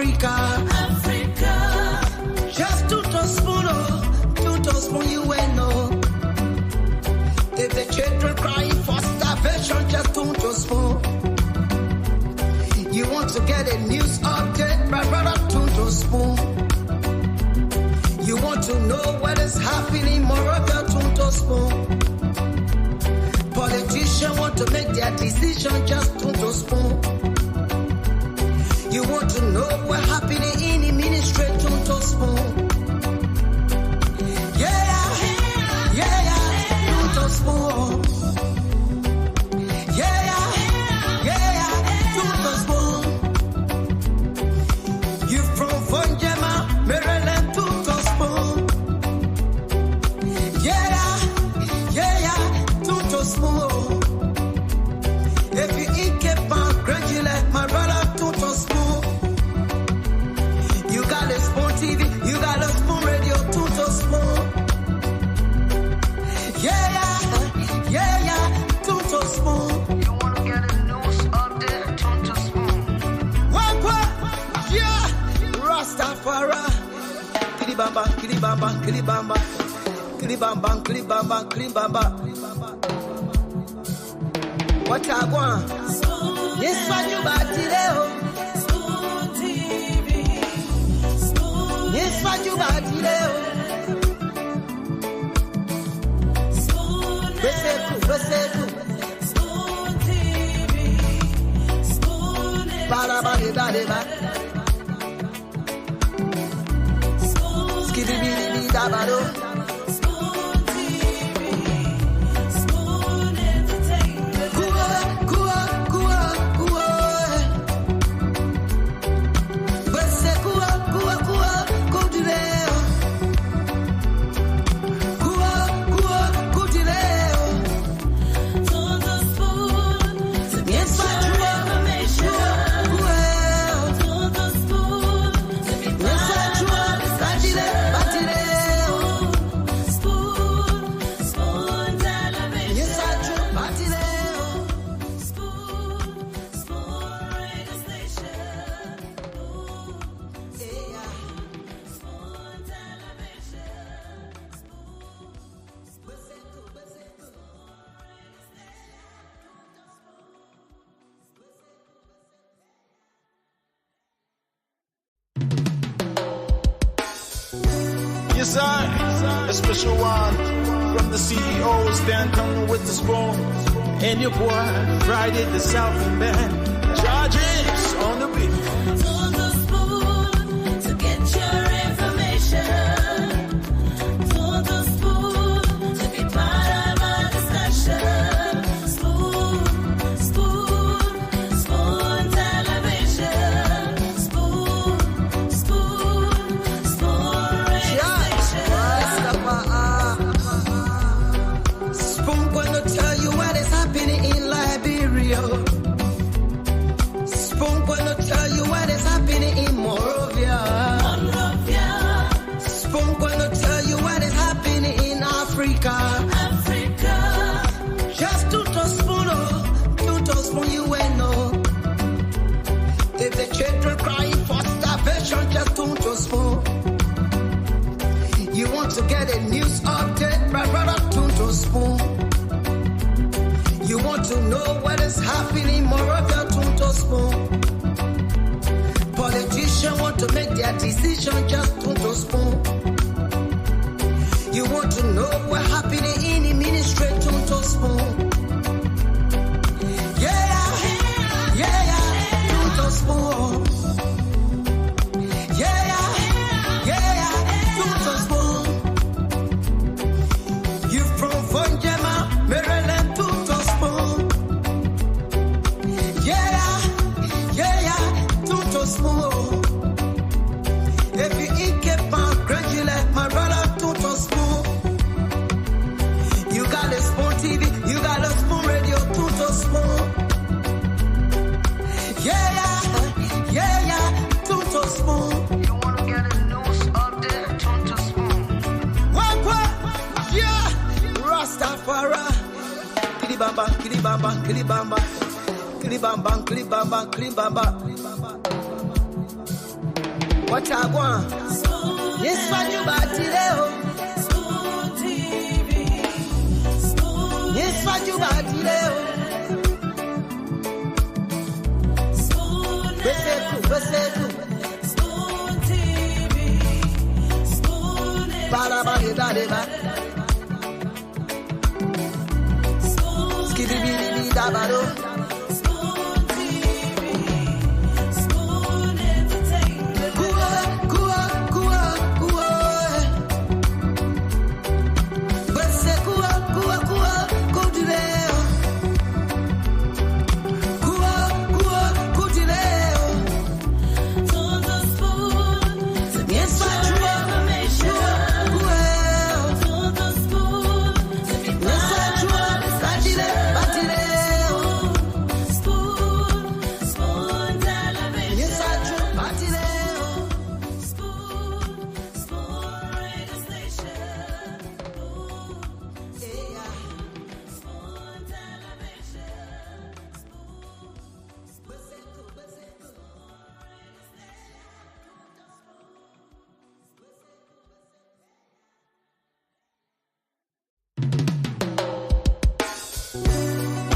Africa. Just two spoon, you ain't know. If the children crying for starvation, just two spoon. You want to get a news update, my brother, two spoon. You want to know what is happening, Moravia, two spoon. Politicians want to make their decision, just two spoon. You want to know what's happening in the ministry, two spoon. Two spoon. Two spoon. You from Fonjema, Maryland, two spoon. Two spoon. If you eat kepan, gradually, my brother, two spoon. You got a spoon TV, you got a spoon radio, two spoon. Two spoon. You want to get a news update, two spoon. What? Yeah. Rastafari. Kilibamba, kilibamba, kilibamba. Kilibamba, kilibamba, kilibamba. What I want? Yes, what you got today? Spoon TV. Yes, what you got today? Spoon TV. Spoon Ba-da-ba-de-ba-de-ba. Skiddy-biddy-biddy-da-ba-do. Yes, I, a special one from the CEO, stand coming with the spoon. And your boy, Friday the Southern Band, charges on the beat. To the spoon to get your information. To the spoon to be part of our discussion. Spoon television. Spoon Spoon gonna tell you what is happening in Liberia. Spoon gonna tell you what is happening in Moravia. Spoon gonna tell you what is happening in Africa. Just two spoon, you ain't know. If the children crying for starvation, just two spoon. You want to get a news update, my brother, two spoon. You want to know what is happening, Moravia, two spoon. Politicians want to make their decision, just two spoon. You want to know what's happening in the ministry, two spoon. Two spoon. Two spoon. You from Fonjema, Maryland, two spoon. Two spoon. If you eat kepan, gradually, my brother, two spoon. You got a spoon TV, you got a spoon radio, two spoon. Two spoon. You want to get a news update, two spoon. What? Yeah. Rastafari. Kilibamba, kilibamba, kilibamba. Kilibamba, kilibamba, kilibamba. What I want? Yes, what you battle. Spoon TV. Spoon. Yes, what you battle. Spoon. Spoon TV. Spoon. Baraba, Spoon. skidibidi, dabado. Spoon TV. Spoon Entertainment. Kua, kua, kua, kua. Bese kua, kua, kua, kudileo. Kua, kua, kudileo. Todo spoon to get Yes, what you your want? information. Kua. Todo spoon to be Yes, what you want? Batile, batileo. Spoon, spoon television. Yes, what you want? Batileo. Spoon, spoon radio station. Spoon Yeah. television.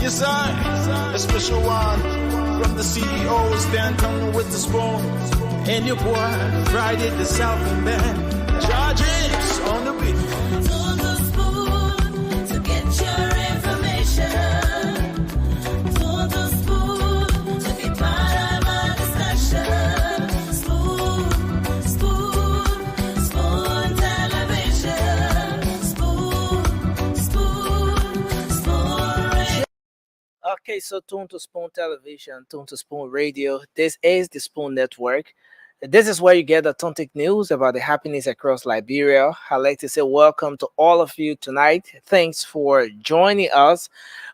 Yes, I, a special one from the CEOs, downtown with the spoon. And your boy, Friday the Southern Band. Charges on the beat. Todo spoon to get your information. Todo spoon to be part of our discussion. Spoon, spoon, spoon television. Spoon, spoon, spoon radio. Okay, so tune to Spoon Television, tune to Spoon Radio. This is the Spoon Network. This is where you get authentic news about the happenings across Liberia. I'd like to say welcome to all of you tonight. Thanks for joining us.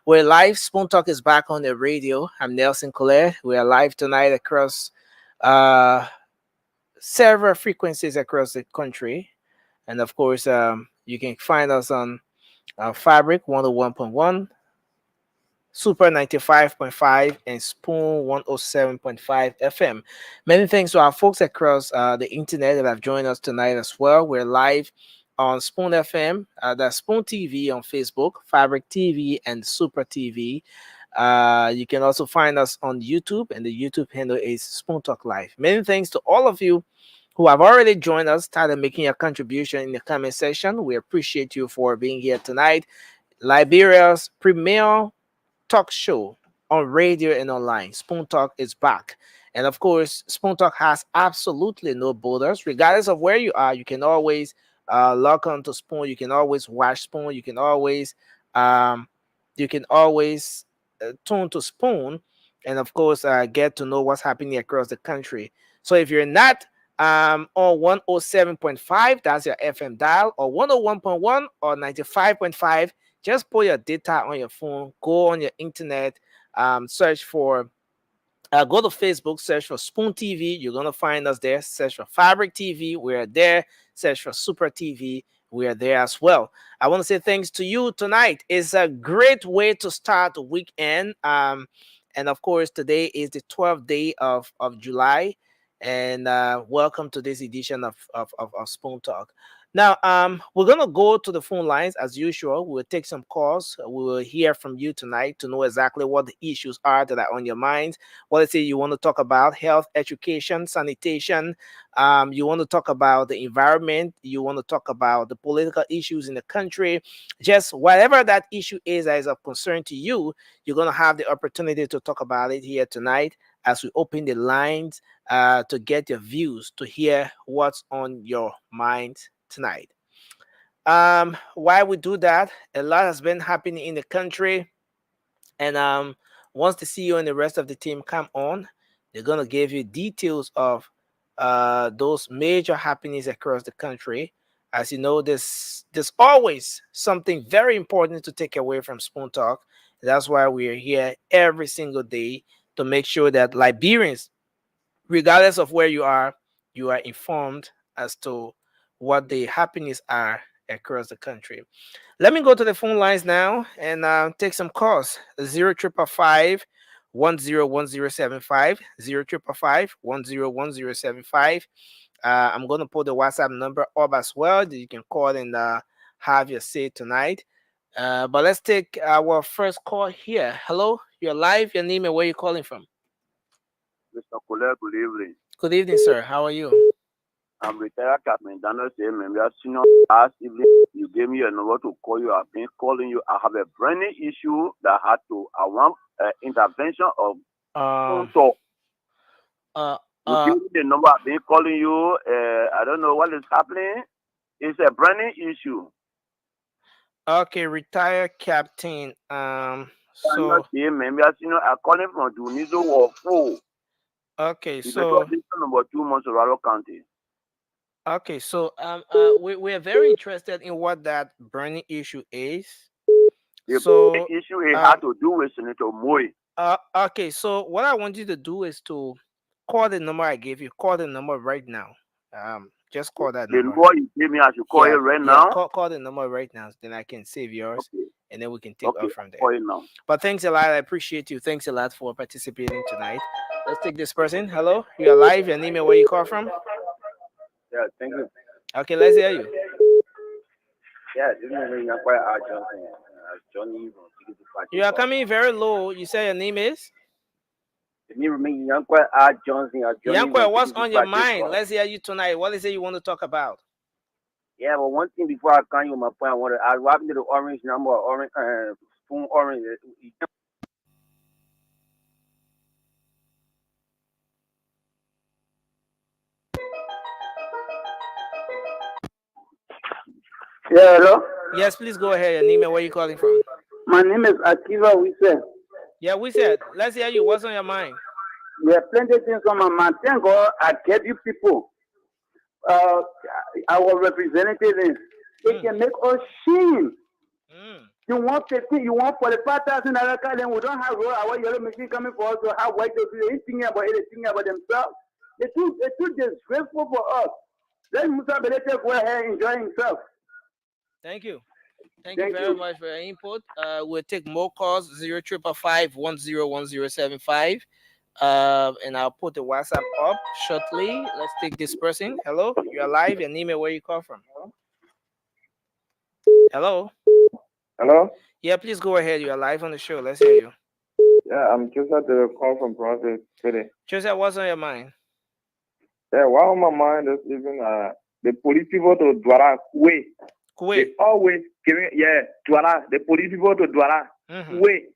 We're live. Spoon Talk is back on the radio. I'm Nelson Colette. We are live tonight across uh, several frequencies across the country. And of course, you can find us on Fabric 101.1. Super 95.5 and Spoon 107.5 FM. Many thanks to our folks across the internet that have joined us tonight as well. We're live on Spoon FM, that's Spoon TV on Facebook, Fabric TV, and Super TV. You can also find us on YouTube, and the YouTube handle is Spoon Talk Live. Many thanks to all of you who have already joined us, started making your contribution in the comment section. We appreciate you for being here tonight. Liberia's premier talk show on radio and online. Spoon Talk is back. And of course, Spoon Talk has absolutely no borders. Regardless of where you are, you can always log on to Spoon. You can always watch Spoon. Um, you can always tune to Spoon, and of course, get to know what's happening across the country. So if you're not on 107.5, that's your FM dial, or 101.1 or 95.5, just put your data on your phone, go on your internet, search for, go to Facebook, search for Spoon TV. You're going to find us there. Search for Fabric TV. We're there. Search for Super TV. We are there as well. I want to say thanks to you tonight. It's a great way to start the weekend. And of course, today is the 12th day of July. And welcome to this edition of Spoon Talk. Now, we're going to go to the phone lines as usual. We'll take some calls. We will hear from you tonight to know exactly what the issues are that are on your mind. What is it you want to talk about? Health, education, sanitation. You want to talk about the environment. You want to talk about the political issues in the country. Just whatever that issue is that is of concern to you, you're going to have the opportunity to talk about it here tonight as we open the lines to get your views, to hear what's on your mind tonight. Why we do that, a lot has been happening in the country, and once the CEO and the rest of the team come on, they're gonna give you details of those major happenings across the country. As you know, there's always something very important to take away from Spoon Talk. That's why we are here every single day to make sure that Liberians, regardless of where you are informed as to what the happenings are across the country. Let me go to the phone lines now and take some calls. 0555 101075 0555 I'm going to put the WhatsApp number up as well that you can call and have your say tonight. But let's take our first call here. Hello, you're live. Your name and where you calling from? Mr. Colette, good evening. Good evening, sir. How are you? I'm retired Captain Daniel Sayman. We are senior. Last evening, you gave me a number to call you. I've been calling you. I have a brand issue that I want intervention of talk. You give me the number. I've been calling you. I don't know what is happening. It's a brand issue. Okay, retired captain. So Sayman, we are senior. I'm calling from Dunizo or Four. Okay, It's so number 2 months Raro County. okay, so we are very interested in what that burning issue is. The So issue it had to do with Senator Moy. Okay, so what I want you to do is to call the number I gave you. Call the number right now. Just call that The number. number you gave me, I should call it right now. Call the number right now. Then I can save yours, and then we can take off from there. Call it now. But thanks a lot. I appreciate you. Thanks a lot for participating tonight. Let's take this person. Hello, you're live. Your name and where you call from? Yeah, thank you. Okay, let's hear you. Yeah, this is quite Johnny from You are coming very low. You say your name is? Yankwe, what's on your mind? Let's hear you tonight. What is it you want to talk about? Yeah, but one thing before I come you my point, I want to the orange number, orange spoon orange. Yeah, hello? Yes, please go ahead. Your name and where you calling from? My name is Akiva Wise. Yeah, we said, let's hear you. What's on your mind? There are plenty of things on my mind. Thank God I get you people. Our representatives, it can make us shame. You want 15, you want 45,000 dollars, then we don't have our yellow machine coming for us to have white to do anything about themselves. It's too disgraceful for us. Let Musa Belete go ahead and enjoy himself. Thank you. Thank you very much for your input. We'll take more calls 0555 101075. And I'll put the WhatsApp up shortly. Let's take this person. Hello, you're live. Your name and where you call from? Hello. Hello? Yeah, please go ahead. You're live on the show. Let's hear you. Yeah, I'm Joseph to call from Providence City. Joseph, what's on your mind? Yeah, what on my mind is even the police people to Douala Kuwait. They always giving Douala, the police people to Douala Kuwait.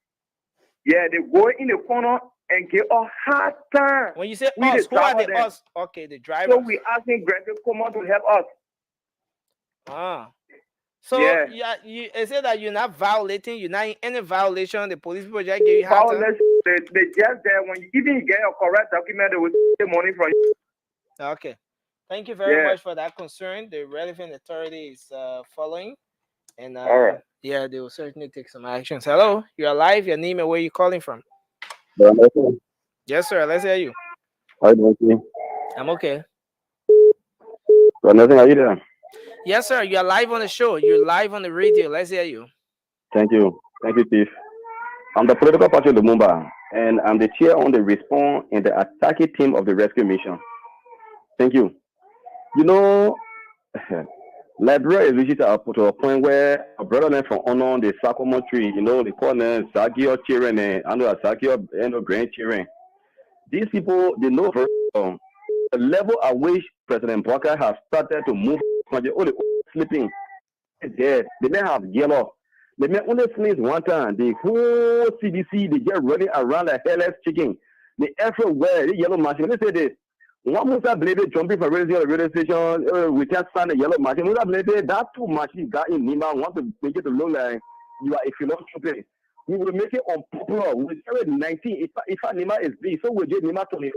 Yeah, they go in the corner and get a hard time. When you say us, who are the us? Okay, the drivers. So we asking Greg to come on to help us. So you say that you're not violating, you're not in any violation. The police people just give you hard time. They just there when you even get a correct document, they will take money from you. Okay. Thank you very much for that concern. The relevant authority is following. And yeah, they will certainly take some actions. Hello, you're alive. Your name and where you calling from? Yes, sir. Let's hear you. How you doing? I'm okay. Nothing, are you there? Yes, sir. You're live on the show. You're live on the radio. Let's hear you. Thank you. Thank you, Chief. I'm the political party of Lumumba, and I'm the chair on the response and the attacking team of the rescue mission. Thank you. You know, Liberia is reached to a point where a brother from Ono, the Sakoma tree, you know, they call them Sakio children and I know Sakio and grandchildren. These people, they know the level at which President Bouaka has started to move from the only sleeping. There, they may have yellow. They may only sneeze one time. The whole CDC, they get running around like hairless chicken. They everywhere, the yellow machine. Let's say this. One Musa Blade jumping from radio station, we can't stand the yellow machine. Musa Blade, that two machines got in Nima, want to make it to look like you are a philanthropist. We will make it unpopular. We will carry 19. If Nima is big, so we get Nima 20.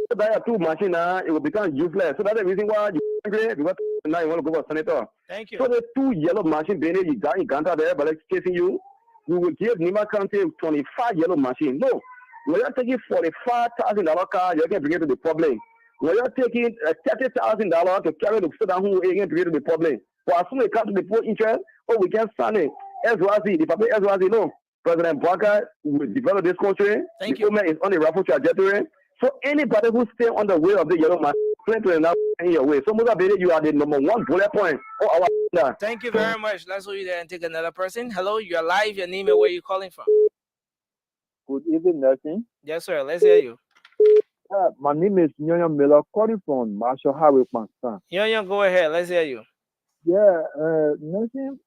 So that two machines, it will become useless. So that's the reason why you're angry, because now you want to go for senator. Thank you. So the two yellow machines, you got in Ganta there, but it's chasing you. We will give Nima County 25 yellow machines. No. When you're taking $45,000 car, you can bring it to the public. When you're taking $30,000 to carry the student who you can bring it to the public. For as soon as it comes to the poor interest, we can stand it. SYZ, the public SYZ, no. President Barker will develop this country. The Thank you. woman is on the rightful trajectory. So anybody who stay on the way of the yellow man, plan to enough in your way. So Mozambique, you are the number one bullet point for our agenda. Thank you very much. Let's go there and take another person. Hello, you're live. Your name and where you calling from? Good evening, Nelson. Yes, sir. Let's hear you. My name is Nyonya Miller, calling from Marshall Highway, Pakistan. Yo, go ahead. Let's hear you. Yeah, Nelson,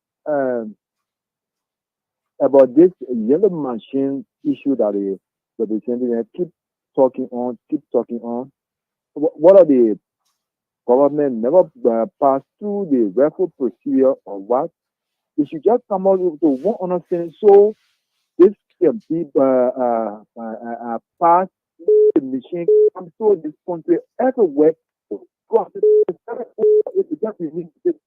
about this yellow machine issue that the president keep talking on. What are the government never pass through the referral procedure or what? They should just come out with one understanding so this can be pass the machine comes to this country everywhere. It's just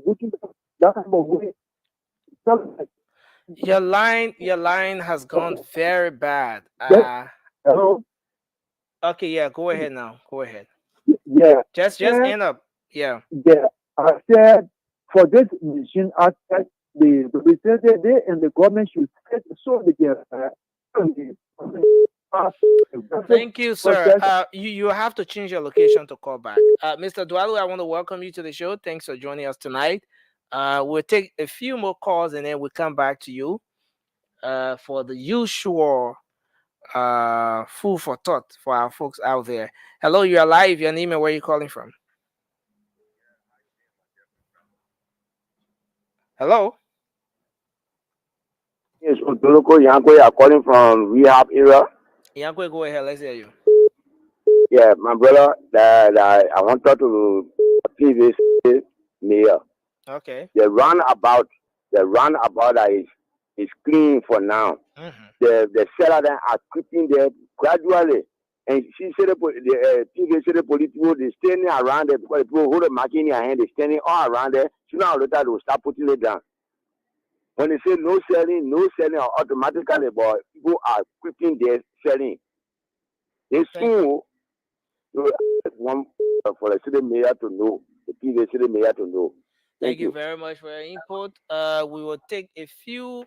looking that kind of way. Your line has gone very bad. Hello? Okay, yeah, go ahead now. Go ahead. Yeah. Just end up. Yeah. Yeah. I said for this machine, I said the representative there and the government should set so they can Thank you, sir. You have to change your location to call back. Mr. Dwalu, I want to welcome you to the show. Thanks for joining us tonight. We'll take a few more calls and then we'll come back to you for the usual food for thought for our folks out there. Hello, you're live. Your name and where you calling from? Hello? Yes, Odoloko Yankwe are calling from rehab area. Yankwe, go ahead. Let's hear you. Yeah, my brother, that I wanted to previous mayor. Okay. The runabout that is clean for now. Mm-hmm. The seller that are creeping there gradually. And she said the previous political they standing around there because people hold the market in their hand, they standing all around there. Sooner or later they will start putting it down. When they say no selling, automatically, but people are creeping there selling. They soon one for the city mayor to know, the previous city mayor to know. Thank you very much for your input. We will take a few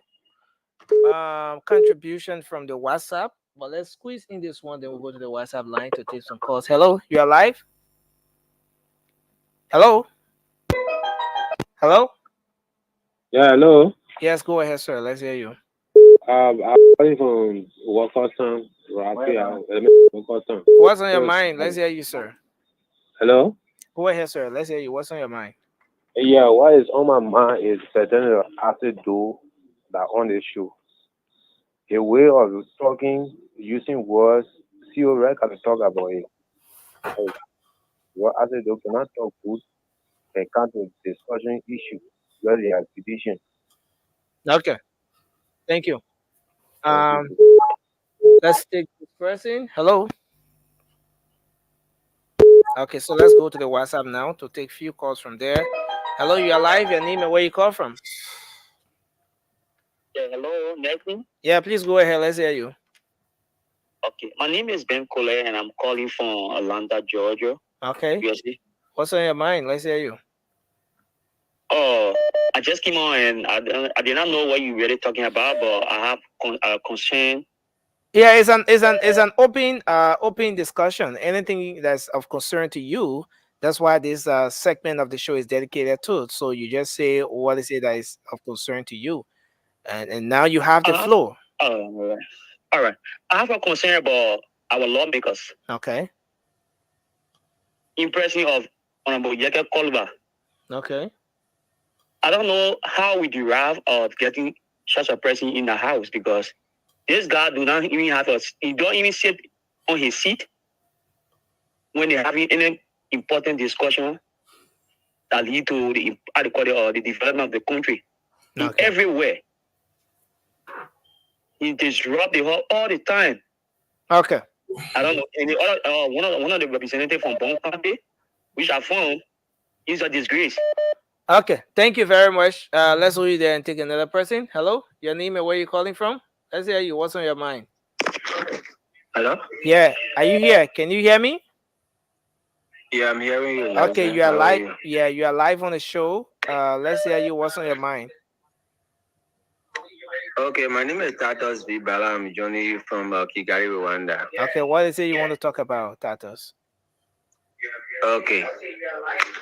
contributions from the WhatsApp, but let's squeeze in this one. Then we'll go to the WhatsApp line to take some calls. Hello, you are live. Hello. Hello. Yeah, hello. Yes, go ahead, sir. Let's hear you. I'm calling from Wakastan. What's on your mind? Let's hear you, sir. Hello. Go ahead, sir. Let's hear you. What's on your mind? Yeah, what is on my mind is certain have to do that on the show. A way of talking, using words, see where can talk about it. What I said, you cannot talk good and come to discussion issue where they are division. Okay. Thank you. Let's take this person. Hello. Okay, so let's go to the WhatsApp now to take few calls from there. Hello, you are live. Your name and where you call from? Yeah, hello, Nelson. Yeah, please go ahead. Let's hear you. Okay, my name is Ben Cole and I'm calling from Atlanta, Georgia. Okay. USA. What's on your mind? Let's hear you. Oh, I just came on and I did not know what you were really talking about, but I have concern. Yeah, it's an open discussion. Anything that's of concern to you. That's why this segment of the show is dedicated to. So you just say what is it that is of concern to you, and now you have the floor. All right. I have a concern about our lawmakers. Okay. Impression of Honorable Yeke Kolba. Okay. I don't know how we derive of getting such a person in the house because this guy do not even have he don't even sit on his seat when they're having any important discussion that lead to the development of the country. Okay. Everywhere. He disrupt the hall all the time. Okay. I don't know. And the other, one of the representatives from Bon County, which I found, is a disgrace. Okay. Thank you very much. Let's hold you there and take another person. Hello, your name and where you calling from? Let's hear you. What's on your mind? Hello? Yeah. Are you here? Can you hear me? Yeah, I'm hearing you. Okay, you are live. Yeah, you are live on the show. Let's hear you. What's on your mind? Okay, my name is Tatos V. Bala. I'm joining you from Kigali, Rwanda. Okay, what is it you want to talk about, Tatos? Okay,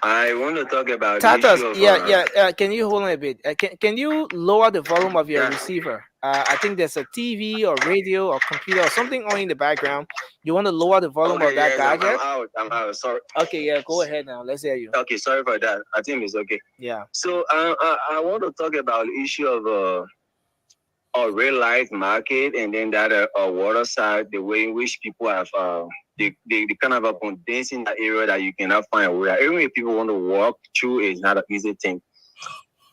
I want to talk about the Tatas, issue of yeah. Can you hold on a bit? Can you lower the volume of your yeah. receiver? I think there's a TV or radio or computer or something on in the background. You want to lower the volume of Okay, that yes, I'm gadget? out. I'm out. Sorry. Okay, yeah. Go ahead now. Let's hear you. Okay, sorry for that. I think it's okay. Yeah. So I want to talk about the issue of a real life market, and then that water side, the way in which people have the kind of abundance in that area that you cannot find a way. Even if people want to walk through, it's not an easy thing.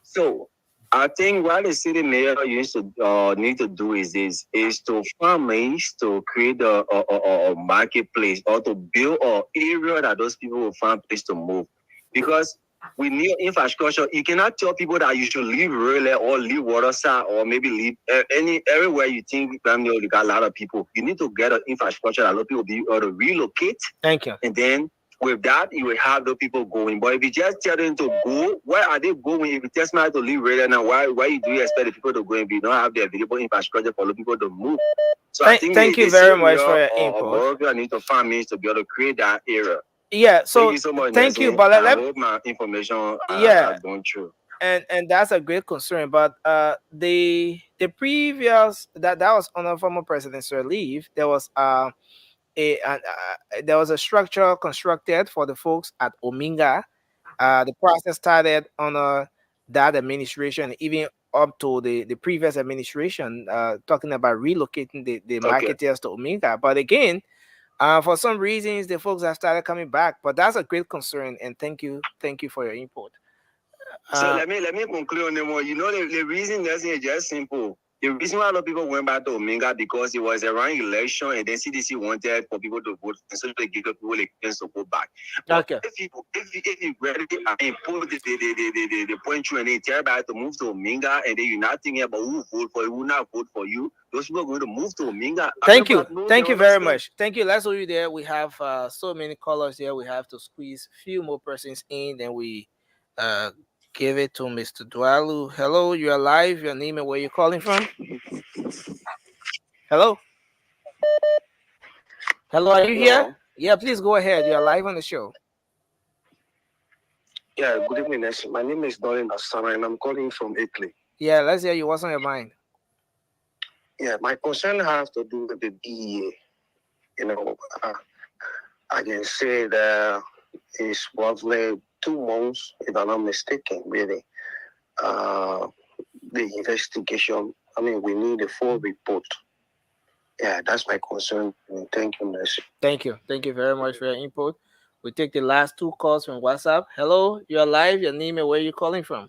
So I think what the city mayor used to need to do is this: is to find ways to create a marketplace or to build an area that those people will find place to move, because we need infrastructure. You cannot tell people that you should leave rural or leave waterside or maybe leave everywhere you think you got a lot of people. You need to get an infrastructure that a lot of people be able to relocate. Thank you. And then with that, you will have the people going. But if you just tell them to go, where are they going? If you tell somebody to leave right now, why do you expect the people to go if you don't have the available infrastructure for the people to move? So I think Thank you very much for your input. I need to find means to be able to create that area. Yeah. So thank you so much. thank you, Nelson. but I hope my information yeah, are going through. and that's a great concern. But the previous that was under former President Sir Leave, there was there was a structure constructed for the folks at Ominga. The process started under that administration, even up to the previous administration, talking about relocating the Okay. marketers to Ominga. But again, for some reasons, the folks have started coming back. But that's a great concern, and thank you for your input. So let me conclude on the one. You know, the reason that's just simple. The reason why a lot of people went back to Ominga because it was around election, and then CDC wanted for people to vote, and so they give people a chance to go back. But Okay. if you really put the point through and then tell everybody to move to Ominga, and then you're not thinking about who vote for you, who not vote for you, those people are going to move to Ominga. Thank you very much. Thank you. Let's hold you there. We have so many callers here. We have to squeeze a few more persons in, then we give it to Mr. Dwalu. Hello, you're live. Your name and where you're calling from. Hello. Hello, are you here? Yeah, please go ahead. You're live on the show. Yeah, good evening, Nelson. My name is Doreen Asana, and I'm calling from Italy. Yeah, let's hear you. What's on your mind? Yeah, my concern has to do with the DEA. You know, I can say that it's roughly 2 months, if I'm not mistaken, really. The investigation, I mean, we need a full report. Yeah, that's my concern. Thank you, Nelson. Thank you. Thank you very much for your input. We take the last 2 calls from WhatsApp. Hello, you're live. Your name and where you're calling from.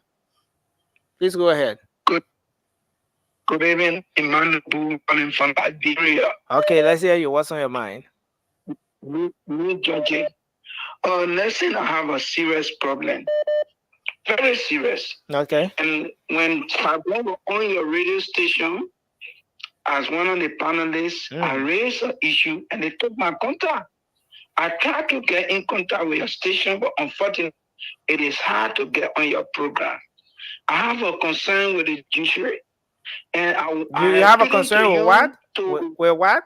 Please go ahead. Good evening, Emmanuel calling from Liberia. Okay, let's hear you. What's on your mind? Me, Georgie. Nelson, I have a serious problem. Very serious. Okay. And when I go on your radio station as one of the panelists, I raised an issue and they took my contact. I tried to get in contact with your station, but unfortunately, it is hard to get on your program. I have a concern with the judiciary. And you have a concern with what? With what?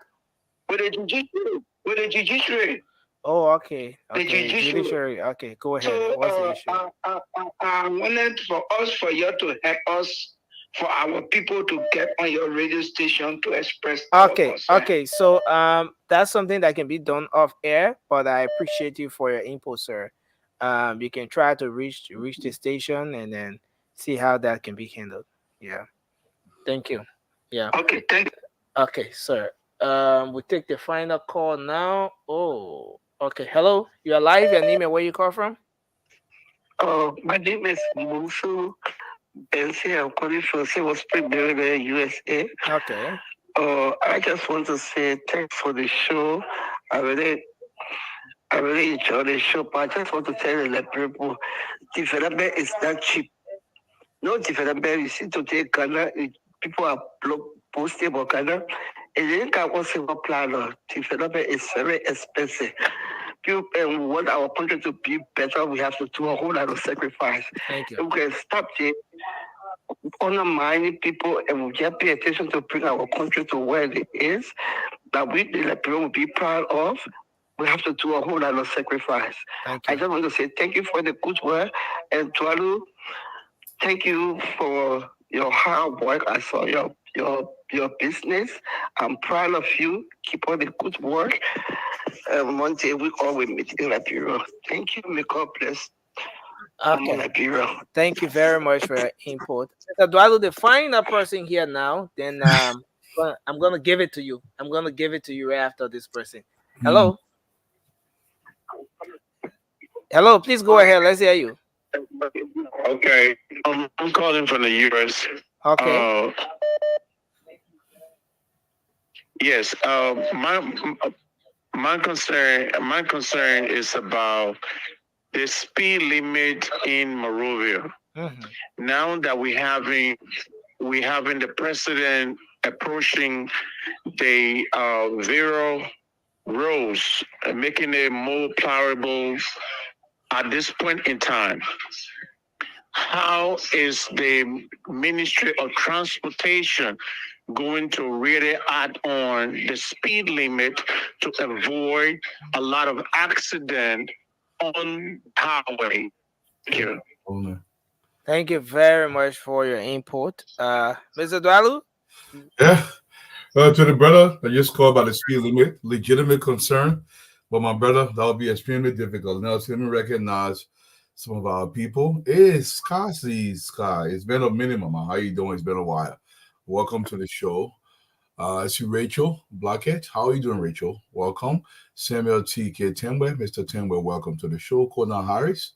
With the judiciary. Oh, okay. Okay. Judiciary. Okay, go ahead. So, what's the issue? I wanted for you to help us, for our people to get on your radio station to express. Okay. So that's something that can be done off air, but I appreciate you for your input, sir. You can try to reach the station and then see how that can be handled. Yeah. Thank you. Yeah. Okay, thank you. Okay, sir. We take the final call now. Oh, okay. Hello, you're live. Your name and where you call from? My name is Musu Bensi. I'm calling from Silver Spring, Liberia, USA. Okay. I just want to say thanks for the show. I really enjoy the show, but I just want to tell the people, development is not cheap. No development, you see today, Ghana, people are posting about Ghana. And then can also plan development is very expensive. People want our country to be better, we have to do a whole lot of sacrifice. Thank you. If we can stop it, undermining people, and we just pay attention to bring our country to where it is, that we, the Liberia, will be proud of. We have to do a whole lot of sacrifice. Thank I you. just want to say thank you for the good work, and Tualu, thank you for your hard work. I saw your business. I'm proud of you. Keep on the good work. One day we all will meet in Liberia. Thank you. May God bless Okay. Liberia. Thank you very much for your input. Mr. Eduardo, the final person here now, then I'm gonna give it to you. I'm gonna give it to you right after this person. Hello? Hello, please go ahead. Let's hear you. Okay, I'm calling from the U.S. Okay. Yes, my concern is about the speed limit in Monrovia. Mhm. Now that we having the president approaching the zero roads and making it more plowable at this point in time. How is the Ministry of Transportation going to really add on the speed limit to avoid a lot of accident on highway? Thank you. Thank you very much for your input. Mr. Eduardo? Yeah. To the brother that just called about the speed limit, legitimate concern. But my brother, that would be extremely difficult. Now, to me recognize some of our people. It's Sky. It's been a minimum. How you doing? It's been a while. Welcome to the show. I see Rachel Blackett. How are you doing, Rachel? Welcome. Samuel T.K. Temwe. Mr. Temwe, welcome to the show. Kona Harris.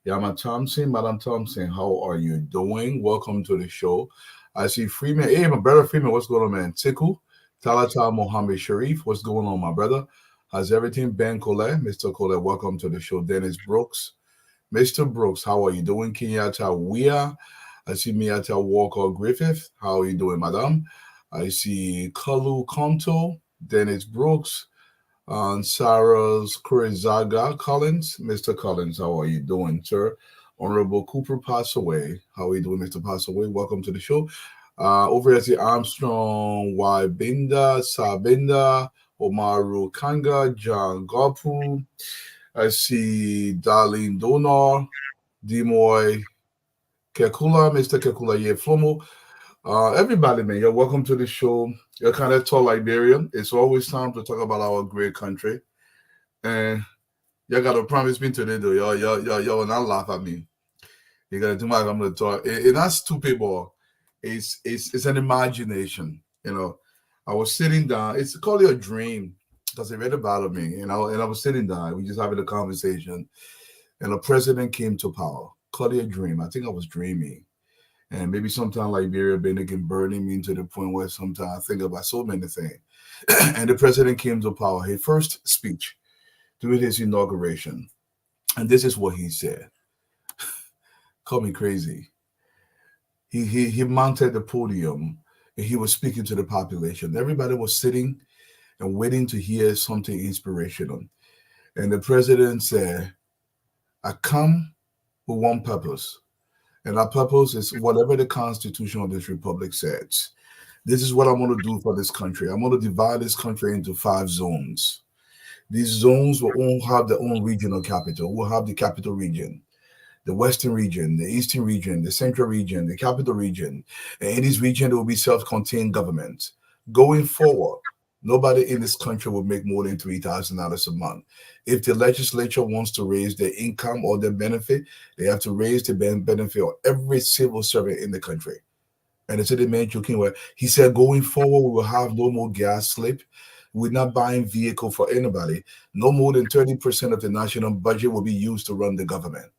Yama Thompson. Madam Thompson, how are you doing? Welcome to the show. I see Freeman. Hey, my brother Freeman, what's going on, man? Tiku. Talata Mohammed Sharif, what's going on, my brother? How's everything? Ben Colette. Mr. Colette, welcome to the show. Dennis Brooks. Mr. Brooks, how are you doing? Kenyatta Wea. I see Miata Walker Griffith. How are you doing, madam? I see Kalu Konto, Dennis Brooks, and Sarah's Kurizaga Collins. Mr. Collins, how are you doing, sir? Honorable Cooper Passaway. How are you doing, Mr. Passaway? Welcome to the show. Over at the Armstrong, Wybinda, Sabinda, Omaru Kanga, John Gopu. I see Darlene Donar, Dimoy Kekula, Mr. Kekula Yeflomo. Everybody, man, you're welcome to the show. You're kind of tall Liberian. It's always time to talk about our great country. And you gotta promise me today, though. Y'all will not laugh at me. You gotta do my I'm gonna talk. It's not stupid, ball. It's an imagination. I was sitting down. It's called a dream because they read about me. And I was sitting down. We just having a conversation, and the president came to power. Call it a dream. I think I was dreaming. And maybe sometimes Liberia been again burning me to the point where sometimes I think about so many things. And the president came to power. His first speech during his inauguration. And this is what he said. Call me crazy. He mounted the podium and he was speaking to the population. Everybody was sitting and waiting to hear something inspirational. And the president said, I come with one purpose. And our purpose is whatever the Constitution of this republic says. This is what I want to do for this country. I want to divide this country into 5 zones. These zones will all have their own regional capital. We'll have the capital region, the western region, the eastern region, the central region, the capital region. And in this region, there will be self-contained government. Going forward, nobody in this country will make more than $3,000 a month. If the legislature wants to raise their income or their benefit, they have to raise the benefit of every civil servant in the country. And they said the man joking where he said, going forward, we will have no more gas slip. We're not buying vehicle for anybody. No more than 30% of the national budget will be used to run the government.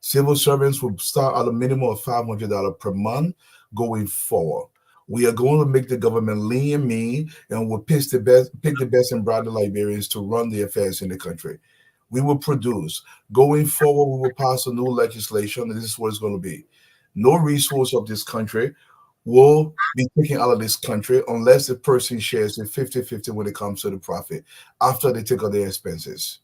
Civil servants will start at a minimum of $500 per month going forward. We are going to make the government lean and mean, and we'll pick the best and brightest Liberians to run the affairs in the country. We will produce. Going forward, we will pass a new legislation, and this is what it's going to be. No resource of this country will be taken out of this country unless the person shares it 50-50 when it comes to the profit after they take out their expenses.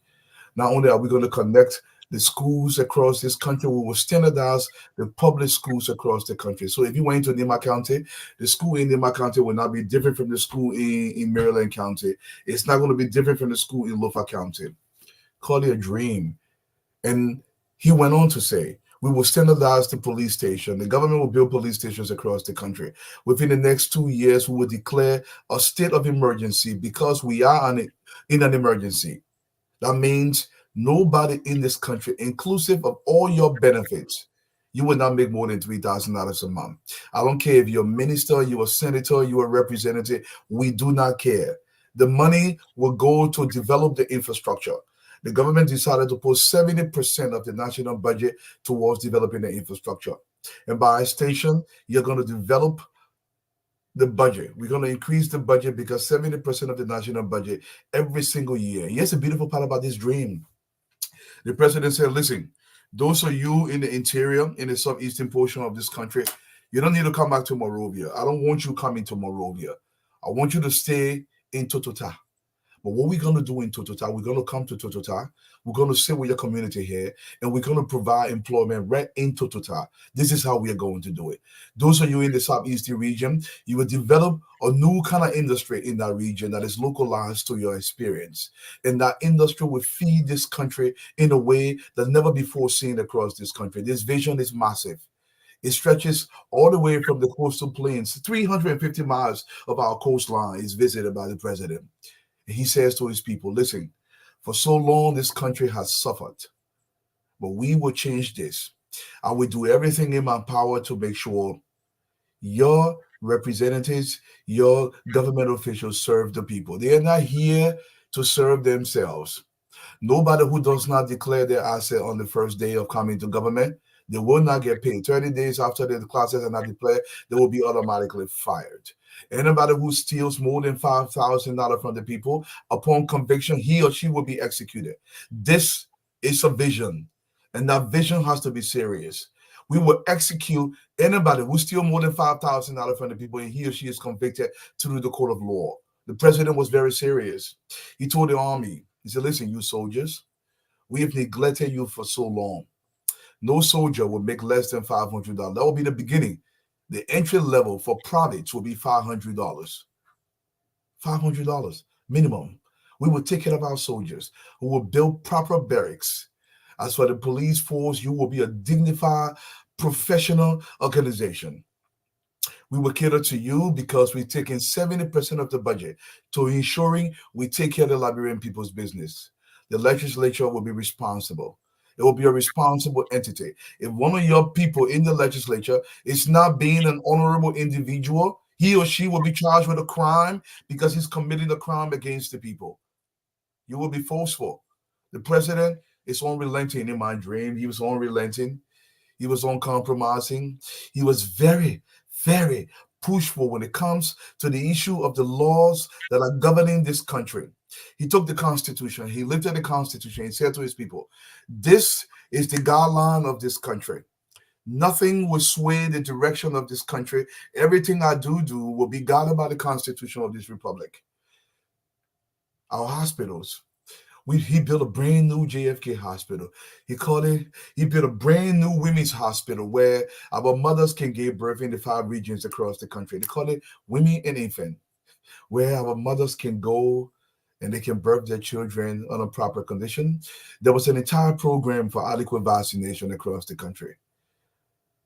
Not only are we going to connect the schools across this country. We will standardize the public schools across the country. So if you went to Nima County, the school in Nima County will not be different from the school in Maryland County. It's not going to be different from the school in Lofa County. Call it a dream. And he went on to say, we will standardize the police station. The government will build police stations across the country. Within the next 2 years, we will declare a state of emergency because we are in an emergency. That means nobody in this country, inclusive of all your benefits, you will not make more than $3,000 a month. I don't care if you're a minister, you're a senator, you're a representative. We do not care. The money will go to develop the infrastructure. The government decided to put 70% of the national budget towards developing the infrastructure. And by extension, you're going to develop the budget. We're going to increase the budget because 70% of the national budget every single year. Here's the beautiful part about this dream. The president said, listen, those of you in the interior, in the southeastern portion of this country, you don't need to come back to Monrovia. I don't want you coming to Monrovia. I want you to stay in Totota. But what we're going to do in Totota, we're going to come to Totota. We're going to sit with your community here, and we're going to provide employment right in Totota. This is how we are going to do it. Those of you in the southeastern region, you will develop a new kind of industry in that region that is localized to your experience. And that industry will feed this country in a way that's never before seen across this country. This vision is massive. It stretches all the way from the coastal plains. 350 miles of our coastline is visited by the president. He says to his people, listen, for so long this country has suffered, but we will change this. I will do everything in my power to make sure your representatives, your government officials serve the people. They are not here to serve themselves. Nobody who does not declare their asset on the first day of coming to government, they will not get paid. 30 days after the classes are not declared, they will be automatically fired. Anybody who steals more than $5,000 from the people, upon conviction, he or she will be executed. This is a vision, and that vision has to be serious. We will execute anybody who steals more than $5,000 from the people, and he or she is convicted through the court of law. The president was very serious. He told the army, he said, listen, you soldiers, we have neglected you for so long. No soldier will make less than $500. That will be the beginning. The entry level for privates will be $500. $500 minimum. We will take care of our soldiers. We will build proper barracks. As for the police force, you will be a dignified, professional organization. We will cater to you because we've taken 70% of the budget to ensuring we take care of the Liberian people's business. The legislature will be responsible. It will be a responsible entity. If one of your people in the legislature is not being an honorable individual, he or she will be charged with a crime because he's committing a crime against the people. You will be forceful. The president is unrelenting in my dream. He was unrelenting. He was uncompromising. He was very, very pushful when it comes to the issue of the laws that are governing this country. He took the Constitution, he lifted the Constitution, he said to his people, this is the guideline of this country. Nothing will sway the direction of this country. Everything I do will be guided by the Constitution of this republic. Our hospitals. He built a brand new JFK hospital. He built a brand new women's hospital where our mothers can give birth in the 5 regions across the country. They call it Women and Infant, where our mothers can go and they can birth their children on a proper condition. There was an entire program for adequate vaccination across the country.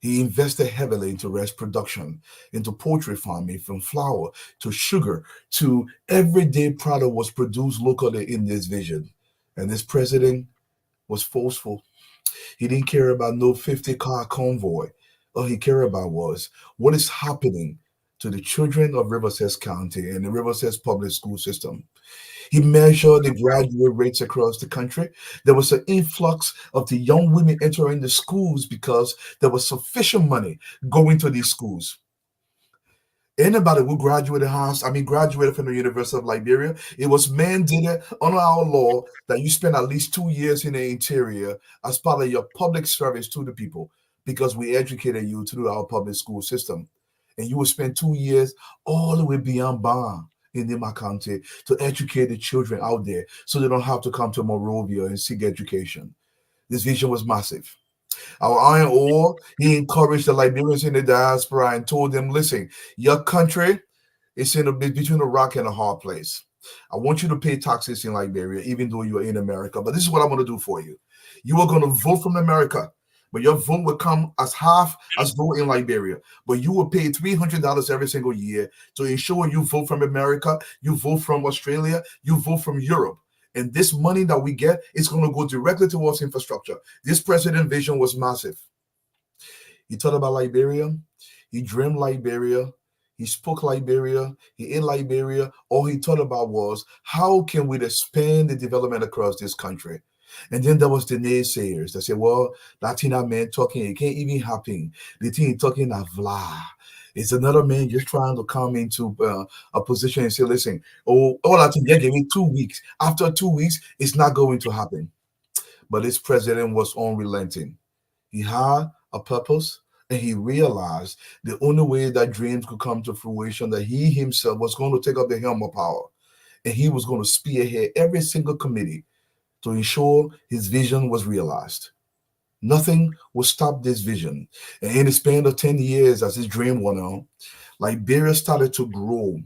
He invested heavily into rice production, into poultry farming, from flour to sugar to everyday product was produced locally in this vision. And this president was forceful. He didn't care about no 50-car convoy. All he cared about was what is happening to the children of Riverside County and the Riverside public school system. He measured the graduate rates across the country. There was an influx of the young women entering the schools because there was sufficient money going to these schools. Anybody who graduated from the University of Liberia, it was mandated under our law that you spend at least 2 years in the interior as part of your public service to the people, because we educated you through our public school system. And you will spend 2 years all the way beyond Bond in Nima County to educate the children out there so they don't have to come to Monrovia and seek education. This vision was massive. Our iron ore, he encouraged the Liberians in the diaspora and told them, listen, your country is in a bit between a rock and a hard place. I want you to pay taxes in Liberia, even though you're in America. But this is what I'm going to do for you. You are going to vote from America, but your vote will come as half as though in Liberia. But you will pay $300 every single year to ensure you vote from America, you vote from Australia, you vote from Europe. And this money that we get is going to go directly towards infrastructure. This president vision was massive. He thought about Liberia. He dreamed Liberia. He spoke Liberia. He ate Liberia. All he thought about was how can we expand the development across this country? And then there was the naysayers that said, well, Latina man talking, it can't even happen. The thing talking a vla. It's another man just trying to come into a position and say, listen, I think they gave me 2 weeks. After 2 weeks, it's not going to happen. But this president was unrelenting. He had a purpose, and he realized the only way that dreams could come to fruition, that he himself was going to take up the helm of power, and he was going to spearhead every single committee to ensure his vision was realized. Nothing will stop this vision. And in the span of 10 years, as his dream went on, Liberia started to grow,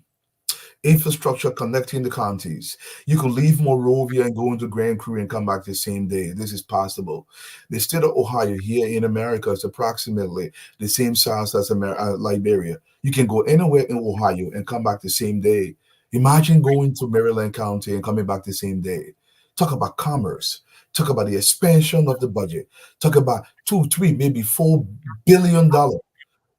infrastructure connecting the counties. You could leave Monrovia and go into Grand Crew and come back the same day. This is possible. The state of Ohio here in America is approximately the same size as Liberia. You can go anywhere in Ohio and come back the same day. Imagine going to Maryland County and coming back the same day. Talk about commerce. Talk about the expansion of the budget. Talk about two, three, maybe $4 billion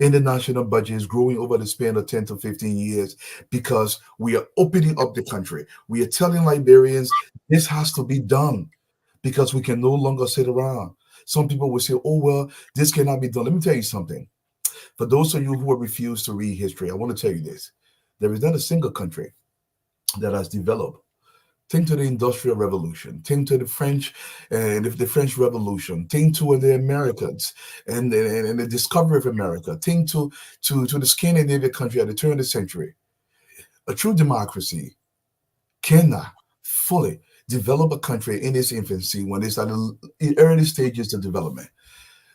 in the national budget is growing over the span of 10 to 15 years because we are opening up the country. We are telling Liberians this has to be done because we can no longer sit around. Some people will say, oh, well, this cannot be done. Let me tell you something. For those of you who have refused to read history, I want to tell you this. There is not a single country that has developed. Think to the Industrial Revolution. Think to the French and the French Revolution. Think to the Americans and the discovery of America. Think to the Scandinavian country at the turn of the century. A true democracy cannot fully develop a country in its infancy when it's at the early stages of development.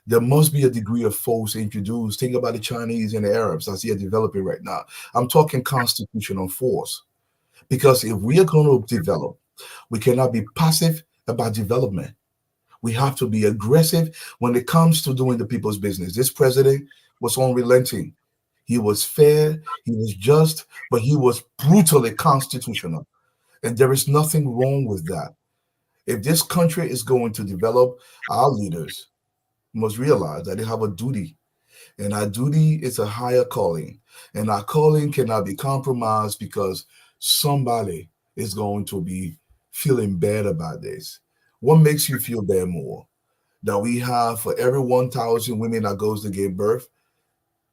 There must be a degree of force introduced. Think about the Chinese and the Arabs as they are developing right now. I'm talking constitutional force. Because if we are going to develop, we cannot be passive about development. We have to be aggressive when it comes to doing the people's business. This president was unrelenting. He was fair, he was just, but he was brutally constitutional. And there is nothing wrong with that. If this country is going to develop, our leaders must realize that they have a duty, and our duty is a higher calling. And our calling cannot be compromised because somebody is going to be feeling bad about this. What makes you feel bad more? That we have for every 1,000 women that goes to give birth,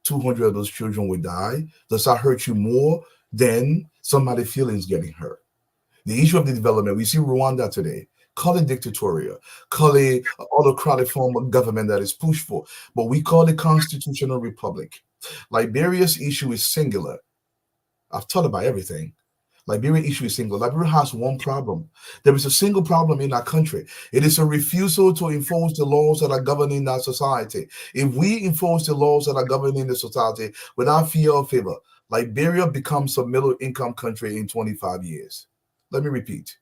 200 of those children will die. Does that hurt you more than somebody feelings getting hurt? The issue of the development, we see Rwanda today. Call it dictatorial, call it autocratic form of government that is pushed for, but we call it constitutional republic. Liberia's issue is singular. I've thought about everything. Liberian issue is single. Liberia has one problem. There is a single problem in our country. It is a refusal to enforce the laws that are governing our society. If we enforce the laws that are governing the society without fear or favor, Liberia becomes a middle income country in 25 years. Let me repeat.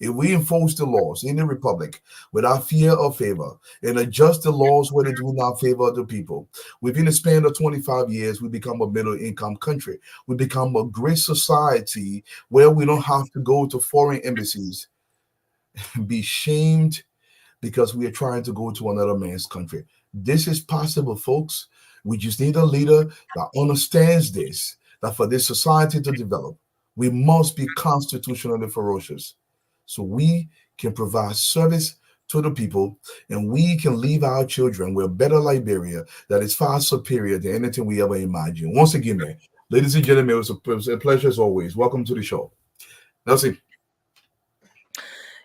If we enforce the laws in the republic without fear or favor and adjust the laws where they do not favor the people, within a span of 25 years, we become a middle income country. We become a great society where we don't have to go to foreign embassies and be shamed because we are trying to go to another man's country. This is possible, folks. We just need a leader that understands this, that for this society to develop, we must be constitutionally ferocious so we can provide service to the people and we can leave our children with a better Liberia that is far superior to anything we ever imagined. Once again, man, ladies and gentlemen, it was a pleasure as always. Welcome to the show. Nelson.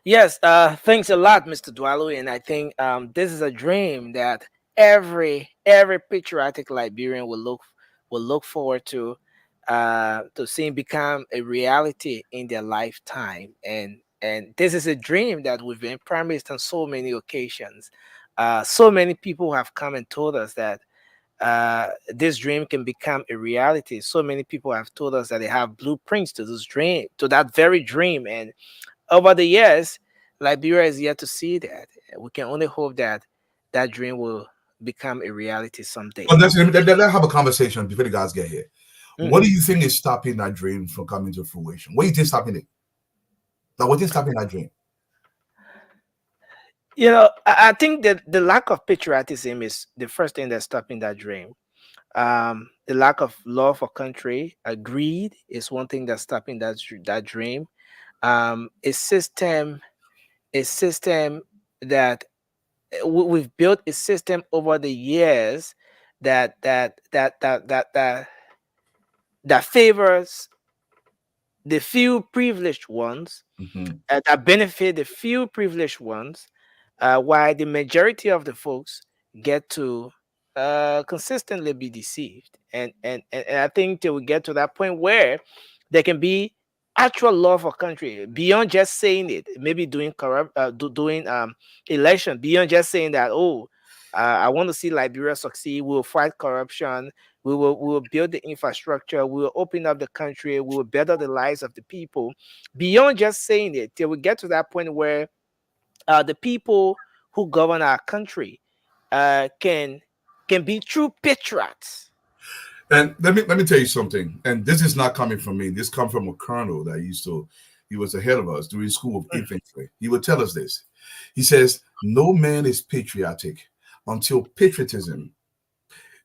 Yes, thanks a lot, Mr. Dwalo. And I think this is a dream that every patriotic Liberian will look forward to seeing become a reality in their lifetime. And this is a dream that we've been promised on so many occasions. So many people have come and told us that this dream can become a reality. So many people have told us that they have blueprints to this dream, to that very dream. And over the years, Liberia is yet to see that. We can only hope that that dream will become a reality someday. But let's have a conversation before the guys get here. What Mhm. do you think is stopping that dream from coming to fruition? What do you think is stopping it? Like, what is stopping that dream? I think that the lack of patriotism is the first thing that's stopping that dream. The lack of love for country, greed is one thing that's stopping that dream. A system that we've built a system over the years that favors the few privileged ones, Mhm. that benefit the few privileged ones, while the majority of the folks get to consistently be deceived. And I think they will get to that point where there can be actual love for country beyond just saying it, maybe doing election, beyond just saying that, oh, I want to see Liberia succeed. We will fight corruption. We will build the infrastructure. We will open up the country. We will better the lives of the people. Beyond just saying it, till we get to that point where the people who govern our country can be true patriots. And let me tell you something. And this is not coming from me. This comes from a colonel that he was ahead of us during school of infantry. He would tell us this. He says, "No man is patriotic until patriotism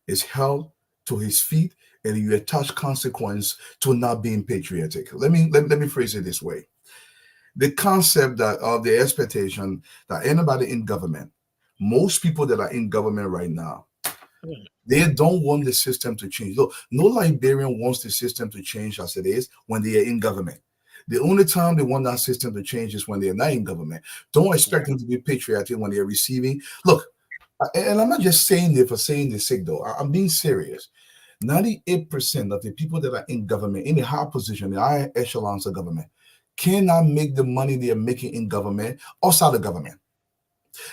is held to his feet and you attach consequence to not being patriotic." Let me phrase it this way. The concept that of the expectation that anybody in government, most people that are in government right now, Mm. they don't want the system to change. Look, no Liberian wants the system to change as it is when they are in government. The only time they want that system to change is when they are not in government. Don't expect them to be patriotic when they are receiving. Look, and I'm not just saying it for saying the sake, though. I'm being serious. 98% of the people that are in government, in the high position, the high echelons of government, cannot make the money they are making in government outside the government.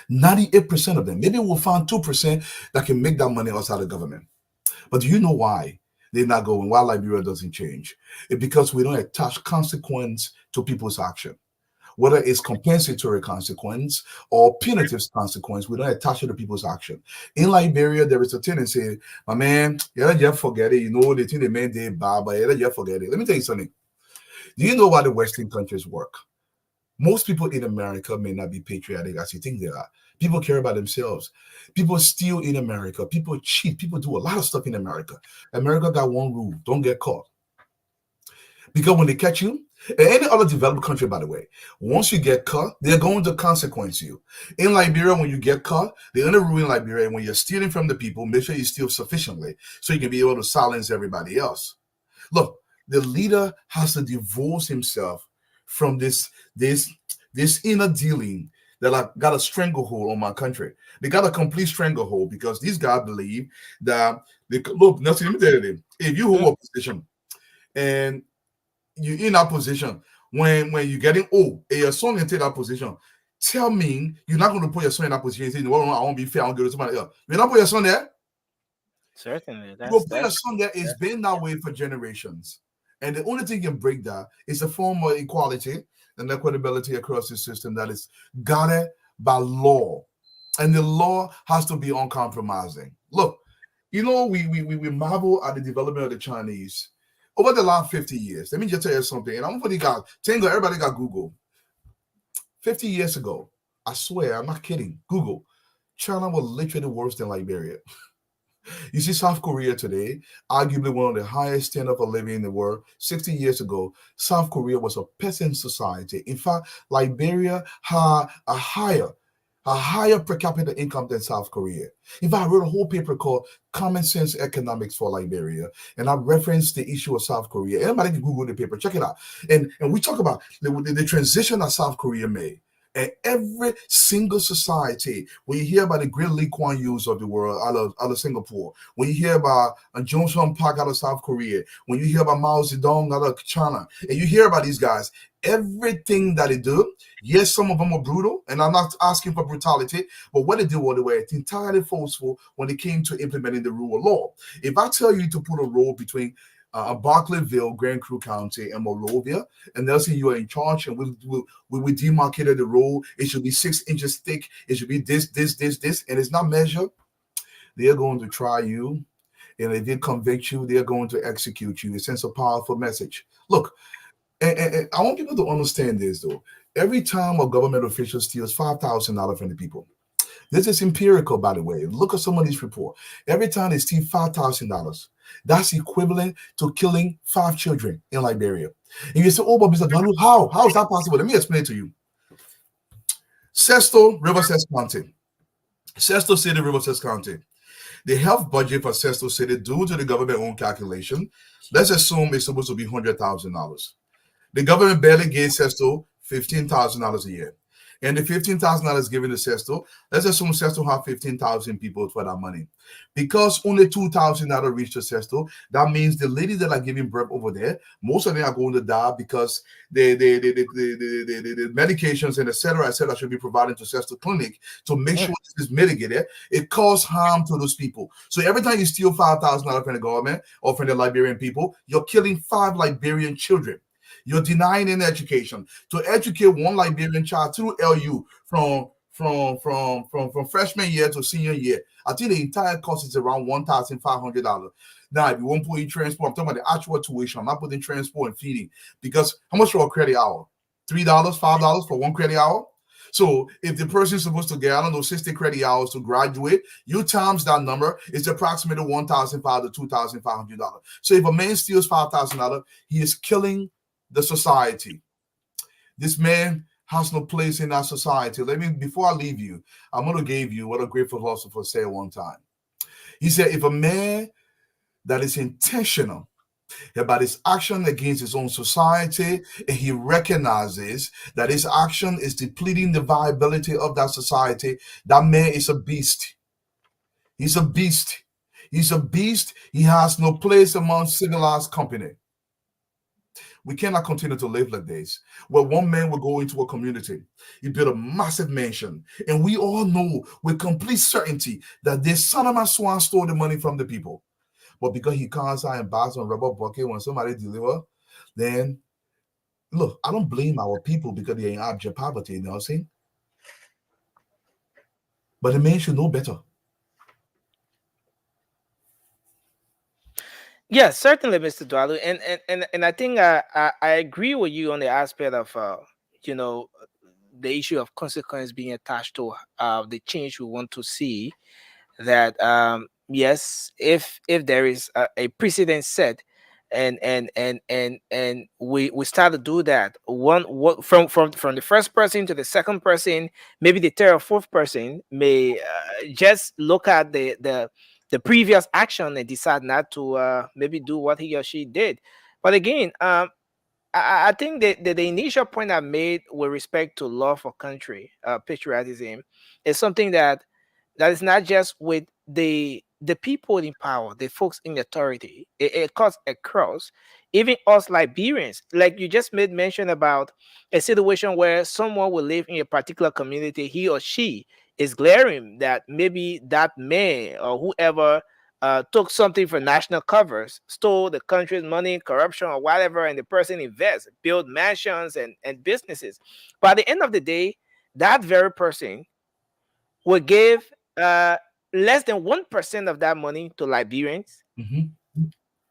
98% of them. Maybe we'll find 2% that can make that money outside the government. But do you know why they're not going? Why Liberia doesn't change? It's because we don't attach consequence to people's action. Whether it's compensatory consequence or punitive consequence, we don't attach it to people's action. In Liberia, there is a tendency, my man, yeah, just forget it. You know, they think the man did bad, but yeah, just forget it. Let me tell you something. Do you know why the Western countries work? Most people in America may not be patriotic as you think they are. People care about themselves. People steal in America. People cheat. People do a lot of stuff in America. America got one rule: don't get caught. Because when they catch you, in any other developed country, by the way, once you get caught, they're going to consequence you. In Liberia, when you get caught, the only rule in Liberia, when you're stealing from the people, make sure you steal sufficiently so you can be able to silence everybody else. Look, the leader has to divorce himself from this inner dealing that I got a stranglehold on my country. They got a complete stranglehold because these guys believe that look, nothing. Let me tell you, if you hold a position and you're in that position, when you're getting old, and your son can take that position, tell me you're not going to put your son in that position and say, well, I won't be fair, I'll give it to somebody else. You're not put your son there. Certainly, You go that's put your that's son there. It's been that way for generations. And the only thing can break that is a form of equality and equitability across the system that is guarded by law. And the law has to be uncompromising. Look, we marvel at the development of the Chinese over the last 50 years. Let me just tell you something. And I'm for the guys. Tango, everybody got Google. 50 years ago, I swear, I'm not kidding. Google. China was literally worse than Liberia. You see, South Korea today, arguably one of the highest standard of living in the world. 60 years ago, South Korea was a peasant society. In fact, Liberia had a higher per capita income than South Korea. In fact, I wrote a whole paper called Common Sense Economics for Liberia, and I referenced the issue of South Korea. Anybody can Google the paper, check it out. And we talk about the transition that South Korea made. And every single society, when you hear about the great Lee Kuan Yews of the world out of Singapore, when you hear about Johnson Park out of South Korea, when you hear about Mao Zedong out of China, and you hear about these guys, everything that they do, yes, some of them are brutal, and I'm not asking for brutality, but what they do, they were entirely forceful when it came to implementing the rule of law. If I tell you to put a road between Barclayville, Grand Crew County, and Monrovia, and they'll say you are in charge, and we demarcated the road. It should be 6 inches thick. It should be this, and it's not measured. They are going to try you, and if they convict you, they are going to execute you. It sends a powerful message. Look, and I want people to understand this though. Every time a government official steals $5,000 from the people, this is empirical, by the way. Look at some of these reports. Every time they steal $5,000, that's equivalent to killing 5 children in Liberia. And you say, oh, but Mr. Donald, how? How is that possible? Let me explain it to you. Sesto, Riverside County. Sesto City, Riverside County. The health budget for Sesto City, due to the government-owned calculation, let's assume it's supposed to be $100,000. The government barely gave Sesto $15,000 a year. And the $15,000 given to Sesto, let's assume Sesto have 15,000 people for that money. Because only 2,000 reach to Sesto, that means the ladies that are giving birth over there, most of them are going to die because the medications and et cetera, should be provided to Sesto Clinic to make sure this is mitigated. It causes harm to those people. So every time you steal $5,000 from the government or from the Liberian people, you're killing 5 Liberian children. You're denying an education. To educate one Liberian child through LU from freshman year to senior year, I think the entire cost is around $1,500. Now, if you won't put in transport, I'm talking about the actual tuition. I'm not putting transport and feeding because how much for a credit hour? $3, $5 for 1 credit hour? So if the person is supposed to get, I don't know, 60 credit hours to graduate, you times that number, it's approximately $1,500 to $2,500. So if a man steals $5,000, he is killing the society. This man has no place in our society. Before I leave you, I'm going to give you what a great philosopher said one time. He said, if a man that is intentional about his action against his own society, and he recognizes that his action is depleting the viability of that society, that man is a beast. He's a beast. He's a beast. He has no place among civilized company. We cannot continue to live like this, where one man will go into a community, he built a massive mansion, and we all know with complete certainty that this son of my swan stole the money from the people. But because he comes out and buys a rubber bucket when somebody deliver, then look, I don't blame our people because they're in abject poverty, you know what I'm saying? But the man should know better. Yes, certainly, Mr. Dwalu, and I think I agree with you on the aspect of you know the issue of consequence being attached to the change we want to see. That yes, if there is a precedent set, and we start to do that from the first person to the second person, maybe the third or fourth person may just look at the previous action and decide not to maybe do what he or she did. But again, I think that the initial point I made with respect to love for country, patriotism, is something that is not just with the people in power, the folks in authority. It cuts across even us Liberians. Like you just made mention about a situation where someone will live in a particular community, he or she is glaring that maybe that man or whoever took something for national covers, stole the country's money, corruption or whatever, and the person invests, build mansions and businesses. But at the end of the day, that very person will give less than 1% of that money to Liberians.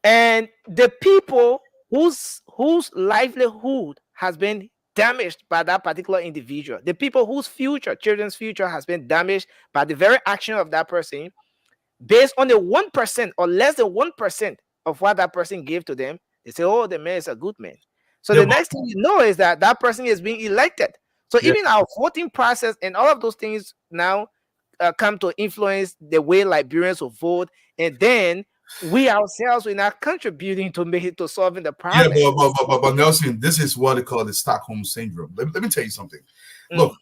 And the people whose livelihood has been damaged by that particular individual, the people whose future, children's future, has been damaged by the very action of that person, based on the 1% or less than 1% of what that person gave to them, they say, oh, the man is a good man. So the next thing you know is that that person is being elected. So even our voting process and all of those things now come to influence the way Liberians will vote, and then we ourselves are not contributing to make it to solving the problem. Yeah, but Nelson, this is what they call the Stockholm syndrome. Let me tell you something. Look,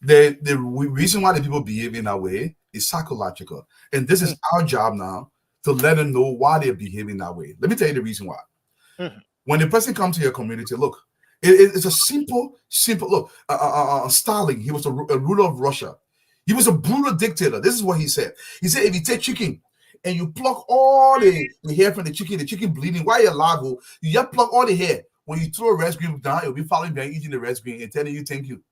The reason why the people behave in that way is psychological, and this is our job now to let them know why they're behaving that way. Let me tell you the reason why. Mhm. When the person comes to your community, look, it's a simple look. Stalin, he was a ruler of Russia. He was a brutal dictator. This is what he said. He said, if you take chicken and you pluck all the hair from the chicken bleeding while you're alive, you just pluck all the hair. When you throw a red green down, it'll be following behind eating the red green and telling you thank you.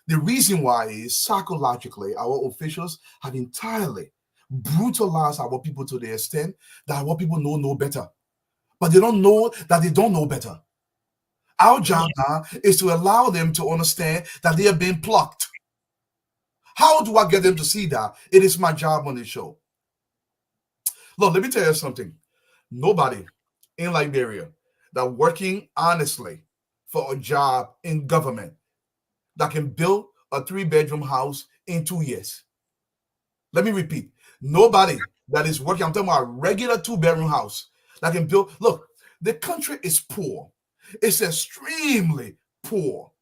The reason why is psychologically, our officials have entirely brutalized our people to the extent that our people know no better. But they don't know that they don't know better. Our job now is to allow them to understand that they are being plucked. How do I get them to see that? It is my job on this show. Look, let me tell you something. Nobody in Liberia that working honestly for a job in government that can build a 3-bedroom house in 2 years. Let me repeat. Nobody that is working, I'm talking about a regular 2-bedroom house that can build. Look, the country is poor. It's extremely poor.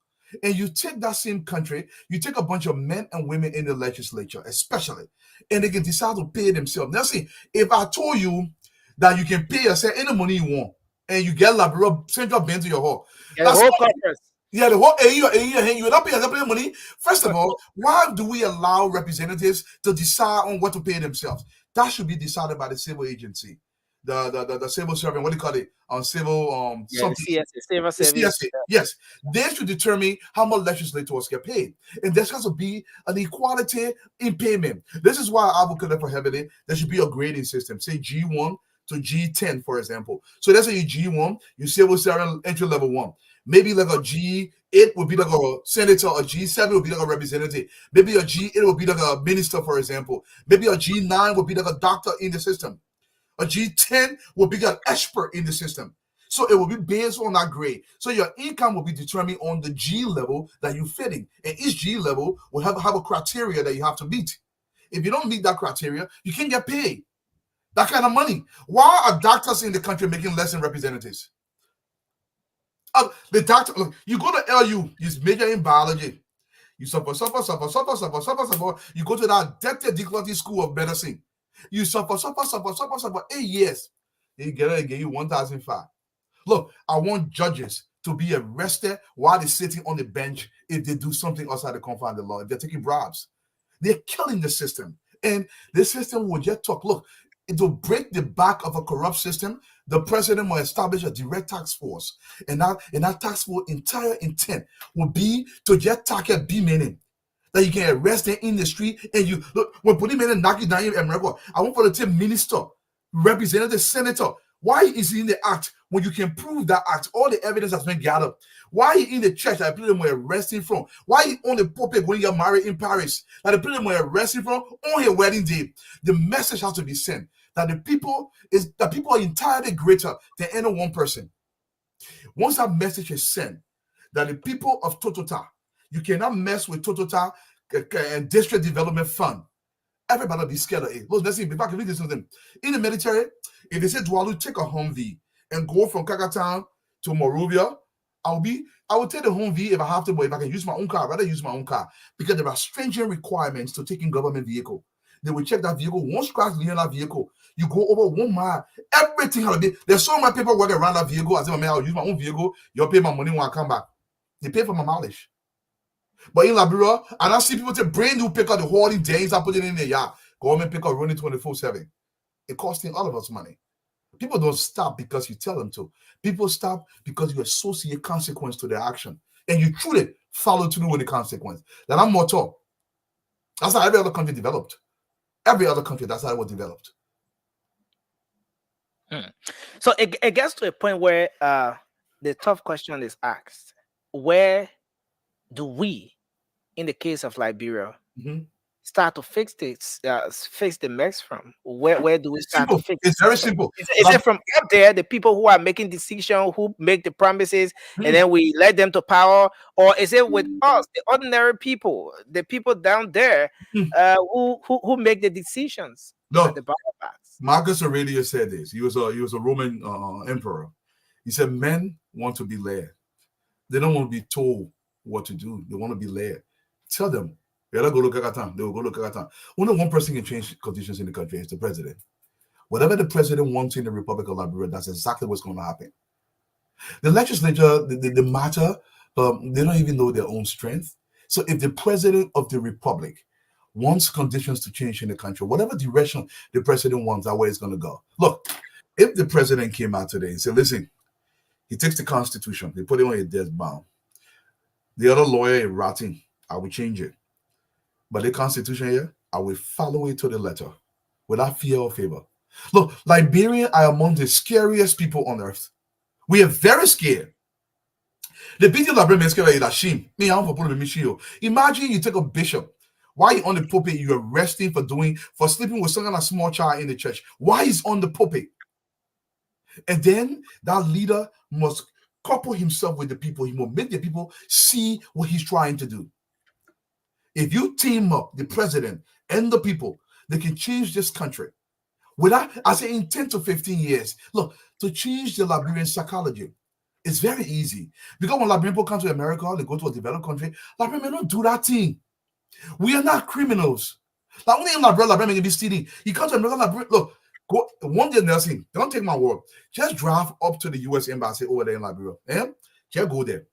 And you take that same country, you take a bunch of men and women in the legislature, especially, and they can decide to pay themselves. Now, see, if I told you that you can pay yourself any money you want, and you get Liberia Central Bank to your hall, Yeah, that's the whole conference. yeah, the whole you not paying money. First of all, why do we allow representatives to decide on what to pay themselves? That should be decided by the civil agency, the civil servant. What do you call it? Civil Yeah, the something. CSA, civil The service. CSA. Yes, they should determine how much legislators get paid, and there has to be an equality in payment. This is why I advocate for heavily. There should be a grading system. Say G1 to G10, for example. So let's say you G1, you civil servant entry level 1. Maybe like a G8 would be like a senator, a G7 would be like a representative. Maybe a G8 would be like a minister, for example. Maybe a G9 would be like a doctor in the system. A G10 would be like an expert in the system. So it will be based on that grade. So your income will be determined on the G level that you're fitting. And each G level will have a criteria that you have to meet. If you don't meet that criteria, you can't get paid that kind of money. Why are doctors in the country making less than representatives? The doctor, look, you go to LU, you major in biology. You suffer. You go to that Dr. Declarty School of Medicine. You suffer 8 years. You get it again, you 1,005. Look, I want judges to be arrested while they're sitting on the bench if they do something outside the confines of the law, if they're taking bribes. They're killing the system. And the system will just talk. Look, to break the back of a corrupt system, the president will establish a direct tax force. And that tax force entire intent will be to just target B-meaning. That you can arrest them in the street and you look when police knock you down in America. I want for the team minister, representative, senator. Why is he in the act when you can prove that act? All the evidence has been gathered. Why he in the church that people were arresting from? Why he on the pulpit when you get married in Paris that the people were arresting from on his wedding day? The message has to be sent that the people are entirely greater than any one person. Once that message is sent, that the people of Totota, you cannot mess with Totota and District Development Fund. Everybody be scared of it. Look, let's see. If I can read this to them. In the military, if they say Dwalu, take a Humvee and go from Kakatown to Morovia, I will take the Humvee if I have to, but if I can use my own car, I'd rather use my own car because there are stringent requirements to taking government vehicle. They will check that vehicle. One scratch in that vehicle, you go over 1 mile. Everything has to be. There's so much paperwork around that vehicle. I say, man, I'll use my own vehicle. You'll pay my money when I come back. They pay for my mileage. But in Liberia, and I see people take brand new pick up the hoarding days, I put it in the yard. Government pick up running 24/7. It costing all of us money. People don't stop because you tell them to. People stop because you associate consequence to their action. And you truly follow through with the consequence. Then I'm more talk. That's how every other country developed. Every other country, that's how it was developed. So it gets to a point where the tough question is asked: where do we, in the case of Liberia, start to fix the mess from? Where do we start Simple. to fix? It's very simple. Is it from up there, the people who are making decisions, who make the promises, and then we let them to power, or is it with us, the ordinary people, the people down there, who make the decisions No, at the bottom? Marcus Aurelius said this. He was a Roman emperor. He said, men want to be led. They don't want to be told what to do. They want to be led. Tell them. They will go look at time. They will go look at time. Only one person can change conditions in the country. It's the president. Whatever the president wants in the Republic of Liberia, that's exactly what's going to happen. The legislature, the matter, they don't even know their own strength. So if the president of the republic wants conditions to change in the country, whatever direction the president wants, that way it's going to go. Look, if the president came out today and said, listen, he takes the constitution, they put it on a desk bound. The other lawyer is rotting, I will change it. But the constitution here, I will follow it to the letter without fear or favor. Look, Liberians are among the scariest people on earth. We are very scared. The beating Liberian is scared like shame. Imagine you take a bishop. Why you on the pulpit? You arrest him for sleeping with some kind of small child in the church. Why is on the pulpit? And then that leader must couple himself with the people. He must make the people see what he's trying to do. If you team up the president and the people, they can change this country. Without, I say, in 10 to 15 years. Look, to change the Liberian psychology, it's very easy. Because when Liberian people come to America, they go to a developed country, Liberian don't do that thing. We are not criminals. Like only in Liberia can be stealing. You come to America, look, go one day nursing. Don't take my word. Just drive up to the U.S. embassy over there in Liberia. Just go there.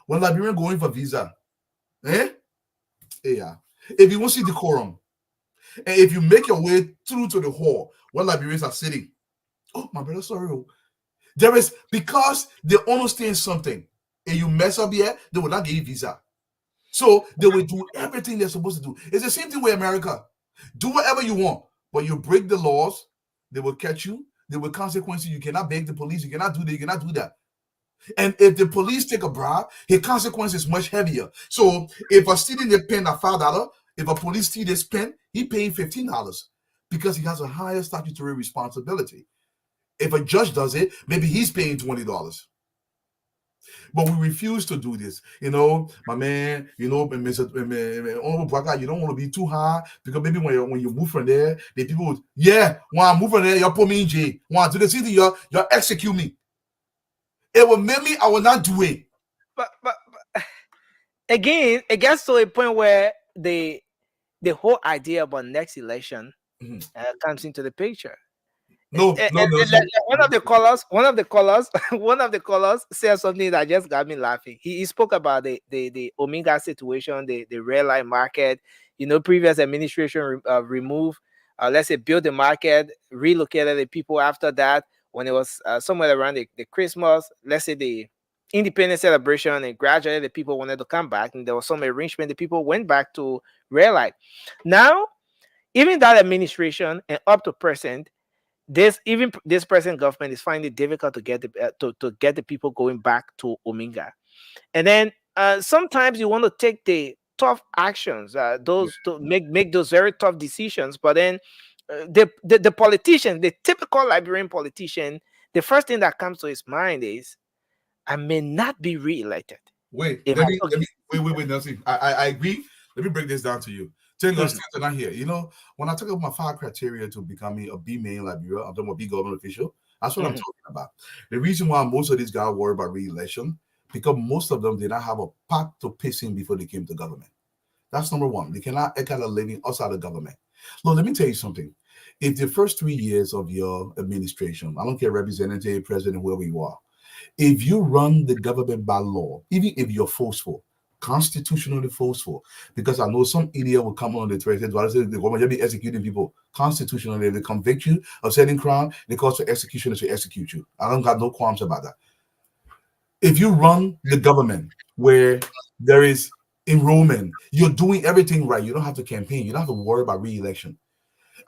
When Liberian going for visa, yeah. If you want to see decorum, and if you make your way through to the hall where Liberians are sitting, oh my brother, sorry. There is, because they understand something, and you mess up here, they will not give you visa. So they will do everything they're supposed to do. It's the same thing with America. Do whatever you want, but you break the laws, they will catch you. There will consequences. You cannot beg the police. You cannot do that. You cannot do that. And if the police take a bribe, the consequence is much heavier. So if a student is paying $5, if a police steal this pen, he paying $15 because he has a higher statutory responsibility. If a judge does it, maybe he's paying $20. But we refuse to do this. My man, Mr. Honorable, you don't want to be too high because maybe when you move from there, the people would, when I move from there, you'll put me in jail. When I do the city, you'll execute me. It will make me, I will not do it. But again, it gets to a point where the whole idea about next election comes into the picture. No. One of the callers said something that just got me laughing. He spoke about the Omega situation, the red light market. Previous administration removed, let's say, build the market, relocated the people after that. When it was somewhere around the Christmas, let's say the independence celebration, and gradually the people wanted to come back, and there was some arrangement. The people went back to red light. Now, even that administration and up to present, this present government is finding it difficult to get the people going back to Omega. And then sometimes you want to take the tough actions, to make those very tough decisions, but then the politician, the typical Liberian politician, the first thing that comes to his mind is, I may not be re-elected. Wait, Nelson. I agree. Let me break this down to you. Thank God still not here. When I talk about my 5 criteria to becoming a B man in Liberia, I'm talking about B government official. That's what I'm talking about. The reason why most of these guys worry about re-election, because most of them did not have a pot to piss in before they came to government. That's number one. They cannot kind of living outside of government. Look, let me tell you something. If the first 3 years of your administration, I don't care, representative, president, whoever you are, if you run the government by law, even if you're forceful, constitutionally forceful, because I know some idiot will come on the thread and say the government be executing people constitutionally. They convict you of setting crime, they call for execution to execute you. I don't got no qualms about that. If you run the government where there is enrollment, you're doing everything right. You don't have to campaign. You don't have to worry about re-election.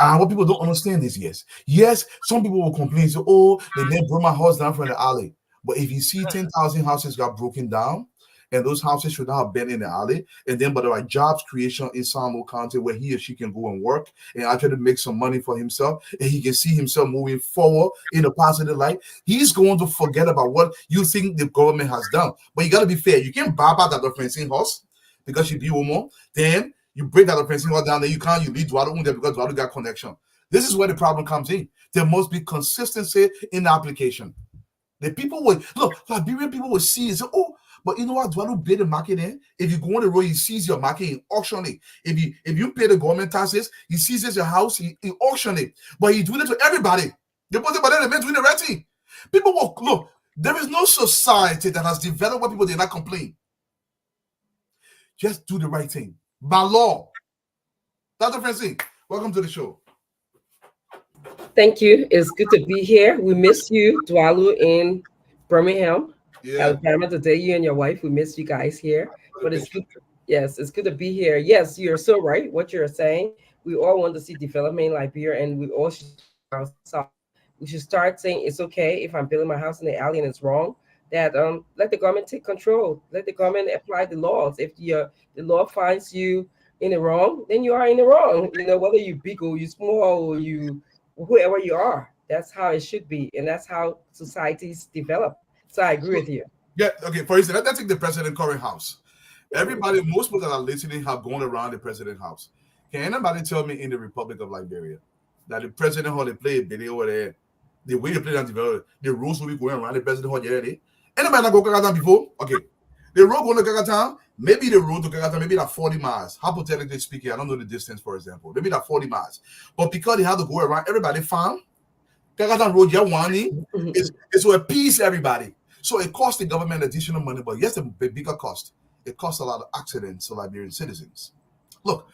And what people don't understand is, yes, some people will complain, say, oh, they never broke my house down from the alley. But if you see 10,000 houses got broken down, and those houses should not have been in the alley, and then by the right jobs creation in Samo County where he or she can go and work and actually make some money for himself, and he can see himself moving forward in a positive light, he's going to forget about what you think the government has done. But you got to be fair. You can't buy back that fencing house because you be more. Then you break that fencing house down, then you lead Dwado there because Dwado got connection. This is where the problem comes in. There must be consistency in the application. The people would look, Liberian people would see and say, oh, But you know what? Dwello bid the market in. If you go on the road, he sees your market, he auction it. If you pay the government taxes, he seizes your house, he auction it. But he doing it to everybody. They put it by the men doing the right thing. People will look. There is no society that has developed where people did not complain. Just do the right thing by law. Dr. Francine, welcome to the show. Thank you. It's good to be here. We miss you, Dwalu in Birmingham, Yeah. Alabama. Today, you and your wife, we miss you guys here. But it's good. Yes, it's good to be here. Yes, you're so right. What you're saying. We all want to see development in Liberia, and we all should start with ourselves. We should start saying it's okay if I'm building my house in the alley and it's wrong. That let the government take control. Let the government apply the laws. If the law finds you in the wrong, then you are in the wrong. You know, whether you big or you small or you whoever you are. That's how it should be, and that's how societies develop. So I agree with you. Yeah, okay. For instance, let's take the president current house. Everybody, most people that are listening have gone around the president house. Can anybody tell me in the Republic of Liberia that the president hall they play a video over there, the way they play that develop, the rules will be going around the president hall yesterday? Anybody not go Kakatan before? Okay. The road going to Kakatan, maybe the road to Kakatan, maybe that 40 miles. Hypothetically speaking, I don't know the distance, for example. Maybe that 40 miles. But because they have to go around, everybody found Kakatan Road, is to appease everybody. So it costs the government additional money, but yes, a bigger cost. It costs a lot of accidents to Liberian citizens. Look,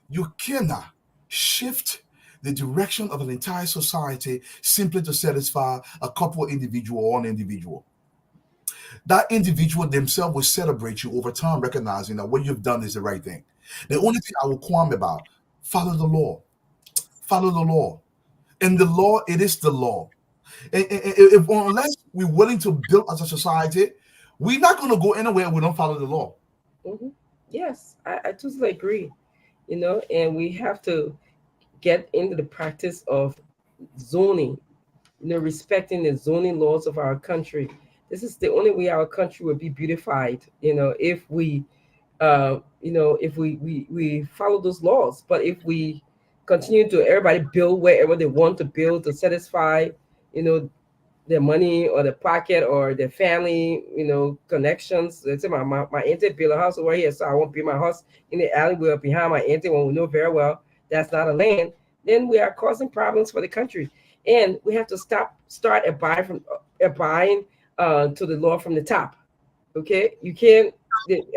you cannot shift the direction of an entire society simply to satisfy a couple individual or an individual. That individual themselves will celebrate you over time, recognizing that what you've done is the right thing. The only thing I will qualm about, follow the law. Follow the law. And the law, it is the law. And unless we're willing to build as a society, we're not going to go anywhere and we don't follow the law. Mhm. Yes, I totally agree. You know, and we have to get into the practice of zoning, you know, respecting the zoning laws of our country. This is the only way our country will be beautified, you know, if we, if we follow those laws. But if we continue to everybody build wherever they want to build to satisfy, you know, their money or their pocket or their family, you know, connections. Let's say my auntie built a house over here, so I won't build my house in the alleyway behind my auntie when we know very well that's not a land. Then we are causing problems for the country, and we have to start abiding to the law from the top. Okay, you can't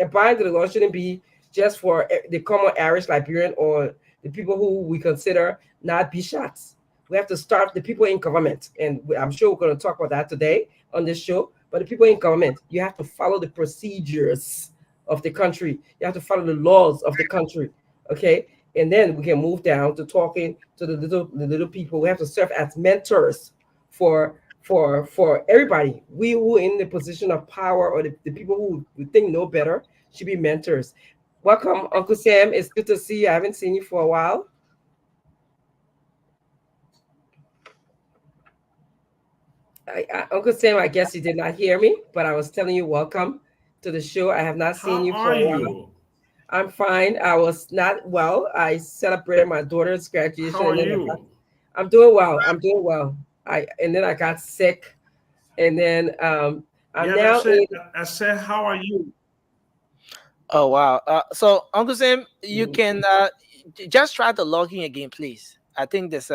abide to the law shouldn't be just for the common Irish Liberian or the people who we consider not bishots. We have to start the people in government, and I'm sure we're going to talk about that today on this show. But the people in government, you have to follow the procedures of the country. You have to follow the laws of the country. Okay, and then we can move down to talking to the little people. We have to serve as mentors for everybody. We who in the position of power or the people who we think know better should be mentors. Welcome, Uncle Sam. It's good to see you. I haven't seen you for a while. Uncle Sam, I guess you did not hear me, but I was telling you, welcome to the show. I have not seen How you for are a while. you? I'm fine. I was not well. I celebrated my daughter's graduation, How are and then you? I'm doing well. I'm doing well. Then I got sick, and then I'm Yes, I now said, in. I said, how are you? Oh wow. So Uncle Sam, you can just try to log in again, please. I think there's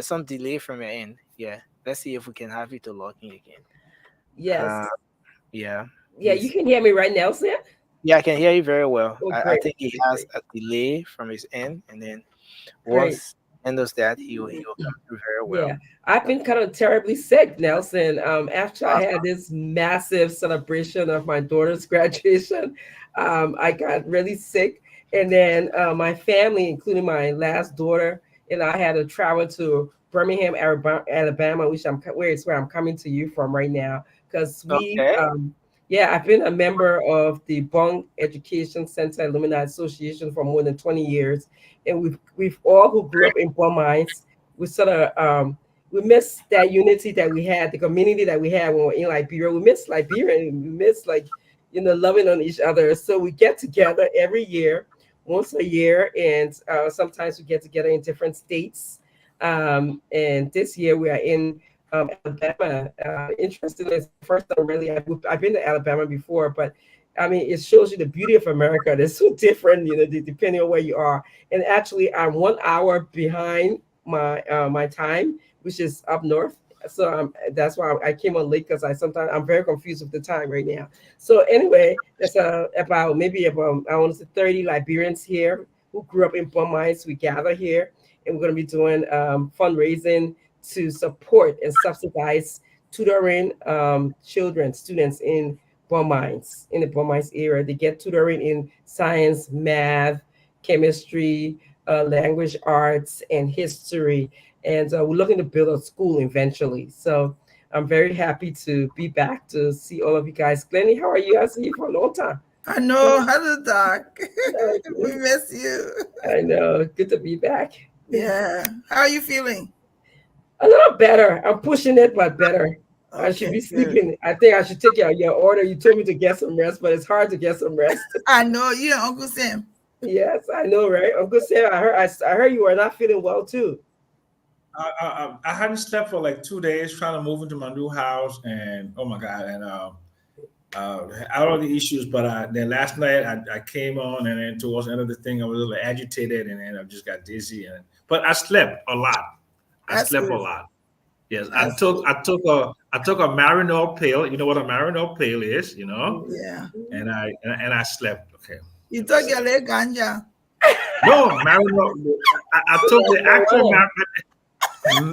some delay from your end. Yeah. Let's see if we can have you to log in again. Yes. Uh, yeah. Yeah, you He's can hear me right now, Sam. yeah, I can hear you very well. Oh, I great, think he great, has great, a delay from his end, and then great. once he handles that, he will come through very well. Yeah, I've been kind of terribly sick, Nelson. After I had this massive celebration of my daughter's graduation, I got really sick, and then my family, including my last daughter, and I had to travel to Birmingham, Alabama, where I'm coming to you from right now, because Okay. yeah, I've been a member of the Bong Education Center Alumni Association for more than 20 years, and we've all who grew up in Bon Mines, we sort of we miss that unity that we had, the community that we had when we were in Liberia. We miss Liberia, and we miss loving on each other. So we get together every year, once a year, and sometimes we get together in different states. And this year we are in Alabama. Interestingly, it's the first time really I've been to Alabama before, but I mean, it shows you the beauty of America. It's so different, depending on where you are. And actually, I'm 1 hour behind my time, which is up north. So that's why I came on late, because I'm very confused with the time right now. So anyway, there's about I want to say 30 Liberians here who grew up in Beaumont. We gather here, and we're going to be doing fundraising to support and subsidize tutoring students in the Beaumont area. They get tutoring in science, math, chemistry, language arts, and history. And we're looking to build a school eventually. So I'm very happy to be back to see all of you guys. Glennie, how are you? I see you for a long time. I know. Hello, Doc. We miss you. I know. Good to be back. Yeah. How are you feeling? A little better. I'm pushing it, but better. Okay, I should be sleeping. Good. I think I should take your order. You told me to get some rest, but it's hard to get some rest. I know. You and Uncle Sam. Yes, I know, right? Uncle Sam, I heard you were not feeling well too. I hadn't slept for like 2 days trying to move into my new house, and oh my God, and all of the issues. But then last night I came on, and then towards the end of the thing I was a little agitated, and then I just got dizzy. But I slept a lot. I slept a lot. Yes, I took a Marinol pill. You know what a Marinol pill is, Yeah. And I slept. Okay. You took your leg ganja. No, Marinol. I took the actual Marinol.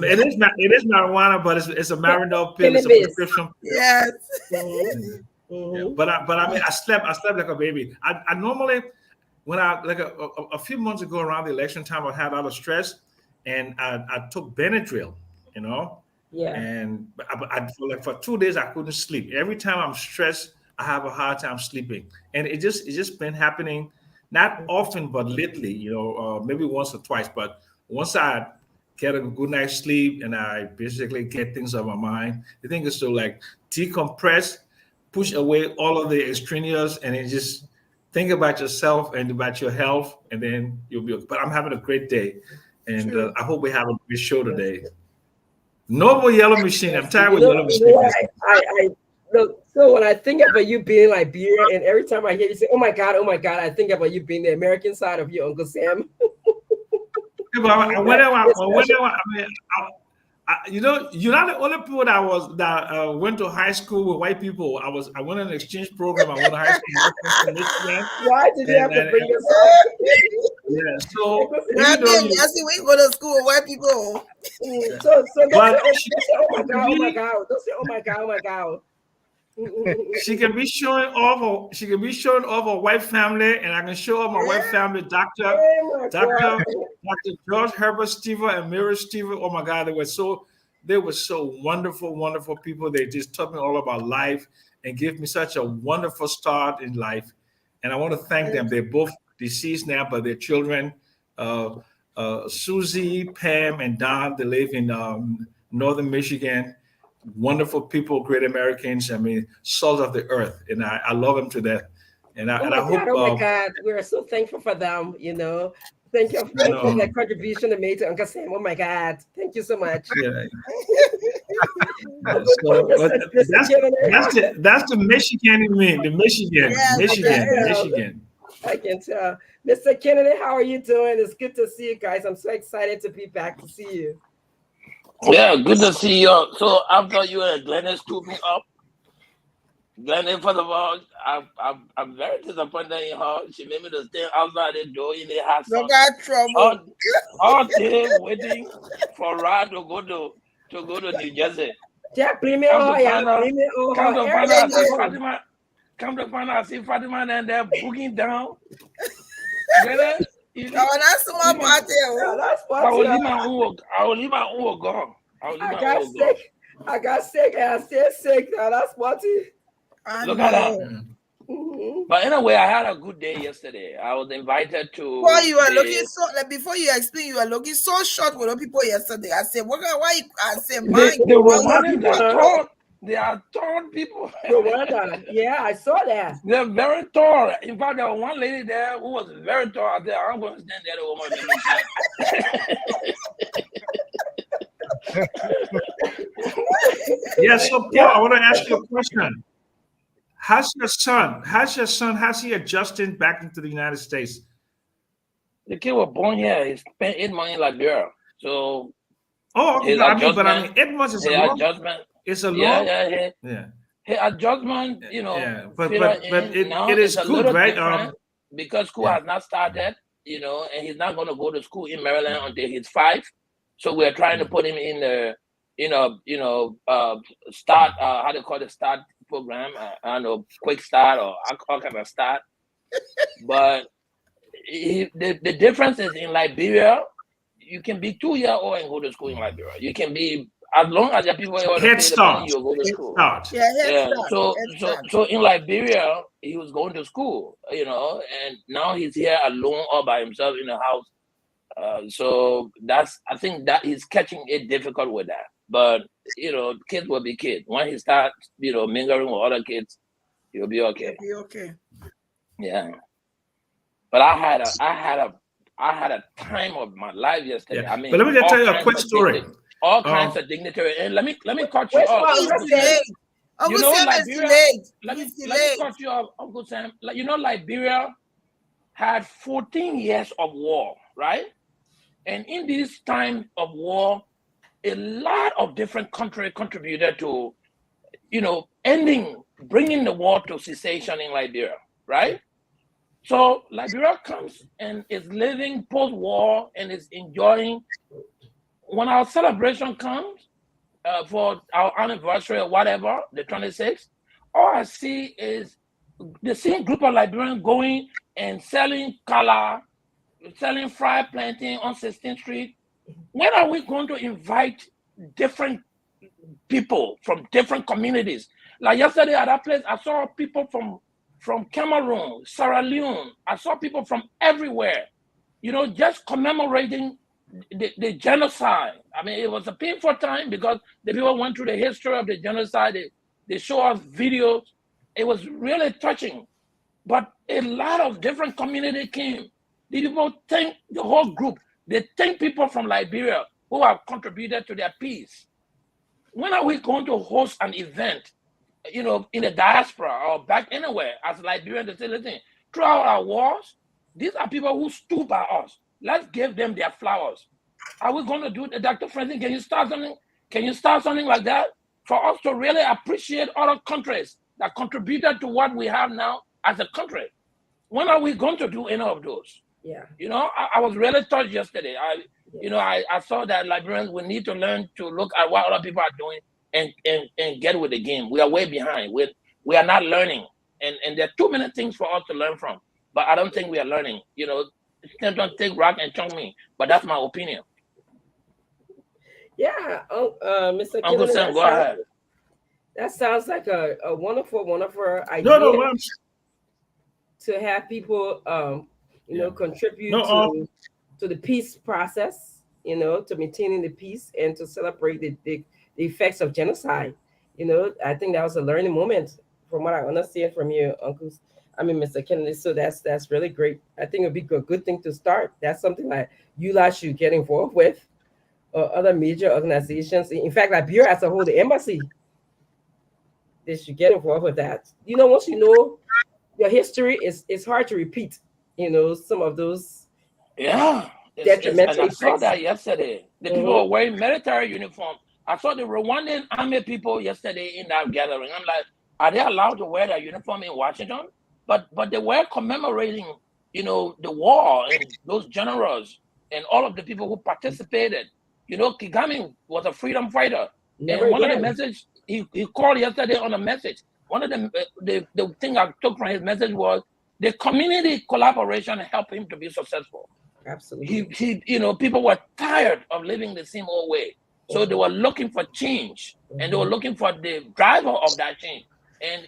It is marijuana, but it's a Marinol pill. It's a prescription pill. Yes. Yeah, but I mean, I slept like a baby. I normally, when a few months ago around the election time, I had a lot of stress, and I took Benadryl, Yeah. And for 2 days I couldn't sleep. Every time I'm stressed, I have a hard time sleeping, and it's just been happening, not often, but lately. Maybe once or twice. But once I get a good night's sleep and I basically get things off my mind, the thing is to like decompress, push away all of the extraneous, and then just think about yourself and about your health, and then you'll be okay. But I'm having a great day, and I hope we have a great show today. No more yellow machine. I'm tired with yellow machine. So when I think about you being in Liberia, and every time I hear you say, oh my God, I think about you being the American side of you, Uncle Sam. You're not the only people that went to high school with white people. I went on an exchange program. I went to high school in Michigan. Why did you have to bring yourself? Yeah, so we go to school with white people. So don't say, oh my God. Don't say, oh my God. She can be showing off a white family, and I can show off my white family, Dr. George Herbert Stever and Mary Stever. Oh my God, they were so wonderful, wonderful people. They just taught me all about life and gave me such a wonderful start in life. And I want to thank them. They're both deceased now, but their children, Susie, Pam, and Don, they live in northern Michigan. Wonderful people, great Americans. I mean, salt of the earth, and I love them to death. And I hope. Oh my God, we're so thankful for them. Thank you for that contribution they made to Uncle Sam. Oh my God, thank you so much. Yeah. That's the Michigan in me. The Michigan. I can tell. Mr. Kennedy, how are you doing? It's good to see you guys. I'm so excited to be back to see you. Yeah, good to see you. So after you and Glennie stood me up, Glennie, first of all, I'm very disappointed in her. She made me to stand outside the door in the house. No got trouble. All day waiting for Rod to go to New Jersey. Yeah, Come to find out, see Fatima and they're booking down. That's my party. I will leave my own go. I got sick and I stay sick. Now that's what it. Look at that. But anyway, I had a good day yesterday. I was invited to. Well, you were looking so. Before you explain, you were looking so short with the people yesterday. I said, why? I said, they are tall people. Yeah, I saw that. They're very tall. In fact, there was one lady there who was very tall. I said, I'm going to stand there. Yeah, so Paul, Yeah. I want to ask you a question. How's he adjusting back into the United States? The kid was born here. He spent 8 months in Liberia. So Oh, okay, his but I adjustment, mean, 8 months is his a long. adjustment, It's a yeah, long. yeah, Yeah, his adjustment, yeah. But fitter in now it is is a good, little right? different because school Yeah. has not started, and he's not going to go to school in Maryland until he's 5. So we're trying to put him in the, start, how do you call it, start program? I don't know, quick start or all kind of start. But the difference is in Liberia, you can be 2-year-old and go to school in Liberia. You can be, as long as the people are able to Head pay the money, Start. you'll go to Head school. Start. Yeah, head Yeah. start. So in Liberia, he was going to school, and now he's here alone all by himself in the house. So I think that he's catching it difficult with that. But kids will be kids. When he starts, mingling with other kids, he'll be okay. Be okay. Yeah. But I had a time of my life yesterday. Yeah. I mean, But let me just all tell you a kinds quick of story. all kinds of dignitary. And let me cut you Which off. one? He's Uncle Sam. delayed. Uncle Sam is Liberia. delayed. Let me He's delayed. cut you off, Uncle Sam. Liberia had 14 years of war, right? And in this time of war, a lot of different countries contributed to, bringing the war to cessation in Liberia, right? So Liberia comes and is living post-war and is enjoying. When our celebration comes for our anniversary or whatever, the 26th, all I see is the same group of Liberians going and selling kala, selling fried plantain on 16th Street. When are we going to invite different people from different communities? Like yesterday at that place, I saw people from Cameroon, Sierra Leone. I saw people from everywhere, just commemorating the genocide. I mean, it was a painful time because the people went through the history of the genocide. They show us videos. It was really touching. But a lot of different community came. The people thank the whole group. They thank people from Liberia who have contributed to their peace. When are we going to host an event, in the diaspora or back anywhere as Liberians to say, listen, throughout our wars, these are people who stood by us. Let's give them their flowers. Are we going to do it? Dr. Franklin, can you start something? Can you start something like that for us to really appreciate other countries that contributed to what we have now as a country? When are we going to do any of those? Yeah. I was really touched yesterday. I saw that Liberians, we need to learn to look at what other people are doing and get with the game. We are way behind. We are not learning. And there are too many things for us to learn from. But I don't think we are learning. Don't take rock and chunk me. But that's my opinion. Yeah. Mr. Uncle Kennedy, Sam, go ahead. That sounds like a wonderful idea. No, to have people, contribute to the peace process, to maintaining the peace and to celebrate the effects of genocide. I think that was a learning moment from what I understand from your uncles. Mr. Kennedy. So that's really great. I think it'd be a good thing to start. That's something like you guys should get involved with, or other major organizations. In fact, Liberia as a whole, the embassy, they should get involved with that. Once you know your history, it's hard to repeat. Some of those. Yeah. And I saw that yesterday. The people were wearing military uniform. I saw the Rwandan army people yesterday in that gathering. I'm like, are they allowed to wear their uniform in Washington? But they were commemorating, the war and those generals and all of the people who participated. Kagame was a freedom fighter. And one of the message he called yesterday on a message. One of the thing I took from his message was the community collaboration helped him to be successful. Absolutely. People were tired of living the same old way. So they were looking for change, and they were looking for the driver of that change. And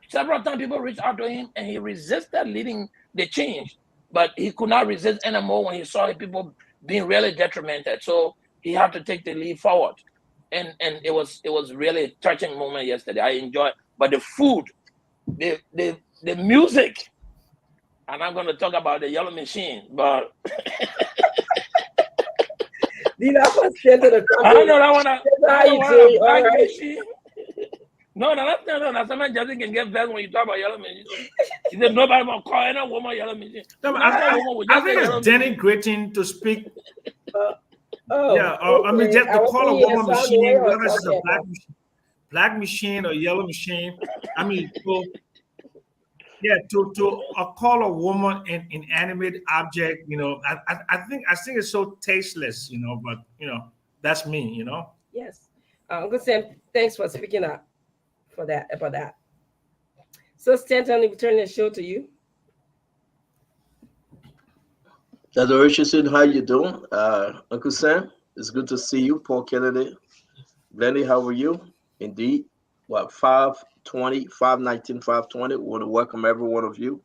several times people reached out to him, and he resisted leading the change. But he could not resist anymore when he saw the people being really detrimented. So he had to take the lead forward. And it was really a touching moment yesterday. I enjoyed, but the food, the music, and I'm going to talk about the yellow machine, but These are for center the I don't know company. that one. How That's the you one doing? a All black right. machine. No. Sometimes Jesse can get vexed when you talk about yellow machine. He said nobody will call any woman yellow machine. No, Not I, a woman would I just say think yellow it's machine. denigrating to speak. Oh, I mean, okay. just I to was call a thinking you woman sound the way machine, I was whether it's a talking about. black machine or yellow machine. I mean, to call a woman an inanimate object, I think it's so tasteless, but that's me. Yes. Uncle Sam, thanks for speaking up about that. So Stanton, we turn the show to you. Dr. Richardson, how you doing? Uncle Sam, it's good to see you. Paul Kennedy. Lenny, how are you? Indeed. What, 520, 519, 520? We want to welcome every one of you.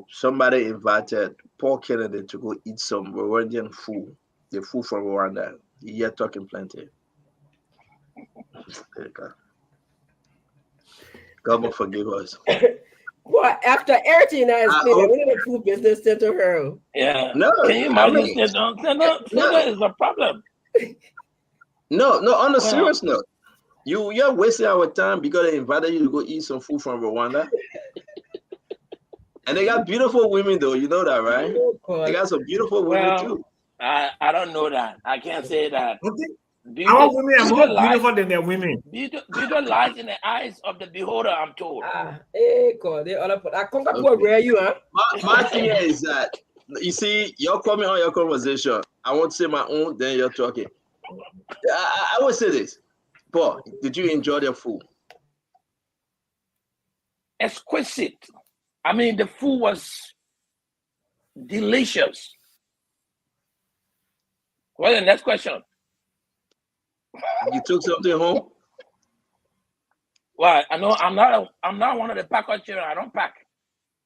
Somebody invited Paul Kennedy to go eat some Rwandan food, the food from Rwanda. You're talking plenty. God will forgive us. Well, after everything I explained, we need a food business center her. Yeah. No, Can you imagine Sender is a problem. No, on a serious note. You're wasting our time because they invited you to go eat some food from Rwanda. And they got beautiful women though, you know that, right? They got some beautiful women too. I don't know that. I can't say that. Our women are more beautiful than their women. Beauty lies in the eyes of the beholder, I'm told. God, they all I can't go where you are. My thing is that you see, you're coming on your conversation. I won't say my own, then you're talking. I will say this. Paul, did you enjoy their food? Exquisite. I mean, the food was delicious. What's the next question? You took something home? Well, I know I'm not one of the packer children. I don't pack.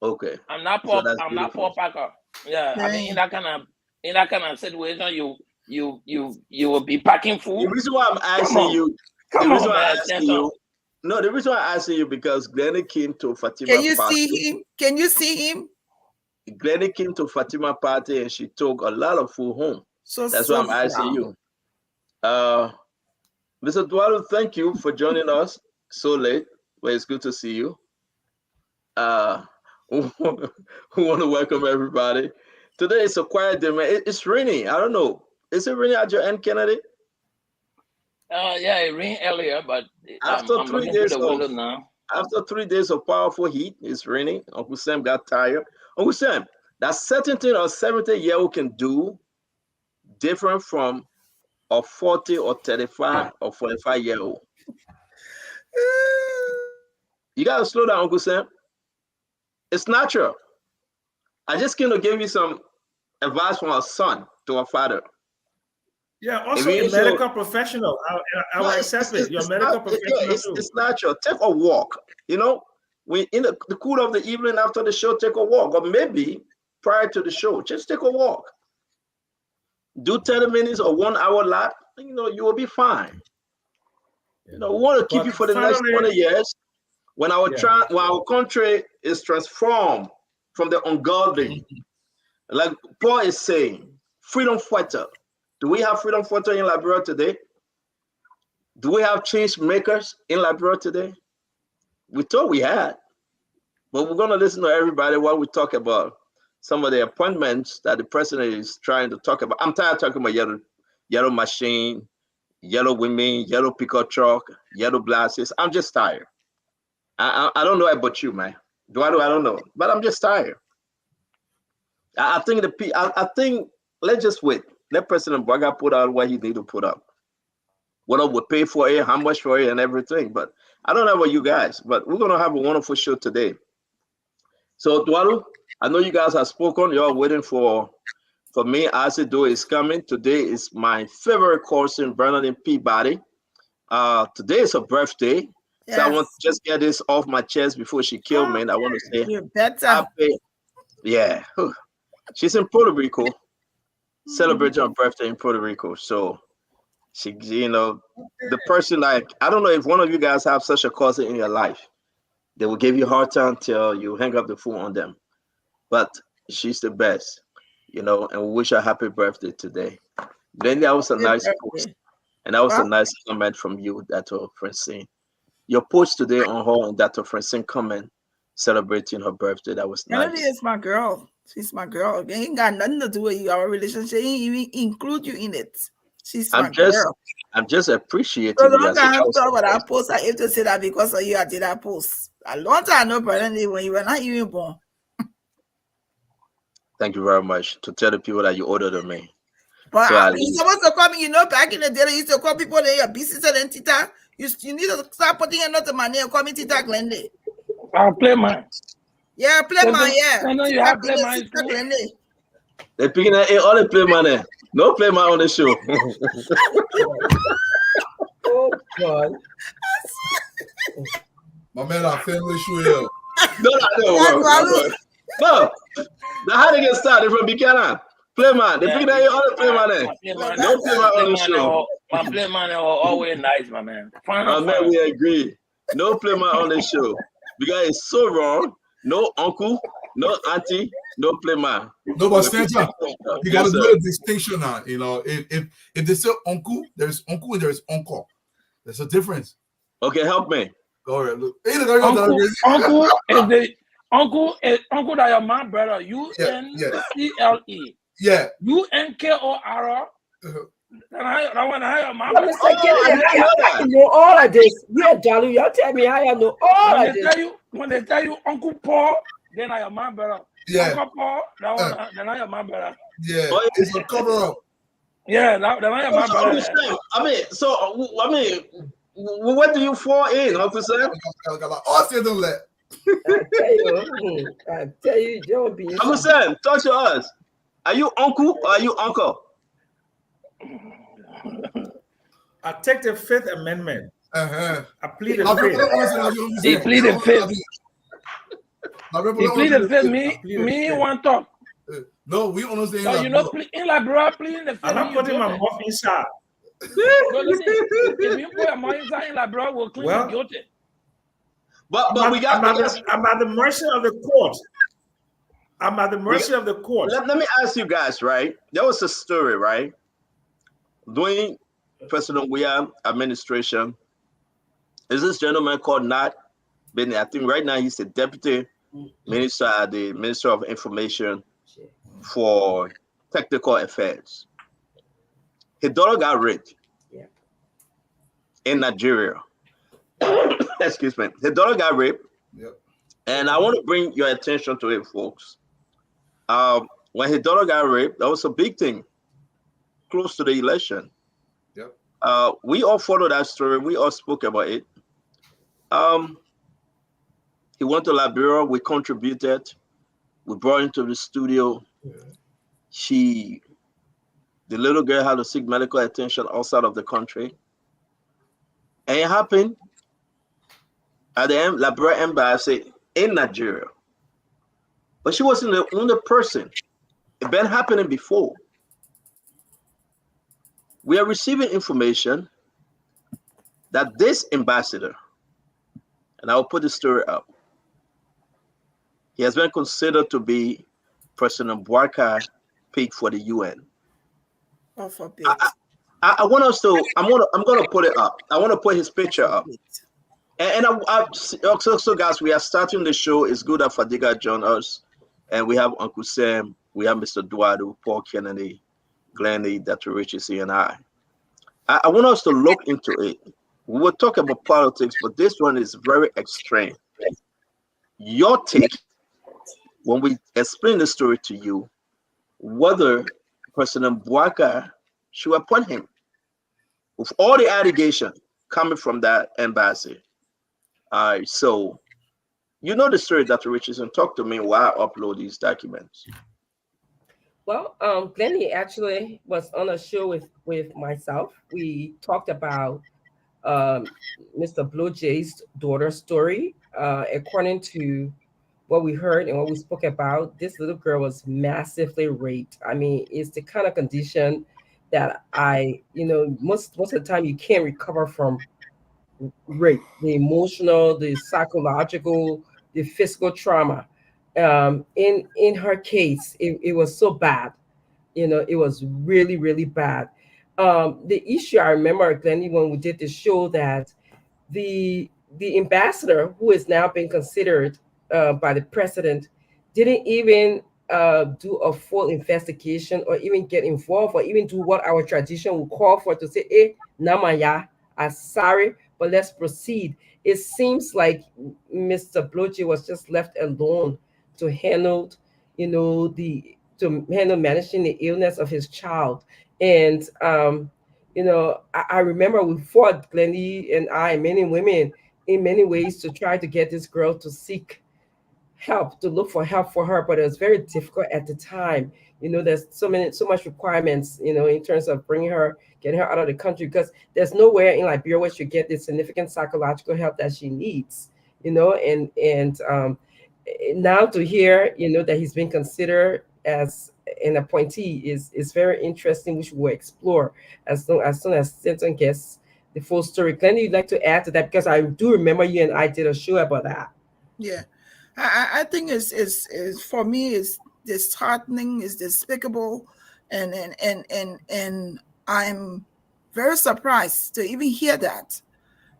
Okay. I'm not poor. I'm not poor packer. Yeah, I mean, in that kind of situation, you will be packing food. The reason why I'm asking you, the reason why I'm asking you because Glenny came to Fatima Can you party. see him? Can you see him? Glenny came to Fatima party and she took a lot of food home. That's why I'm asking you. Mr. Dualu, thank you for joining us so late. Well, it's good to see you. We want to welcome everybody. Today is a quiet day, man. It's raining. I don't know. Is it raining at your end, Kennedy? Yeah, it rained earlier, but after I'm 3 looking days through the window now. After 3 days of powerful heat, it's raining. Uncle Sam got tired. Uncle Sam, that certain thing a 70-year-old can do different from a 40 or 35 or 45-year-old. You gotta slow down, Uncle Sam. It's natural. I just came to give you some advice from our son to our father. Yeah, also a medical professional. I will accept it. You're a medical professional too. It's natural. Take a walk. We in the cool of the evening after the show, take a walk, or maybe prior to the show, just take a walk. Do 30 minutes or 1 hour lap. You will be fine. We want to keep you for the next 20 years. When our country is transformed from the ungodly, like Paul is saying, freedom fighter. Do we have freedom fighter in Liberia today? Do we have change makers in Liberia today? We thought we had, but we're going to listen to everybody while we talk about some of the appointments that the president is trying to talk about. I'm tired of talking about yellow machine, yellow women, yellow pickup truck, yellow glasses. I'm just tired. I don't know about you, man. I don't know, but I'm just tired. I think let's just wait. Let President Braga put out what he need to put up. What we pay for it, how much for it, and everything. But I don't know about you guys, but we're gonna have a wonderful show today. So Dwalu, I know you guys have spoken. You're waiting for me. Asido is coming. Today is my favorite cousin, Bernardine Peabody. Today is her birthday. Yes. So I want to just get this off my chest before she killed me. And I want to say happy. Yeah. She's in Puerto Rico, celebrating her birthday in Puerto Rico. So she, the person, like, I don't know if one of you guys have such a cousin in your life. They will give you a hard time till you hang up the phone on them. But she's the best. you know, and we wish her happy birthday today. Then that was a Happy nice post, birthday. and that was a What? nice comment from you, Dr. Francine. Your post today on her and Dr. Francine comment celebrating her birthday, that was Kennedy nice. is my girl. She's my girl. It ain't got nothing to do with you. Our relationship ain't even include you in it. She's my I'm just girl. I'm just So appreciating you long as a time child talk about surprise. that post, I have to say that because of you, I did that post. A long time no presently when you were not even born. Thank you very much to tell the people that you're older than me. But So at you're least supposed to call me, you know, back in the day, they used to call people in your business and Tita. You need to start putting a note of my name, call me Tita Glende. I'll play mine. Yeah, play my, yeah. I know you Tita have play Glende, mine Tita too. Glende. they picking that all they play money. No play my on the show. Oh God. My man, our family show here. No. No. Now how they get started from beginning? Play man. They picking that all they play money. No play my on the show. My play man are always nice, my man. My man, we agree. No play my on the show. Because it's so wrong. No uncle, no auntie, no play man. No, but Santa, you got to Yes, do sir. a distinction now. You know, if they say uncle, there's uncle and there's uncle. There's a difference. Okay, help me. Go ahead. Look. Uncle that your man brother. UNCLE. Yeah. UNKOR. That one I your man Let brother. me say, how you know all of this? Yeah, Dalu, you tell me how you know all of this. When they tell you Uncle Paul, then I your man brother. Yeah. Uncle Paul, that one then I your man brother. Yeah. It's a cover up. Yeah, that I your man brother. I mean, what do you fall in, Uncle Sam? Oh, say don't let. I tell you, don't be. Uncle Sam, talk to us. Are you uncle or are you uncle? I take the Fifth Amendment. I plead the Fifth. He pleaded fifth. He pleaded fifth. Me want talk. No, we understand. So you know, in Liberia, pleading the fifth. I'm not putting my mouth inside. No, listen, if you put your mouth inside in Liberia, we'll claim you guilty. But I'm at the mercy of the court. I'm at the mercy of the court. Let me ask you guys, right? There was a story, right? During President William administration, is this gentleman called Nat Benny? I think right now he's the deputy minister at the Minister of Information for Technical Affairs. His daughter got raped in Nigeria. Excuse me. His daughter got raped. Yep. And I want to bring your attention to it, folks. When his daughter got raped, that was a big thing close to the election. Yep. We all followed that story. We all spoke about it. He went to Liberia. We contributed. We brought him to the studio. The little girl had to seek medical attention outside of the country. And it happened at the Liberia embassy in Nigeria. But she wasn't the only person. It been happening before. We are receiving information that this ambassador, and I will put the story up, he has been considered to be President Bouacar pick for the UN. Oh, forbid. I want us to. I'm gonna put it up. I want to put his picture up. And also, guys, we are starting the show. It's good that Fadiga joined us, and we have Uncle Sam, we have Mr. Duadu, Paul Kennedy, Glennie, Dr. Richie, and I want us to look into it. We will talk about politics, but this one is very extreme. Your take when we explain the story to you, whether President Bouacar should appoint him with all the allegations coming from that embassy. So you know the story, Dr. Richardson. Talk to me while I upload these documents. Well, Glennie actually was on a show with myself. We talked about Mr. Blue Jay's daughter's story. According to what we heard and what we spoke about, this little girl was massively raped. I mean, it's the kind of condition that most of the time you can't recover from rape, the emotional, the psychological, the physical trauma. In her case, it was so bad It was really, really bad. The issue I remember, Glennie, when we did the show, that the the ambassador, who is now being considered by the president, didn't even do a full investigation or even get involved or even do what our tradition would call for, to say, "Hey, Namaya, I'm sorry, but let's proceed." It seems like Mr. Bloche was just left alone to handle, to handle managing the illness of his child. And I remember we fought, Glennie and I, many women, in many ways, to try to get this girl to seek help, to look for help for her, but it was very difficult at the time. There's so much requirements, in terms of bringing her, getting her out of the country, because there's nowhere in Liberia where she get the significant psychological help that she needs. And now to hear, that he's been considered as an appointee is very interesting, which we'll explore as soon as Stanton gets the full story. Glenn, you'd like to add to that, because I do remember you and I did a show about that. Yeah, I think is for me is disheartening, is despicable, and I'm very surprised to even hear that,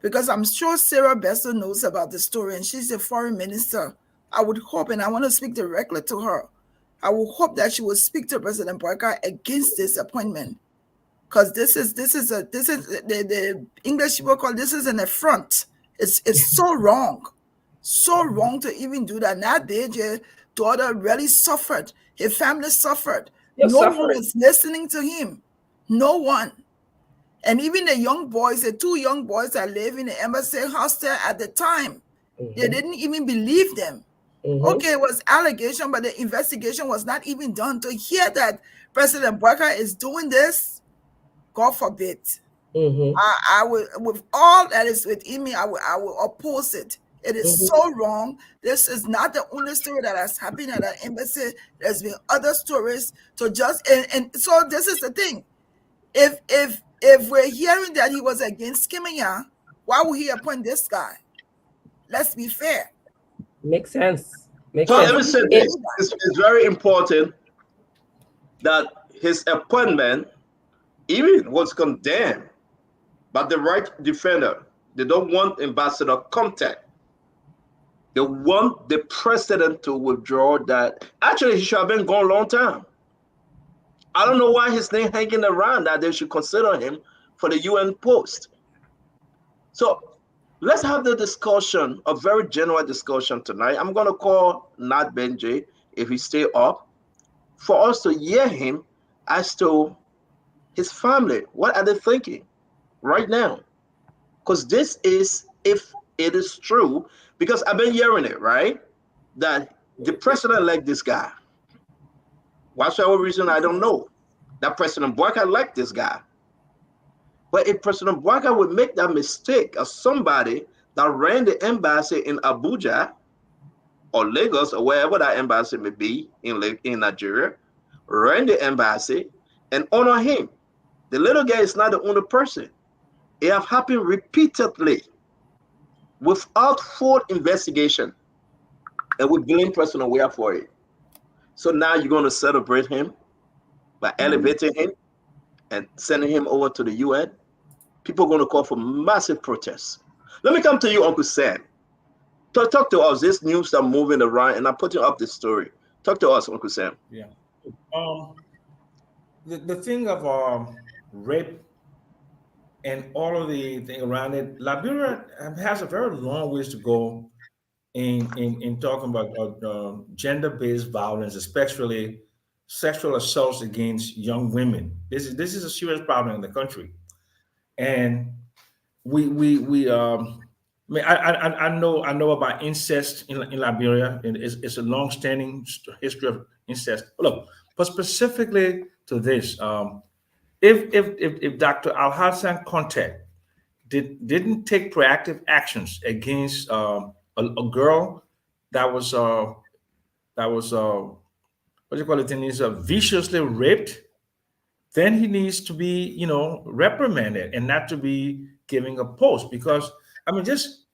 because I'm sure Sarah Bessel knows about the story, and she's the foreign minister. I would hope, and I want to speak directly to her. I would hope that she will speak to President Barker against this appointment, because this is the English people call this is an affront. It's so wrong. So wrong to even do that. That day, your daughter really suffered. His family suffered. You're No one suffering. was listening to him. No one. And even the young boys, the two young boys that live in the embassy hostel at the time, they didn't even believe them. Okay, it was allegation, but the investigation was not even done. To hear that President Barker is doing this, God forbid. I will, with all that is within me, I will oppose it. It is so wrong. This is not the only story that has happened at our embassy. There's been other stories. So and so this is the thing. If we're hearing that he was against Kimanya, why would he appoint this guy? Let's be fair. Makes sense. Makes So sense. let me say this: it's very important that his appointment even was condemned by the right defender. They don't want Ambassador contact. They want the president to withdraw that. Actually, he should have been gone a long time. I don't know why his name hanging around that they should consider him for the UN post. So let's have the discussion, a very genuine discussion tonight. I'm going to call Nat Benji, if he stay up, for us to hear him as to his family. What are they thinking right now? Because this is, if it is true, because I've been hearing it, right? That the president liked this guy. Whatever reason, I don't know. That President Boyka liked this guy. But if President Boyka would make that mistake of somebody that ran the embassy in Abuja or Lagos or wherever that embassy may be in Nigeria, ran the embassy and honor him. The little guy is not the only person. It have happened repeatedly without full investigation. And we blame President Weah for it. So now you're going to celebrate him by elevating him and sending him over to the UN. People are going to call for massive protests. Let me come to you, Uncle Sam. Talk to us. This news are moving around, and I'm putting up this story. Talk to us, Uncle Sam. Yeah. The thing of rape and all of the thing around it, Liberia has a very long ways to go in talking about gender-based violence, especially sexual assaults against young women. This is a serious problem in the country, and we I know about incest in Liberia, and it's a long-standing history of incest. Look, but specifically to this, if Dr. Al Hassan Conte didn't take proactive actions against a girl that was what do you call it? Is viciously raped, then he needs to be reprimanded and not to be giving a post, because I mean just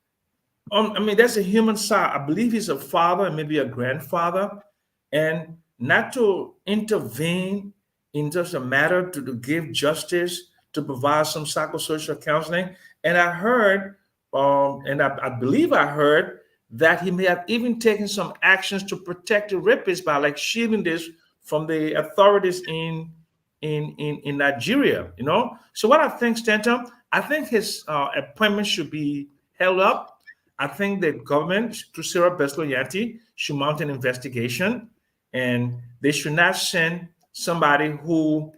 I mean that's a human side. I believe he's a father and maybe a grandfather, and not to intervene in just a matter to give justice, to provide some psychosocial counseling. And I heard, and I believe I heard that he may have even taken some actions to protect the rapists by like shielding this from the authorities in Nigeria. So what I think, Stanton, I think his appointment should be held up. I think the government, through Sarah Besloyanti, should mount an investigation, and they should not send somebody who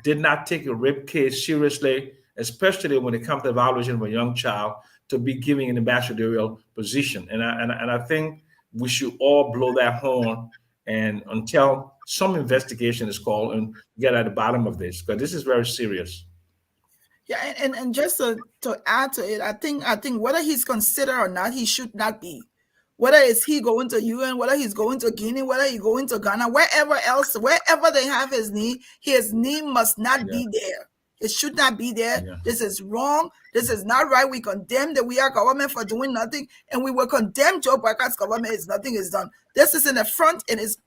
did not take a rape case seriously, especially when it comes to the evaluation of a young child, to be giving an ambassadorial position. And I think we should all blow that horn and until some investigation is called and get at the bottom of this, because this is very serious. Yeah, and just to add to it, I think whether he's considered or not, he should not be. Whether it's he going to UN, whether he's going to Guinea, whether he's going to Ghana, wherever else, wherever they have his name must not be there. It should not be there. Yeah. This is wrong. This is not right. We condemn the We Are government for doing nothing, and we will condemn Joe Boycott's government if nothing is done. This is in the front, and is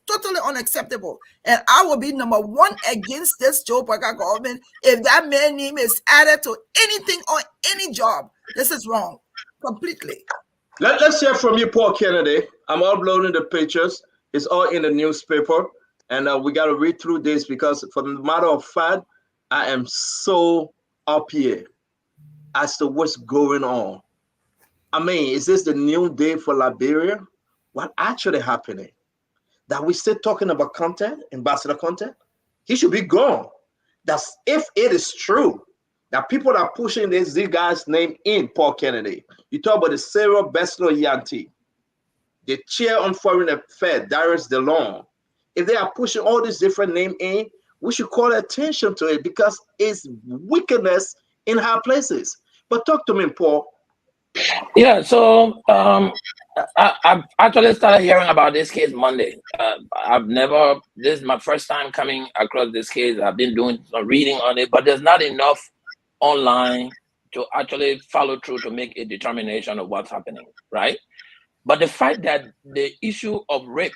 totally unacceptable. And I will be number one against this Joe Boycott government if that man's name is added to anything or any job. This is wrong, completely. Let's hear from you, Paul Kennedy. I'm uploading the pictures. It's all in the newspaper, and we got to read through this because, for the matter of fact, I am so up here as to what's going on. I mean, is this the new day for Liberia? What actually happening? That we still talking about content, Ambassador Content? He should be gone. That's if it is true that people are pushing this guy's name in, Paul Kennedy. You talk about the Sarah Besloyanti, the chair on foreign affairs, Darius DeLong. If they are pushing all these different names in, we should call attention to it because it's wickedness in high places. But talk to me, Paul. Yeah, so I've actually started hearing about this case Monday. This is my first time coming across this case. I've been doing some reading on it, but there's not enough online to actually follow through to make a determination of what's happening, right? But the fact that the issue of rape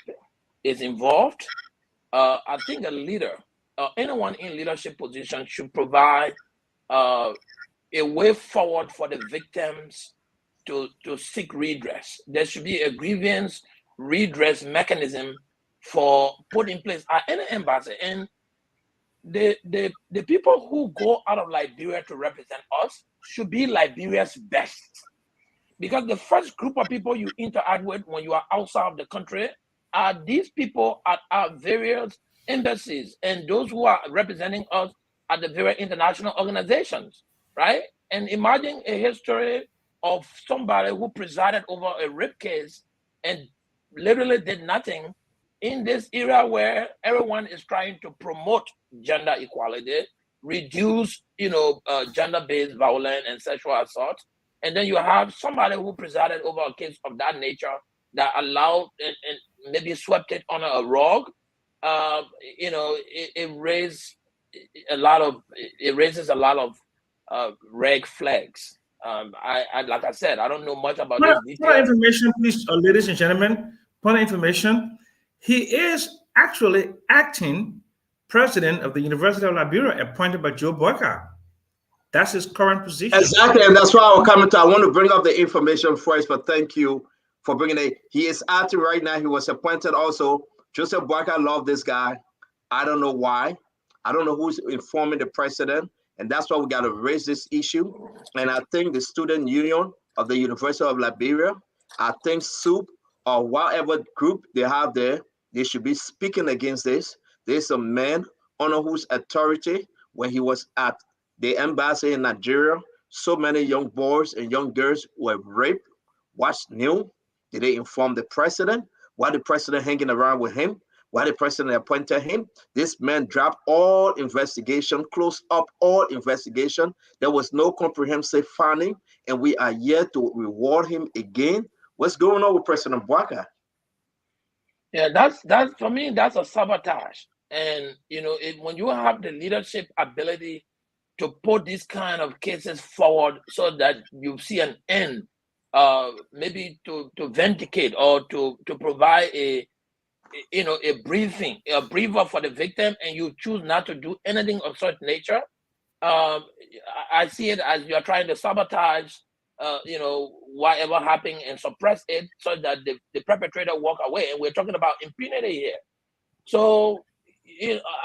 is involved, I think a leader, anyone in leadership position should provide a way forward for the victims to seek redress. There should be a grievance redress mechanism for put in place at any embassy. And the people who go out of Liberia to represent us should be Liberia's best. Because the first group of people you interact with when you are outside of the country are these people at our various embassies and those who are representing us at the various international organizations, right? And imagine a history of somebody who presided over a rape case and literally did nothing in this era where everyone is trying to promote gender equality, reduce, gender-based violence and sexual assault. And then you have somebody who presided over a case of that nature that allowed and maybe swept it on a rug. It raises a lot of red flags. Like I said, I don't know much about this detail. Point of information, please, ladies and gentlemen. Point of information. He is actually acting president of the University of Liberia, appointed by Joe Boycott. That's his current position. Exactly, and that's why I was coming to. I want to bring up the information first, but thank you for bringing it. He is acting right now. He was appointed also. Joseph Boycott loved this guy. I don't know why. I don't know who's informing the president, and that's why we got to raise this issue. And I think the student union of the University of Liberia, I think SOUP or whatever group they have there, they should be speaking against this. There's a man under whose authority when he was at the embassy in Nigeria, so many young boys and young girls were raped. What's new? Did they inform the president? Why the president hanging around with him? Why the president appointed him? This man dropped all investigation, closed up all investigation. There was no comprehensive finding, and we are here to reward him again. What's going on with President Boycott? Yeah, that's for me, that's a sabotage. And when you have the leadership ability to put these kind of cases forward so that you see an end, maybe to vindicate or to provide a a breather for the victim, and you choose not to do anything of such nature, I see it as you're trying to sabotage, whatever happened and suppress it so that the perpetrator walk away. And we're talking about impunity here. So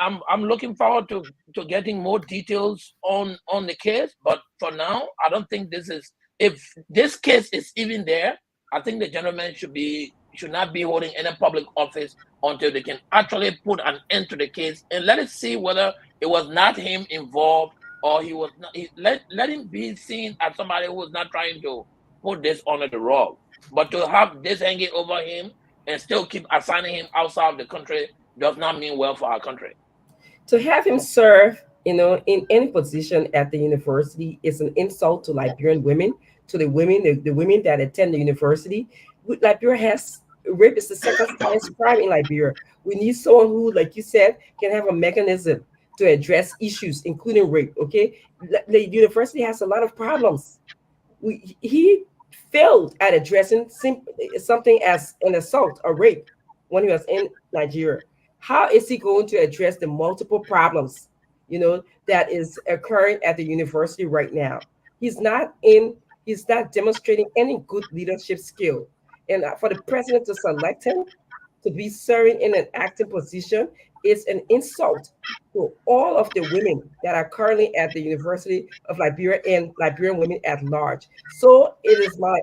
I'm looking forward to getting more details on the case. But for now, I don't think if this case is even there, I think the gentleman should not be holding any public office until they can actually put an end to the case and let us see whether it was not him involved or he was not. Let him be seen as somebody who was not trying to put this under the rug. But to have this hanging over him and still keep assigning him outside of the country does not mean well for our country. To have him serve, in any position at the university is an insult to Liberian women, to the women that attend the university. Liberia has rape is the second highest crime in Liberia. We need someone who, like you said, can have a mechanism to address issues, including rape. Okay, the university has a lot of problems. He failed at addressing something as an assault or rape when he was in Nigeria. How is he going to address the multiple problems, that is occurring at the university right now? He's not in. He's not demonstrating any good leadership skill, and for the president to select him to be serving in an acting position is an insult to all of the women that are currently at the University of Liberia and Liberian women at large. So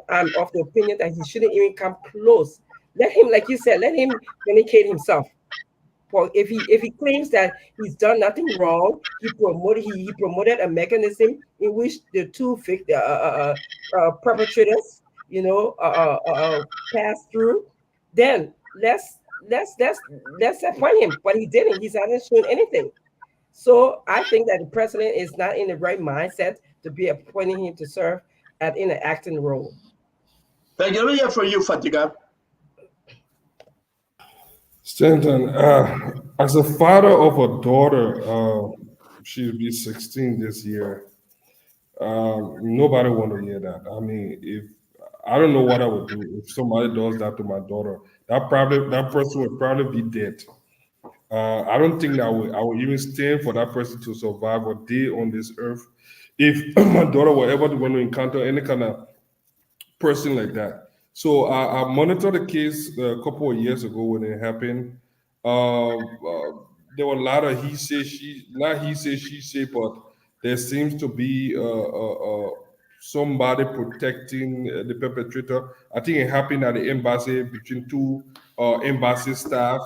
I'm of the opinion that he shouldn't even come close. Let him, like you said, let him vindicate himself. Well, if he claims that he's done nothing wrong, he promoted a mechanism in which the two perpetrators, pass through. Then let's appoint him. But he didn't. He hasn't shown anything. So I think that the president is not in the right mindset to be appointing him to serve in an acting role. Thank you. Let me hear from you, Fatiga. Stanton, as a father of a daughter, she'll be 16 this year. Nobody want to hear that. I mean, if I don't know what I would do if somebody does that to my daughter, that person would probably be dead. I don't think that I would even stand for that person to survive a day on this earth. If my daughter were ever going to encounter any kind of person like that. So I monitored the case a couple of years ago when it happened. There were a lot of not he say, she say, but there seems to be somebody protecting the perpetrator. I think it happened at the embassy between two embassy staff,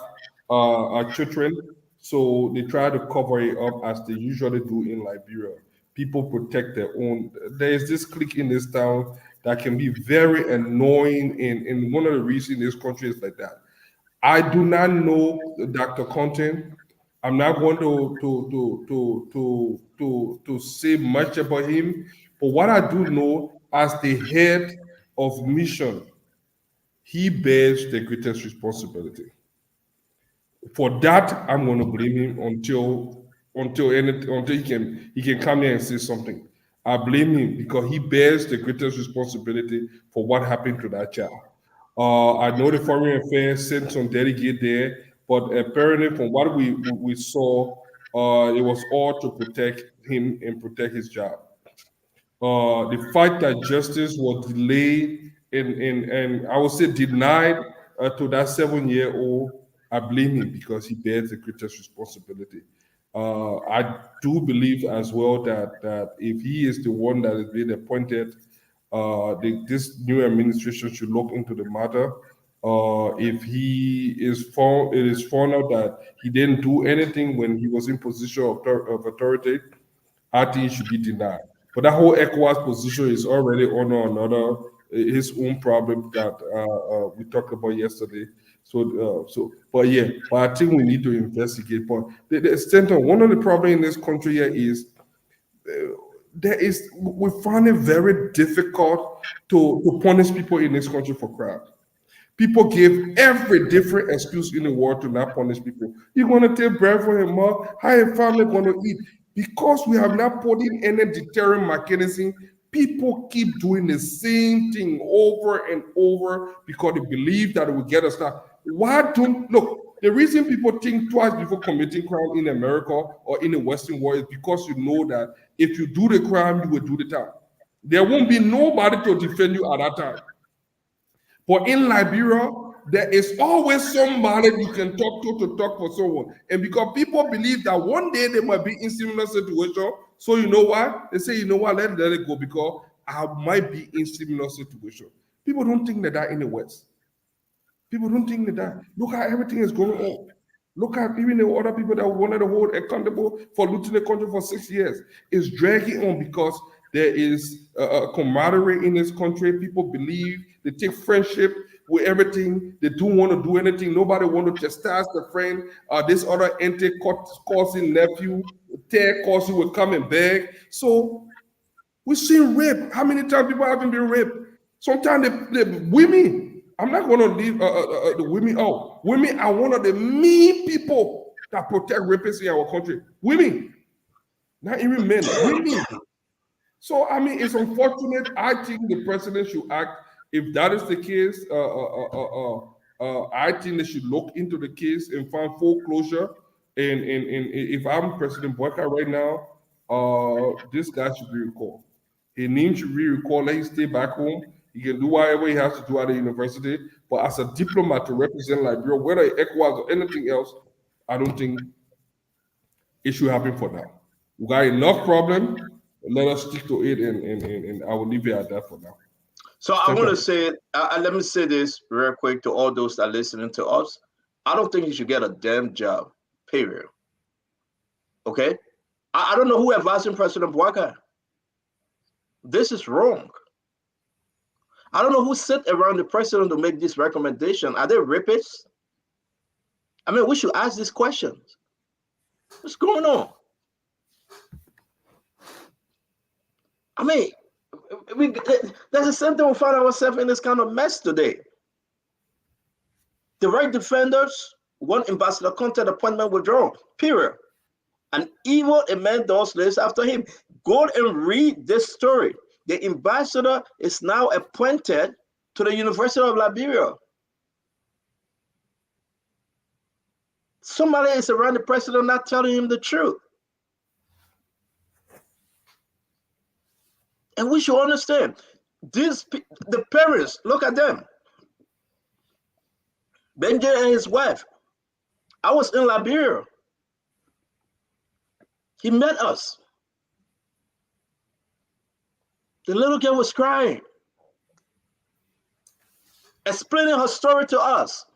children. So they try to cover it up as they usually do in Liberia. People protect their own. There is this clique in this town that can be very annoying, and one of the reasons this country is like that. I do not know Dr. Content. I'm not going to say much about him, but what I do know, as the head of mission, he bears the greatest responsibility. For that, I'm going to blame him until he can come here and say something. I blame him because he bears the greatest responsibility for what happened to that child. I know the Foreign Affairs sent some delegate there, but apparently, from what we saw, it was all to protect him and protect his job. The fact that justice was delayed and I would say denied to that 7-year-old, I blame him because he bears the greatest responsibility. I do believe as well that if he is the one that is being appointed, this new administration should look into the matter. If it is found out that he didn't do anything when he was in position of authority, I think he should be denied. But that whole ECOWAS position is already on his own problem that we talked about yesterday. But I think we need to investigate. But the extent of one of the problems in this country here is we find it very difficult to punish people in this country for crime. People give every different excuse in the world to not punish people. You're going to take bread for him, mom. How your family going to eat? Because we have not put in any deterrent mechanism, people keep doing the same thing over and over because they believe that it will get us stuck. Look, The reason people think twice before committing crime in America or in the Western world is because you know that if you do the crime, you will do the time. There won't be nobody to defend you at that time. But in Liberia, there is always somebody you can talk to talk for someone. And because people believe that one day they might be in similar situation, so you know what? They say, you know what, let it go because I might be in similar situation. People don't think that in the West. People don't think that. Look how everything is going on. Look at even the other people that wanted to hold accountable for looting the country for 6 years. It's dragging on because there is a camaraderie in this country. People believe they take friendship with everything. They don't want to do anything. Nobody want to chastise the friend. This other auntie cousin, nephew, Ted cousin will come and beg. So we've seen rape. How many times people haven't been raped? Sometimes the women. I'm not going to leave the women out. Women are one of the main people that protect rapists in our country. Women, not even men, women. So, I mean, it's unfortunate. I think the president should act. If that is the case, I think they should look into the case and find full closure. And if I'm President Boyka right now, this guy should be recalled. His name should be recalled. Let him stay back home. He can do whatever he has to do at the university. But as a diplomat to represent Liberia, whether ECOWAS or anything else, I don't think it should happen for now. We got enough problem. Let us stick to it, and I will leave it at that for now. So I want to say, let me say this real quick to all those that are listening to us. I don't think you should get a damn job, period. Okay? I don't know who advising President Bouakai. This is wrong. I don't know who sit around the president to make this recommendation. Are they rapists? I mean, we should ask these questions. What's going on? I mean, that's the same thing we find ourselves in this kind of mess today. The right defenders want Ambassador Conte appointment withdrawn, period. An evil Amendos lives after him. Go and read this story. The ambassador is now appointed to the University of Liberia. Somebody is around the president not telling him the truth. And we should understand, the parents, look at them. Benjamin and his wife. I was in Liberia. He met us. The little girl was crying, explaining her story to us.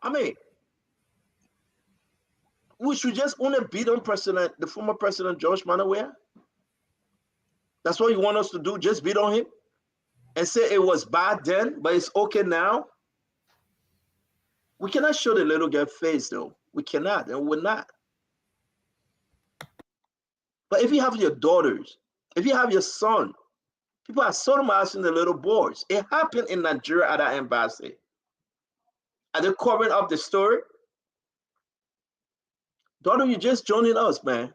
I mean, we should just only beat on the former president, George Manawea. That's what you want us to do, just beat on him and say it was bad then, but it's okay now. We cannot show the little girl face, though. We cannot, and we're not. But if you have your daughters, if you have your son, people are sodomizing the little boys. It happened in Nigeria at our embassy. Are they covering up the story? Daughter, you're just joining us, man.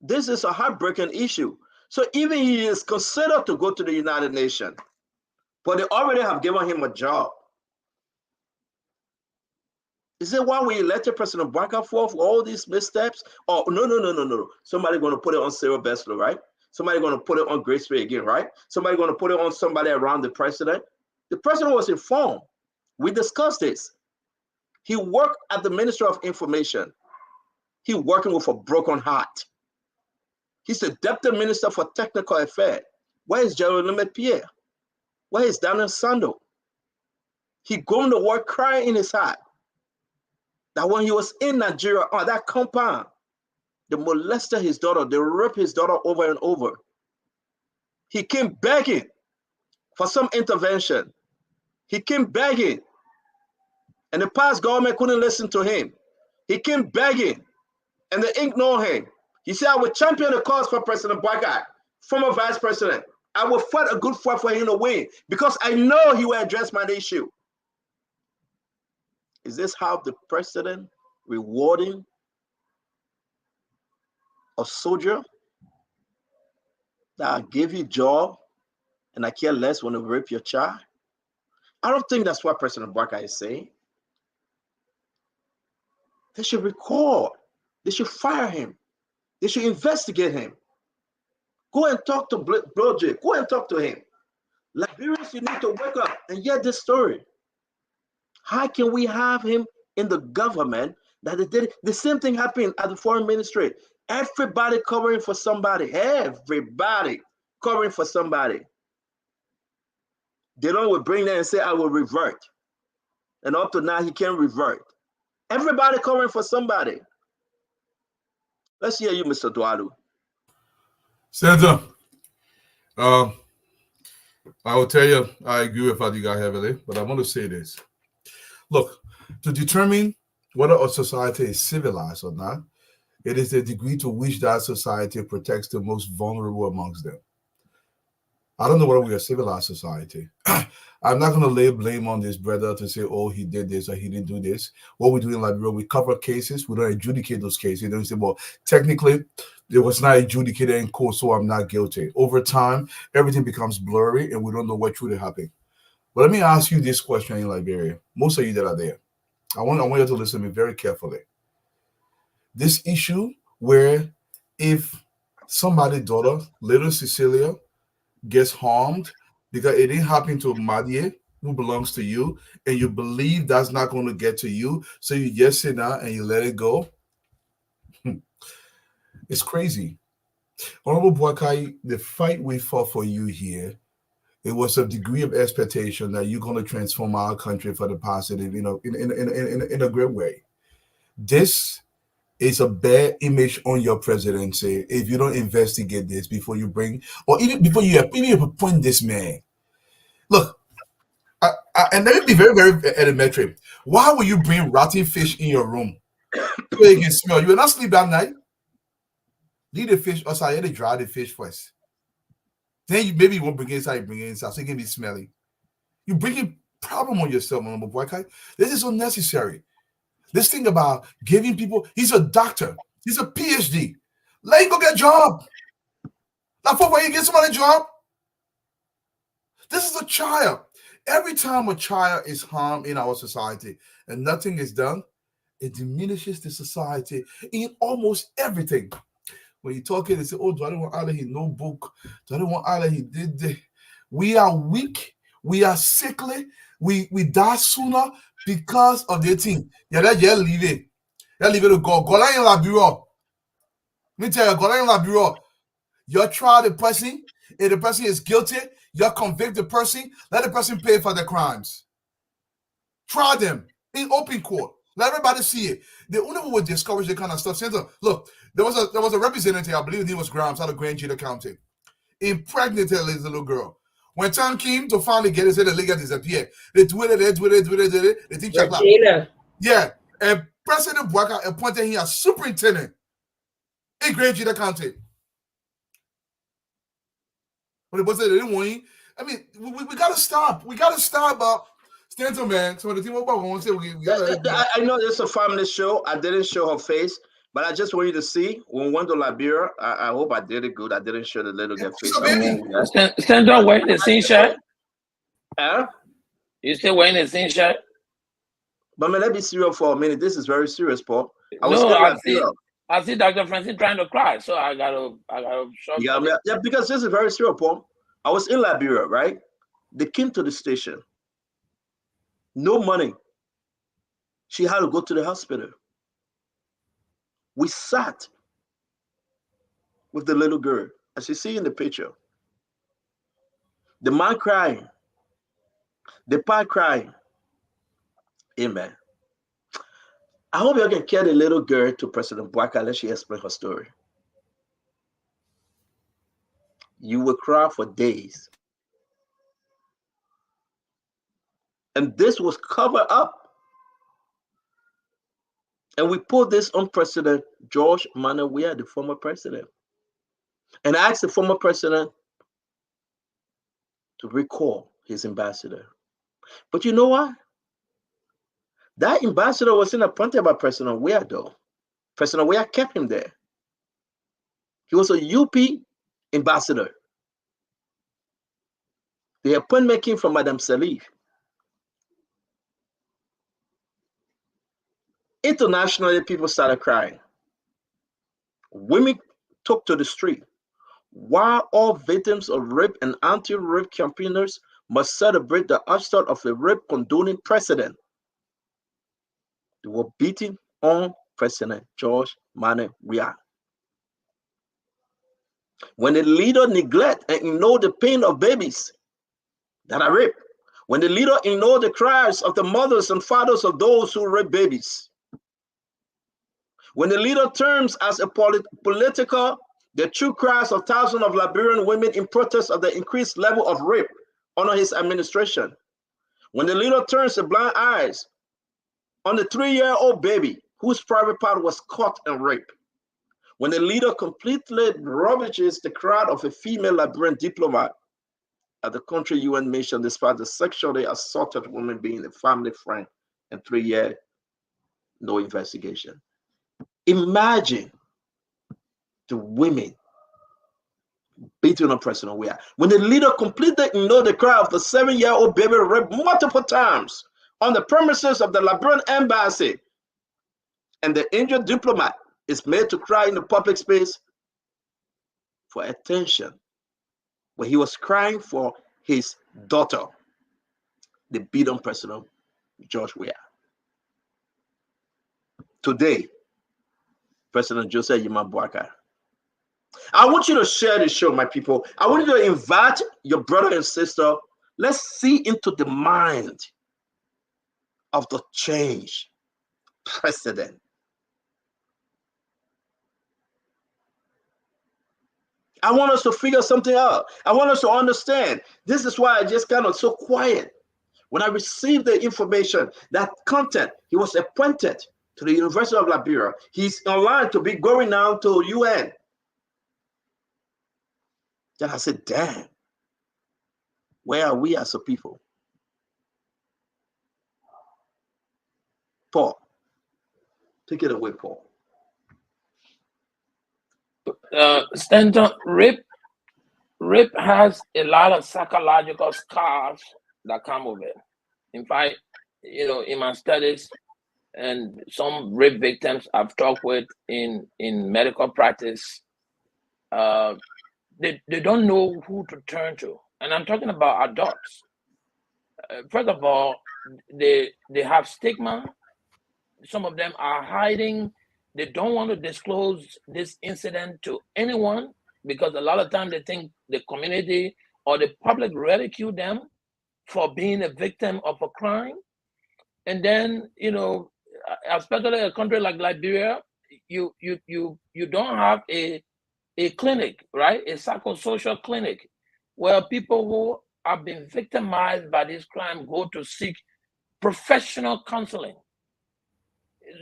This is a heartbreaking issue. So even he is considered to go to the United Nations, but they already have given him a job. Is it why we elected President Bouakai for all these missteps? Oh, no. Somebody going to put it on Cyril Bessler, right? Somebody going to put it on Grace Ray again, right? Somebody going to put it on somebody around the president. The president was informed. We discussed this. He worked at the Ministry of Information. He working with a broken heart. He's the Deputy Minister for Technical Affairs. Where is Jerome Pierre? Where is Daniel Sando? He going to work crying in his heart that when he was in Nigeria on that compound, they molested his daughter, they raped his daughter over and over. He came begging for some intervention. He came begging, and the past government couldn't listen to him. He came begging, and they ignored him. He said, I will champion the cause for President Bouakai, former vice president. I will fight a good fight for him to win because I know he will address my issue. Is this how the president rewarding a soldier that I give you job and I care less when they rape your child? I don't think that's what President Barker is saying. They should recall. They should fire him. They should investigate him. Go and talk to Broje. Go and talk to him. Liberians, you need to wake up and hear this story. How can we have him in the government that they did? The same thing happened at the foreign ministry. Everybody covering for somebody. Everybody covering for somebody. They don't bring them and say, I will revert. And up to now, he can't revert. Everybody covering for somebody. Let's hear you, Mr. Dwalu. Senator, I will tell you, I agree with what you got heavily, but I want to say this. Look, to determine whether a society is civilized or not, it is the degree to which that society protects the most vulnerable amongst them. I don't know whether we're a civilized society. I'm not going to lay blame on this brother to say, oh, he did this or he didn't do this. What we do in Liberia, we cover cases. We don't adjudicate those cases. You don't say, well, technically, it was not adjudicated in court, so I'm not guilty. Over time, everything becomes blurry and we don't know what truly happened. But let me ask you this question in Liberia. Most of you that are there, I want you to listen to me very carefully. This issue where if somebody's daughter, little Cecilia, gets harmed because it didn't happen to Madie, who belongs to you, and you believe that's not going to get to you, so you just sit down and you let it go. It's crazy. Honorable Boakai, the fight we fought for you here, it was a degree of expectation that you're going to transform our country for the positive, in a great way. This is a bad image on your presidency if you don't investigate this before you bring, or even before you appoint this man. Look, and let me be very, very elementary. Why will you bring rotten fish in your room so you can smell? You will not sleep that night. Leave the fish outside. You have to dry the fish first. Then maybe you won't bring it inside. You bring it inside, so it can be smelly. You bring a problem on yourself, Honorable Boakai. This is unnecessary. This thing about giving people, he's a doctor, he's a PhD. Let him go get a job. Now, for why you get somebody a job? This is a child. Every time a child is harmed in our society and nothing is done, it diminishes the society in almost everything. When you talk, they say, oh, do I don't want Allah, he no book. Do I don't want Allah, he did this. We are weak. We are sickly. We die sooner because of the thing. Yeah, that you leave it. You leave it to go. Go in la bureau. Let me tell you, go in la bureau. You try the person. If the person is guilty, you convict the person. Let the person pay for the crimes. Try them in open court. Let everybody see it. The only one would discourage the kind of stuff. Look, there was a representative, I believe his name was Grimes, out of Grand Gita County, impregnated this little girl. When time came to finally get it, said the legal disappeared. They tweeted it. They think Regina. Yeah. And President Boakai appointed him as superintendent in Grand Gita County. But the boss said they didn't want him. I mean, we gotta stop. We gotta stop. Stanton, man. So the team about want to say we gotta. I know it's a family show. I didn't show her face, but I just want you to see when we went to Liberia. I hope I did it good. I didn't show the little girl face. Stanton wearing the same shirt. Huh? You still wearing the same shirt? But man, let me serious for a minute. This is very serious, Paul. I see Dr. Francis trying to cry, so I gotta show. Yeah, because this is very serious, Paul. I was in Liberia, right? They came to the station. No money. She had to go to the hospital. We sat with the little girl, as you see in the picture. The man crying, the pa crying. Amen. I hope you can carry the little girl to President Boakai. Let she explain her story. You will cry for days. And this was covered up. And we put this on President George Manawiya, the former president. And I asked the former president to recall his ambassador. But you know what? That ambassador wasn't appointed by President Weah, though. President Weah kept him there. He was a UP ambassador. The appointment came from Madame Salif. Internationally, people started crying. Women took to the street. While all victims of rape and anti-rape campaigners must celebrate the upstart of a rape condoning president, they were beating on President George Manneh Weah. When the leader neglect and ignore the pain of babies that are raped, when the leader ignore the cries of the mothers and fathers of those who rape babies, when the leader terms as a political the true cries of thousands of Liberian women in protest of the increased level of rape under his administration, when the leader turns the blind eyes on the 3-year-old baby whose private part was cut and raped, when the leader completely rubbishes the crowd of a female Liberian diplomat at the country UN mission despite the sexually assaulted woman being a family friend and 3 years, no investigation. Imagine the women beating on President Weah. When the leader completely ignored the cry of the 7-year-old baby raped multiple times on the premises of the Liberian embassy, and the injured diplomat is made to cry in the public space for attention when he was crying for his daughter, the beat on President George Weah. Today, President Joseph Yimabwaka, I want you to share the show, my people. I want you to invite your brother and sister. Let's see into the mind of the change president. I want us to figure something out. I want us to understand. This is why I just kind of so quiet. When I received the information, that content, he was appointed to the University of Liberia. He's online to be going now to UN. Then I said, damn, where are we as a people? Paul, take it away, Paul. Stanton, rape has a lot of psychological scars that come with it. In fact, in my studies and some rape victims I've talked with in medical practice, they don't know who to turn to. And I'm talking about adults. First of all, they have stigma. Some of them are hiding. They don't want to disclose this incident to anyone because a lot of times they think the community or the public ridicule them for being a victim of a crime. And then, especially a country like Liberia, you don't have a clinic, right? A psychosocial clinic where people who have been victimized by this crime go to seek professional counseling.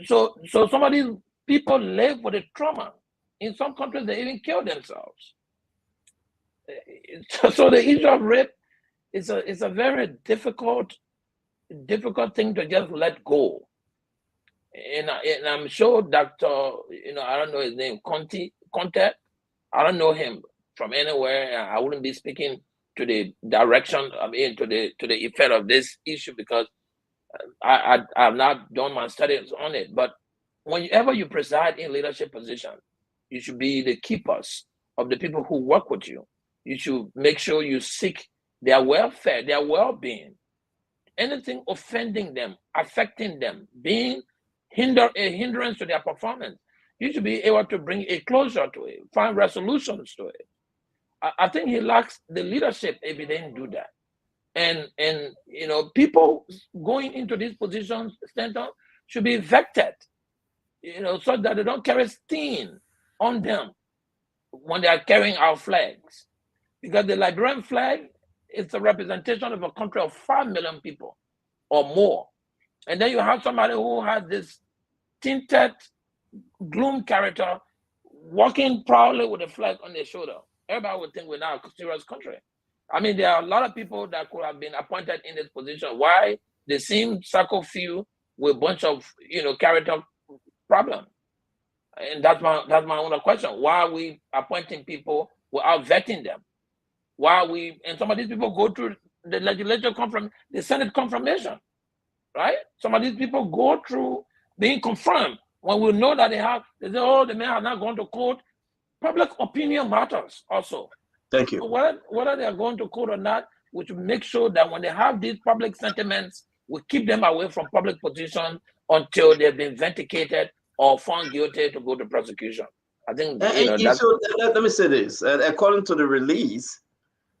So some of these people live with a trauma. In some countries, they even kill themselves. So the issue of rape is a very difficult thing to just let go. And I'm sure Dr. I don't know his name, Conte. I don't know him from anywhere. I wouldn't be speaking to the direction, to the effect of this issue because I have not done my studies on it. But whenever you preside in leadership position, you should be the keepers of the people who work with you. You should make sure you seek their welfare, their well-being. Anything offending them, affecting them, being a hindrance to their performance, you should be able to bring a closure to it, find resolutions to it. I think he lacks the leadership if he didn't do that. And people going into these positions, Stanton, should be vetted, so that they don't carry stain on them when they are carrying our flags. Because the Liberian flag is a representation of a country of 5 million people or more. And then you have somebody who has this tinted gloom character walking proudly with a flag on their shoulder. Everybody would think we're not a serious country. I mean, there are a lot of people that could have been appointed in this position. Why they seem so few with a bunch of character problem? And that's my only question. Why are we appointing people without vetting them? And some of these people go through the legislature the Senate confirmation, right? Some of these people go through being confirmed. When we know that they say, oh, the man has not gone to court. Public opinion matters also. Thank you. So whether they are going to court or not, we should make sure that when they have these public sentiments, we keep them away from public position until they've been vindicated or found guilty to go to prosecution. I think that's. So let me say this. According to the release,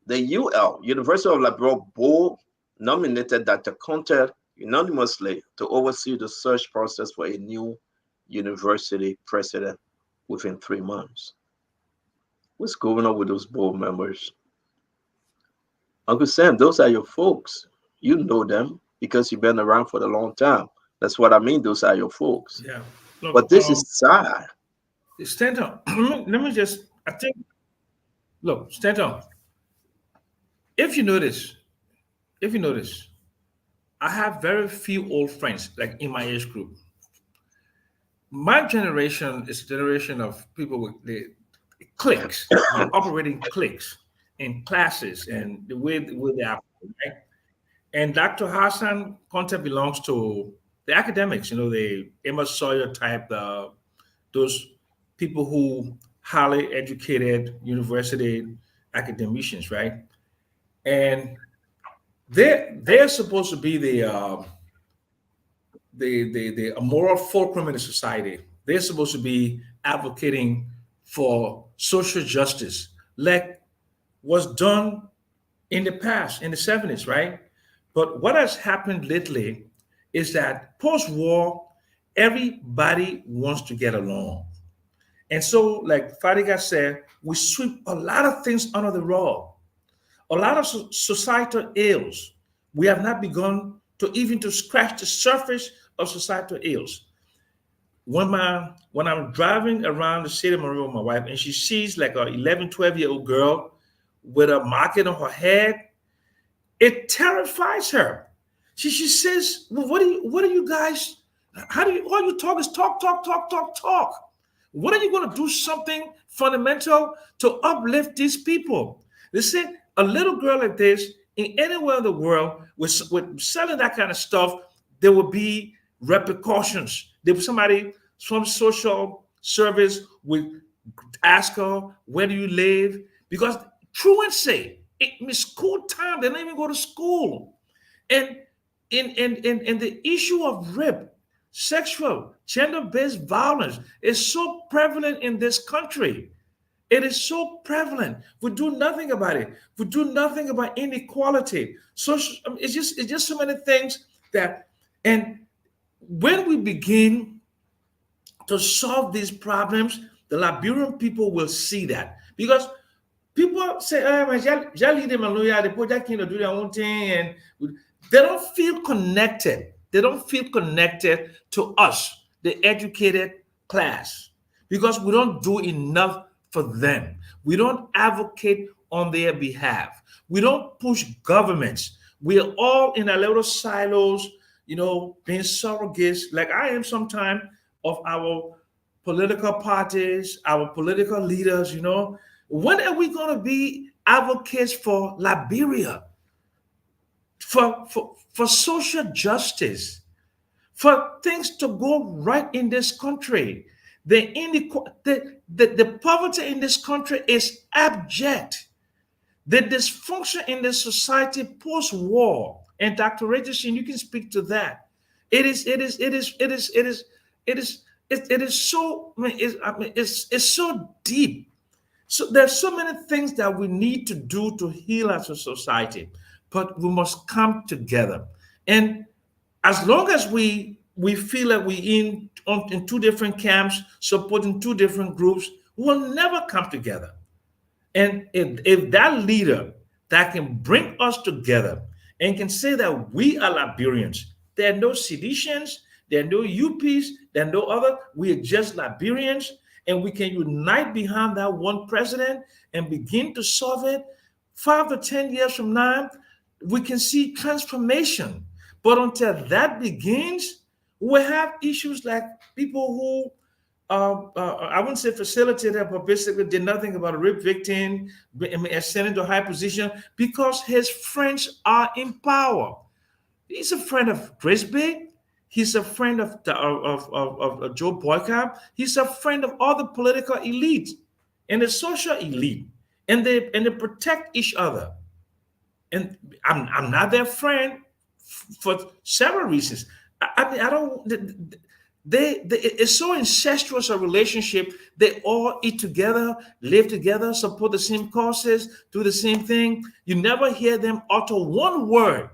the University of Liberia Board nominated Dr. Conte unanimously to oversee the search process for a new university president within 3 months. What's going on with those board members? Uncle Sam, those are your folks. You know them because you've been around for a long time. That's what I mean. Those are your folks. Yeah. Look, but this is sad. Stanton, let me just, look, Stanton, if you notice, I have very few old friends, like in my age group. My generation is a generation of people with the cliques, operating cliques in classes and the way they are, right? And Dr. Hassan Conte belongs to the academics, the Amos Sawyer type, those people who highly educated university academicians, right? And they're supposed to be the moral fulcrum in the society. They're supposed to be advocating for social justice, like was done in the past, in the 70s, right? But what has happened lately is that post-war, everybody wants to get along. And so, like Fadiga said, we sweep a lot of things under the rug. A lot of societal ills. We have not begun to scratch the surface of societal ills. When I'm driving around the city of Monroe with my wife and she sees like a 11, 12-year-old girl with a market on her head, it terrifies her. She says, well, what are you guys, all you talk is talk. When are you going to do something fundamental to uplift these people? They say a little girl like this in anywhere in the world with selling that kind of stuff, there will be repercussions. There will somebody from social service would ask her, where do you live? Because truancy, it means school time, they don't even go to school. And in the issue of rape, sexual, gender-based violence is so prevalent in this country. It is so prevalent. We do nothing about it. We do nothing about inequality. So it's just so many things and when we begin to solve these problems, the Liberian people will see that. Because people say, they put that kind of do their own thing, and they don't feel connected. They don't feel connected to us, the educated class, because we don't do enough for them. We don't advocate on their behalf. We don't push governments. We are all in our little silos, being surrogates, like I am sometimes, of our political parties, our political leaders, When are we going to be advocates for Liberia, for social justice, for things to go right in this country? The poverty in this country is abject. The dysfunction in the society post-war, and Dr. Richardson, you can speak to that. It is so, it's so deep. So there's so many things that we need to do to heal as a society, but we must come together. And as long as we feel that we're in two different camps, supporting two different groups, we'll never come together. And if that leader that can bring us together and can say that we are Liberians, there are no seditions, there are no UPs, there are no other, we are just Liberians, and we can unite behind that one president and begin to solve it. 5 to 10 years from now, we can see transformation. But until that begins, we have issues like people who, I wouldn't say facilitated, but basically did nothing about a rape victim, ascending to a high position because his friends are in power. He's a friend of Grisby. He's a friend of Joe Boyka. He's a friend of all the political elite and the social elite, and they protect each other. And I'm not their friend for several reasons. I mean, I don't. It's so incestuous a relationship. They all eat together, live together, support the same causes, do the same thing. You never hear them utter one word.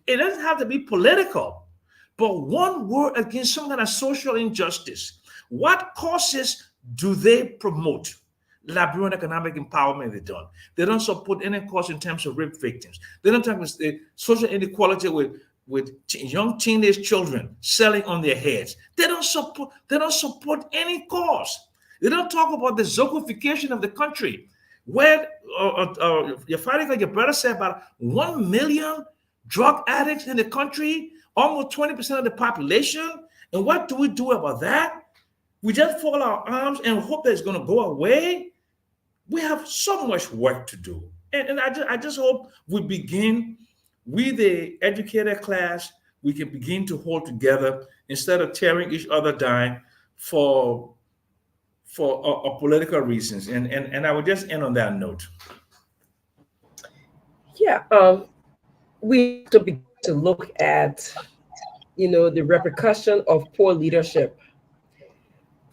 It doesn't have to be political, but one word against some kind of social injustice. What causes do they promote? Liberian economic empowerment they don't support any cause in terms of rape victims. They don't talk about social inequality with young teenage children selling on their heads. They don't support any cause. They don't talk about the zombification of the country, where your father, your brother said about 1 million drug addicts in the country, almost 20% of the population. And what do we do about that? We just fold our arms and hope that it's going to go away. We have so much work to do. And I just hope we, the educated class, we can begin to hold together instead of tearing each other down for political reasons. And I would just end on that note. Yeah, we have to begin to look at, the repercussion of poor leadership.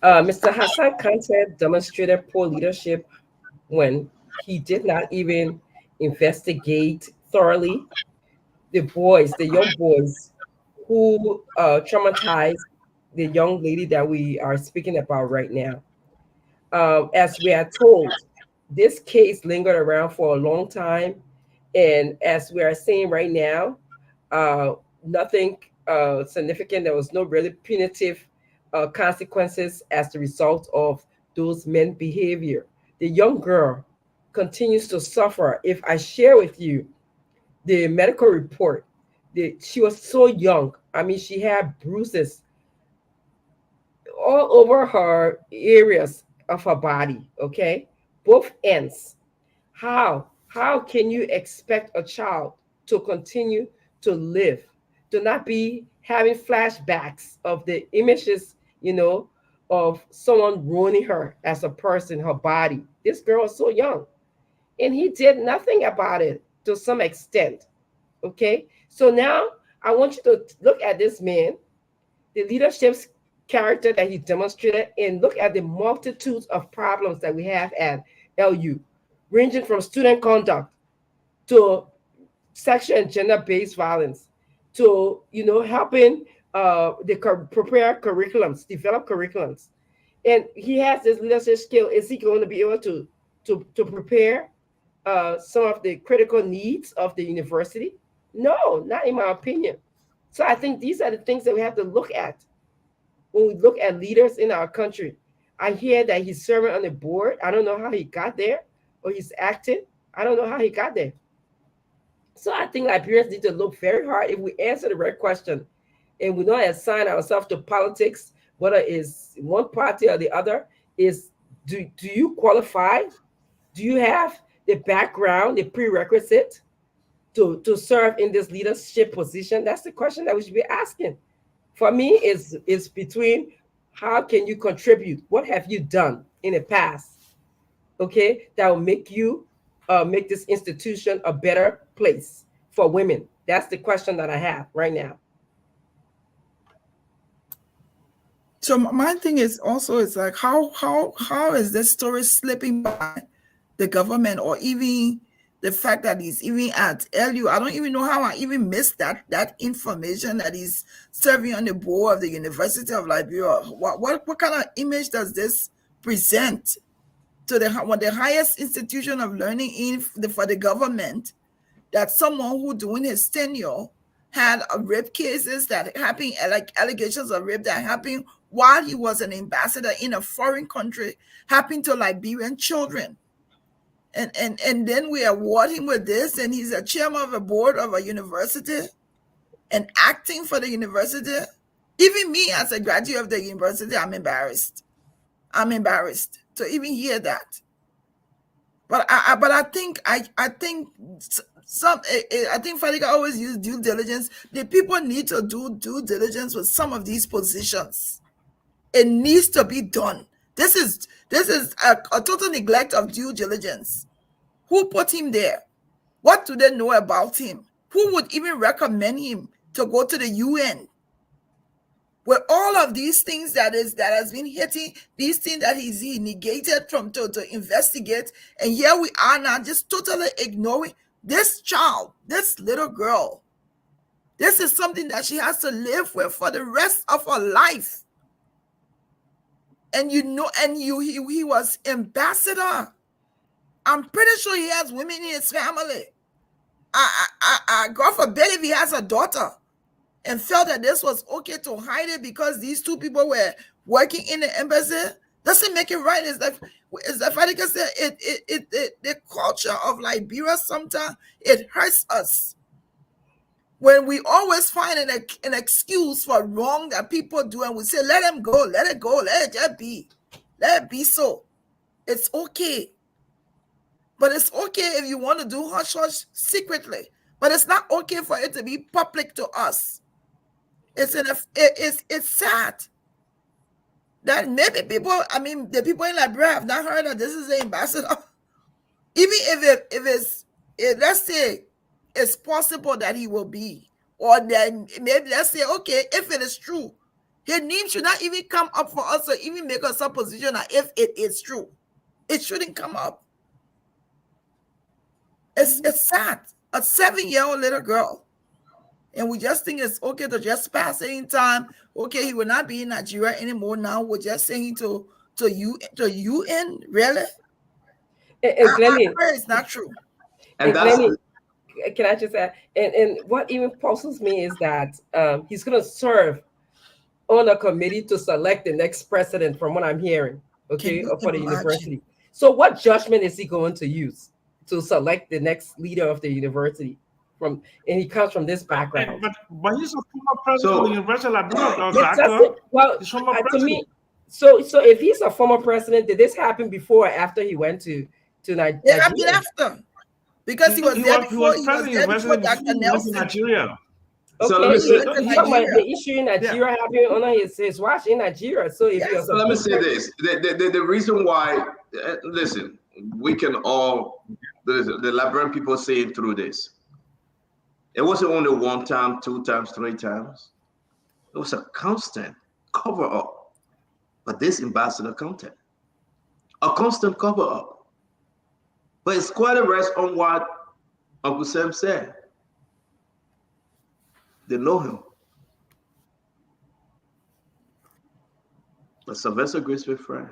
Mr. Hassan Kante demonstrated poor leadership when he did not even investigate thoroughly the young boys who traumatized the young lady that we are speaking about right now. As we are told, this case lingered around for a long time. And as we are saying right now, nothing significant. There was no really punitive consequences as the result of those men's behavior. The young girl continues to suffer. If I share with you the medical report, she was so young. I mean, she had bruises all over her areas of her body, okay? Both ends. How can you expect a child to continue to live, to not be having flashbacks of the images, of someone ruining her as a person, her body? This girl is so young. And he did nothing about it to some extent. Okay? So now I want you to look at this man, the leadership's character that he demonstrated, and look at the multitudes of problems that we have at LU, ranging from student conduct to sexual and gender-based violence, to helping prepare curriculums, develop curriculums. And he has this leadership skill. Is he going to be able to prepare some of the critical needs of the university? No, not in my opinion. So I think these are the things that we have to look at when we look at leaders in our country. I hear that he's serving on the board. I don't know how he got there, or he's acting. I don't know how he got there. So I think Liberians need to look very hard. If we answer the right question and we don't assign ourselves to politics, whether it's one party or the other, is do you qualify? Do you have the background, the prerequisite to serve in this leadership position? That's the question that we should be asking. For me, is between how can you contribute? What have you done in the past? Okay, that will make you make this institution a better place for women. That's the question that I have right now. So my thing is also, it's like how is this story slipping by the government, or even the fact that he's even at LU? I don't even know how I even missed that information, that he's serving on the board of the University of Liberia. What kind of image does this present to the highest institution of learning for the government, that someone who during his tenure had rape cases that happened, like allegations of rape that happened while he was an ambassador in a foreign country, happened to Liberian children? And then we award him with this, and he's a chairman of a board of a university and acting for the university. Even me, as a graduate of the university, I'm embarrassed to even hear that. But I think I think I think Fadiga always use due diligence. The people need to do due diligence with some of these positions. It needs to be done. This is a total neglect of due diligence. Who put him there? What do they know about him? Who would even recommend him to go to the UN? With all of these things that has been hitting, these things that he negated from to investigate, and here we are now just totally ignoring this child, this little girl. This is something that she has to live with for the rest of her life. And he was ambassador. I'm pretty sure he has women in his family. God forbid if he has a daughter and felt that this was okay to hide it because these two people were working in the embassy, doesn't make it right. It's like Fadika said, the culture of Liberia sometimes it hurts us. When we always find an excuse for wrong that people do, and we say, let them go, let it go, let it just be. Let it be so. It's okay. But it's okay if you want to do hush hush secretly. But it's not okay for it to be public to us. It's sad that maybe the people in Liberia have not heard that this is the ambassador. Even if let's say it's possible that he will be, or then maybe let's say, okay, if it is true, his name should not even come up for us to even make a supposition that if it is true, it shouldn't come up. It's sad. A 7-year-old little girl. And we just think it's okay to just pass any time. Okay, he will not be in Nigeria anymore. Now we're just saying to UN, really? Glenny, it's not true. And Glenny, can I just add? And what even puzzles me is that he's going to serve on a committee to select the next president, from what I'm hearing. Okay, for the university. So what judgment is he going to use to select the next leader of the university? And he comes from this background. But he's a former president of the University of Liberia, Well, he's former to president. me, so if he's a former president, did this happen before or after he went to Nigeria? It happened after, because he was there before. He was there before Dr. Nelson. Nigeria. Okay, So let me say, the issue in Nigeria happened under his watch in Nigeria. So if he was let me say this: the reason why, listen, we can all the Liberian people say it through this. It wasn't only one time, 2 times, 3 times. It was a constant cover up. But this ambassador content, a constant cover up. But it's quite a rest on what Uncle Sam said. They know him. The Sylvester Graceful friend,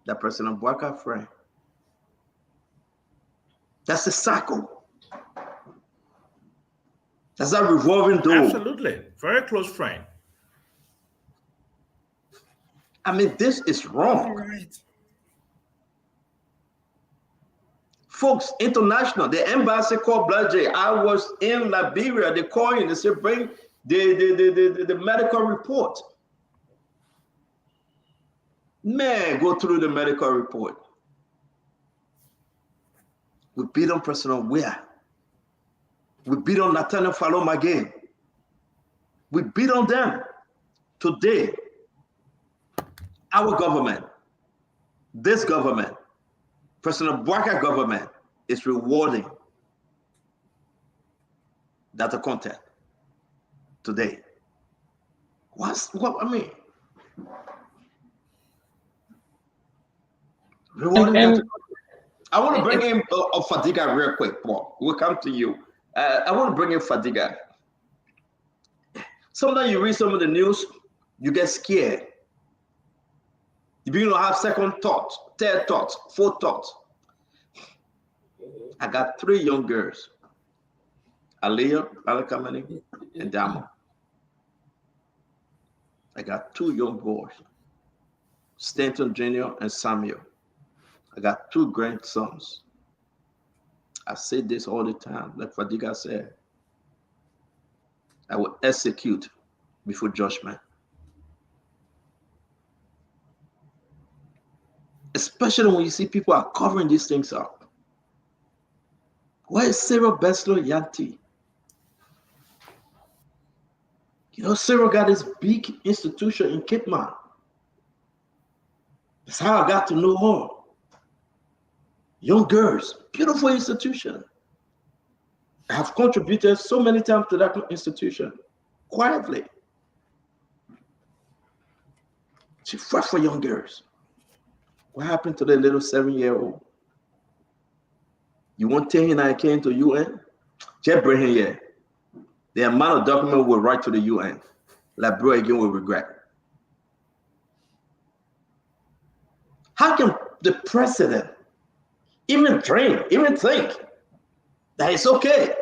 that President Bwaka friend. That's the cycle. That's that revolving door. Absolutely. Very close friend. I mean, this is wrong. Right. Folks, international, the embassy called Blajay. I was in Liberia. They call you, they say, bring the medical report. Man, go through the medical report. We beat on President Weah. We beat on Nathaniel Falom again. We beat on them. Today, our government, this government, President Bwaka government is rewarding data content today. What I mean? Rewarding data. I want to bring in Fadiga real quick, Paul. We'll come to you. I want to bring in Fadiga. Sometimes you read some of the news, you get scared. You begin to have second thoughts, third thoughts, fourth thoughts. I got 3 young girls, Aliyah, Alakamani, and Damo. I got 2 young boys, Stanton Jr. and Samuel. I got 2 grandsons. I say this all the time, like Fadiga said. I will execute before judgment. especially when you see people are covering these things up. Where is Cyril Beslow Yanti? You know, Cyril got this big institution in Cape Man. That's how I got to know her. Young girls, beautiful institution. I have contributed so many times to that institution, quietly. She fought for young girls. What happened to the little 7-year-old? You want to tell him I came to UN? Just bring him here. The amount of document will write to the UN. Liberia again will regret. How can the president even dream, even think that it's okay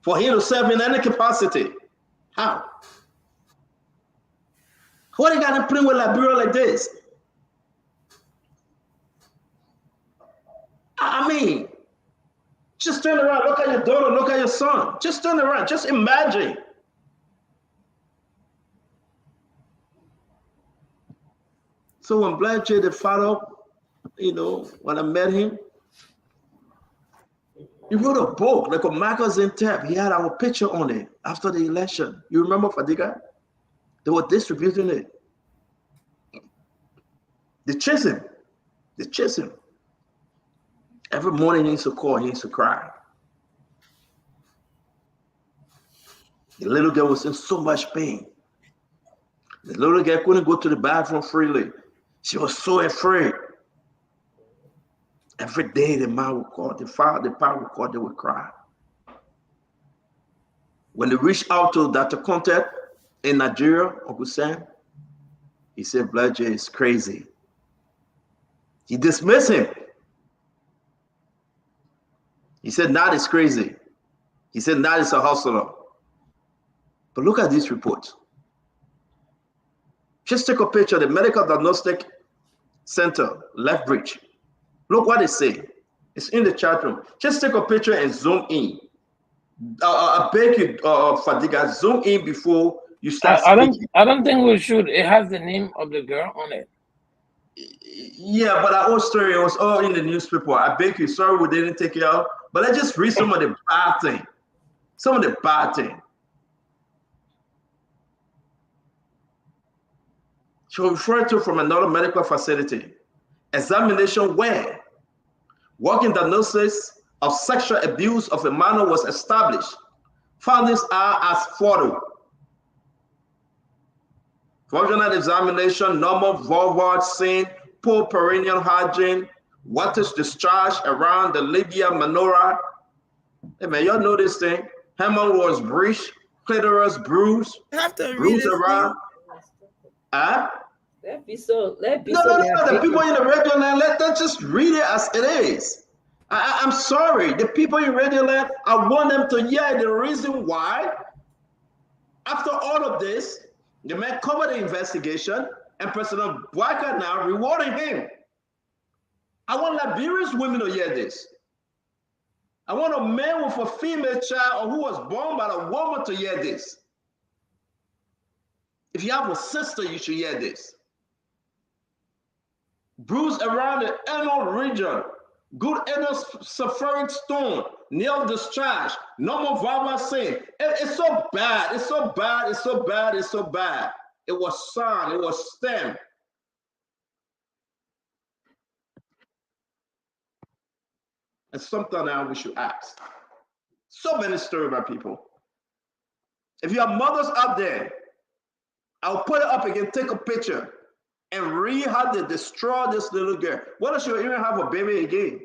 for him to serve in any capacity? How? What they got to play with Liberia like this? I mean, just turn around, look at your daughter, look at your son. Just turn around, just imagine. So when Black J, the father, you know, when I met him, he wrote a book, like a magazine tab. He had our picture on it after the election. You remember Fadiga? They were distributing it. They chase him. They chase him. Every morning he used to call, he used to cry. The little girl was in so much pain. The little girl couldn't go to the bathroom freely. She was so afraid. Every day the man would call, the father would call, they would cry. When they reached out to Dr. Contact in Nigeria, Uncle Sam, he said, Black J is crazy. He dismissed him. He said, Nad is crazy. He said, Nad is a hustler. But look at this report. Just take a picture of the Medical Diagnostic Center, Left Bridge. Look what they say. It's in the chat room. Just take a picture and zoom in. I beg you, Fadiga, zoom in before you start speaking. I don't think we should. It has the name of the girl on it. Yeah, but our whole story, it was all in the newspaper. I beg you, sorry we didn't take it out. But let's just read some of the bad thing. Some of the bad thing. She was referred to from another medical facility. Examination where working diagnosis of sexual abuse of a minor was established. Findings are as follows. Functional examination, normal vulvar scene, poor perineal hygiene, waters discharge around the Libya menorah. Hey man, y'all know this thing. Hormone was breached, clitoris bruised, bruised around. Let be so. No, the people in the radio land, let them just read it as it is. I'm sorry, the people in radio land, I want them to hear the reason why. After all of this, the man covered the investigation, and President Bouaka now rewarding him. I want Liberia's women to hear this. I want a man with a female child or who was born by a woman to hear this. If you have a sister, you should hear this. Bruise around the anal region, good anal sulfuric stone, nail discharge, normal vulvar scene. It's so bad, it's so bad, it's so bad, it's so bad. It was signed, it was stamped. And something now we should ask. So many stories about people. If you have mothers out there, I'll put it up again, take a picture, and read how they destroy this little girl. What if she even have a baby again?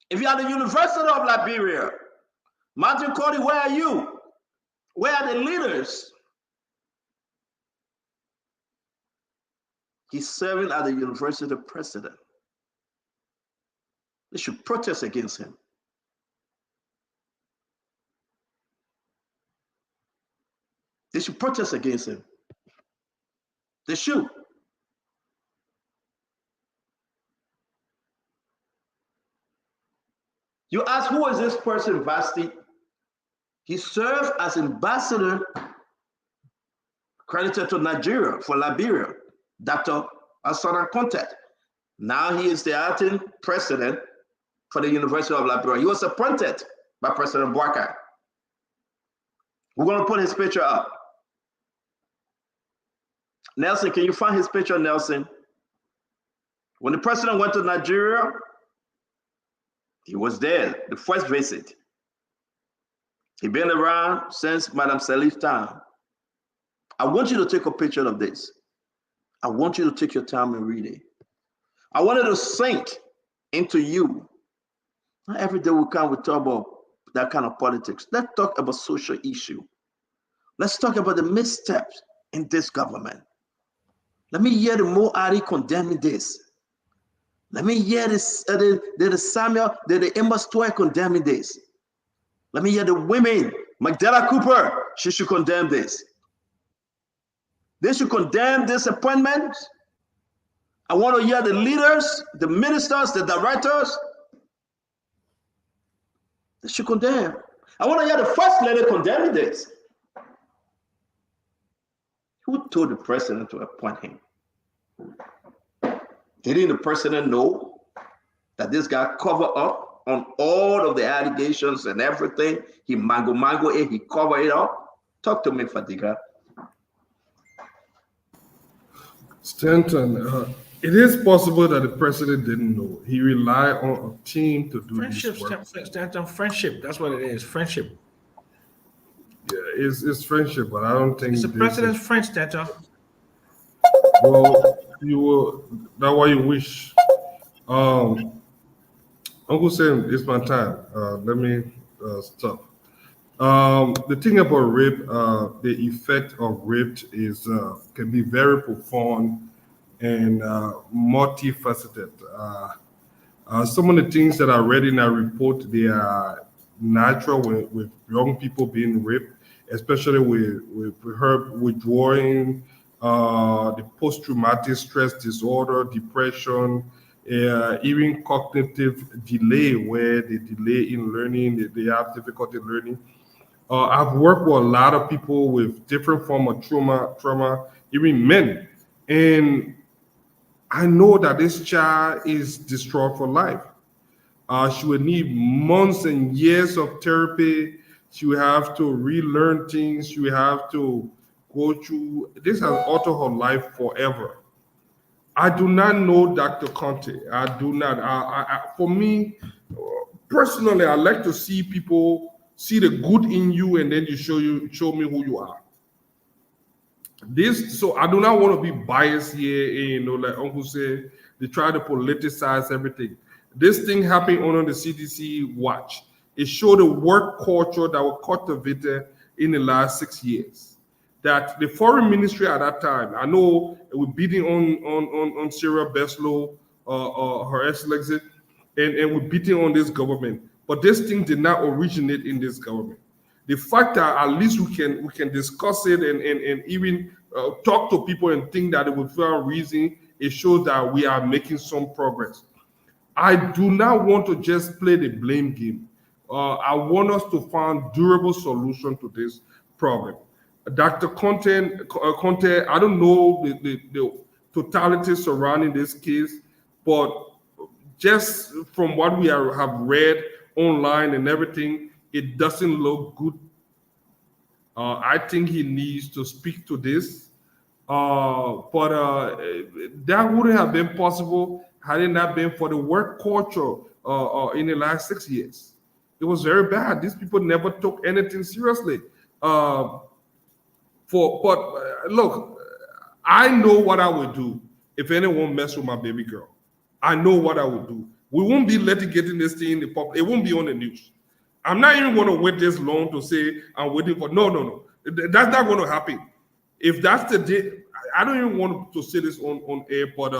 If you're at the University of Liberia, Martin Cody, where are you? Where are the leaders? He's serving as the university president. They should protest against him. They should protest against him. They should. You ask, who is this person, Vasti? He served as ambassador credited to Nigeria for Liberia, Dr. at Southern Contact. Now he is the acting president for the University of Liberia. He was appointed by President Boakai. We're going to put his picture up. Nelson, can you find his picture, Nelson? When the president went to Nigeria, he was there, the first visit. He's been around since Madam Salif's time. I want you to take a picture of this. I want you to take your time and read it. I want it to sink into you. Not every day we talk about that kind of politics. Let's talk about social issue. Let's talk about the missteps in this government. Let me hear the Moari condemning this. Let me hear this, the Samuel, the Emma Story condemning this. Let me hear the women. Magdala Cooper, she should condemn this. They should condemn this appointment. I want to hear the leaders, the ministers, the directors. They should condemn. I want to hear the first lady condemning this. Who told the president to appoint him? Didn't the president know that this guy covered up on all of the allegations and everything? He mango it, he covered it up. Talk to me, Fadiga. Stanton, it is possible that the president didn't know. He relied on a team to do Friendship, this work. Stanton, friendship. That's what it is. Friendship. Yeah, it's friendship, but I don't think It's the president's friend, Stanton. Well, that's what you wish. Uncle Sam, it's my time. Let me stop. The thing about rape, the effect of rape is can be very profound and multifaceted. Some of the things that I read in that report, they are natural with young people being raped, especially with her withdrawing, the post-traumatic stress disorder, depression, even cognitive delay, where they delay in learning, they have difficulty learning. I've worked with a lot of people with different form of trauma, even men, and I know that this child is destroyed for life. She would need months and years of therapy. She would have to relearn things. She would have to go through. This has altered her life forever. I do not know Dr. Conte. I do not. For me, personally, I like to see people see the good in you, and then you show me who you are. So I do not want to be biased here, like Uncle said, they try to politicize everything. This thing happened under the CDC watch. It showed a work culture that was cultivated in the last 6 years. That the foreign ministry at that time, I know it was beating on Sarah Beslow, her excellency, and we're beating on this government. But this thing did not originate in this government. The fact that at least we can discuss it and even talk to people and think that it would find reason, it shows that we are making some progress. I do not want to just play the blame game. I want us to find durable solution to this problem. Dr. Conte, I don't know the totality surrounding this case, but just from what we have read online and everything, it doesn't look good. I think he needs to speak to this. But that wouldn't have been possible had it not been for the work culture in the last 6 years. It was very bad. These people never took anything seriously. Look, I know what I would do if anyone messed with my baby girl. I know what I would do. We won't be litigating this thing in the public. It won't be on the news. I'm not even going to wait this long to say I'm waiting for. No. That's not going to happen. If that's the day, I don't even want to say this on air, but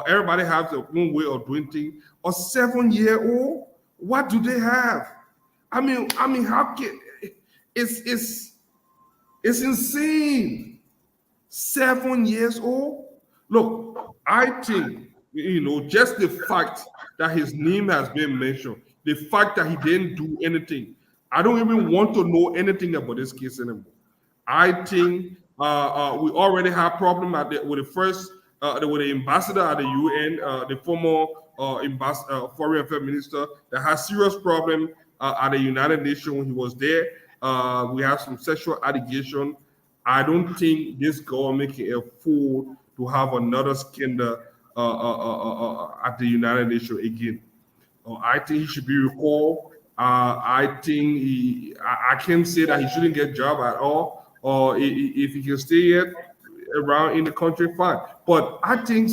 everybody has their own way of doing things. A 7-year-old, what do they have? I mean, how can it's insane. 7 years old. Look, I think just the fact that his name has been mentioned, the fact that he didn't do anything. I don't even want to know anything about this case anymore. I think we already have problem with the first There was the ambassador at the UN, the former foreign affairs minister that had serious problem at the United Nations when he was there. We have some sexual allegation. I don't think this government can afford to have another scandal at the United Nations again. I think he should be recalled. I think I can't say that he shouldn't get a job at all. Or if he can stay here around in the country, fine. But I think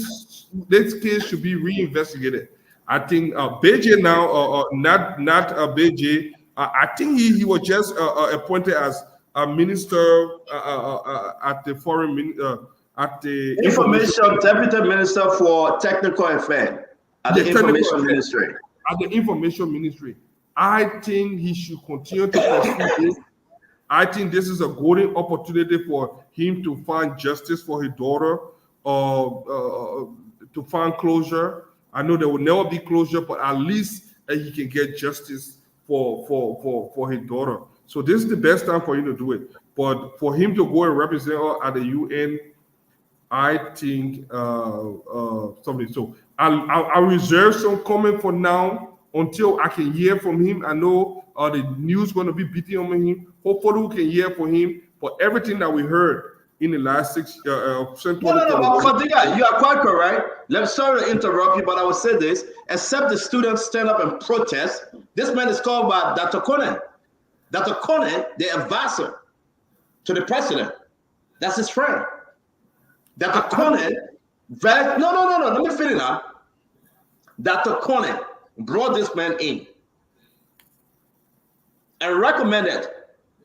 this case should be reinvestigated. I think BJ now, not BJ. I think he was just appointed as a minister at the information deputy minister for technical affairs at the information ministry. At the information ministry, I think he should continue to pursue this. I think this is a golden opportunity for him to find justice for his daughter, to find closure. I know there will never be closure, but at least he can get justice for his daughter. So this is the best time for him to do it. But for him to go and represent her at the UN, I think something. So I'll reserve some comment for now until I can hear from him. I know the news going to be beating on him. Hopefully we can hear from him. But everything that we heard in the last 6 months. No, Fadiga, you are quite correct. Sorry to interrupt you, but I will say this. Except the students stand up and protest, this man is called by Dr. Conan. Dr. Conan, the advisor to the president. That's his friend. Dr. Conan, no, let me finish now. Dr. Conan brought this man in and recommended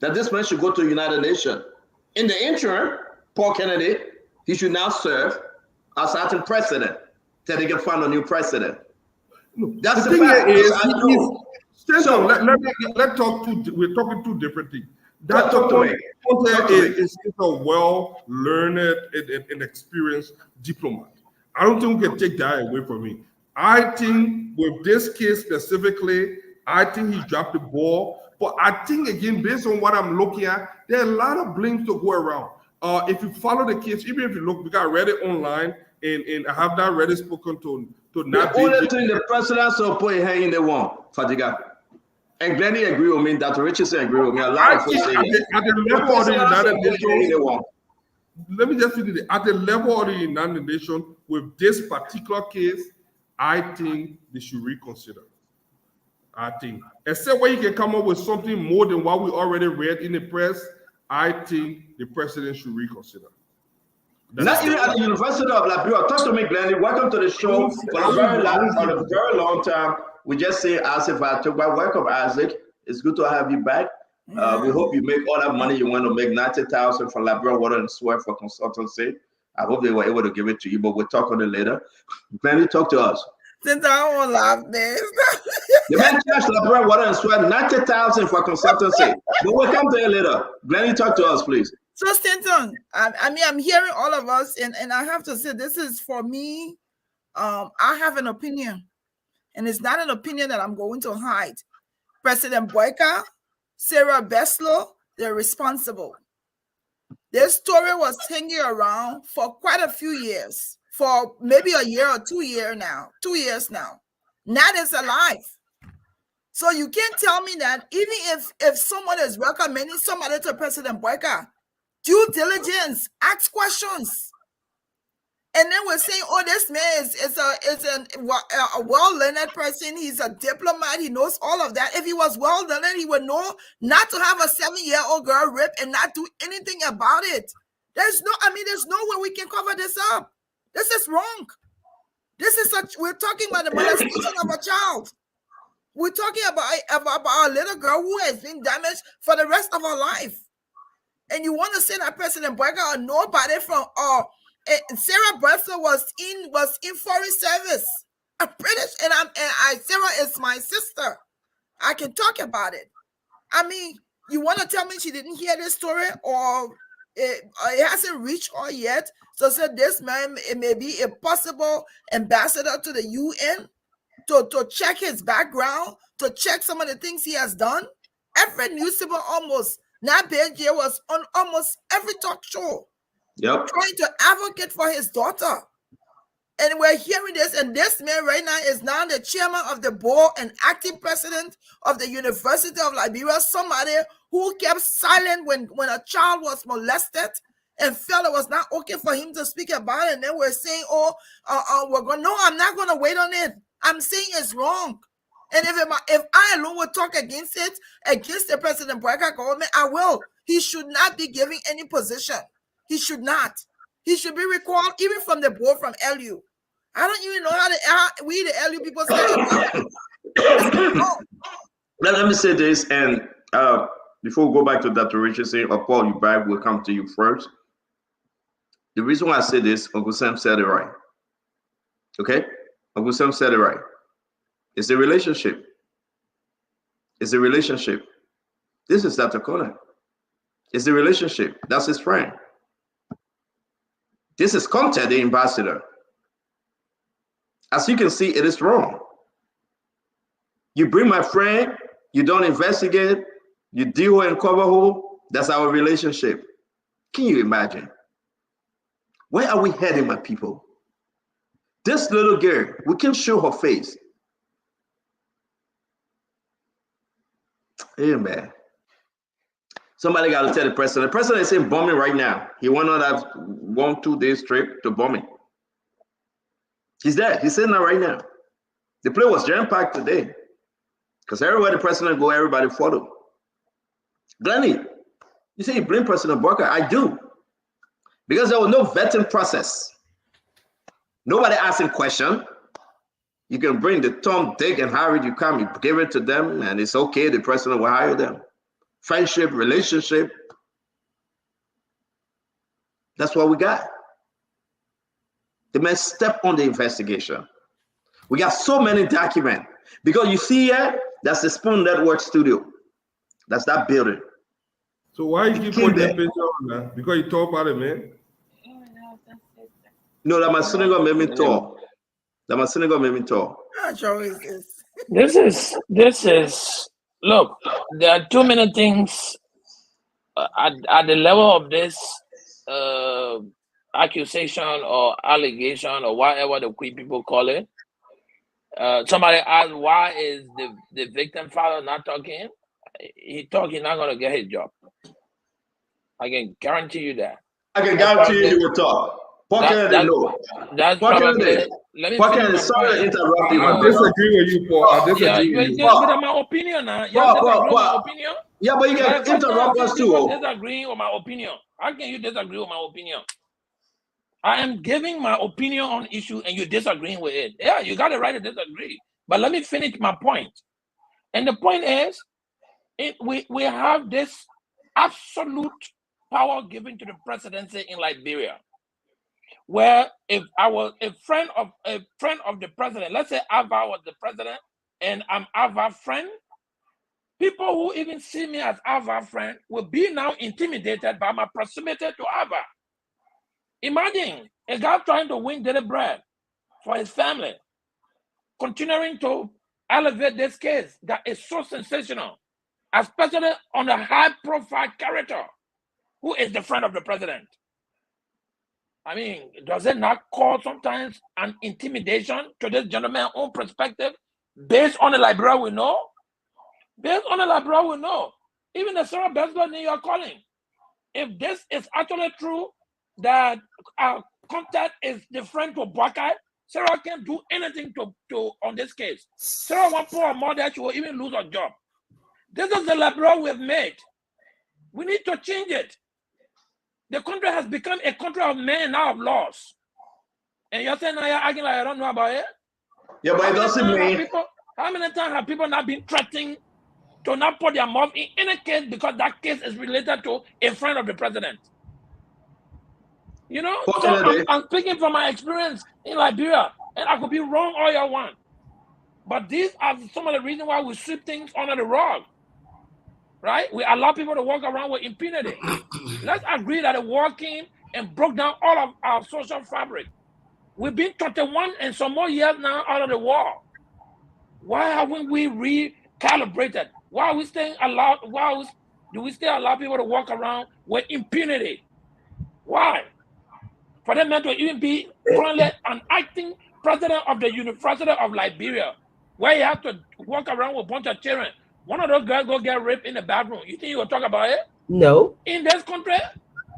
that this man should go to the United Nations. In the interim, Paul Kennedy, he should now serve as acting president till they can find a new president. That's the thing fact. Let's talk we're talking two different things. Dr. Conte is a well-learned and experienced diplomat. I don't think we can take that away from him. I think with this case specifically, I think he dropped the ball. But I think, again, based on what I'm looking at, there are a lot of blames to go around. If you follow the case, even if you look, because I read it online, and I have not already spoken to the only thing the president so put his hand in the one, Fadiga. And Glenny agree with me, Dr. Richardson agree with me. A lot of folks say at the level of the United Nations, let me just finish it. At the level of the United Nations, with this particular case, I think they should reconsider. I think, except when you can come up with something more than what we already read in the press, I think the president should reconsider. Not even at the University of Liberia. Talk to me, Glenny. Welcome to the show. For a very long time, we just say Isaac Vatoba. Welcome, Isaac. It's good to have you back. We hope you make all that money you want to make, 90,000 from Liberia Water and Sewer for consultancy. I hope they were able to give it to you, but we'll talk on it later. Glenny, talk to us. Since I won't laugh this. The man charged Liberia Water and Sewer 90,000 for consultancy. But we'll come to it later. Glenny, talk to us, please. So, Stanton, I mean, I'm hearing all of us, and I have to say, this is for me. I have an opinion, and it's not an opinion that I'm going to hide. President Boyka, Sarah Beslow, they're responsible. This story was hanging around for quite a few years, for maybe a year or 2 years now. 2 years now. Nat is alive. So you can't tell me that even if someone is recommending somebody to President Boyka, due diligence, ask questions. And then we're saying, oh, this man is a well-learned person. He's a diplomat. He knows all of that. If he was well-learned, he would know not to have a 7-year-old girl raped and not do anything about it. There's no way we can cover this up. This is wrong. We're talking about the molestation of a child. We're talking about a little girl who has been damaged for the rest of her life. And you want to say that President Boyka or nobody from Sarah Bresler was in foreign service. I'm British, and Sarah is my sister. I can talk about it. I mean, you want to tell me she didn't hear this story, or it hasn't reached her yet? So said this man, it may be a possible ambassador to the UN to check his background, to check some of the things he has done. Every newspaper almost. Nabeje was on almost every talk show, trying to advocate for his daughter. And we're hearing this, and this man right now is now the chairman of the board and acting president of the University of Liberia, somebody who kept silent when a child was molested and felt it was not okay for him to speak about it. And then we're saying, we're going, no, I'm not going to wait on it. I'm saying it's wrong. And if I alone would talk against it, against the President Boyka government, I will. He should not be giving any position. He should not. He should be recalled even from the board from LU. I don't even know how we the LU people say Let me say this, and before we go back to Dr. Richardson or Paul Ubribe, will come to you first. The reason why I say this, Uncle Sam said it right. Okay? Uncle Sam said it right. It's a relationship. It's a relationship. This is Dr. Conan. It's a relationship. That's his friend. This is Conte, the ambassador. As you can see, it is wrong. You bring my friend, you don't investigate, you deal and cover who, that's our relationship. Can you imagine? Where are we heading, my people? This little girl, we can show her face. Hey, man. Somebody got to tell the president. The president is in bombing right now. He went on that 1-2 days trip to bombing. He's there. He's sitting there right now. The plane was jam-packed today. Because everywhere the president go, everybody follow. Glennie, you say you blame President Barker. I do. Because there was no vetting process. Nobody asking question. You can bring the Tom, Dick, and Harry, you come, you give it to them, and it's okay, the president will hire them. Friendship, relationship. That's what we got. The man step on the investigation. We got so many documents. Because you see here, that's the Spoon Network studio. That's that building. So why you keep putting that picture on that? Because you talk about it, man? No, that my synagogue made me tall. That my synagogue made me tall. This is, look, there are too many things at the level of this accusation or allegation or whatever the queer people call it. Somebody asked, why is the victim father not talking? He talking, not going to get his job. I can guarantee you that. I can guarantee you he will talk. Kennedy, no. That's probably. Let me Kennedy, sorry to interrupt you. I disagree with you, Paul. I disagree with you. But my opinion now. You disagree with my opinion? Yeah, but you can interrupt us too. Disagreeing with my opinion. How can you disagree with my opinion? I am giving my opinion on issue and you're disagreeing with it. Yeah, you got the right to disagree. But let me finish my point. And the point is, we have this absolute power given to the presidency in Liberia, where if I was a friend of the president, let's say Ava was the president and I'm Ava's friend, people who even see me as Ava's friend will be now intimidated by my proximity to Ava. Imagine a guy trying to win daily bread for his family, continuing to elevate this case that is so sensational, especially on a high-profile character who is the friend of the president. I mean, does it not cause sometimes an intimidation to this gentleman's own perspective based on the Liberia we know? Based on the Liberia we know. Even the Sarah Besler you are calling. If this is actually true, that our contact is different to Buckeye, Sarah can't do anything to on this case. Sarah won't pour more that she will even lose her job. This is the Liberia we've made. We need to change it. The country has become a country of men, now of laws. And you're saying now you're acting like I don't know about it? Yeah, but it doesn't mean... How many times have people not been threatening to not put their mouth in any case because that case is related to a friend of the president? You know, so I'm speaking from my experience in Liberia, and I could be wrong all you want. But these are some of the reasons why we sweep things under the rug, right? We allow people to walk around with impunity. Let's agree that the war came and broke down all of our social fabric. We've been 21 and some more years now out of the war. Why haven't we recalibrated? Why are we staying allowed? Do we still allow people to walk around with impunity? Why? for that man to even be currently an acting president of the University of Liberia, where he has to walk around with a bunch of children. One of those girls go get raped in the bathroom. You think he will talk about it? No. In this country,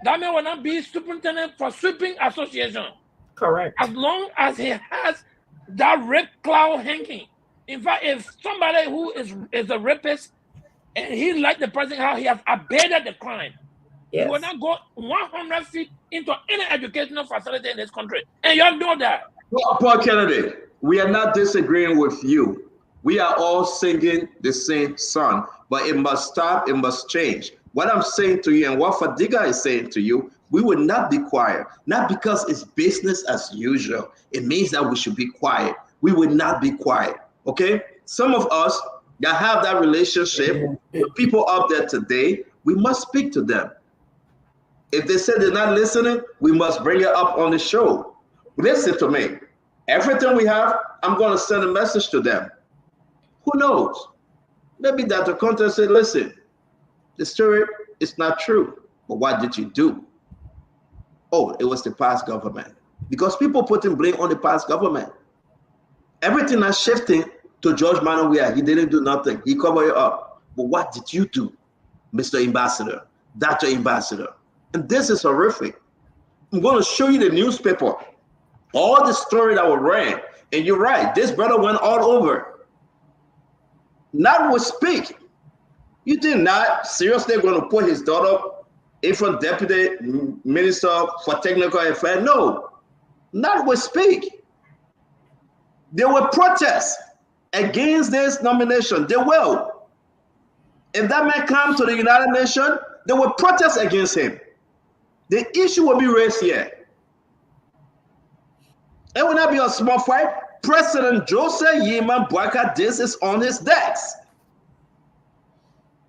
that man will not be superintendent for sweeping association. Correct. As long as he has that rape cloud hanging. In fact, if somebody who is a rapist and he like the person how he has abated the crime, he will not go 100 feet into any educational facility in this country. And y'all know that. Paul Kennedy, we are not disagreeing with you. We are all singing the same song, but it must stop, it must change. What I'm saying to you and what Fadiga is saying to you, we will not be quiet, not because it's business as usual. It means that we should be quiet. We will not be quiet, okay? Some of us that have that relationship, the people up there today, we must speak to them. If they say they're not listening, we must bring it up on the show. Listen to me. Everything we have, I'm going to send a message to them. Who knows? Maybe Dr. Conte said, listen, the story is not true, but what did you do? Oh, it was the past government. Because people putting blame on the past government. Everything is shifting to George Manawia. He didn't do nothing. He covered it up. But what did you do, Mr. Ambassador, Dr. Ambassador? And this is horrific. I'm going to show you the newspaper, all the story that was ran. And you're right, this brother went all over. Not will speak. You think not seriously going to put his daughter in front Deputy Minister for Technical Affairs? No, not will speak. There were protests against this nomination. They will. If that man come to the United Nations, there were protests against him. The issue will be raised here. It will not be a small fight. President Joseph Yeman Boakai, this is on his desk.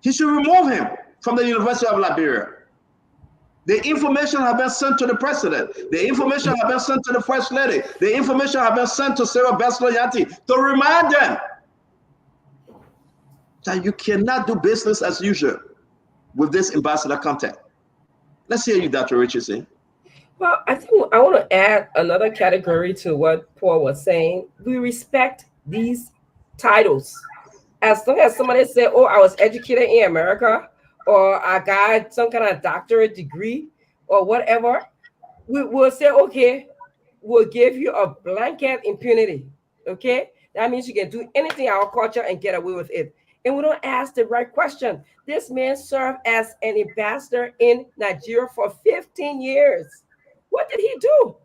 He should remove him from the University of Liberia. The information has been sent to the president. The information has been sent to the first lady. The information has been sent to Sarah Besloyanti to remind them that you cannot do business as usual with this ambassador content. Let's hear you, Dr. Richardson. Well, I think I want to add another category to what Paul was saying. We respect these titles. As long as somebody say, oh, I was educated in America, or I got some kind of doctorate degree, or whatever, we will say, okay, we'll give you a blanket impunity, okay? That means you can do anything in our culture and get away with it. And we don't ask the right question. This man served as an ambassador in Nigeria for 15 years. What did he do?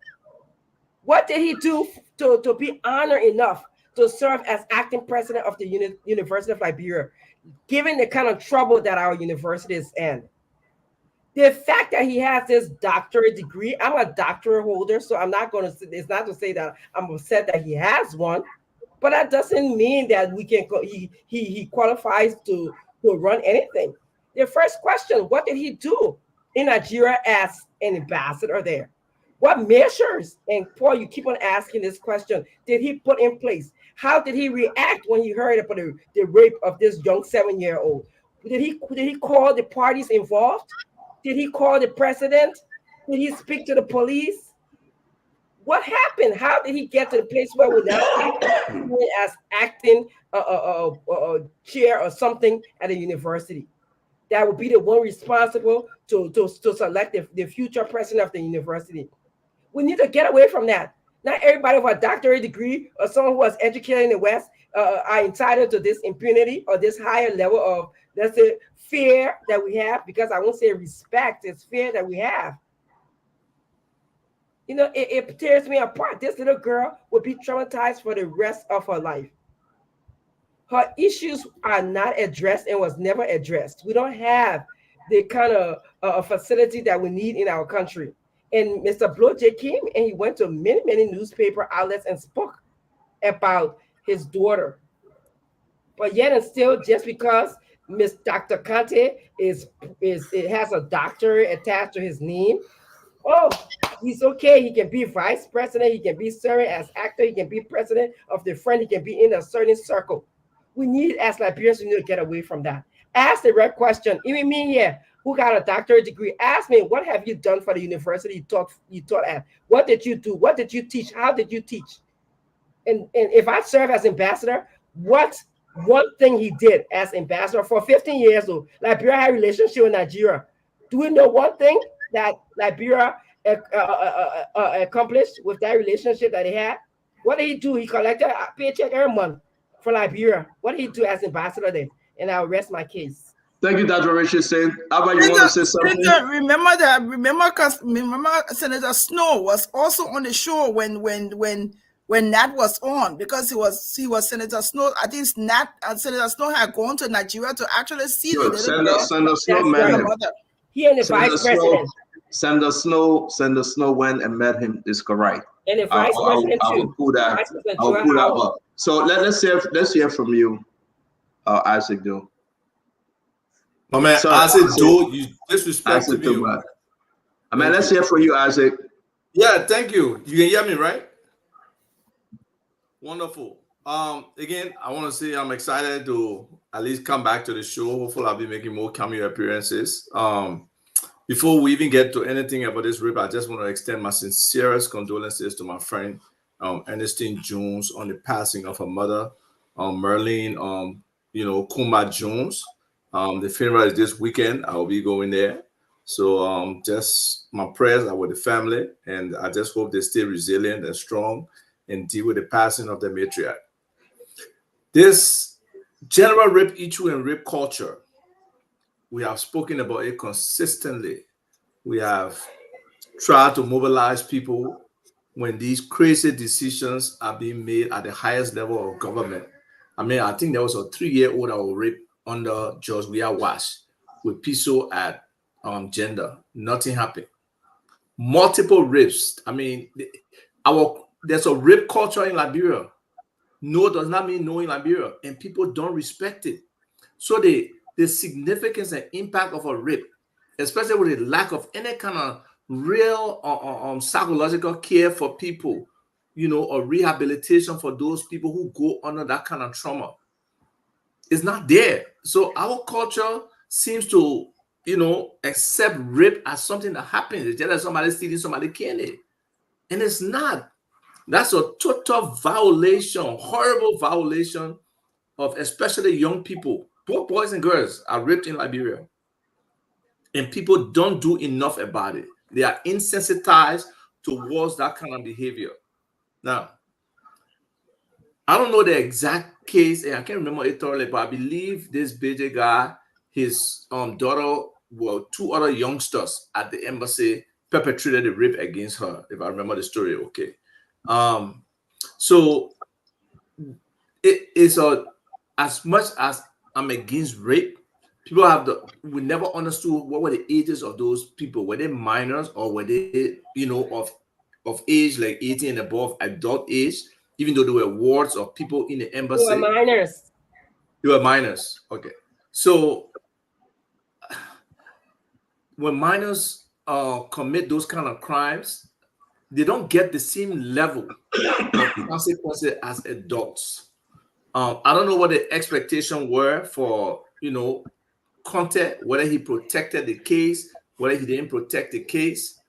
What did he do to be honored enough to serve as acting president of the University of Liberia, given the kind of trouble that our university is in? The fact that he has this doctorate degree, I'm a doctorate holder, so I'm not going to, it's not to say that I'm upset that he has one, but that doesn't mean that we can, he qualifies to run anything. The first question, what did he do in Nigeria as an ambassador there? What measures, and Paul, you keep on asking this question, did he put in place? How did he react when he heard about the rape of this young 7-year-old? Did he call the parties involved? Did he call the president? Did he speak to the police? What happened? How did he get to the place where we're now as acting chair or something at a university? That would be the one responsible to select the future president of the university. We need to get away from that. Not everybody with a doctorate degree or someone who was educated in the West are entitled to this impunity or this higher level of, let's say, fear that we have, because I won't say respect, it's fear that we have. You know, it tears me apart. This little girl will be traumatized for the rest of her life. Her issues are not addressed and was never addressed. We don't have the kind of facility that we need in our country. And Mr. Bloje came and he went to many, many newspaper outlets and spoke about his daughter. But yet and still, just because Miss Dr. Conte has a doctorate attached to his name, oh, he's okay. He can be vice president. He can be serving as actor. He can be president of the friend. He can be in a certain circle. We need, as Liberians, we need to get away from that. Ask the right question. Even me here, who got a doctorate degree. Ask me, what have you done for the university you taught at? What did you do? What did you teach? How did you teach? And if I serve as ambassador, what one thing he did as ambassador for 15 years old, Liberia had a relationship with Nigeria. Do we know one thing that Liberia accomplished with that relationship that he had? What did he do? He collected a paycheck every month for Liberia. What did he do as ambassador then? And I'll rest my case. Thank you, Dr. Richardson. Abba, you want to say something? Remember Senator Snow was also on the show when Nat was on, because he was Senator Snow. I think Senator Snow had gone to Nigeria to actually see the little girl. Senator Snow met him. He and the vice president. Senator Snow went and met him. Is correct. And the vice president I will pull that up. So let's hear from you, Isaac Doe. My man, Isaac Doe, you disrespect me. I mean, let's hear from you, Isaac. Yeah, thank you. You can hear me, right? Wonderful. Again, I want to say I'm excited to at least come back to the show. Hopefully, I'll be making more cameo appearances. Before we even get to anything about this rip, I just want to extend my sincerest condolences to my friend Ernestine Jones on the passing of her mother, Merlene, Kumba Jones. The funeral is this weekend. I will be going there. So just my prayers are with the family, and I just hope they stay resilient and strong and deal with the passing of the matriarch. This general rape issue and rape culture, we have spoken about it consistently. We have tried to mobilize people when these crazy decisions are being made at the highest level of government. I mean, I think there was a 3-year-old that was raped under George Weah Wash with Piso at gender. Nothing happened. Multiple rapes. I mean, there's a rape culture in Liberia. No does not mean no in Liberia, and people don't respect it. So the significance and impact of a rape, especially with the lack of any kind of real psychological care for people, or rehabilitation for those people who go under that kind of trauma, is not there. So our culture seems to, accept rape as something that happens. It's just like somebody stealing somebody candy. And it's not. That's a total violation, horrible violation of especially young people. Both boys and girls are raped in Liberia. And people don't do enough about it. They are insensitized towards that kind of behavior. Now, I don't know the exact case, and I can't remember it thoroughly, but I believe this BJ guy, his daughter, well, 2 other youngsters at the embassy perpetrated a rape against her, if I remember the story okay. So it is as much as I'm against rape, people we never understood what were the ages of those people. Were they minors, or were they, of age like 18 and above, adult age, even though there were wards of people in the embassy? They were minors. You were minors. Okay. So when minors commit those kind of crimes, they don't get the same level of consequences as adults. I don't know what the expectations were for, Conte, whether he protected the case, whether he didn't protect the case,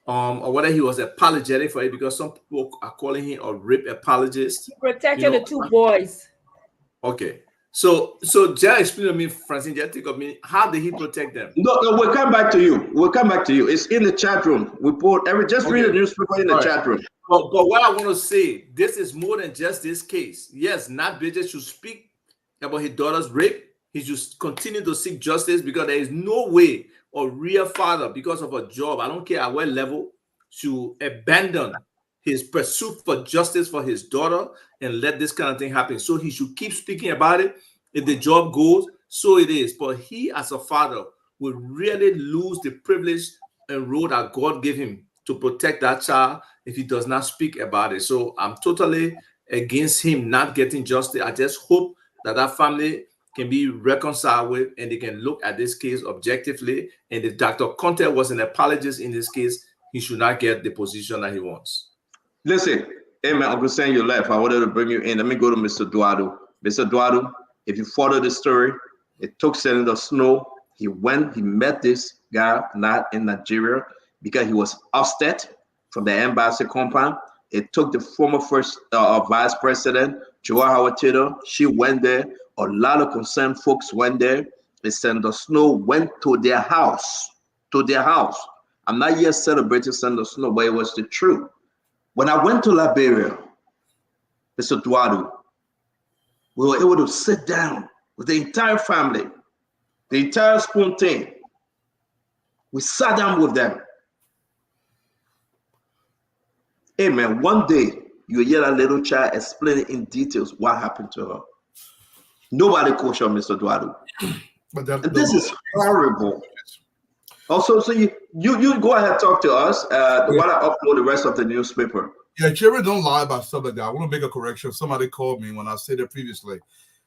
or whether he was apologetic for it, because some people are calling him a rape apologist. He protected the 2 boys. Okay. So just explain to me, Francine, just think of me, how did he protect them? No, we'll come back to you. It's in the chat room. We put read the newspaper in the chat room. But what I want to say, this is more than just this case. Yes, Nat Bridges should speak about his daughter's rape. He should continue to seek justice, because there is no way a real father, because of a job, I don't care at what level, should abandon his pursuit for justice for his daughter and let this kind of thing happen. So he should keep speaking about it. If the job goes, so it is. But he, as a father, will really lose the privilege and role that God gave him to protect that child if he does not speak about it. So I'm totally against him not getting justice. I just hope that family can be reconciled with, and they can look at this case objectively. And if Dr. Conte was an apologist in this case, he should not get the position that he wants. Listen, hey man, Uncle Sam, you left. I wanted to bring you in. Let me go to Mr. Duado. Mr. Duado, if you follow the story, it took Senator Snow He went, he met this guy not in Nigeria because he was ousted from the embassy compound. It took the former first vice president, Joa Howard Taylor. She went there. A lot of concerned folks went there. And Senator Snow went to their house. To their house. I'm not yet celebrating Senator Snow, but it was the truth. When I went to Liberia, Mr. Duadu, we were able to sit down with the entire family, the entire Spoon team. We sat down with them. Hey man, one day you hear that little child explaining in details what happened to her. Nobody cautioned Mr. Duadu. But and this is horrible. Also, so you go ahead, talk to us while I upload the rest of the newspaper. Yeah, children don't lie about stuff like that. I want to make a correction. Somebody called me when I said it previously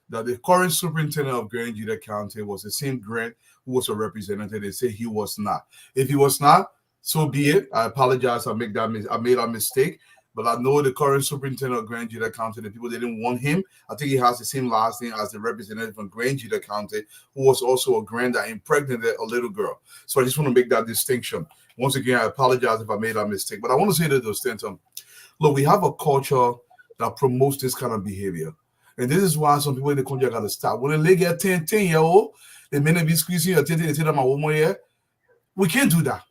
that the current superintendent of Grand Juda County was the same Grant who was a representative. They say he was not. If he was not, so be it. I apologize. I made that mistake. But I know the current superintendent of Grand Juda County, the people didn't want him. I think he has the same last name as the representative from Grand Juda County, who was also a grand that impregnated a little girl. So I just want to make that distinction. Once again, I apologize if I made that mistake. But I want to say to the Stanton, look, we have a culture that promotes this kind of behavior. And this is why some people in the country got to stop. When they get 10-year-old, they may not be squeezing your titty, they tell them, we can't do that.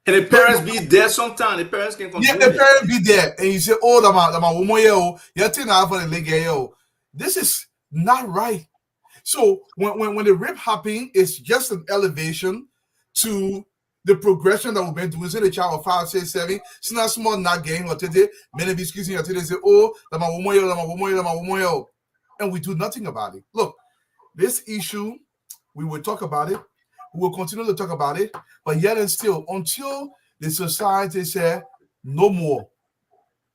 And the parents be there sometimes. The parents can control. Yeah, the parents be there. And you say, oh, my woman, you're 10 hours for the leg, this is not right. So when the rape happened, it's just an elevation to the progression that we've been doing. Say the child of 5, 6, 7, it's not small, not getting or today. Many be squeezing your today say, oh, my woman, and we do nothing about it. Look, this issue, we will talk about it. We will continue to talk about it, but yet and still, until the society says no more,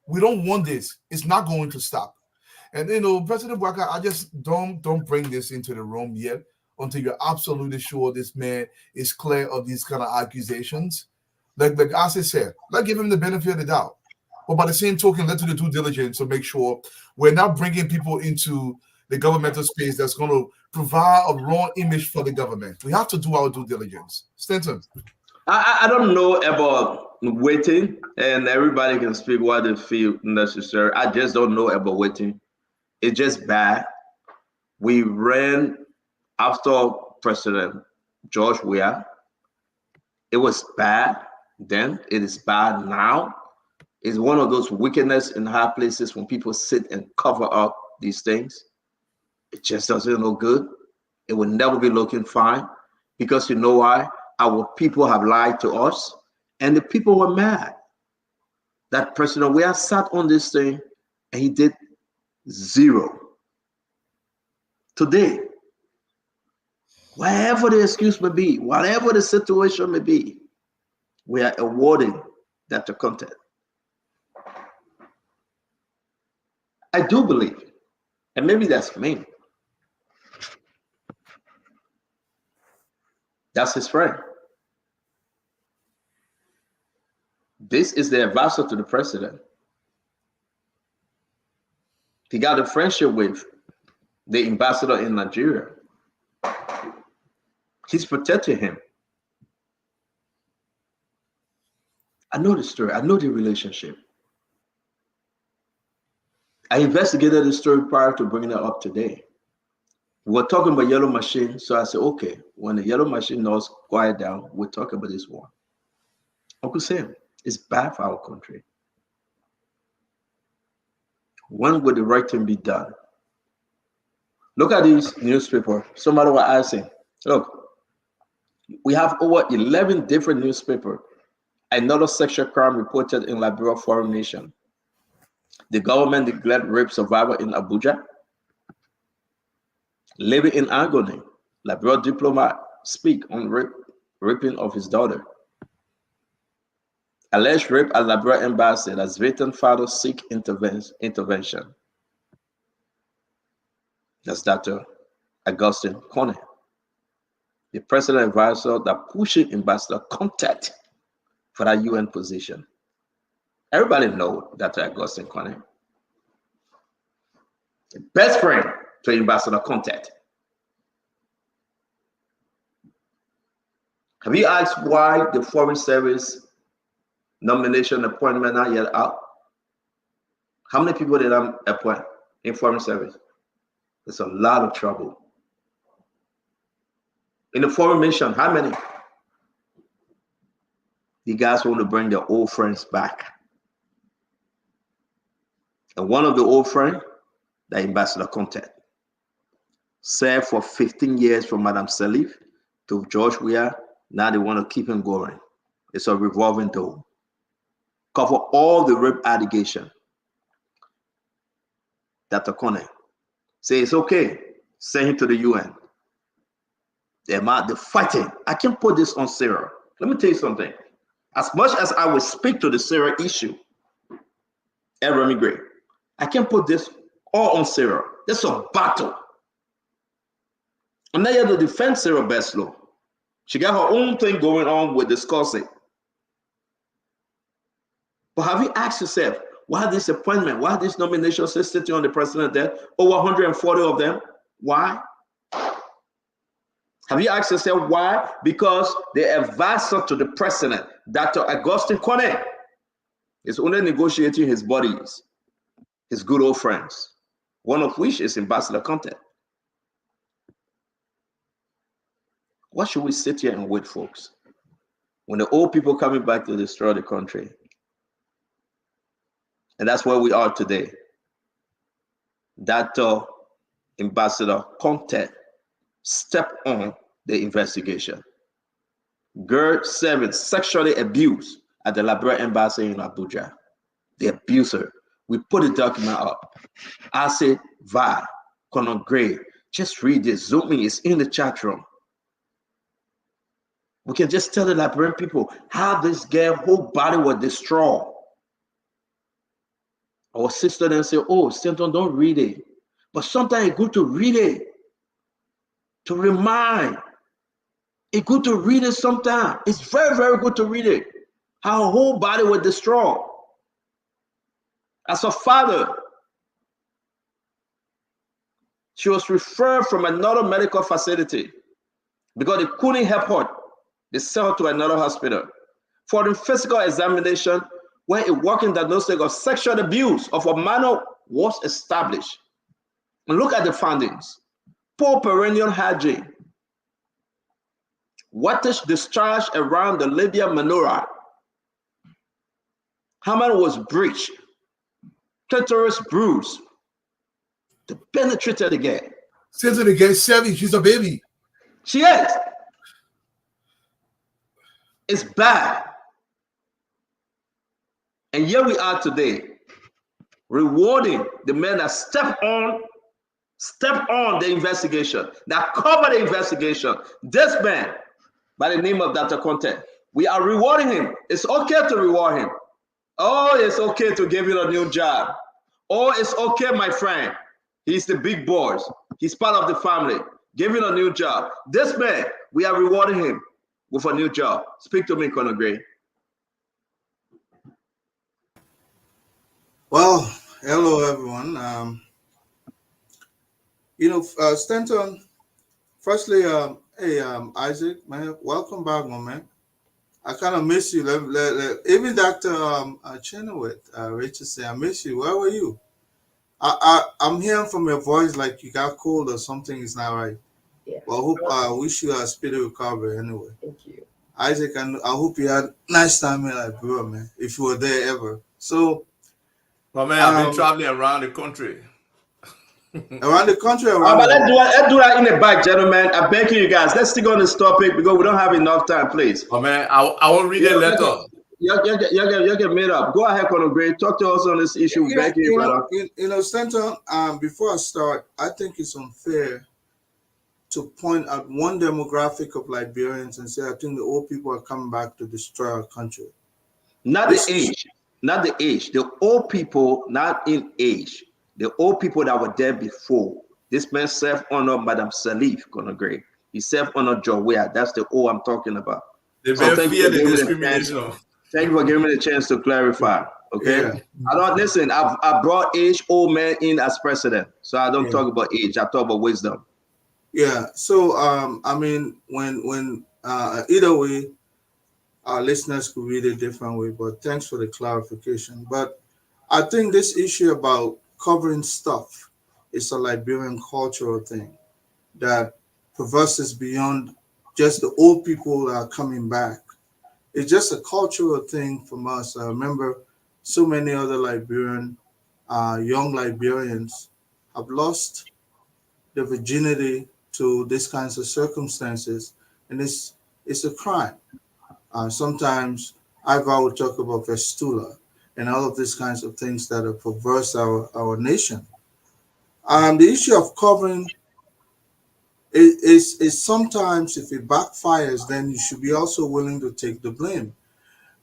we don't want this. It's not going to stop. And President Bouaka, I just don't bring this into the room yet until you're absolutely sure this man is clear of these kind of accusations. Like as I said, let's give him the benefit of the doubt. But by the same token, let's do the due diligence to make sure we're not bringing people into the governmental space that's going to provide a wrong image for the government. We have to do our due diligence. Stanton. I don't know about waiting, and everybody can speak what they feel necessary. I just don't know about waiting. It's just bad. We ran after President George Weah. It was bad then. It is bad now. It's one of those wickedness in high places when people sit and cover up these things. It just doesn't look good. It will never be looking fine because you know why? Our people have lied to us, and the people were mad. That President Weah sat on this thing and he did zero. Today, whatever the excuse may be, whatever the situation may be, we are awarding that to content. I do believe, and maybe that's me, that's his friend. This is the advisor to the president. He got a friendship with the ambassador in Nigeria. He's protecting him. I know the story. I know the relationship. I investigated the story prior to bringing it up today. We were talking about yellow machine, so I said, okay, when the yellow machine knows quiet down, we'll talk about this one. Uncle Sam, it's bad for our country. When would the right thing be done? Look at this newspaper. Somebody was asking, look, we have over 11 different newspapers. Another sexual crime reported in Liberia, foreign nation. The government declared rape survivor in Abuja. Living in agony. Liberia diplomat speak on raping of his daughter. Alleged rape at Liberia embassy as victim father seek intervention. That's Dr. Augustine Coney, the president advisor that pushing ambassador contact for that UN position. Everybody knows Dr. Augustine Coney. The best friend to Ambassador Contact. Have you asked why the Foreign Service nomination appointment not yet out? How many people did I appoint in Foreign Service? There's a lot of trouble. In the foreign mission, how many? The guys want to bring their old friends back. And one of the old friends, the Ambassador Conte, served for 15 years from Madame Salif to George Weah. Now they want to keep him going. It's a revolving door. Cover all the rape allegation. Dr. Conte say it's okay. Send him to the UN. They're fighting. I can't put this on Sarah. Let me tell you something. As much as I will speak to the Sarah issue, Remy Gray, I can't put this all on Sarah. There's a battle. I'm not here to defend Sarah Beslow. She got her own thing going on with discussing. But have you asked yourself, why this appointment? Why this nomination sitting on the president there? Over 140 of them. Why? Have you asked yourself why? Because the advisor to the president, Dr. Augustin Kone, is only negotiating his buddies, his good old friends, one of which is Ambassador Conte. What should we sit here and wait, folks? When the old people coming back to destroy the country. And that's where we are today. Dr. Ambassador Conte stepped on the investigation. Girl 7 sexually abused at the Liberia embassy in Abuja. They abused her. We put the document up. I said, Vi, Conor Gray, just read this. Zoom in, it's in the chat room. We can just tell the Liberian people how this girl whole body was destroyed. Our sister then say, oh, Stanton, don't read it. But sometimes it's good to read it. To remind. It's good to read it sometimes. It's very, very good to read it. How her whole body was destroyed. As a father, she was referred from another medical facility because they couldn't help her. They sent her to another hospital for the physical examination where a working diagnosis of sexual abuse of a minor was established. And look at the findings. Poor perennial hygiene. Wattage discharge around the labia minora. Hymen was breached. Clitoris bruised. They penetrated again. Says it again, Sally, she's a baby. She is. It's bad. And here we are today, rewarding the men that step on the investigation, that cover the investigation. This man, by the name of Dr. Conte, we are rewarding him. It's okay to reward him. Oh, it's okay to give him a new job. Oh, it's okay, my friend. He's the big boss. He's part of the family. Give him a new job. This man, we are rewarding him with a new job. Speak to me, Conor Gray. Well, hello everyone. Stanton. Firstly, hey, Isaac, man, welcome back, my man. I kind of miss you. Even Dr. Chenoweth, Rachel said, I miss you. Where were you? I'm hearing from your voice like you got cold or something is not right. Yeah. Well, I wish you a speedy recovery anyway. Thank you. Isaac, I hope you had a nice time in Liberia, man, if you were there ever. So, well, man, I've been traveling around the country. Around the country, but let's do that in the back, gentlemen. I'm begging you guys. Let's stick on this topic because we don't have enough time, please. Oh man, I won't read a letter. You get made up. Go ahead, Conor Gray. Talk to us on this issue. Begging you, brother. Stanton. Before I start, I think it's unfair to point at one demographic of Liberians and say, I think the old people are coming back to destroy our country. Not the age. The old people, not in age. The old people that were there before. This man self-honored Madame Salif, Conor Gray. He self-honored Joawea. That's the old I'm talking about. They fear the discrimination. Thank you for giving me the chance to clarify. Okay. Yeah. I don't listen. I brought old man in as president. So I don't talk about age. I talk about wisdom. Yeah. So I mean, when Either way, our listeners could read it a different way, but thanks for the clarification. But I think this issue about covering stuff is a Liberian cultural thing that progresses beyond just the old people that are coming back. It's just a cultural thing from us. I remember so many other Liberian, young Liberians have lost their virginity to these kinds of circumstances, and it's a crime. Sometimes Ivar would talk about fistula and all of these kinds of things that have perverse our nation. The issue of covering is sometimes if it backfires, then you should be also willing to take the blame.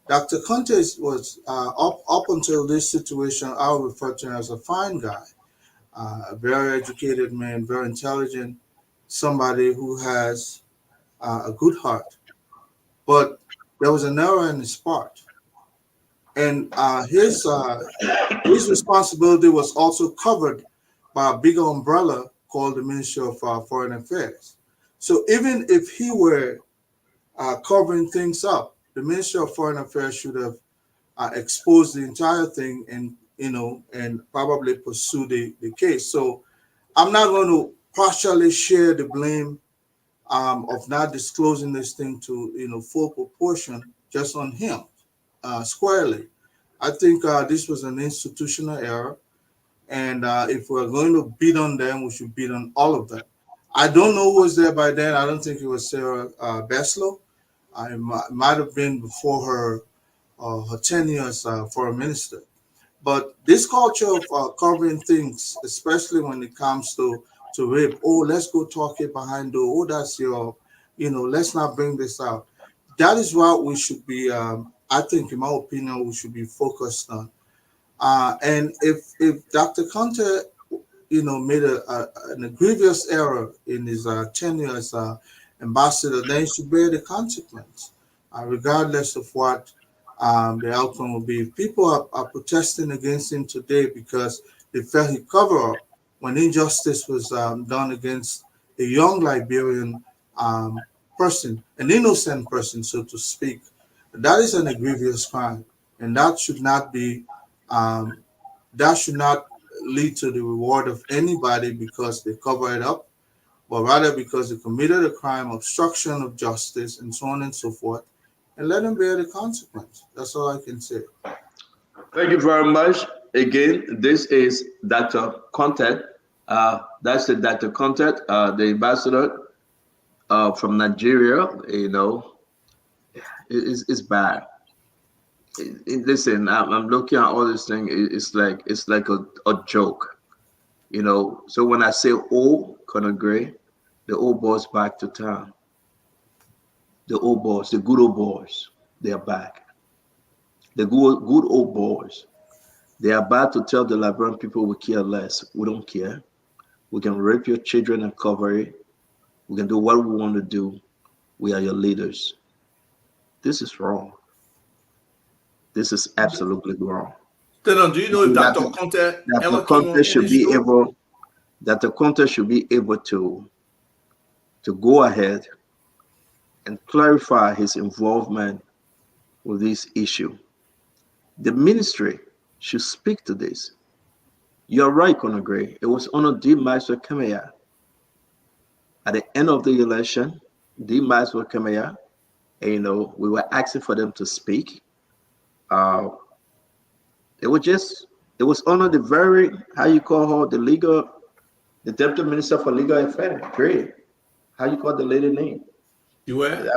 Dr. Conte was up until this situation, I would refer to him as a fine guy, a very educated man, very intelligent, somebody who has a good heart. But there was an error in his part, and his responsibility was also covered by a bigger umbrella called the Ministry of Foreign Affairs. So even if he were covering things up, the Ministry of Foreign Affairs should have exposed the entire thing and and probably pursue the case. So I'm not going to partially share the blame of not disclosing this thing to full proportion just on him squarely. I think this was an institutional error, and if we're going to beat on them, we should beat on all of them. I don't know who was there by then. I don't think it was Sarah Beslow. Might have been before her tenure as foreign minister. But this culture of covering things, especially when it comes to rape, oh, let's go talk it behind door. Oh, that's your, let's not bring this out. That is what we should be. I think, in my opinion, we should be focused on. And if Dr. Conte, made an egregious error in his tenure as ambassador, then he should bear the consequence, regardless of what the outcome will be. If people are protesting against him today because they felt he covered up when injustice was done against a young Liberian person, an innocent person, so to speak, that is an egregious crime, and um, that should not lead to the reward of anybody because they cover it up, but rather because they committed a crime, obstruction of justice, and so on and so forth, and let them bear the consequence. That's all I can say. Thank you very much. Again, this is Dr. Content. That's the Dr. Content, the ambassador from Nigeria. It's bad. Listen, I'm looking at all this thing. It's like a joke. So when I say old Conor Gray, the old boys back to town. The old boys, the good old boys, they are back. The good old boys. They are about to tell the Liberian people we care less. We don't care. We can rape your children and cover it. We can do what we want to do. We are your leaders. This is wrong. This is absolutely wrong. Tenon, do you know if Dr. Dr. Conte Dr. ever came Conte on should any be show? able. Dr. Conte should be able to go ahead and clarify his involvement with this issue. The ministry should speak to this. You're right, Conor Gray. It was Honor D. Maxwell Kamea. At the end of the election, D. Maxwell Kamea, we were asking for them to speak. Uh, it was Honor the very, how you call her, the Deputy Minister for Legal Affairs. Great. How you call the lady name? You were?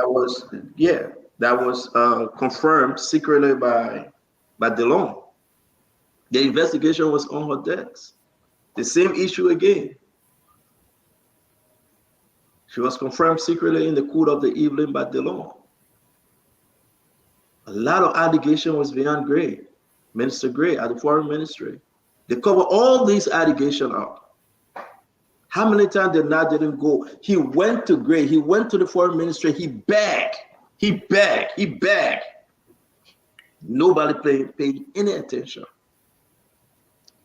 That was confirmed secretly by DeLong. The investigation was on her desk. The same issue again. She was confirmed secretly in the cool of the evening by DeLong. A lot of allegation was beyond Gray, Minister Gray at the Foreign Ministry. They cover all these allegations up. How many times didn't go? He went to Gray. He went to the Foreign Ministry. He begged. Nobody paid any attention.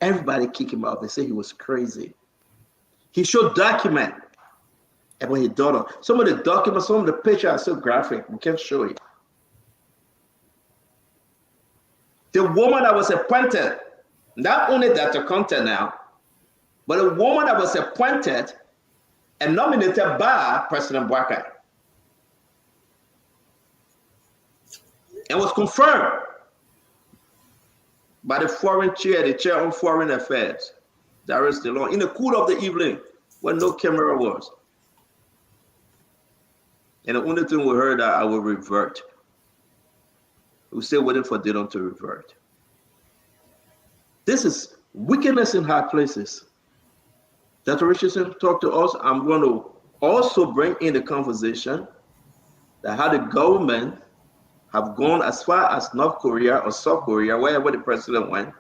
Everybody kicked him out. They say he was crazy. He should document about his daughter. Some of the documents, some of the pictures are so graphic, we can't show it. The woman that was appointed, not only that to content now, but a woman that was appointed and nominated by President Bouakai. And was confirmed by the foreign chair, the chair on foreign affairs, Darius DeLong, in the cool of the evening when no camera was. And the only thing we heard that I will revert. We're still waiting for Dillon to revert. This is wickedness in high places. Dr. Richardson talked to us. I'm going to also bring in the conversation that how the government have gone as far as North Korea or South Korea, wherever the president went,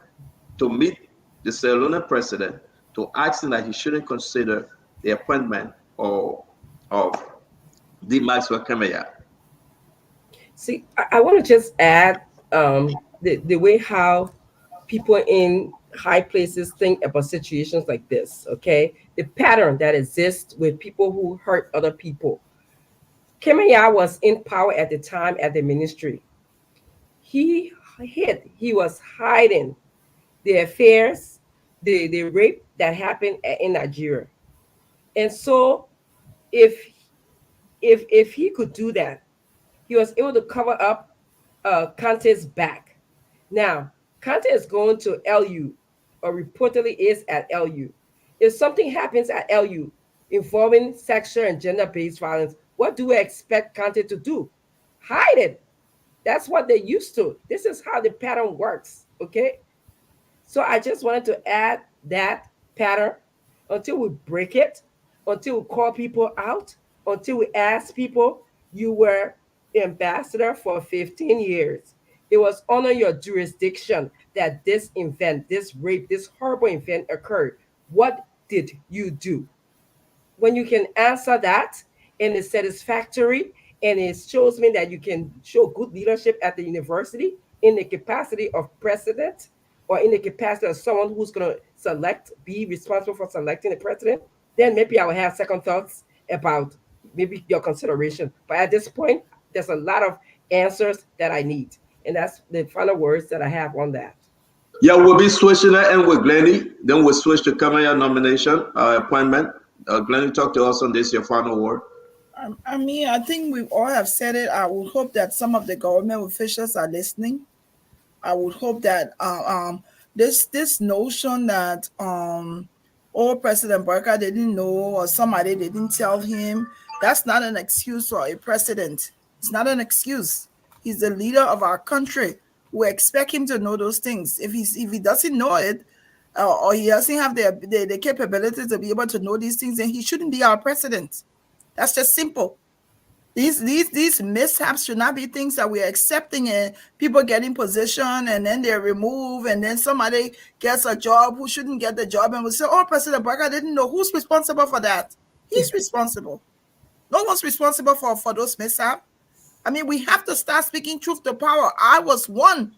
to meet the Sierra Leone president to ask him that he shouldn't consider the appointment of D. Maxwell Kemeya. See, I want to just add the way how people in high places think about situations like this, okay? The pattern that exists with people who hurt other people. Kemeya was in power at the time at the ministry. He was hiding the affairs, the rape that happened in Nigeria. And so if he could do that, he was able to cover up Kante's back. Now, Kante is going to LU, or reportedly is at LU. If something happens at LU involving sexual and gender-based violence, what do we expect Kante to do? Hide it. That's what they're used to. This is how the pattern works, okay? So I just wanted to add that pattern until we break it, until we call people out, until we ask people, you were ambassador for 15 years. It was under your jurisdiction that this event, this rape, this horrible event occurred. What did you do? When you can answer that and it's satisfactory and it shows me that you can show good leadership at the university in the capacity of president or in the capacity of someone who's going to be responsible for selecting the president, then maybe I will have second thoughts about maybe your consideration. But at this point, there's a lot of answers that I need. And that's the final words that I have on that. Yeah, we'll be switching that in with Glennie. Then we'll switch to Kemeya nomination, appointment. Glennie, talk to us on this, your final word. I mean, I think we all have said it. I would hope that some of the government officials are listening. I would hope that this notion that President Barker didn't know or somebody didn't tell him, that's not an excuse for a president. It's not an excuse. He's the leader of our country. We expect him to know those things. If he doesn't know it, or he doesn't have the capability to be able to know these things, then he shouldn't be our president. That's just simple. These mishaps should not be things that we're accepting, and people get in position and then they're removed, and then somebody gets a job who shouldn't get the job, and we say, President Barker didn't know. Who's responsible for that? He's responsible. No one's responsible for those mishaps. I mean, we have to start speaking truth to power. I was one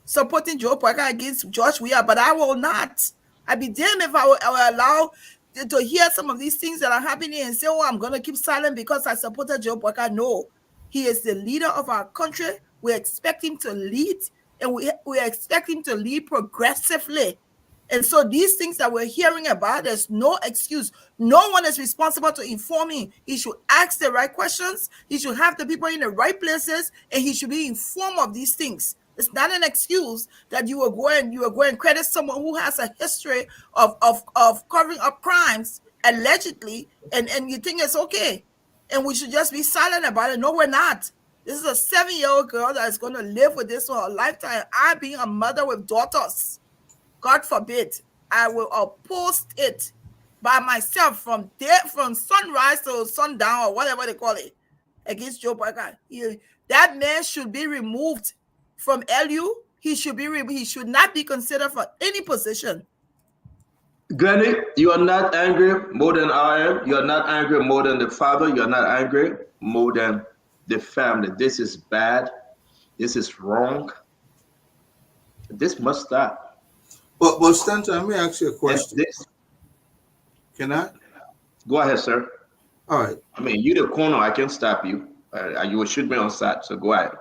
supporting Joe Parker against George Weah, but I will not. I'd be damned if I will allow to hear some of these things that are happening and say, I'm going to keep silent because I supported Joe Parker. No, he is the leader of our country. We expect him to lead, and we expect him to lead progressively. And so these things that we're hearing about, there's no excuse. No one is responsible to inform him. He should ask the right questions. He should have the people in the right places, and he should be informed of these things. It's not an excuse that you will go and credit someone who has a history of covering up crimes allegedly, and you think it's okay. And we should just be silent about it. No, we're not. This is a 7-year-old girl that is going to live with this for her lifetime. I, being a mother with daughters, God forbid, I will oppose it by myself from sunrise to sundown or whatever they call it against Joe Parker. That man should be removed from LU. He should not be considered for any position. Glennie, you are not angry more than I am. You are not angry more than the father. You are not angry more than the family. This is bad. This is wrong. This must stop. But Stanton, let me ask you a question. Can I? Go ahead, sir. All right. I mean, you the corner, I can stop you. You will shoot me on sight, so go ahead.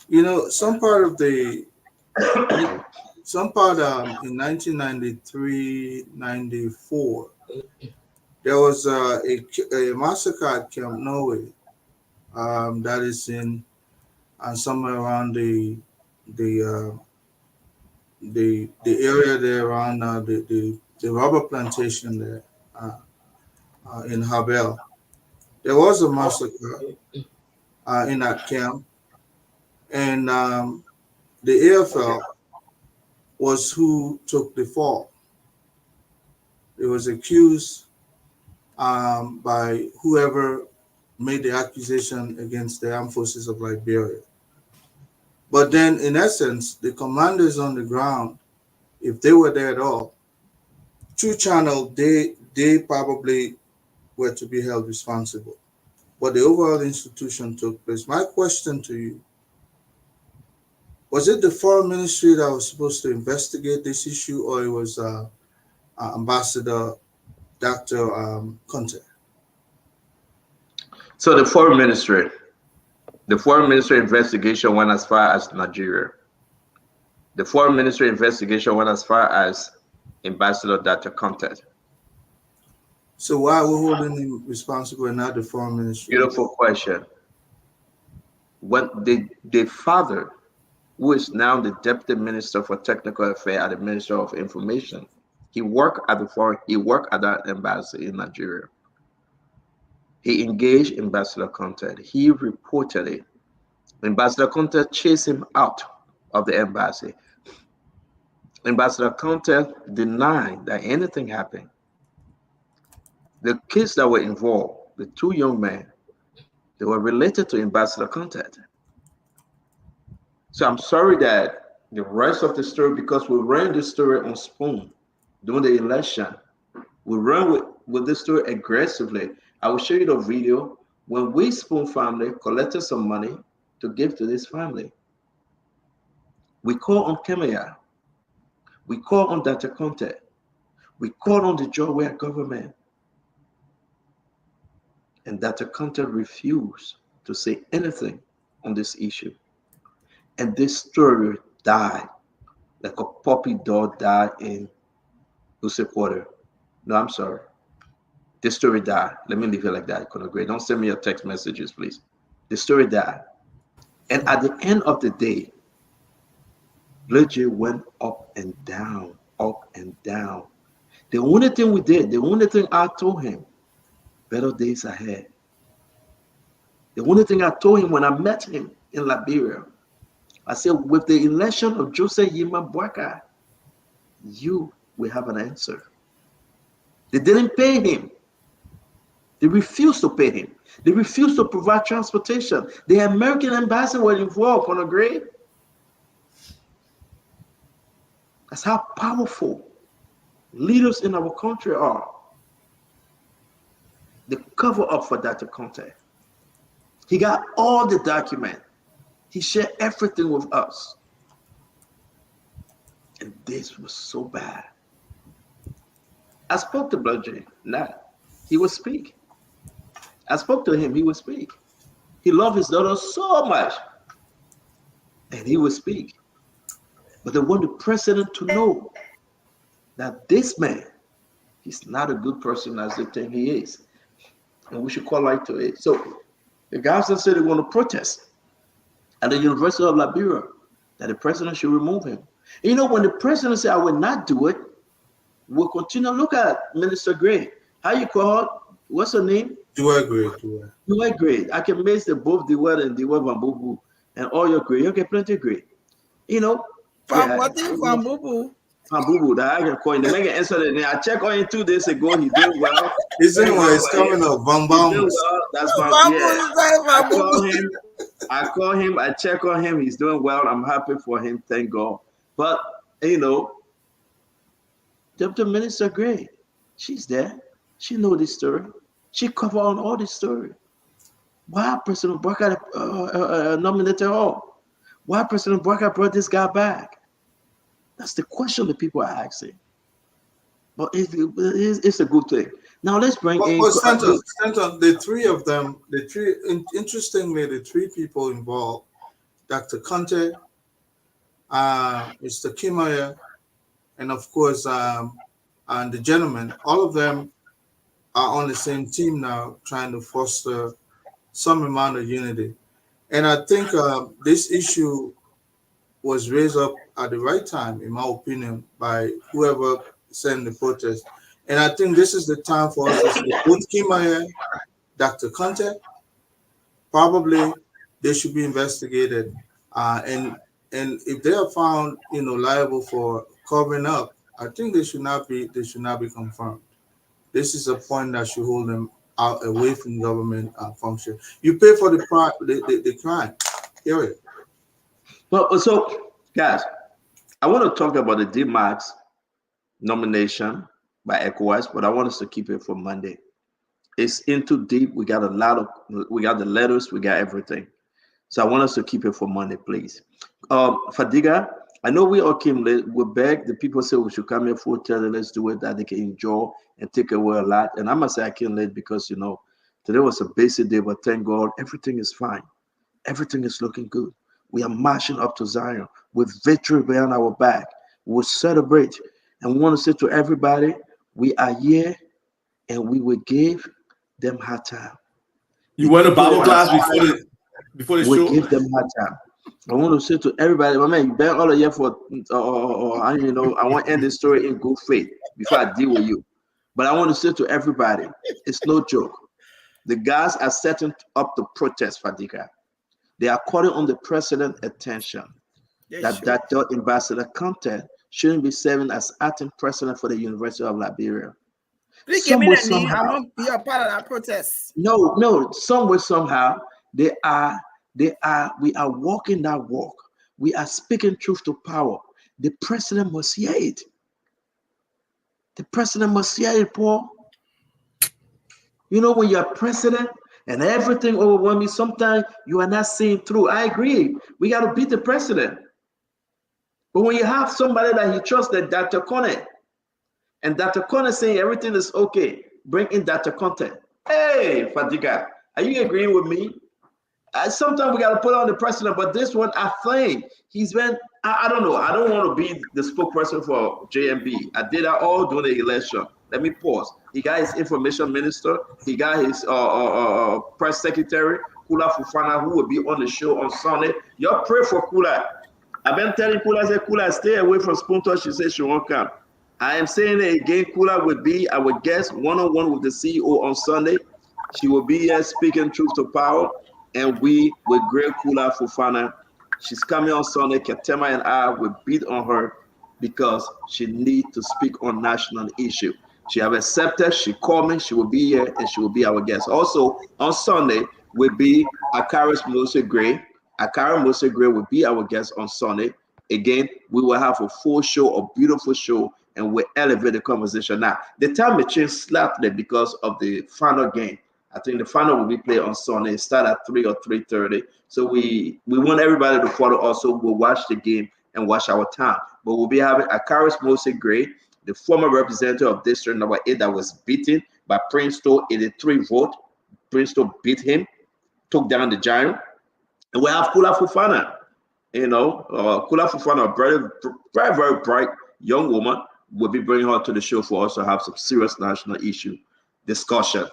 You know, some part in 1993, 94, there was a massacre at Camp Norway that is in somewhere around the the area there around the rubber plantation there in Habel. There was a massacre in that camp, and the AFL was who took the fall. It was accused by whoever made the accusation against the armed forces of Liberia. But then, in essence, the commanders on the ground, if they were there at all, True Channel, they probably were to be held responsible. But the overall institution took place. My question to you, was it the foreign ministry that was supposed to investigate this issue, or it was Ambassador Dr. Conte? So the foreign ministry investigation went as far as Nigeria. The foreign ministry investigation went as far as Ambassador Dr. Conte. So why are we holding him responsible and not the foreign ministry? Beautiful question. When the father, who is now the deputy minister for technical affairs at the Ministry of Information, he worked at that embassy in Nigeria. He engaged Ambassador Conte. He reported it. Ambassador Conte chased him out of the embassy. Ambassador Conte denied that anything happened. The kids that were involved, the two young men, they were related to Ambassador Conte. So I'm sorry that the rest of the story, because we ran this story on Spoon during the election, we ran with this story aggressively. I will show you the video when we Spoon family collected some money to give to this family. We called on Kemaya. We called on Dr. Conte. We called on the Georgia government. And Dr. Conte refused to say anything on this issue. And this story died like a puppy dog died in Usequater. No, I'm sorry. This story died. Let me leave it like that. Don't send me your text messages, please. The story died. And at the end of the day, Bloodjay went up and down, up and down. The only thing we did, the only thing I told him, better days ahead. The only thing I told him when I met him in Liberia, I said, with the election of Joseph Yima Bwaka, you will have an answer. They didn't pay him. They refused to pay him. They refused to provide transportation. The American embassy were involved on a grade. That's how powerful leaders in our country are. They cover up for Dr. Conte. He got all the documents. He shared everything with us. And this was so bad. I spoke to Bloodjay. He would speak. I spoke to him. He would speak. He loved his daughter so much. And he would speak. But they want the president to know that this man, he's not a good person as they think he is. And we should call light to it. So the guys that said they want to protest at the University of Liberia, that the president should remove him. And you know, when the president said, I will not do it, we'll continue to look at Minister Gray. How you call her? What's her name? Duet Gray. Duet Gray. I can mix the both Duet and Duet Bambubu and all your Gray. You get plenty of Gray. You know? Bambubu. Bambubu, that I can call him. They make an answer. I checked on him 2 days ago. He's doing well. He's doing well. It's coming up. Bambam. That's my I call him. I check on him. He's doing well. I'm happy for him. Thank God. But, you know, Deputy Minister Gray, she's there. She know this story. She covered on all this story. Why President Bwaka nominated her? Why President Bwaka brought this guy back? That's the question that people are asking. But it's a good thing. Now let's bring in. But Stanton, the three of them, interestingly, the three people involved, Dr. Conte, Mr. Kimaya, and of course, and the gentleman, all of them are on the same team now, trying to foster some amount of unity. And I think this issue was raised up at the right time, in my opinion, by whoever sent the protest. And I think this is the time for us to say, both Kimaya, Dr. Conte, probably they should be investigated. And if they are found, liable for covering up, I think they should not be confirmed. This is a point that should hold them out away from government function. You pay for the crime. Period. Well, so guys, I want to talk about the DMAX nomination by ECOWAS, but I want us to keep it for Monday. It's into deep. We got the letters, we got everything. So I want us to keep it for Monday, please. Fadiga, I know we all came late. We beg the people say we should come here for tell them let's do it, that they can enjoy and take away a lot. And I must say I came late because today was a basic day, but thank God everything is fine. Everything is looking good. We are marching up to Zion with victory behind our back. We'll celebrate. And we want to say to everybody, we are here and we will give them hard time. You went to Bible class before the show? We give them hard time. I want to say to everybody, my man, you been all year for, I want to end this story in good faith before I deal with you. But I want to say to everybody, it's no joke. The guys are setting up the protest, Fadika. They are calling on the president's attention that Dr. Ambassador Conte shouldn't be serving as acting president for the University of Liberia. Please give me the name. I won't be a part of that protest. No, somewhere, somehow, we are walking that walk. We are speaking truth to power. The president must hear it. The president must hear it, Paul. When you're president and everything overwhelms you, sometimes you are not seeing through. I agree. We got to beat the president. But when you have somebody that he trusts, like Dr. Conte, and Dr. Conte saying everything is okay, bring in Dr. Conte. Hey, Fadiga, are you agreeing with me? Sometimes we got to put on the president, but this one, I think he's been, I don't know. I don't want to be the spokesperson for JMB. I did that all during the election. Let me pause. He got his information minister. He got his press secretary, Kula Fufana, who will be on the show on Sunday. Y'all pray for Kula. I've been telling Kula, say, Kula, stay away from Spunto. She said she won't come. I am saying it again. Kula will be our guest one-on-one with the CEO on Sunday. She will be here speaking truth to power. And we will great Kula Fufana. She's coming on Sunday. Katema and I will beat on her because she needs to speak on national issue. She have accepted. She called me. She will be here and she will be our guest. Also on Sunday will be Akaris Mose Gray. Akara Mose Gray will be our guest on Sunday. Again, we will have a full show, a beautiful show, and we'll elevate the conversation. Now, the time may change slightly because of the final game. I think the final will be played on Sunday, start at 3 or 3:30. So we want everybody to follow us. So we'll watch the game and watch our time. But we'll be having Akaris Mose Gray, the former representative of District Number 8 that was beaten by Princeton 83 vote. Princeton beat him, took down the giant. And we have Kula Fufana. Kula Fufana, a very, very, very bright young woman. We'll be bringing her to the show for us to have some serious national issue discussion.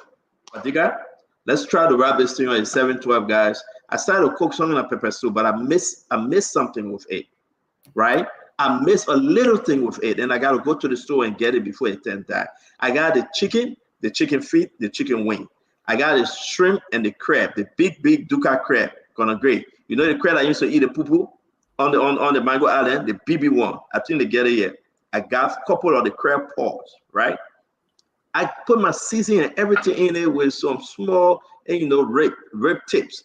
Fadiga, let's try to wrap this thing on 7-12, guys. I started to cook something like pepper soup, but I missed something with it, right? I missed a little thing with it, and I got to go to the store and get it before it turns that. I got the chicken feet, the chicken wing. I got the shrimp and the crab, the big Duka crab. Gonna great. You know the crab I used to eat the poo-poo on the Mango Island, the BB one. I think they get it here. I got a couple of the crab paws, right? I put my seasoning and everything in it with some small, rib tips.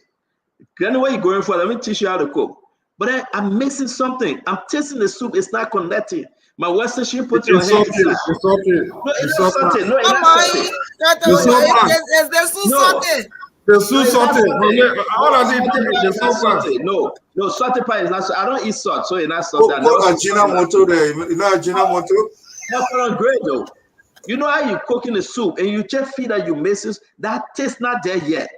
Anyway, you're going for, let me teach you how to cook. But I'm missing something. I'm tasting the soup. It's not connecting. My Western she put your hand inside. No, it's not salted. No, it's not salted. The soup salted. All I did No, salted pie is not. I don't eat salt, so it's not salted. Put Ajinomoto there. You know Ajinomoto? That's not great though. You know how you cooking the soup and you just feel that you misses that taste not there yet.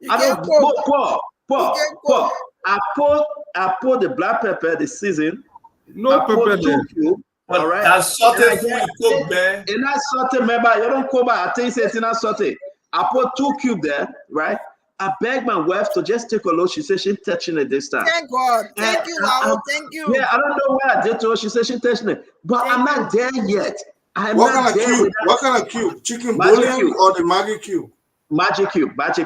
I don't pour. I pour the black pepper, the season. No I pour pepper 2 there. cubes. But All right. that saute And I food get you cook, man. and I saute, remember, you don't cook, I tell you, it's not saute. I put 2 cubes there, right? I begged my wife to just take a look. She said she's touching it this time. Thank God. Thank And you, Lao. Thank you. Yeah, I don't know what I did to her. She said she's touching it, but I'm not there yet. I'm What not kind of there. cube? What kind of cube? Chicken Magic bouillon cube. or the Maggi cube? Magic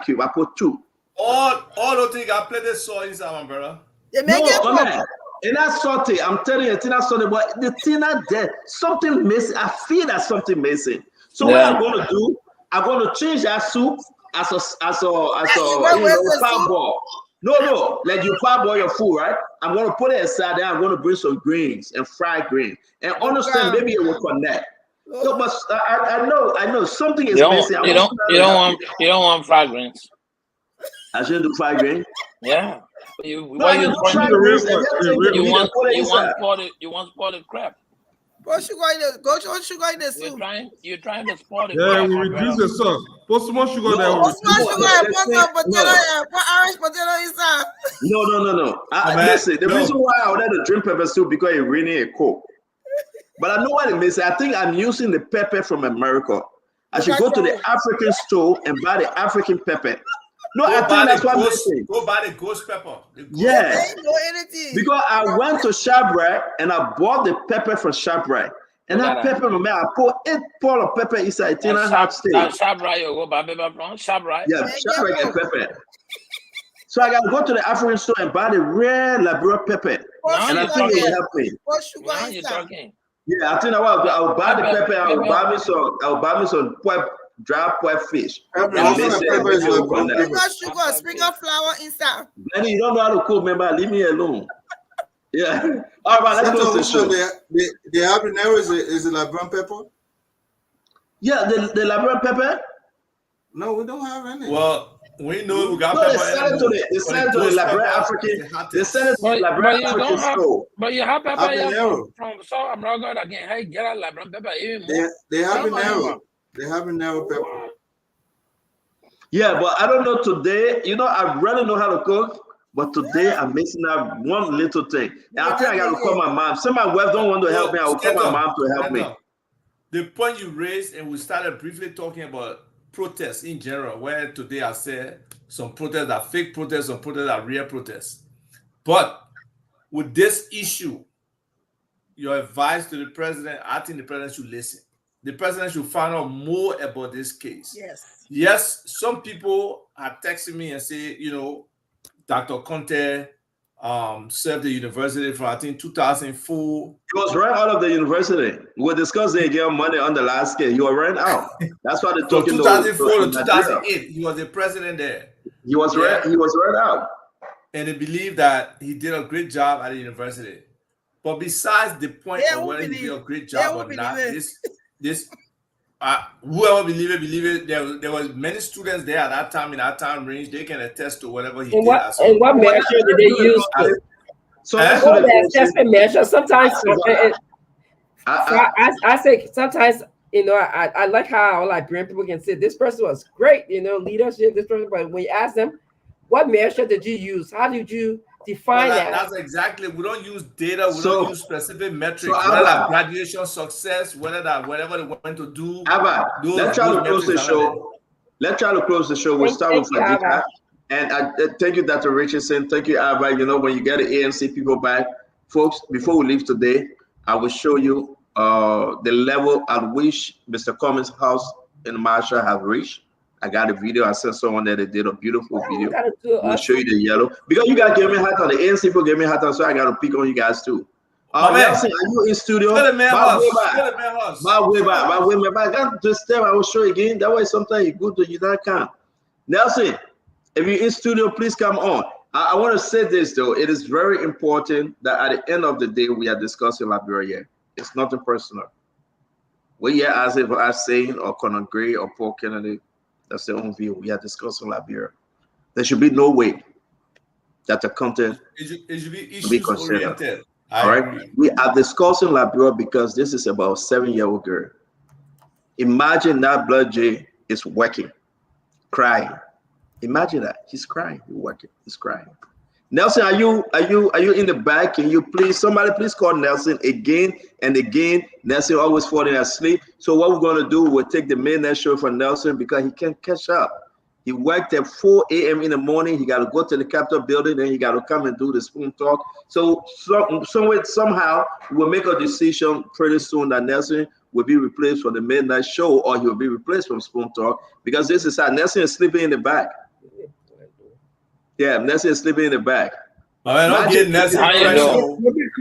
cube. I put 2. All those things I play this salt inside, my brother. No, man. And that's saute. I'm telling you, it's not saute, but the thing not there. Something missing. I feel that something missing. So what I'm going to do, I'm going to change that soup as a parboil. No, like you parboil your food, right? I'm going to put it aside there. I'm going to bring some greens and fried greens. And understand, maybe it will connect. No, but I know something is missing. You don't want fragrance. I shouldn't do fried grain. Yeah. You want spotted crab. Go sugar in the soup. You're trying to spot it. Yeah, we reduce the sauce. Put some more sugar there. Put some sugar and put some potato here. Put orange potato inside. No. Listen, the reason why I wanted to drink pepper soup because it really a coke. But I know what it means. I think I'm using the pepper from America. I should go to the African store and buy the African pepper. No, I think that's what I'm saying. Go buy the ghost pepper. Yeah. Because I went to ShopRite and I bought the pepper from ShopRite. And that pepper, man, I put 8 pounds of pepper inside. ShopRite, you go buy pepper from ShopRite. Yeah, ShopRite and pepper. So I gotta go to the African store and buy the rare Liberia pepper. And I think it will help me. Now you're talking. Yeah, I think I'll buy the pepper. I'll buy me some dry pork fish. Sprinkle flour inside. Lenny, you don't know how to cook, remember? Leave me alone. Yeah. All right, let's go to the show. The habanero is a Liberian pepper? Yeah, the Liberian pepper? No, we don't have any. Well, we know we got no, pepper. They sell it to the Liberian African. They sell it to the Liberian African store. But you have pepper from South America that can help get a Liberian pepper even more. They have a narrow pepper. Yeah, but I don't know today. You know, I really know how to cook, but today I'm missing out one little thing. And I think I got to call my mom. Some of my wife don't want to help me. I will call my mom to help me. The point you raised, and we started briefly talking about protests in general, where today I said some protests are fake protests, some protests are real protests. But with this issue, your advice to the president, I think the president should listen. The president should find out more about this case. Yes, some people are texting me and say, you know, Dr. Conte served the university from, I think, 2004. He was right out of the university. We discussed they gave money on the last case. He was right out. That's why they're talking. From 2004 to 2008, he was the president there. He was right. He was right out. And they believe that he did a great job at the university. But besides the point of whether he did a great job or not, whoever believe it, there was many students there at that time, in that time range. They can attest to whatever he did. And what measure did they use? So the assessment measure. Sometimes I say sometimes, you know, I like how like grand people can say this person was great, you know, leadership, this person, but when you ask them, what measure did you use? How did you define that? That's exactly. We don't use data. We don't use specific metrics. Whether that graduation success, whatever they want to do. Let's try to close the show. Let's try to close the show. We'll start with Fadika. And I thank you, Dr. Richardson. Thank you, Abba. You know, when you get the ANC people back, folks, before we leave today, I will show you the level at which Mr. Cummings' house in Marshall have reached. I got a video. I sent someone there that did a beautiful video. I'll show you the yellow. Because you guys gave me a hot on. The ANC people gave me a hot on, so I got to pick on you guys too. Nelson, are you in studio? My way back. I got this step. I will show you again. That way sometimes you go to you not come. Nelson, if you're in studio, please come on. I want to say this though. It is very important that at the end of the day, we are discussing Liberia. It's nothing personal. We here as if I'm saying or Conor Gray or Paul Kennedy. That's their own view. We are discussing Liberia. There should be no way that the content should be issues oriented. All right. We are discussing Liberia because this is about a 7-year-old girl. Imagine that blood J is working, crying. Imagine that. He's crying. He's working. He's crying. Nelson, are you in the back? Can you somebody please call Nelson again and again? Nelson always falling asleep. So what we're gonna do, we'll take the midnight show for Nelson because he can't catch up. He worked at 4 a.m. in the morning. He got to go to the Capitol building, then he got to come and do the spoon talk. So somehow we'll make a decision pretty soon that Nelson will be replaced for the midnight show, or he'll be replaced from spoon talk, because this is how Nelson is sleeping in the back. Yeah, Nelson is sleeping in the back. All right, don't get Nelson pressure.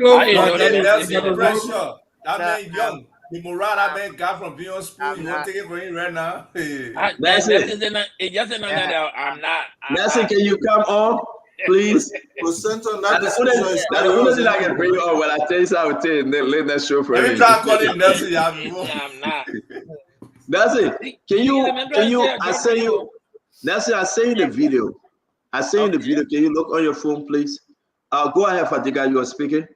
Don't get Nelson pressure. That man young. The morale that man got from being on spoon, you want to take it for him right now? Nelson, Nelson, can you come on, please? The only thing I can bring you on when I tell you something, I will tell you, let that show for you. Every time I call him Nelson, I'm not. Nelson, can you, I send you, Nelson, I send you the video. I send you the video. Can you look on your phone, please? Go ahead, Fatiga, you are speaking.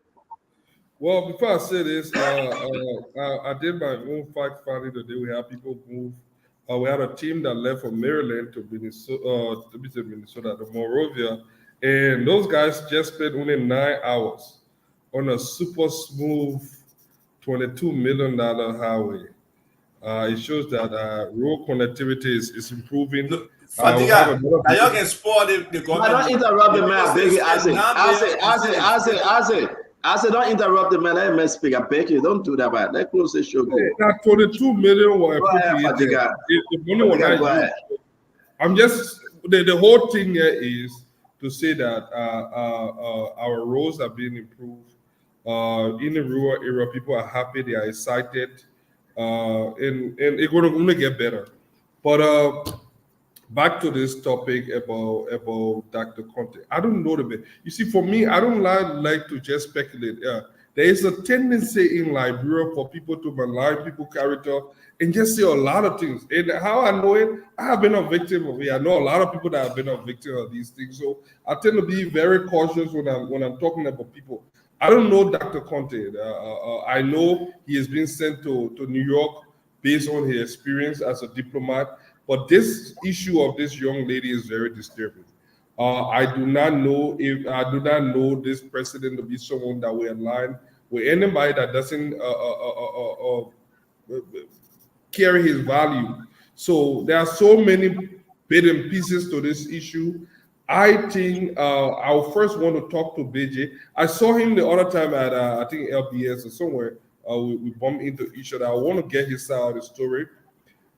Well, before I say this, I did my own fact finding today. We have people move. We had a team that left from Maryland to Minnesota, to Monrovia, and those guys just spent only 9 hours on a super smooth $22 million highway. It shows that road connectivity is improving. Fatiga, now y'all can spoil the government. Don't interrupt the man, baby. I said, don't interrupt the man. Let me speak. I beg you, don't do that, man. Let close the show. Now, 22 million were appropriated. The money was not used. I'm just the whole thing here is to say that our roads are being improved. In the rural area, people are happy. They are excited, and it's going to get better. But back to this topic about Dr. Conte. I don't know the bit. You see, for me, I don't like to just speculate. There is a tendency in Liberia for people to malign people's character and just say a lot of things. And how I know it, I have been a victim of it. I know a lot of people that have been a victim of these things. So I tend to be very cautious when I'm talking about people. I don't know Dr. Conte. I know he has been sent to New York based on his experience as a diplomat. But this issue of this young lady is very disturbing. I do not know this president to be someone that will align with anybody that doesn't carry his value. So there are so many bits and pieces to this issue. I think I'll first want to talk to BJ. I saw him the other time at I think LBS or somewhere. We bumped into each other. I want to get his side of the story.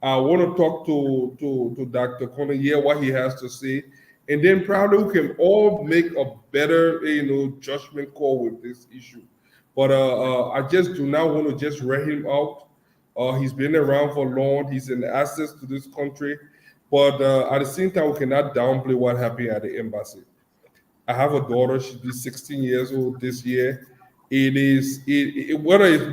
I want to talk to Dr. Conte, hear what he has to say, and then probably we can all make a better, judgment call with this issue. But I just do not want to just write him out. He's been around for long. He's an asset to this country. But at the same time, we cannot downplay what happened at the embassy. I have a daughter. She'll be 16 years old this year. Whether it's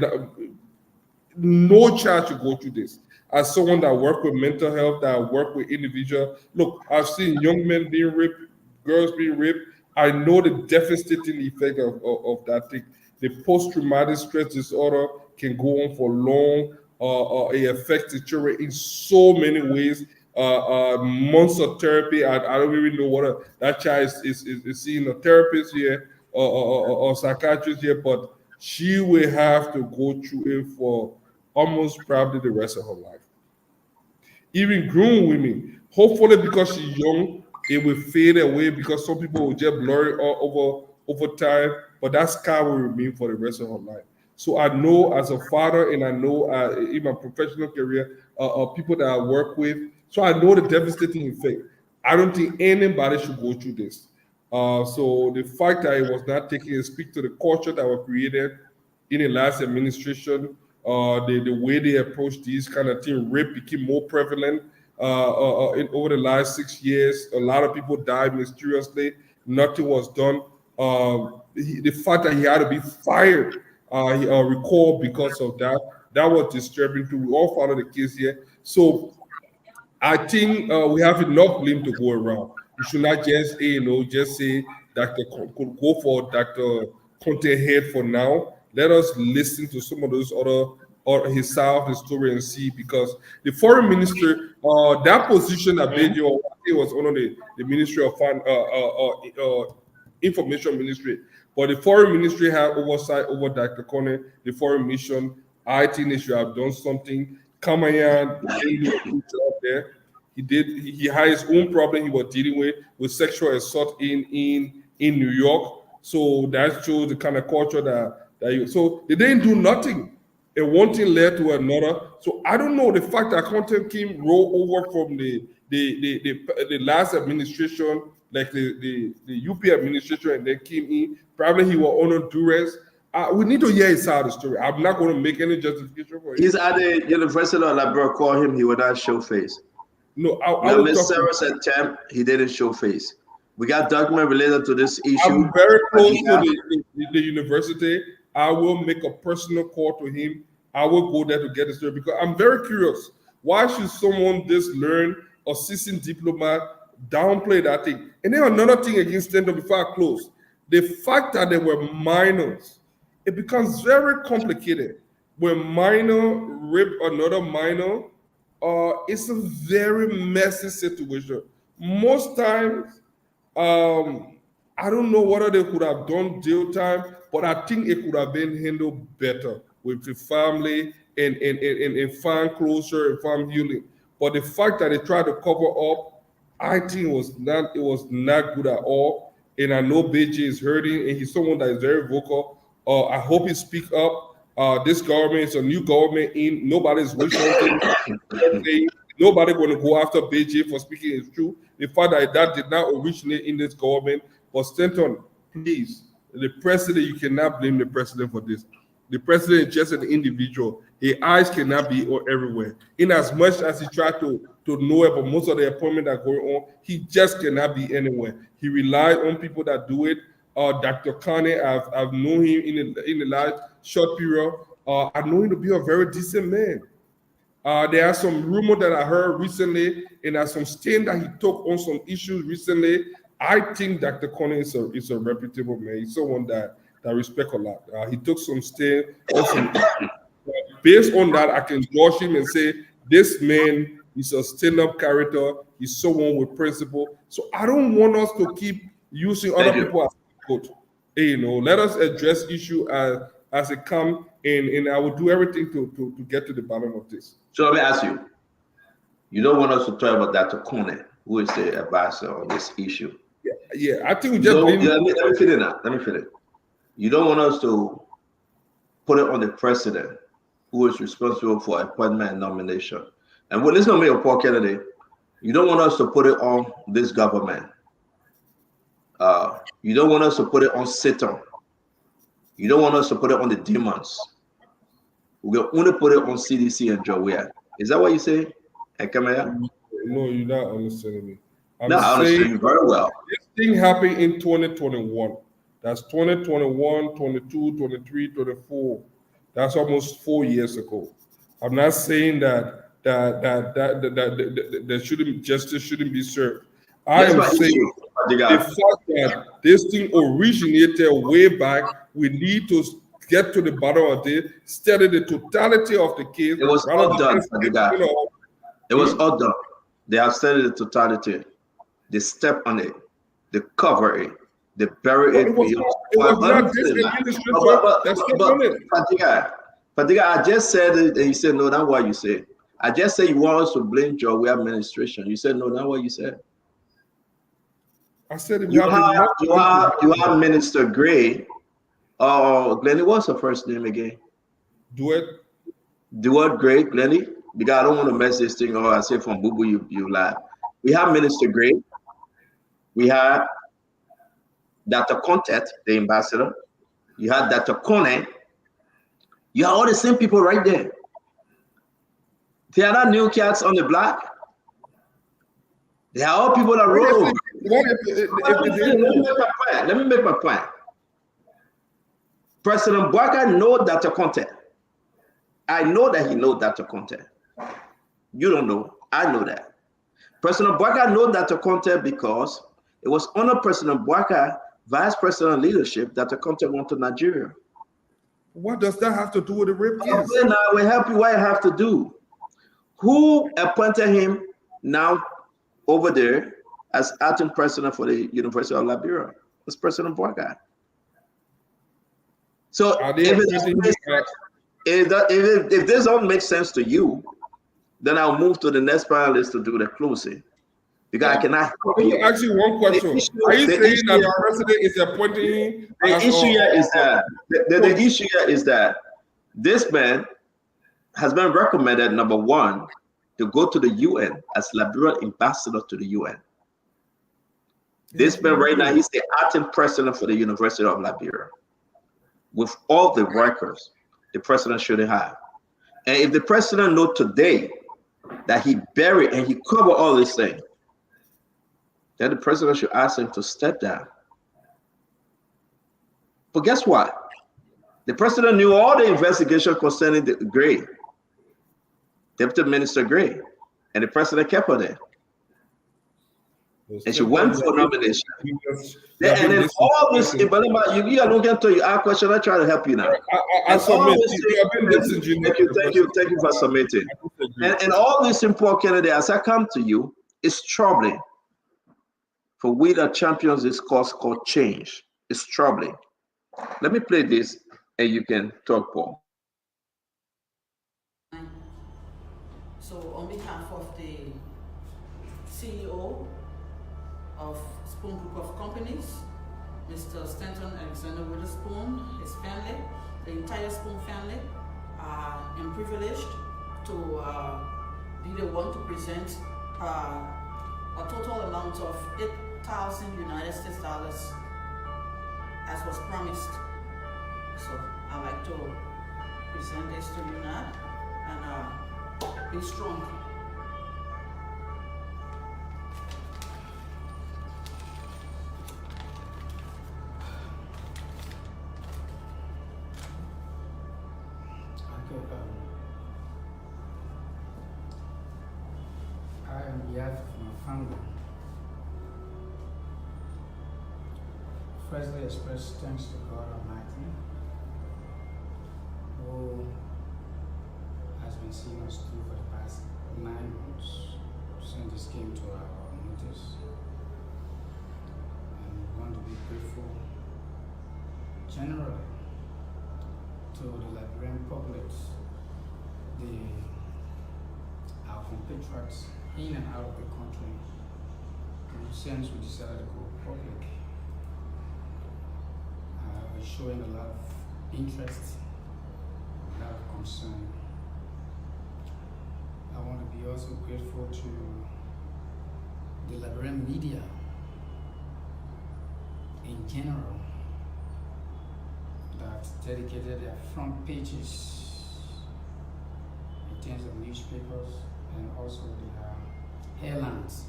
no child should go through this. As someone that work with mental health, that work with individuals, look, I've seen young men being raped, girls being raped. I know the devastating effect of that thing. The post-traumatic stress disorder can go on for long. It affects the children in so many ways. Months of therapy. I don't even know what that child is seeing a therapist here or psychiatrist here, but she will have to go through it for almost probably the rest of her life. Even grown women, hopefully because she's young, it will fade away because some people will just blur it over time, but that scar will remain for the rest of her life. So I know as a father, and I know in my professional career, people that I work with, so I know the devastating effect. I don't think anybody should go through this. So the fact that it was not taken and speak to the culture that was created in the last administration, the way they approach these kind of things, rape became more prevalent over the last 6 years. A lot of people died mysteriously. Nothing was done. The fact that he had to be fired, recalled because of that was disturbing too. We all follow the case here. So I think we have enough blame to go around. We should not just, just say go for Dr. Conte head for now. Let us listen to some of those other or his side of the story and see, because the foreign minister, that position that Bejo, I think was under the Ministry of Information Ministry, but the foreign ministry had oversight over Dr. Kone, the foreign mission. I think they should have done something. Kamayan didn't do a good job there. He had his own problem he was dealing with sexual assault in New York. So that shows the kind of culture so they didn't do nothing. And one thing led to another. So I don't know, the fact that content came roll over from the last administration, like the UP administration, and then came in. Probably he was under duress. We need to hear his side of the story. I'm not going to make any justification for it. He's at the University of Liberia. Call him. He would not show face. No, I will Miss talk. Sarah's attempt. He didn't show face. We got document related to this issue. I'm very close to the university. I will make a personal call to him. I will go there to get the story because I'm very curious. Why should someone this learn or seasoned diplomat downplay that thing? And then another thing against them before I close, the fact that they were minors, it becomes very complicated. When minor rape another minor, it's a very messy situation. Most times, I don't know whether they could have done jail time, but I think it could have been handled better with the family and find closure and find healing. But the fact that they tried to cover up, I think it was not good at all. And I know Beji is hurting, and he's someone that is very vocal. I hope he speaks up. This government is a new government in. Nobody's wishing anything. Nobody going to go after Beji for speaking his truth. The fact that did not originate in this government. But Stanton, please, the president, you cannot blame the president for this. The president is just an individual. His eyes cannot be everywhere. In as much as he tried to know about most of the appointments that are going on, he just cannot be anywhere. He relies on people that do it. Dr. Kane, I've known him in the last short period. I know him to be a very decent man. There are some rumors that I heard recently, and there's some stand that he took on some issues recently. I think Dr. Kane is a reputable man. He's someone that respect a lot. He took some stand on some based on that, I can judge him and say this man is a stand-up character. He's someone with principle. So I don't want us to keep using other people as good. Hey, let us address issue as it comes, and I will do everything to get to the bottom of this. So let me ask you. You don't want us to talk about Dr. Kone, who is the advisor on this issue. Yeah, I think we just let me fit in now. Let me fit it. You don't want us to put it on the president, who is responsible for appointment and nomination. And when it's going to be a poor candidate, you don't want us to put it on this government. You don't want us to put it on Satan. You don't want us to put it on the demons. We're going to put it on CDC and Jowiah. Is that what you say? No, you're not understanding me. I understand you very well. This thing happened in 2021. That's 2021, 22, 23, 24. That's almost 4 years ago. I'm not saying that justice shouldn't be served. I am saying the fact that this thing originated way back, we need to get to the bottom of it, study the totality of the case. It was all done. It was all done. They have studied the totality. They step on it. They cover it. They bury it. Fatiga, I just said it, and you said, no, that's what you said. I just said you want us to blame Jowiah administration. You said, no, that's what you said. I said you have Minister Gray. Glennie, what's her first name again? Duet Gray, Glennie. Because I don't want to mess this thing up. I say from Boo Boo, you lie. We have Minister Gray. We have Dr. Contet, the ambassador. You have Dr. Kone. You have all the same people right there. They are not new cats on the block. They are all people that roll over. Let me make my point. President Bwaka knows Dr. Conte. I know that he knows Dr. Conte. You don't know. I know that. President Bwaka knows Dr. Conte because it was under President Bwaka, Vice President leadership, that Dr. Conte went to Nigeria. What does that have to do with the rape case? Okay, now we help you. What you have to do? Who appointed him now over there as acting president for the University of Liberia? It's President Boyga. So if this don't make sense to you, then I'll move to the next panelist to do the closing. Because I cannot help Let me you. ask you one question. Are you saying that the president is appointing him? The issue here is that the issue here is that this man has been recommended, number one, to go to the UN as Liberian ambassador to the UN. This man right now, he's the acting president for the University of Liberia. With all the records the president should have. And if the president know today that he buried and he covered all these things, then the president should ask him to step down. But guess what? The president knew all the investigation concerning the Gray, Deputy Minister Gray, and the president kept her there. And she went for nomination. And then all this, but you are looking to your question. I try to help you now. Thank you for submitting. And all this important candidate, as I come to you, is troubling. For we that champions this cause called change. It's troubling. Let me play this and you can talk, Paul. So on behalf of the CEO of Spoon Group of Companies, Mr. Stanton Alexander Witherspoon, his family, the entire Spoon family, I'm privileged to be the one to present a total amount of 8,000 United States dollars as was promised. So I'd like to present this to you now and be strong. I, on behalf of my family, firstly express thanks to God Almighty, who has been seeing us through for the past 9 months since this came to our notice. And we want to be grateful generally to the Liberian public, our compatriots in and out of the country, since we decided to go public. We're showing a lot of interest, a lot of concern. I want to be also grateful to the Liberian media in general that dedicated their front pages in terms of newspapers and also the headlines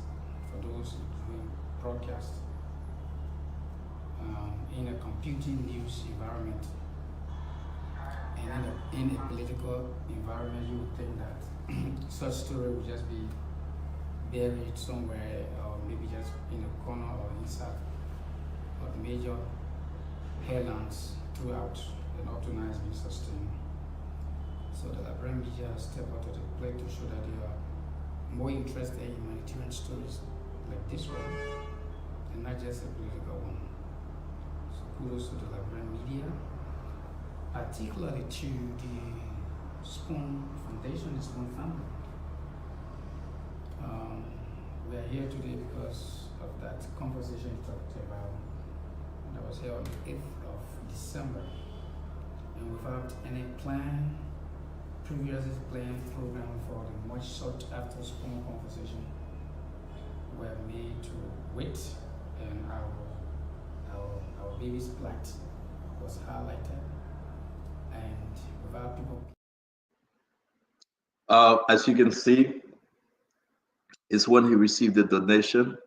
for those doing broadcast in a computing news environment and in a political environment. You would think that such story would just be buried somewhere or maybe just in a corner or inside of the major headlines throughout and up to now has been sustained. So the Liberian media has stepped out to the plate to show that they are more interested in humanitarian stories like this one and not just a political one. So kudos to the Liberian media, particularly to the Spoon Foundation, the Spoon family. We are here today because of that conversation you talked about that was held on the 8th of December. And without any plan, previously planned program for the much sought after Spoon conversation were made to wait, and our baby's plight was highlighted, and without people. As you can see, it's when he received the donation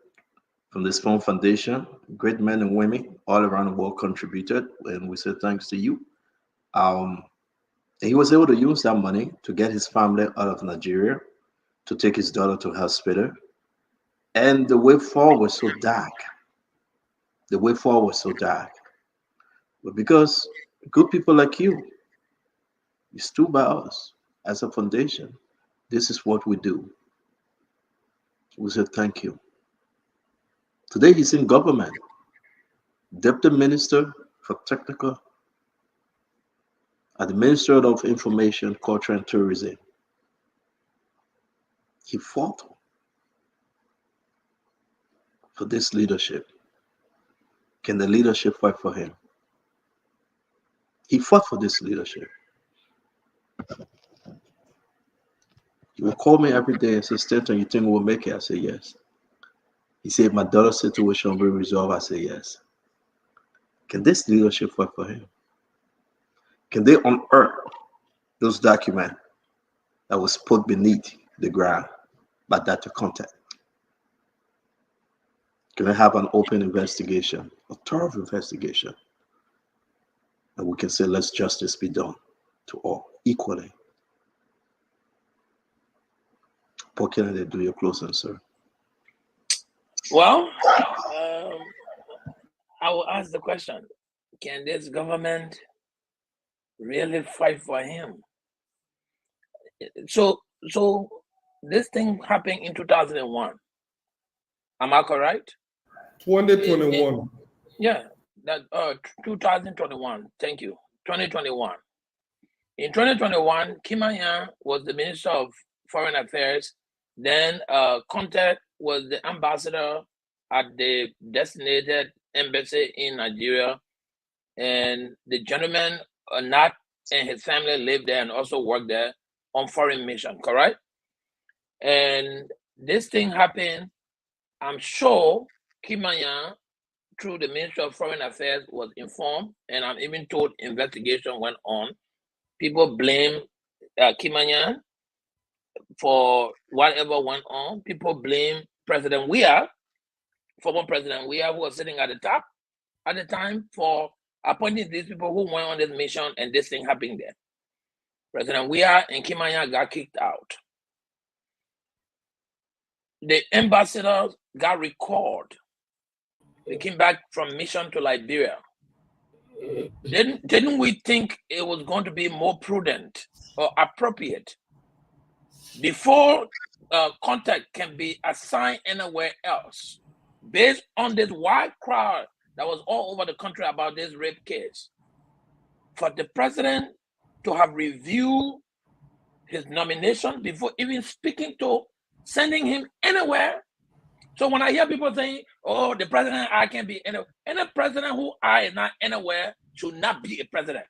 from the Spoon Foundation. Great men and women all around the world contributed, and we say thanks to you. He was able to use that money to get his family out of Nigeria, to take his daughter to hospital. And the way forward was so dark. The way forward was so dark. But because good people like you He stood by us as a foundation. This is what we do. We said thank you. Today he's in government, Deputy Minister for Technical at the Ministry of Information, Culture and Tourism. He fought for this leadership. Can the leadership fight for him? He fought for this leadership. He will call me every day and say, Stanton, you think we'll make it? I say, yes. He said, my daughter's situation will be resolved. I say, yes. Can this leadership fight for him? Can they unearth those documents that was put beneath the ground by data contact? Can I have an open investigation, a thorough investigation? And we can say, let justice be done to all equally. Paul Kennedy, do your closing, sir. Well, I will ask the question, can this government really fight for him? So this thing happened in 2001. Am I correct? 2021. Yeah, that 2021. Thank you. 2021. In 2021, Kimanya was the Minister of Foreign Affairs. Then Conte was the ambassador at the designated embassy in Nigeria. And the gentleman, Nat, and his family lived there and also worked there on foreign mission, correct? And this thing happened, I'm sure Kimanya, through the Ministry of Foreign Affairs, was informed, and I'm even told investigation went on. People blame Kimanya for whatever went on. People blame President Weah, former President Weah, who was sitting at the top at the time, for appointing these people who went on this mission, and this thing happened there. President Weah and Kimanya got kicked out. The ambassadors got recalled. They came back from mission to Liberia. Didn't we think it was going to be more prudent or appropriate before contact can be assigned anywhere else, based on this wide crowd that was all over the country about this rape case, for the president to have reviewed his nomination before even speaking to sending him anywhere? So when I hear people saying, oh, the president I can be anywhere, any president who I is not anywhere should not be a president.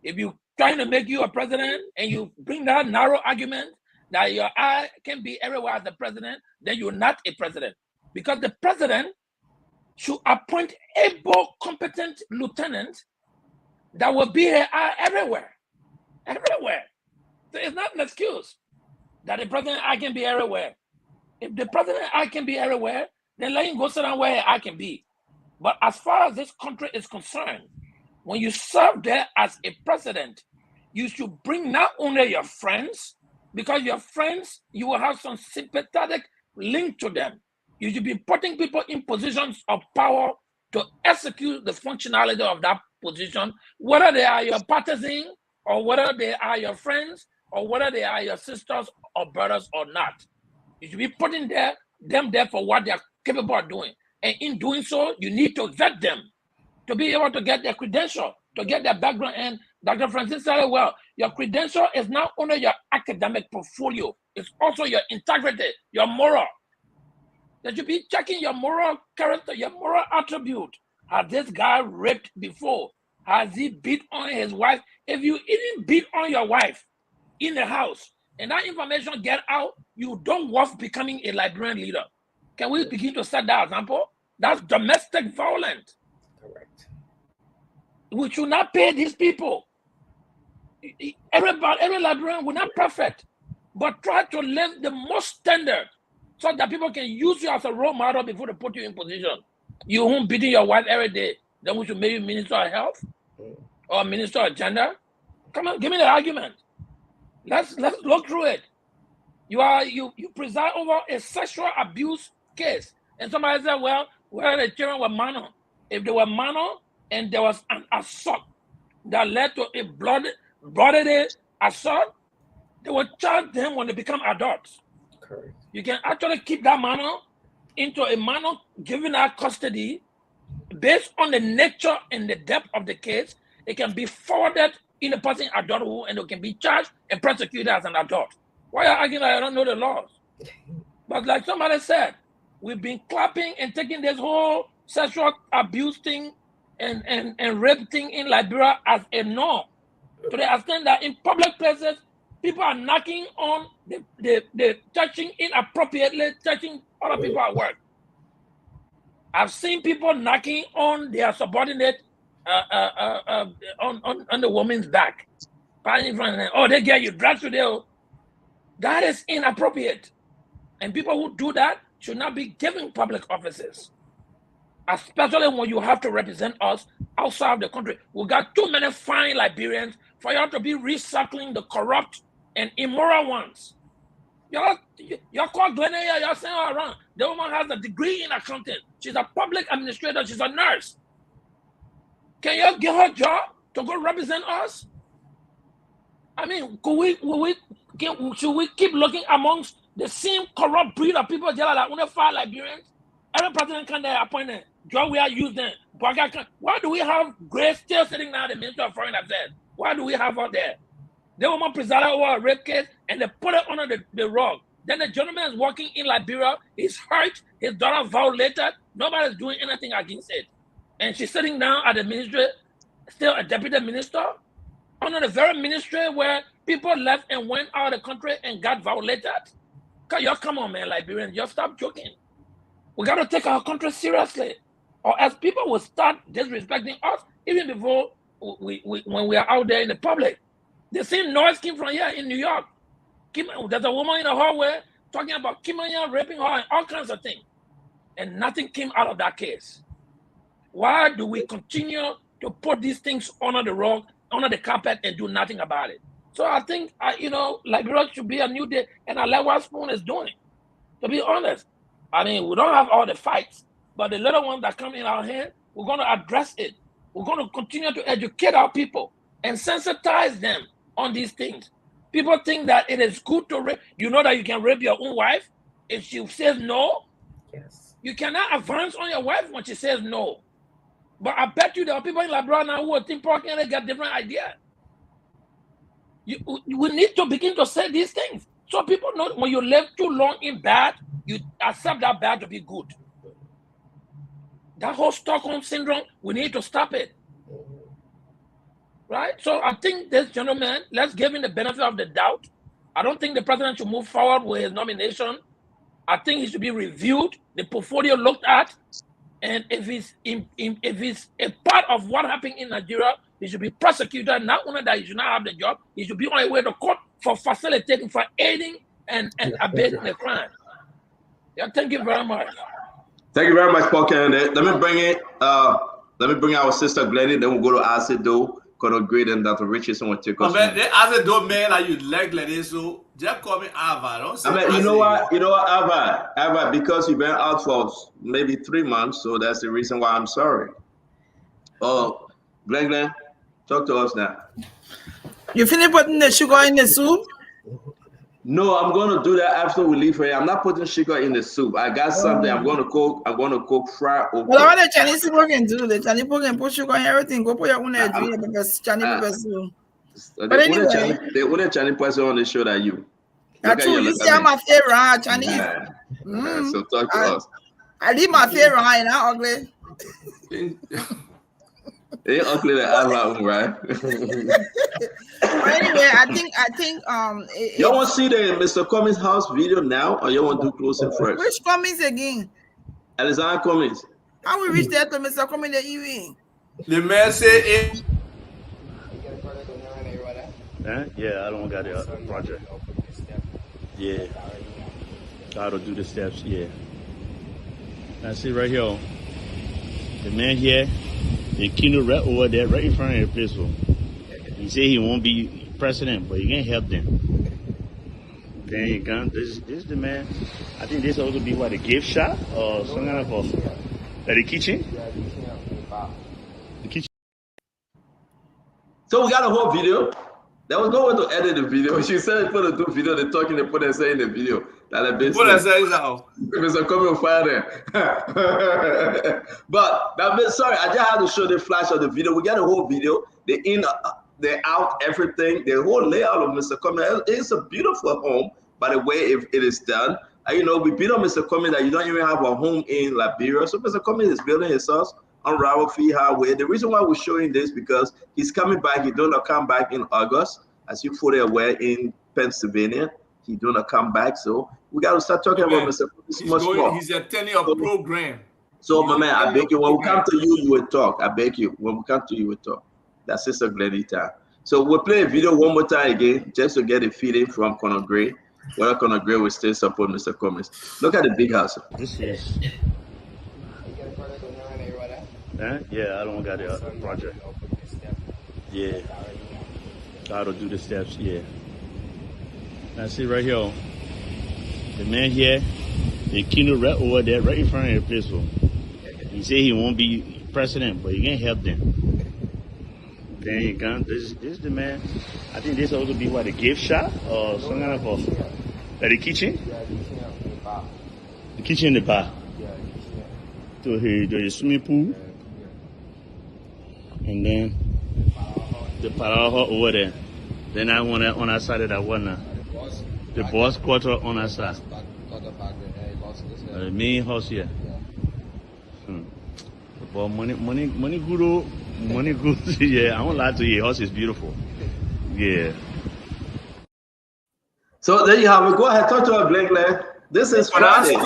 If you're trying to make you a president and you bring that narrow argument that your eye can be everywhere as the president, then you're not a president. Because the president should appoint able, competent lieutenant that will be her eye everywhere. Everywhere. So it's not an excuse that the president I can be everywhere. If the president I can be everywhere, then let him go sit down where I can be. But as far as this country is concerned, when you serve there as a president, you should bring not only your friends, because your friends, you will have some sympathetic link to them. You should be putting people in positions of power to execute the functionality of that position, whether they are your partisan or whether they are your friends or whether they are your sisters or brothers or not. You should be putting them there for what they are capable of doing. And in doing so, you need to vet them to be able to get their credential, to get their background. And Dr. Francis said it well, your credential is not only your academic portfolio, it's also your integrity, your moral. That you be checking your moral character, your moral attribute. Has this guy raped before? Has he beat on his wife? If you even beat on your wife in the house, and that information get out, you don't worth becoming a Liberian leader. Can we begin to set that example? That's domestic violence. Correct. We should not pay these people. Every Liberian, we're not perfect, but try to live the most standard so that people can use you as a role model before they put you in position. You won't beating your wife every day, then we should maybe Minister of Health or Minister of Gender. Come on, give me the argument. Let's look through it. You preside over a sexual abuse case, and somebody said, well, the children were minor. If they were minor and there was an assault that led to a blood brotherly assault, they will charge them when they become adults. Correct. You can actually keep that minor into a minor given out custody based on the nature and the depth of the case. It can be forwarded in the person adulthood and it can be charged and prosecuted as an adult. Why are you arguing that I don't know the laws? But like somebody said, we've been clapping and taking this whole sexual abuse thing and rape thing in Liberia as a norm. To the extent that in public places, people are knocking on the touching inappropriately, touching other people at work. I've seen people knocking on their subordinate on the woman's back. Oh, they get you drugged today. That is inappropriate. And people who do that should not be given public offices, especially when you have to represent us outside of the country. We got too many fine Liberians for you to be recycling the corrupt and immoral ones. You're called Glenn, you're saying her around. The woman has a degree in accounting. She's a public administrator. She's a nurse. Can you give her a job to go represent us? I mean, should we keep looking amongst the same corrupt breed of people that only 5 Liberians? Every president can appoint them. Job we are using. Why do we have Grace still sitting now, the Minister of Foreign Affairs? Why do we have her there? The woman presided over a rape case and they put it under the rug. Then the gentleman is working in Liberia. He's hurt. His daughter violated. Nobody's doing anything against it. And she's sitting down at the ministry, still a deputy minister, under the very ministry where people left and went out of the country and got violated. Come on, man, Liberians, just stop joking. We got to take our country seriously, or else people will start disrespecting us even before when we are out there in the public. The same noise came from here in New York. There's a woman in the hallway talking about Kimanya raping her and all kinds of things, and nothing came out of that case. Why do we continue to put these things under the rug, under the carpet, and do nothing about it? So I think, Liberia should be a new day, and I like what Spoon is doing. To be honest, I mean, we don't have all the fights, but the little ones that come in our hand, we're going to address it. We're going to continue to educate our people and sensitize them on these things. People think that it is good to rape. You know that you can rape your own wife if she says no? Yes. You cannot advance on your wife when she says no. But I bet you there are people in Liberia now who are thinking and they got different ideas. We need to begin to say these things. So people know when you live too long in bad, you accept that bad to be good. That whole Stockholm syndrome, we need to stop it. Right? So I think this gentleman, let's give him the benefit of the doubt. I don't think the president should move forward with his nomination. I think he should be reviewed, the portfolio looked at, and if it's a part of what happened in Nigeria, he should be prosecuted. Not only that, he should not have the job, he should be on his way to court for facilitating, for aiding and abetting the crime. Yeah, thank you very much. Thank you very much, Paul Kennedy. Let me bring our sister Glennie, then we'll go to Asido, Colonel Gray, and Dr. Richardson will take us. They Asido man like you like Glennie, so just call me Ava. Don't say you know what, Ava, because you've been out for maybe 3 months, so that's the reason why I'm sorry. Oh, Glenn, talk to us now. You finish putting the sugar in the soup? No, I'm going to do that after we leave here. I'm not putting sugar in the soup. I got something I'm going to cook. I'm going to cook fried okra. Well, what the Chinese people can do, the Chinese people can put sugar in everything. Go put your own Chinese people soup. But anyway, the only Chinese person on the show that you. That's true. You see, I'm my favorite Chinese. Yeah. So talk to us. I leave my favorite and I'm ugly. They ugly than Ava, right? But anyway, I think you want to see the Mr. Cummings house video now, or you want to do closing first? Which Cummings again? Alexander Cummings. How we reach there to Mr. Cummings the evening? The man say yeah, I don't got the project. Yeah, got to do the steps. Yeah, I see right here. The man here, the keynote right over there, right in front of the place. He said he won't be president, but he can't help them. Then he gone. This is the man. I think this also be what, a gift shop or some kind of the kitchen. The kitchen. So we got a whole video. There was no way to edit the video. She said they put a do video, they talking, they put and say in the video that the business. What I say is now. Mr. Coming fire there. But sorry, I just had to show the flash of the video. We got a whole video. The in, the out, everything. The whole layout of Mr. Coming. It's a beautiful home, by the way, if it is done. You know, we beat on Mr. Coming that you don't even have a home in Liberia. So Mr. Coming is building his house on Ravel Fee Highway. The reason why we're showing this because he's coming back. He's going to come back in August, as you fully aware, in Pennsylvania. He's going to come back. So we got to start talking about Mr. He's attending a program. So, my man, I beg you, when we come to you, you will talk. I beg you, when we come to you, you will talk. That's Sister Glennie time. So we'll play a video one more time again, just to get a feeling from Conor Gray. Whether Conor Gray will still support Mr. Cummings. Look at the big house. This is. Yeah, I don't got a project. Yeah. How to do the steps, yeah. Now see right here, the man here, the keynote right over there, right in front of the place. So he said he won't be president, but he can help them. Then he come, this is the man. I think this also be what, a gift shop or some kind of the kitchen? The kitchen in the bar. To the swimming pool. And then the parallel over there. Then I want on that side of that one now. The boss quarter on that side. The main house here. But money good oh. Money good. Yeah, I won't lie to you. House is beautiful. Yeah. So there you have it. Go ahead, talk to her, Blake. This is Friday. I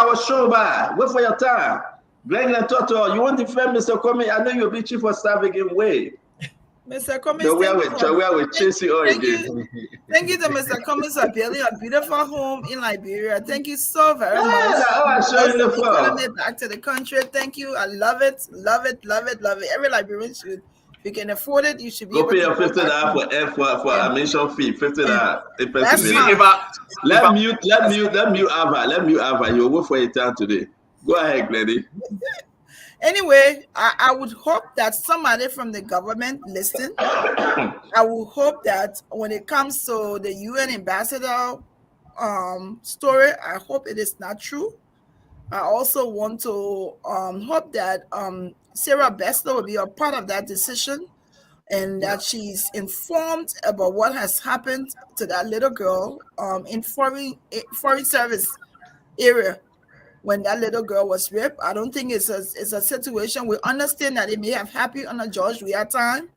was show by. Wait for your time. Blake, talk to her. You want to defend Mr. Comey? I know you'll be chief of staff again. Wait. Mr. Cummings, we will chase you all again. Thank you to Mr. Cummings for building a beautiful home in Liberia. Thank you so very much. I show you the phone. Back to the country. Thank you. I love it. Love it. Love it. Love it. Every Liberian should. If you can afford it, you should be able to. Go pay your $50 for admission fee. $50. Let mute Ava. Let mute Ava. You'll wait for your turn today. Go ahead, Glennie. Anyway, I would hope that somebody from the government listen. I would hope that when it comes to the UN ambassador story, I hope it is not true. I also want to hope that Sarah Bessler will be a part of that decision and that she's informed about what has happened to that little girl in foreign service area. When that little girl was raped, I don't think it's a situation. We understand that it may have happened on a George Weah time,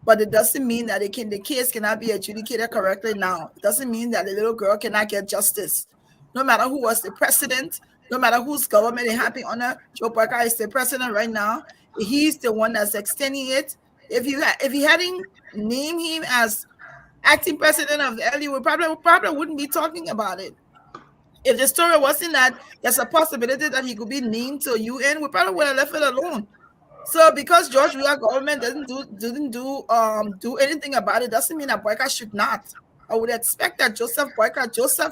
but it doesn't mean that the case cannot be adjudicated correctly now. It doesn't mean that the little girl cannot get justice. No matter who was the president, no matter whose government it happened under, Joe Parker is the president right now. He's the one that's extending it. If he hadn't named him as acting president of the LU, we probably wouldn't be talking about it. If the story wasn't that there's a possibility that he could be named to UN, we probably would have left it alone. So because George Weah government didn't do anything about it, doesn't mean that Boyka should not. I would expect that Joseph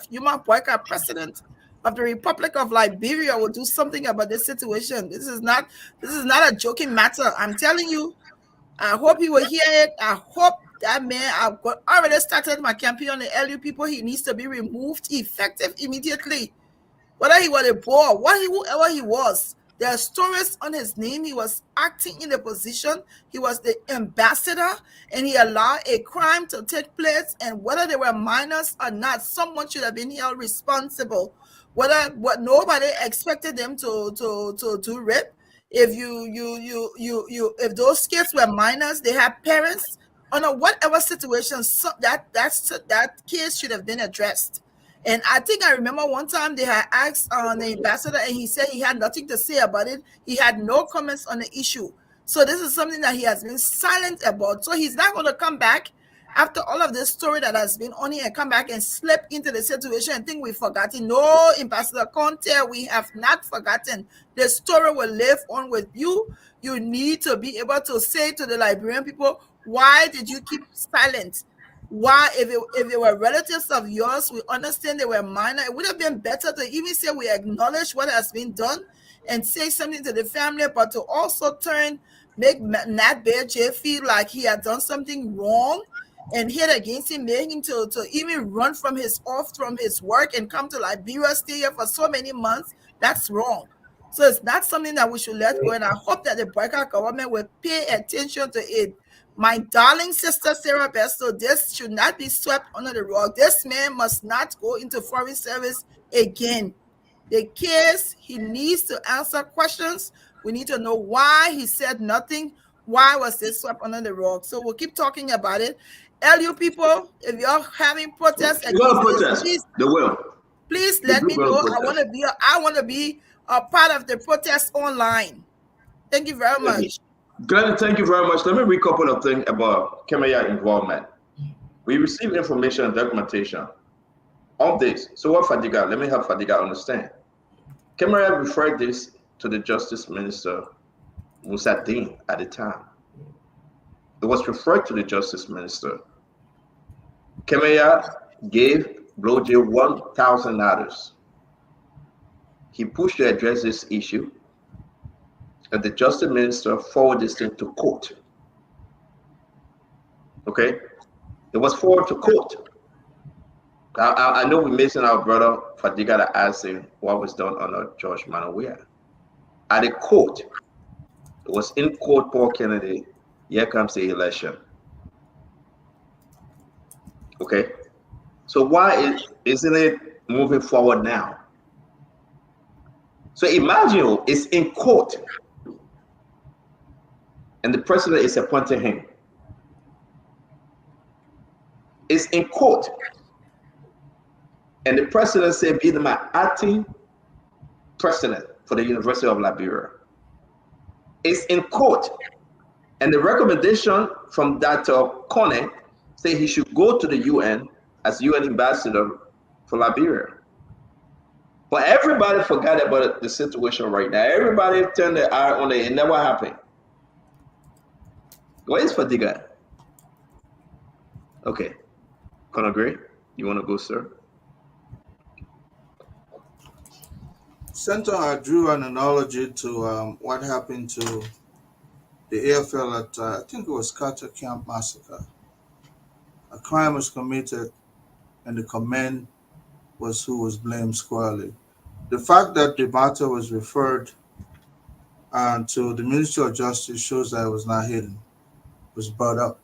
Yuma Boyka, president of the Republic of Liberia, will do something about this situation. This is not a joking matter. I'm telling you. I hope he will hear it. I hope that man, I've already started my campaign on the LU people. He needs to be removed effective immediately. Whether he was a boy, whoever he was, there are stories on his name. He was acting in a position. He was the ambassador, and he allowed a crime to take place. And whether they were minors or not, someone should have been held responsible. What nobody expected them to do rape. If if those kids were minors, they had parents. Under whatever situation, so that case should have been addressed. And I think I remember one time they had asked the ambassador, and he said he had nothing to say about it. He had no comments on the issue. So this is something that he has been silent about. So he's not going to come back after all of this story that has been on here and come back and slip into the situation and think we've forgotten. No, Ambassador Conte, we have not forgotten. The story will live on with you. You need to be able to say to the Liberian people, why did you keep silent? Why, if they were relatives of yours, we understand they were minor. It would have been better to even say we acknowledge what has been done and say something to the family, but to also turn make Nat Bear J feel like he had done something wrong and hit against him, made him to even run from his work and come to Liberia, stay here for so many months. That's wrong. So it's not something that we should let go. And I hope that the Boycott government will pay attention to it. My darling sister Sarah Besto, this should not be swept under the rug. This man must not go into foreign service again. The case, he needs to answer questions. We need to know why he said nothing. Why was this swept under the rug? So we'll keep talking about it. LU people, if you're having protests We're gonna against this, protest. please, They will. please The let group me gonna know. protest. I want to be a part of the protest online. Thank you very much. Glenn, thank you very much. Let me read a couple of things about Kemaya involvement. We received information and documentation on this. So what Fadiga? Let me help Fadiga understand. Kemaya referred this to the Justice Minister Musa Dean at the time. It was referred to the Justice Minister. Kemaya gave Bloje $1,000. He pushed to address this issue, and the Justice Minister forwarded this thing to court. Okay? It was forwarded to court. I know we're missing our brother Fadiga to ask him what was done under George Manawia. At the court, it was in court, Paul Kennedy, here comes the election. Okay? So why isn't it moving forward now? So imagine it's in court and the president is appointing him. It's in court and the president said, be my acting president for the University of Liberia. It's in court and the recommendation from Dr. Kone say he should go to the UN as UN ambassador for Liberia. But everybody forgot about the situation right now. Everybody turned their eye on it. It never happened. Where is Fadiga? Okay. Conor Gray, you want to go, sir? Senator, I drew an analogy to what happened to the AFL at, I think it was Carter Camp Massacre. A crime was committed and the command was who was blamed squarely. The fact that the matter was referred to the Ministry of Justice shows that it was not hidden, it was brought up.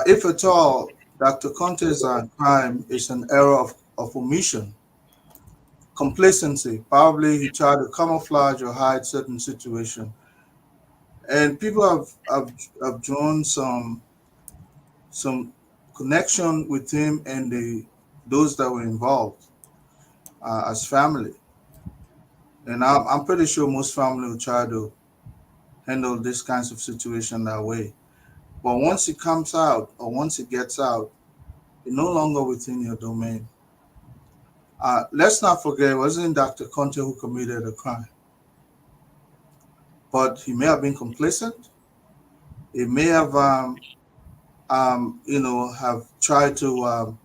If at all, Dr. Conte's crime is an error of omission, complacency. Probably he tried to camouflage or hide certain situation. And people have drawn some connection with him and those that were involved as family. And I'm pretty sure most family will try to handle this kinds of situation that way. But once it comes out or once it gets out, it's no longer within your domain. Let's not forget, it wasn't Dr. Conte who committed the crime. But he may have been complacent. He may have, have tried to,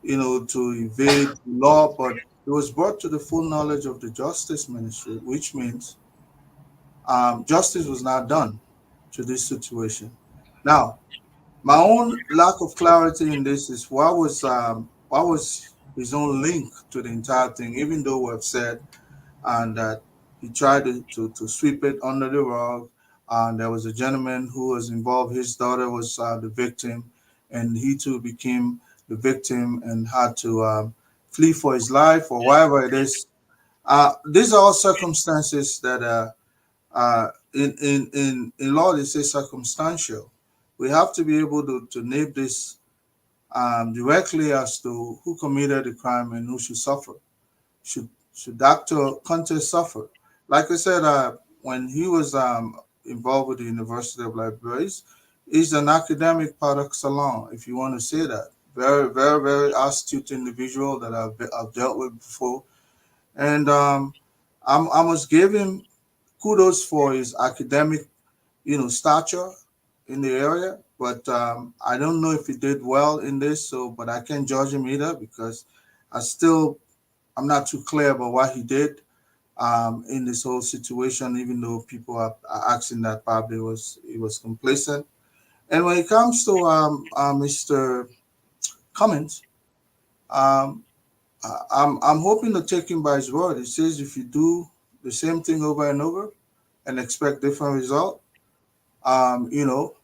to evade the law, but it was brought to the full knowledge of the Justice Ministry, which means justice was not done to this situation. Now, my own lack of clarity in this is what was his own link to the entire thing, even though we have said and that he tried to sweep it under the rug. And there was a gentleman who was involved. His daughter was the victim, and he too became the victim and had to flee for his life or whatever it is. These are all circumstances that in law they say circumstantial. We have to be able to name this directly as to who committed the crime and who should suffer. Should Dr. Conte suffer? Like I said, when he was involved with the University of Liberia, he's an academic par excellence, if you want to say that. Very, very, very astute individual that I've dealt with before. And I must give him kudos for his academic, stature in the area. But I don't know if he did well in this. But I can't judge him either because I'm not too clear about what he did. in this whole situation, even though people are asking that probably he was complacent. And when it comes to Mr. Cummins, um, I'm hoping to take him by his word. It says if you do the same thing over and over and expect different result, you know,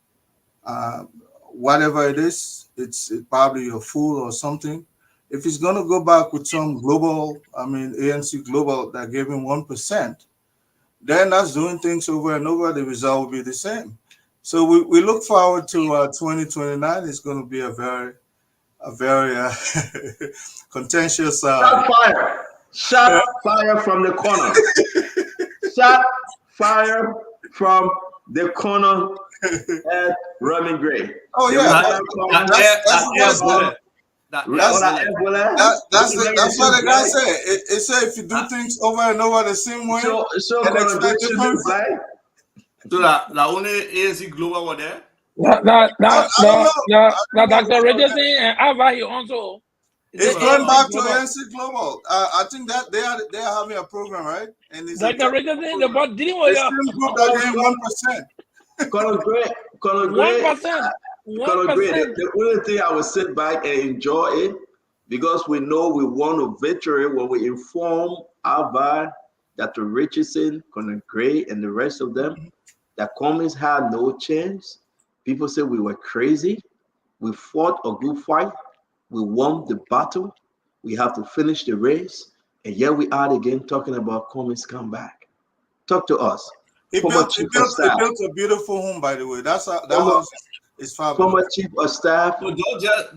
uh, whatever it is, it's probably a fool or something. If he's going to go back with some global, I mean, ANC Global that gave him 1%, then that's doing things over and over, the result will be the same. So we look forward to 2029. It's going to be a very contentious. Shot fire! Shot fire from the corner. Shot fire from the corner at Roman Gray. Oh yeah, that's what the guy said. It said if you do things over and over the same way, so and expect different. So that only ANC Global were there. Now, Dr. Richardson and Ava, he also. It's going back to ANC Global. I think that they are having a program, right? And it's Dr. Richardson, the board dealing the with same group that gave 1%. Colonel Gray, 1%. The only thing I will sit back and enjoy it because we know we won a victory when we inform Ava, Dr. Richardson, Colonel Gray, and the rest of them that Cummins had no chance. People said we were crazy. We fought a good fight. We won the battle. We have to finish the race. And here we are again talking about Cummins comeback. Talk to us. He built a beautiful home, by the way. That house is fabulous. Former chief of staff. So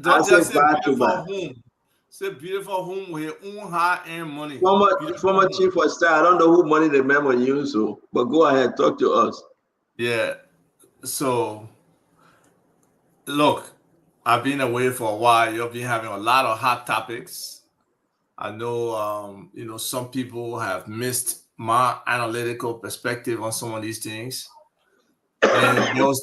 don't just say beautiful home. Say beautiful home with your own high-end money. Former chief of staff. I don't know who money the man will use, but go ahead, talk to us. Yeah. So, look, I've been away for a while. You've been having a lot of hot topics. I know, some people have missed my analytical perspective on some of these things. And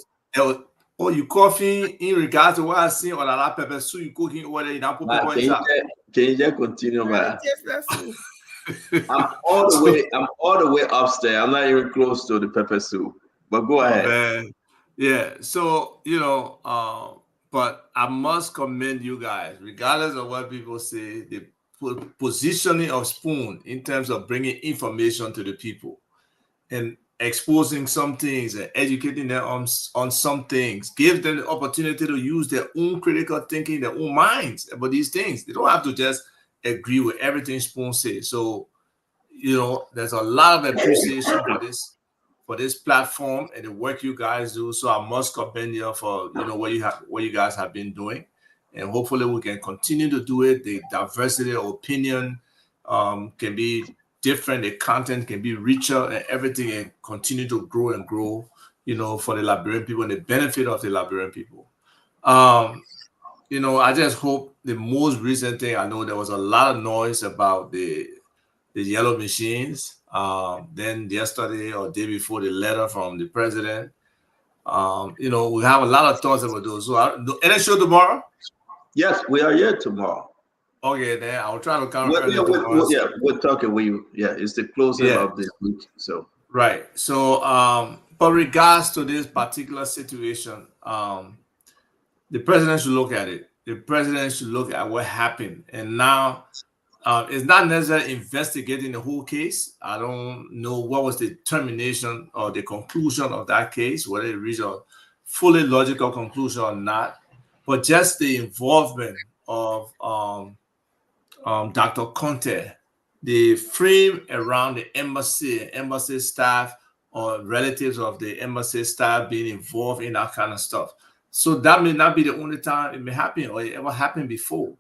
oh, you coughing in regards to what I see on a pepper soup you cooking over there in Apple pepper inside. Can you just continue, man? I'm all the way upstairs. I'm not even close to the pepper soup. But go ahead. Man. Yeah. So, but I must commend you guys, regardless of what people say, the positioning of Spoon in terms of bringing information to the people and exposing some things and educating them on some things, give them the opportunity to use their own critical thinking, their own minds about these things. They don't have to just agree with everything Spoon says. So, there's a lot of appreciation for this platform and the work you guys do. So I must commend you for what you guys have been doing, and hopefully we can continue to do it. The diversity of opinion can be different, the content can be richer, and everything and continue to grow and grow, for the Liberian people and the benefit of the Liberian people. I just hope the most recent thing, I know there was a lot of noise about the yellow machines. Then yesterday or day before, the letter from the president. We have a lot of thoughts about those. So, any show tomorrow? Yes, we are here tomorrow. Okay, then I'll try to come early tomorrow. We're talking. It's the closing of this week. So right. So, but regards to this particular situation, the president should look at it. The president should look at what happened, and now. It's not necessarily investigating the whole case. I don't know what was the termination or the conclusion of that case, whether it reached a fully logical conclusion or not, but just the involvement of Dr. Conte, the frame around the embassy staff or relatives of the embassy staff being involved in that kind of stuff. So that may not be the only time it may happen or it ever happened before.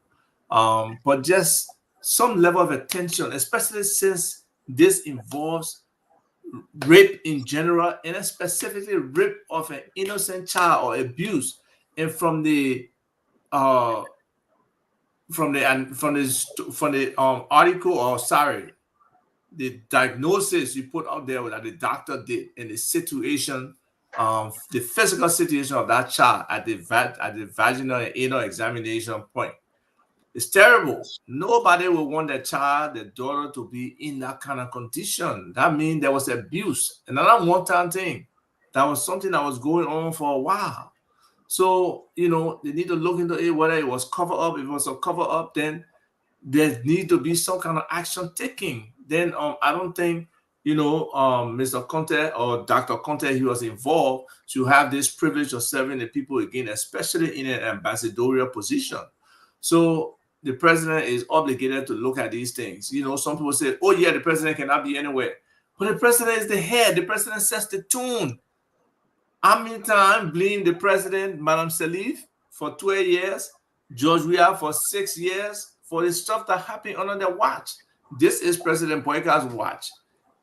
But just some level of attention, especially since this involves rape in general, and specifically rape of an innocent child or abuse. And from the article, or the diagnosis you put out there that the doctor did, and the situation, the physical situation of that child at the vaginal and anal examination point. It's terrible. Nobody will want their child, their daughter, to be in that kind of condition. That means there was abuse. Another one-time thing. That was something that was going on for a while. So, you know, they need to look into it, whether it was cover up. If it was a cover up, then there need to be some kind of action taken. Then I don't think, you know, Mr. Conte or Dr. Conte, he was involved to have this privilege of serving the people again, especially in an ambassadorial position. So the president is obligated to look at these things. You know, some people say, oh yeah, the president cannot be anywhere. But the president is the head. The president sets the tune. How many times blame the president, Madam Salif, for 12 years, George Weah for 6 years, for the stuff that happened under their watch? This is President Boyka's watch,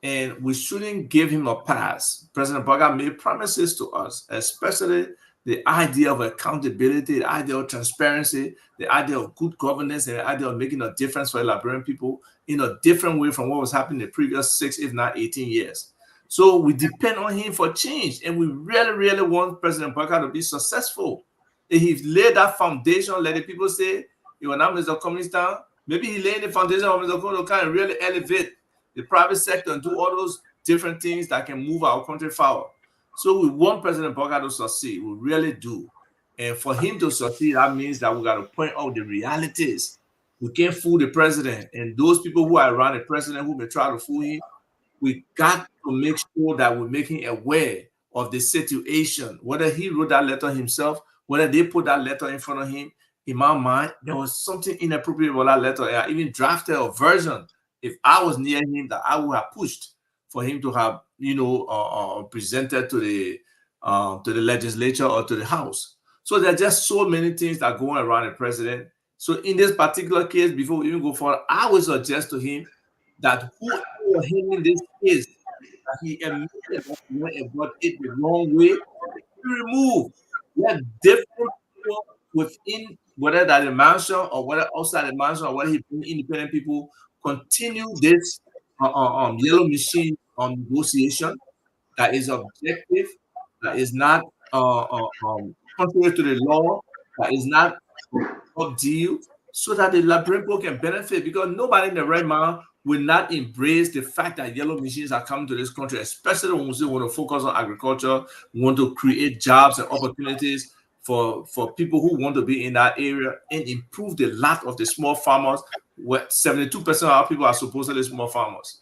and we shouldn't give him a pass. President Boyka made promises to us, especially the idea of accountability, the idea of transparency, the idea of good governance, and the idea of making a difference for Liberian people in a different way from what was happening in the previous 6, if not 18 years. So we depend on him for change, and we really, really want President Boyka to be successful. If he laid that foundation, let the people say, you know, now Mr. Communist Town, maybe he laid the foundation of Mr. Communist kind of really elevate the private sector and do all those different things that can move our country forward. So we want President Boyka to succeed. We really do. And for him to succeed, that means that we got to point out the realities. We can't fool the president. And those people who are around the president who may try to fool him, we got to make sure that we're making aware of the situation. Whether he wrote that letter himself, whether they put that letter in front of him, in my mind, there was something inappropriate about that letter. I even drafted a version. If I was near him, that I would have pushed for him to have, you know, presented to the legislature or to the House. So there are just so many things that are going around the president. So in this particular case, before we even go forward, I would suggest to him that whoever handling this case, that he admitted that he went about it the wrong way, be removed. Let different people within, whether that the mansion or whether outside the mansion or whether he bring independent people, continue this yellow machine negotiation that is objective, that is not contrary to the law, that is not a deal, so that the Liberian people can benefit, because nobody in the right mind will not embrace the fact that yellow machines are coming to this country, especially when we say we want to focus on agriculture, we want to create jobs and opportunities for people who want to be in that area and improve the lot of the small farmers, where 72% of our people are supposedly small farmers.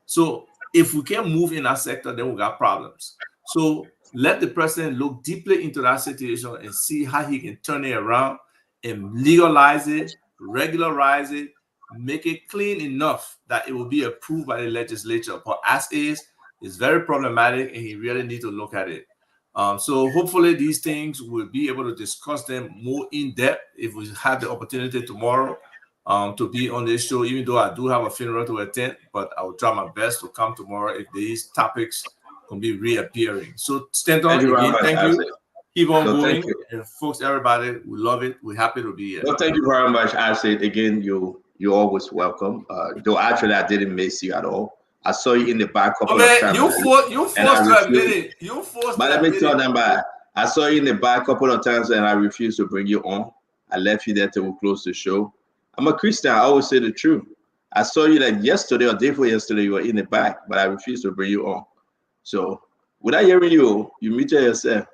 So if we can't move in that sector, then we got problems. So let the president look deeply into that situation and see how he can turn it around and legalize it, regularize it, make it clean enough that it will be approved by the legislature. But as is, it's very problematic, and he really needs to look at it. So hopefully these things we'll be able to discuss them more in depth if we have the opportunity tomorrow to be on this show, even though I do have a funeral to attend, but I will try my best to come tomorrow if these topics can be reappearing. So Stanton, again, thank you. Keep on going. And folks, everybody, we love it. We're happy to be here. Well, thank you very much. I said again, you're always welcome. Though actually I didn't miss you at all. I saw you in the back a couple of times. You forced to admit it. You forced but to admit it. Let me tell them back. I saw you in the back a couple of times and I refused to bring you on. I left you there till we close the show. I'm a Christian. I always say the truth. I saw you like yesterday or day before yesterday, you were in the back, but I refused to bring you on. So without hearing you, you muted yourself.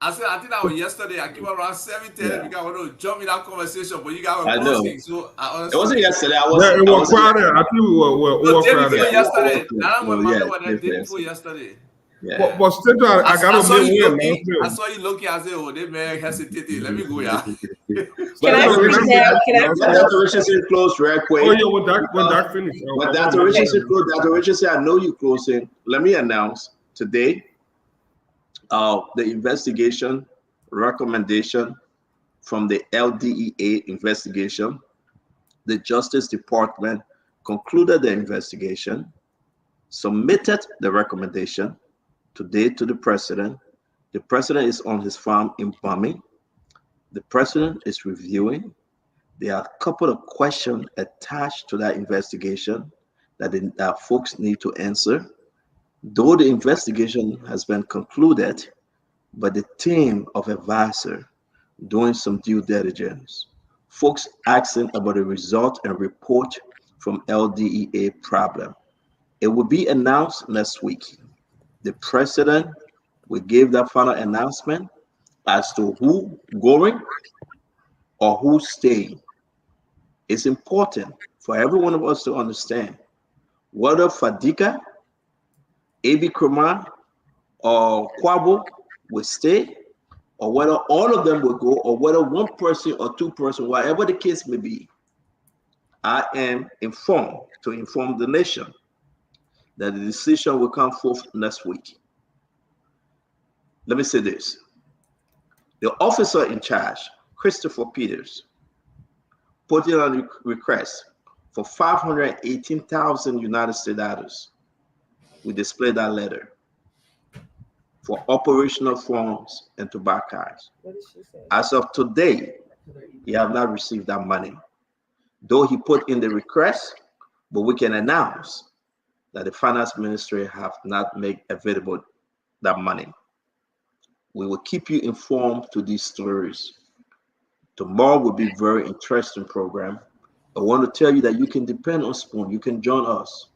I said, I think that was yesterday. I came around 7:10 because I want to jump in that conversation, but you guys were closing. So I honestly, it wasn't yesterday. It was Friday. I think we were overcrowded. Yesterday. Now when Mama was there, day before yesterday. Yeah. But still, I got to admit, I saw you looking. I said, "Oh, they may hesitate. Let me go, yeah." Can I Richardson close real quick? Oh yeah, when Doc finished. When Dr. Richardson close, Dr. Richardson, I know you closing. Let me announce today. The investigation recommendation from the LDEA investigation, the Justice Department concluded the investigation, submitted the recommendation today to the president. The president is on his farm in Bami. The president is reviewing. There are a couple of questions attached to that investigation that folks need to answer. Though the investigation has been concluded, but the team of advisors doing some due diligence Folks asking about the result and report from LDEA problem. It will be announced next week. The president will give that final announcement as to who going or who staying. It's important for every one of us to understand whether Fadika, Abi Krama, or Kwabo will stay, or whether all of them will go, or whether one person or two person, whatever the case may be. I am informed to inform the nation that the decision will come forth next week. Let me say this. The officer in charge, Christopher Peters, put in a request for 518,000 United States dollars. We displayed that letter for operational funds and tobaccos. What did she say? As of today, he have not received that money. Though he put in the request, but we can announce that the finance ministry have not made available that money. We will keep you informed to these stories. Tomorrow will be a very interesting program. I want to tell you that you can depend on Spoon. You can join us.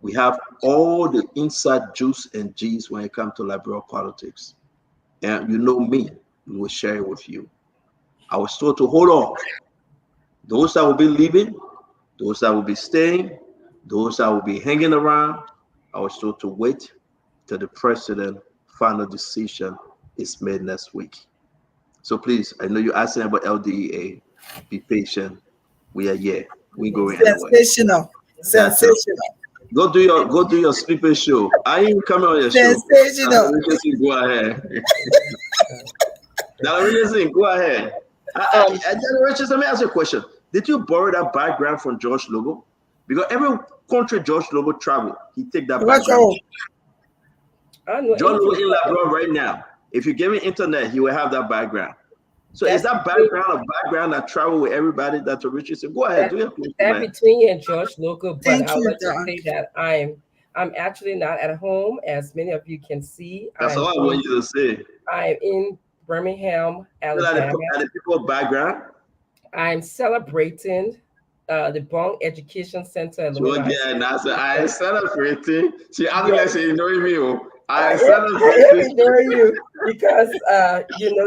We have all the inside juice and G's when it comes to liberal politics. And you know me, we will share it with you. I was told to hold off. Those that will be leaving, those that will be staying, those that will be hanging around, I was told to wait till the president final decision is made next week. So please, I know you're asking about LDEA. Be patient. We are here. We going anywhere. Sensational. Sensational. Go do your sleeping show. I ain't coming on your show. Sensational. Go ahead. Now, go ahead. Richard, let me ask you a question. Did you borrow that background from George Logo? Because every country George Logo travel, he take that background. George Logo in Labrador right now. If you give me internet, he will have that background. So is that background a background that travel with everybody? Dr. Richard said, go ahead, do your thing. That between you and George Local, but I would like to say that I'm actually not at home, as many of you can see. That's all I want you to say. I'm in Birmingham, Alabama. The people background. I'm celebrating the Bong Education Center. So again, I celebrating. See, I'm gonna say you know me. I celebrating you because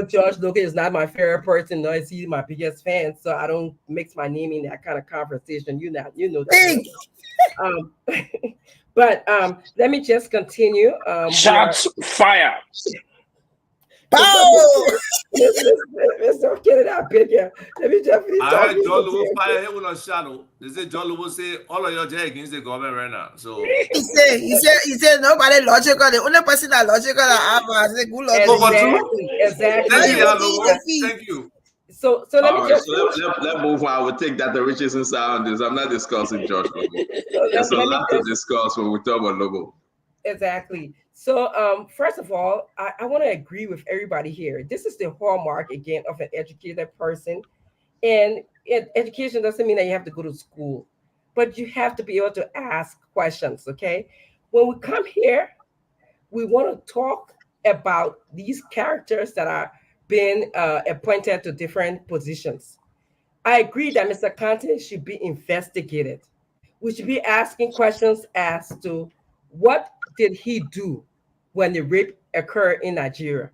George Logan is not my favorite person, nor is he my biggest fan. So I don't mix my name in that kind of conversation. You know that. But let me just continue. Shots fire. Let's not get it out, big. Yeah. Let me just finish. I heard John Lobo fire him with a shadow. They say John Lobo say all of your jay against the government right now. So he said nobody logical. The only person that logical I say good logic. Exactly. Thank you. So let me just let's move on. I will take that the Richardson side on this. I'm not discussing George Lobo. There's a lot to discuss when we talk about Lobo. Exactly. So, first of all, I want to agree with everybody here. This is the hallmark, again, of an educated person. And education doesn't mean that you have to go to school, but you have to be able to ask questions, okay? When we come here, we want to talk about these characters that are being appointed to different positions. I agree that Mr. Conte should be investigated. We should be asking questions as to what did he do when the rape occurred in Nigeria?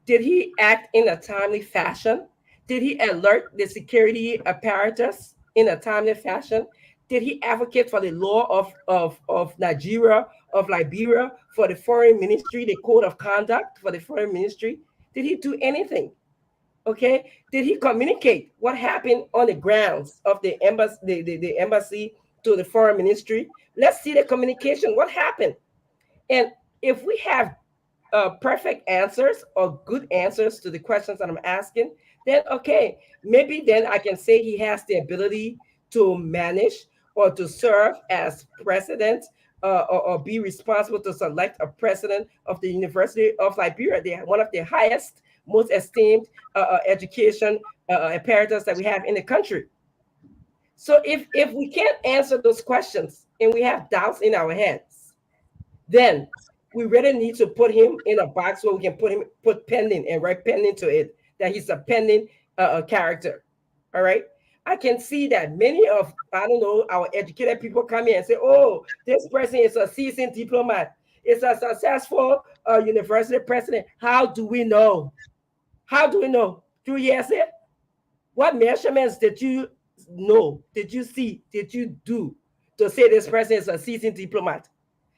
Did he act in a timely fashion? Did he alert the security apparatus in a timely fashion? Did he advocate for the law of Nigeria, of Liberia, for the foreign ministry, the code of conduct for the foreign ministry? Did he do anything? Okay. Did he communicate what happened on the grounds of the embassy, the embassy to the foreign ministry? Let's see the communication. What happened? And if we have perfect answers or good answers to the questions that I'm asking, then okay, maybe then I can say he has the ability to manage or to serve as president or be responsible to select a president of the University of Liberia. They are one of the highest, most esteemed education apparatus that we have in the country. So if we can't answer those questions and we have doubts in our heads, then we really need to put him in a box where we can put pending and write pending to it, that he's a pending character. All right. I can see that many of, I don't know, our educated people come here and say, oh, this person is a seasoned diplomat. It's a successful university president. How do we know? How do we know? Through hearsay? What measurements did you know? Did you see? Did you do to say this person is a seasoned diplomat?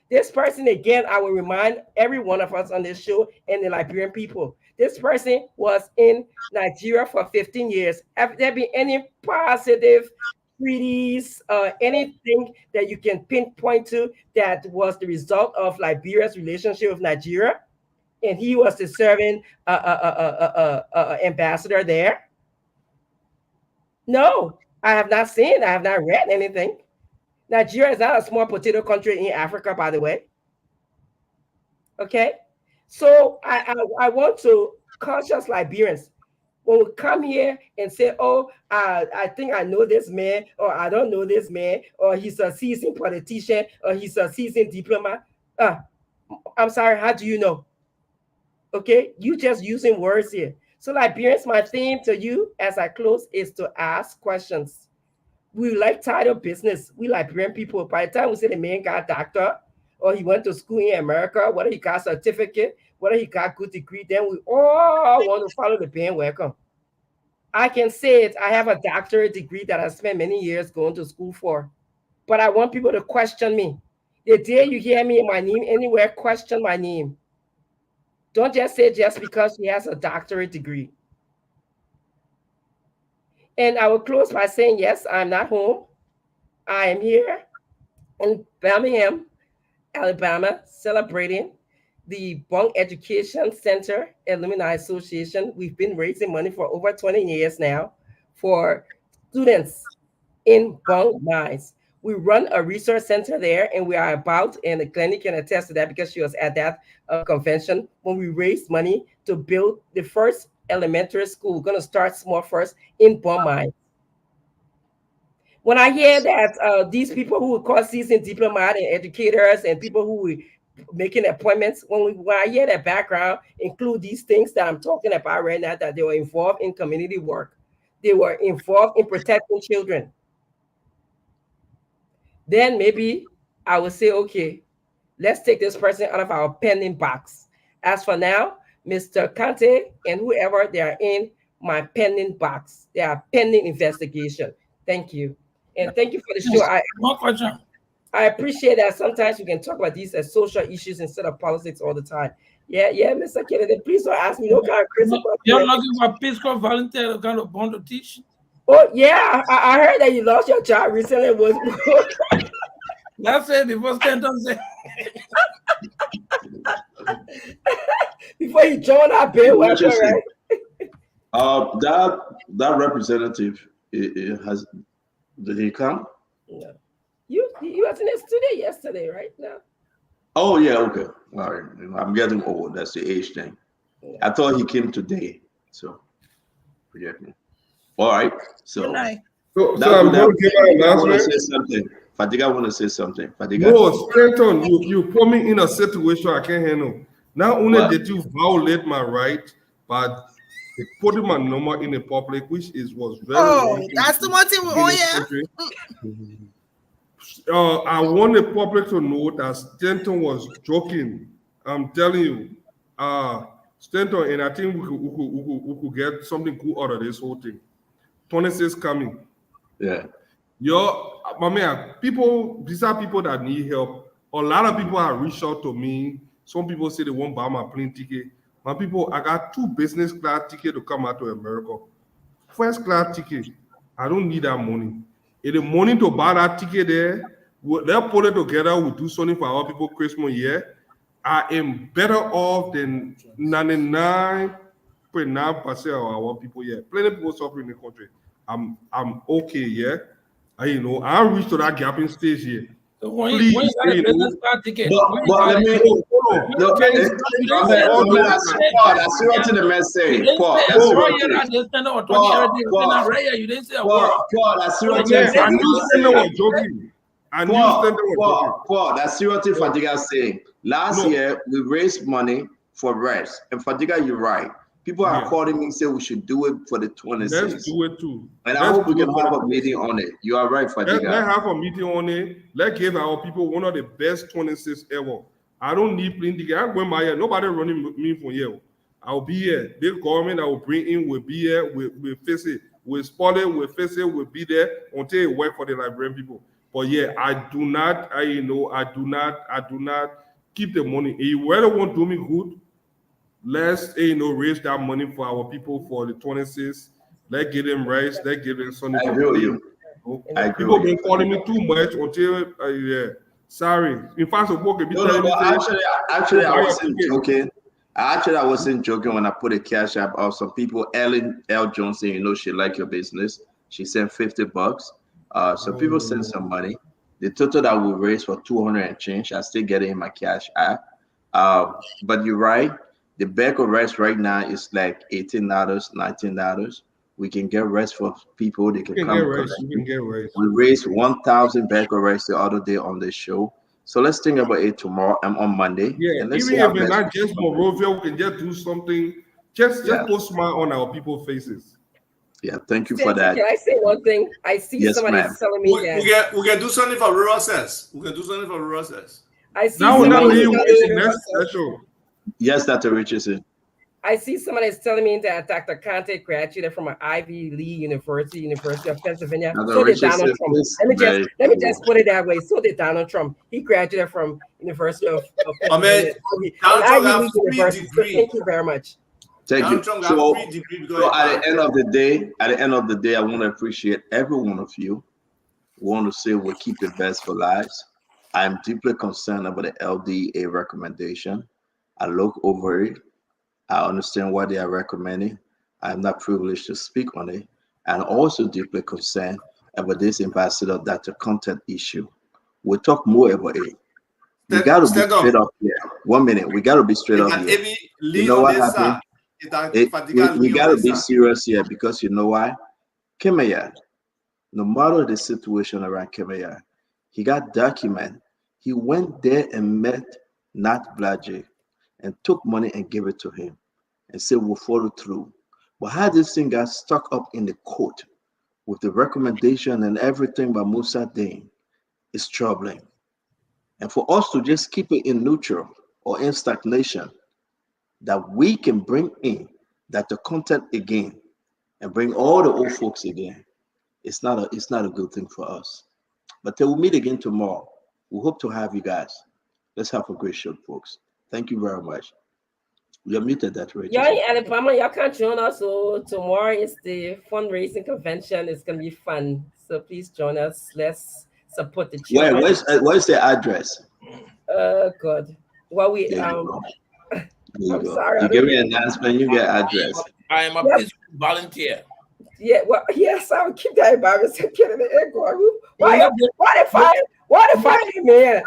This person, again, I will remind every one of us on this show and the Liberian people, this person was in Nigeria for 15 years. Have there been any positive treaties, anything that you can pinpoint to that was the result of Liberia's relationship with Nigeria? And he was the serving ambassador there? No, I have not seen, I have not read anything. Nigeria is not a small potato country in Africa, by the way. Okay, so I want to conscious Liberians, when we come here and say, oh, I think I know this man, or I don't know this man, or he's a seasoned politician, or he's a seasoned diplomat. I'm sorry, how do you know? Okay, you just using words here. So Liberians, my theme to you as I close is to ask questions. We like title business. We Liberian people, by the time we say the man got a doctor, or he went to school in America, whether he got a certificate, whether he got a good degree, then we all want to follow the bandwagon. I can say it. I have a doctorate degree that I spent many years going to school for. But I want people to question me. The day you hear me in my name anywhere, question my name. Don't just say just because he has a doctorate degree. And I will close by saying, yes, I'm not home. I am here in Birmingham, Alabama, celebrating the Bunk Education Center Alumni Association. We've been raising money for over 20 years now for students in Bunk mines. We run a resource center there, and we are about, and the clinic can attest to that because she was at that convention when we raised money to build the first elementary school. We're going to start small first in Bunk mines. When I hear that these people who would call seasoned diplomat and educators and people who were making appointments, when I hear their background include these things that I'm talking about right now, that they were involved in community work, they were involved in protecting children, then maybe I would say, okay, let's take this person out of our pending box. As for now, Mr. Kante and whoever, they are in my pending box. They are pending investigation. Thank you. And thank you for the show. I appreciate that sometimes we can talk about these as social issues instead of politics all the time. Yeah, Mr. Kennedy, please don't ask me no kind of crazy question. You're looking for Peace Corps volunteer kind of bond to teach? Oh, yeah, I heard that you lost your job recently. That's it, before Stanton said. Before you join our bill, right? That representative has, did he come? No. You was in the studio yesterday, right? No. Oh yeah, okay. All right. I'm getting old. That's the age thing. Yeah. I thought he came today, so forget me. All right. So I'm going to give an announcement. Fadiga want to say something. Fadiga. No, Stanton, you put me in a situation I can't handle. Not only did you violate my right, but putting my number in the public, which was very wrong. That's the one thing. I want the public to know that Stanton was joking. I'm telling you, Stanton, and I think we could get something cool out of this whole thing. 26 coming. Yeah. My man, these are people that need help. A lot of people have reached out to me. Some people say they won't buy my plane ticket. My people, I got 2 business class tickets to come out to America. First class ticket. I don't need that money. If the money to buy that ticket there, they'll put it together, we'll do something for our people Christmas year. I am better off than 99.9% of our people here. Plenty of people suffering in the country. I'm okay, yeah. I reached to that gapping stage here. So when you got a business card ticket, let me that's what the man say. You didn't say a word. That's what that's what Fadiga saying. Last year we raised money for rest, and Fadiga, you're right. People are calling me and say we should do it for the 26th. Let's do it too. And I hope we can have a meeting on it. You are right, Fadiga. Let's have a meeting on it. Let's give our people one of the best 26 ever. I don't need playing ticket. I'm going my head. Nobody running me from here. I'll be here. The government I will bring in will be here. We'll face it. We'll spot it. We'll face it. We'll be there until it work for the Liberian people. But yeah, I do not keep the money. If you really want to do me good, let's raise that money for our people for the 26th. Let's get them rice. Let's give them something. I agree with you. People been calling me too much until sorry. In fact, actually, I wasn't joking. I wasn't joking when I put a cash app of some people. Ellen L. Johnson, she like your business. She sent $50. Some people sent some money. The total that we raised for 200 and change, I still get it in my cash app. But you're right. The bag of rice right now is like $18, $19. We can get rice for people. They can come. You can get rice. We raised 1,000 bag of rice the other day on the show. So let's think about it tomorrow. I'm on Monday. Yeah, and even if it's not just Morovia, we can just do something. Just put a smile on our people's faces. Yeah, thank you for that. Can I say one thing? I see somebody telling me that we can do something for rural sense. We can do something for rural sense. I see somebody Yes, Dr. Richardson. I see somebody is telling me that Dr. Conte graduated from an Ivy League University of Pennsylvania. So did Donald Trump. Let me just put it that way. So did Donald Trump. He graduated from University of Pennsylvania. Ivy League University. So thank you very much. Thank you. So at the end of the day, I want to appreciate every one of you. We want to say we'll keep the best for lives. I'm deeply concerned about the LDA recommendation. I look over it. I understand what they are recommending. I'm not privileged to speak on it. And also deeply concerned about this ambassador data content issue. We'll talk more about it. We got to be straight up here. 1 minute. We got to be straight up here. You know what happened? We got to be serious here because you know why? Kemaya, no matter the situation around Kemaya, he got documented. He went there and met Nat Blajik and took money and gave it to him and said we'll follow through. But how this thing got stuck up in the court with the recommendation and everything by Musa Dane is troubling. And for us to just keep it in neutral or in stagnation, that we can bring in that the content again and bring all the old folks again, it's not a good thing for us. But till we meet again tomorrow, we hope to have you guys. Let's have a great show, folks. Thank you very much. You're muted, that Rachel. Y'all in Alabama, y'all can't join us. So tomorrow is the fundraising convention. It's gonna be fun. So please join us. Let's support the children. Where's the address? God. Well, we I'm sorry. You give me an announcement, you get address. I am a peace volunteer. Yeah, well, yes, I would keep that in mind. Get in the air going. Why the fight, man?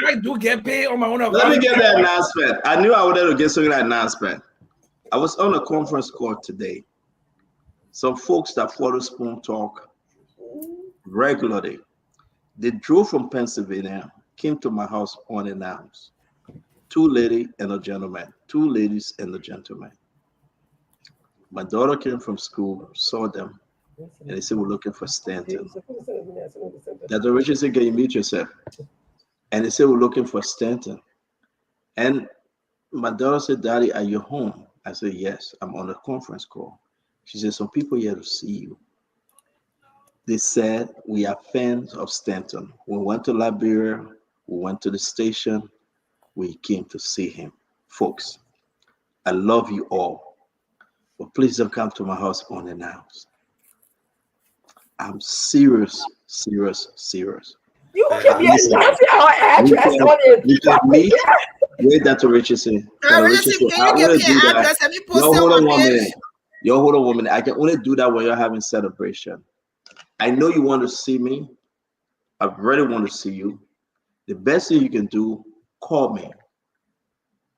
I do get paid on my own. Let me get that announcement. I knew I wanted to get some of that announcement. I was on a conference call today. Some folks that follow Spoon Talk regularly, they drove from Pennsylvania, came to my house unannounced. 2 ladies and a gentleman. 2 ladies and a gentleman. My daughter came from school, saw them, and they said, we're looking for Stanton. Dr. Richardson, can you mute yourself? And they said, we're looking for Stanton. And my daughter said, Daddy, are you home? I said, yes, I'm on a conference call. She said, some people here to see you. They said, we are fans of Stanton. We went to Liberia, we went to the station, we came to see him. Folks, I love you all, but please don't come to my house unannounced. I'm serious. You can be announcing our address on it. Wait, Dr. Richardson. Richardson, can you give me an address? Have you posted on page? Hold on 1 minute. I can only do that when you're having celebration. I know you want to see me. I really want to see you. The best thing you can do, call me.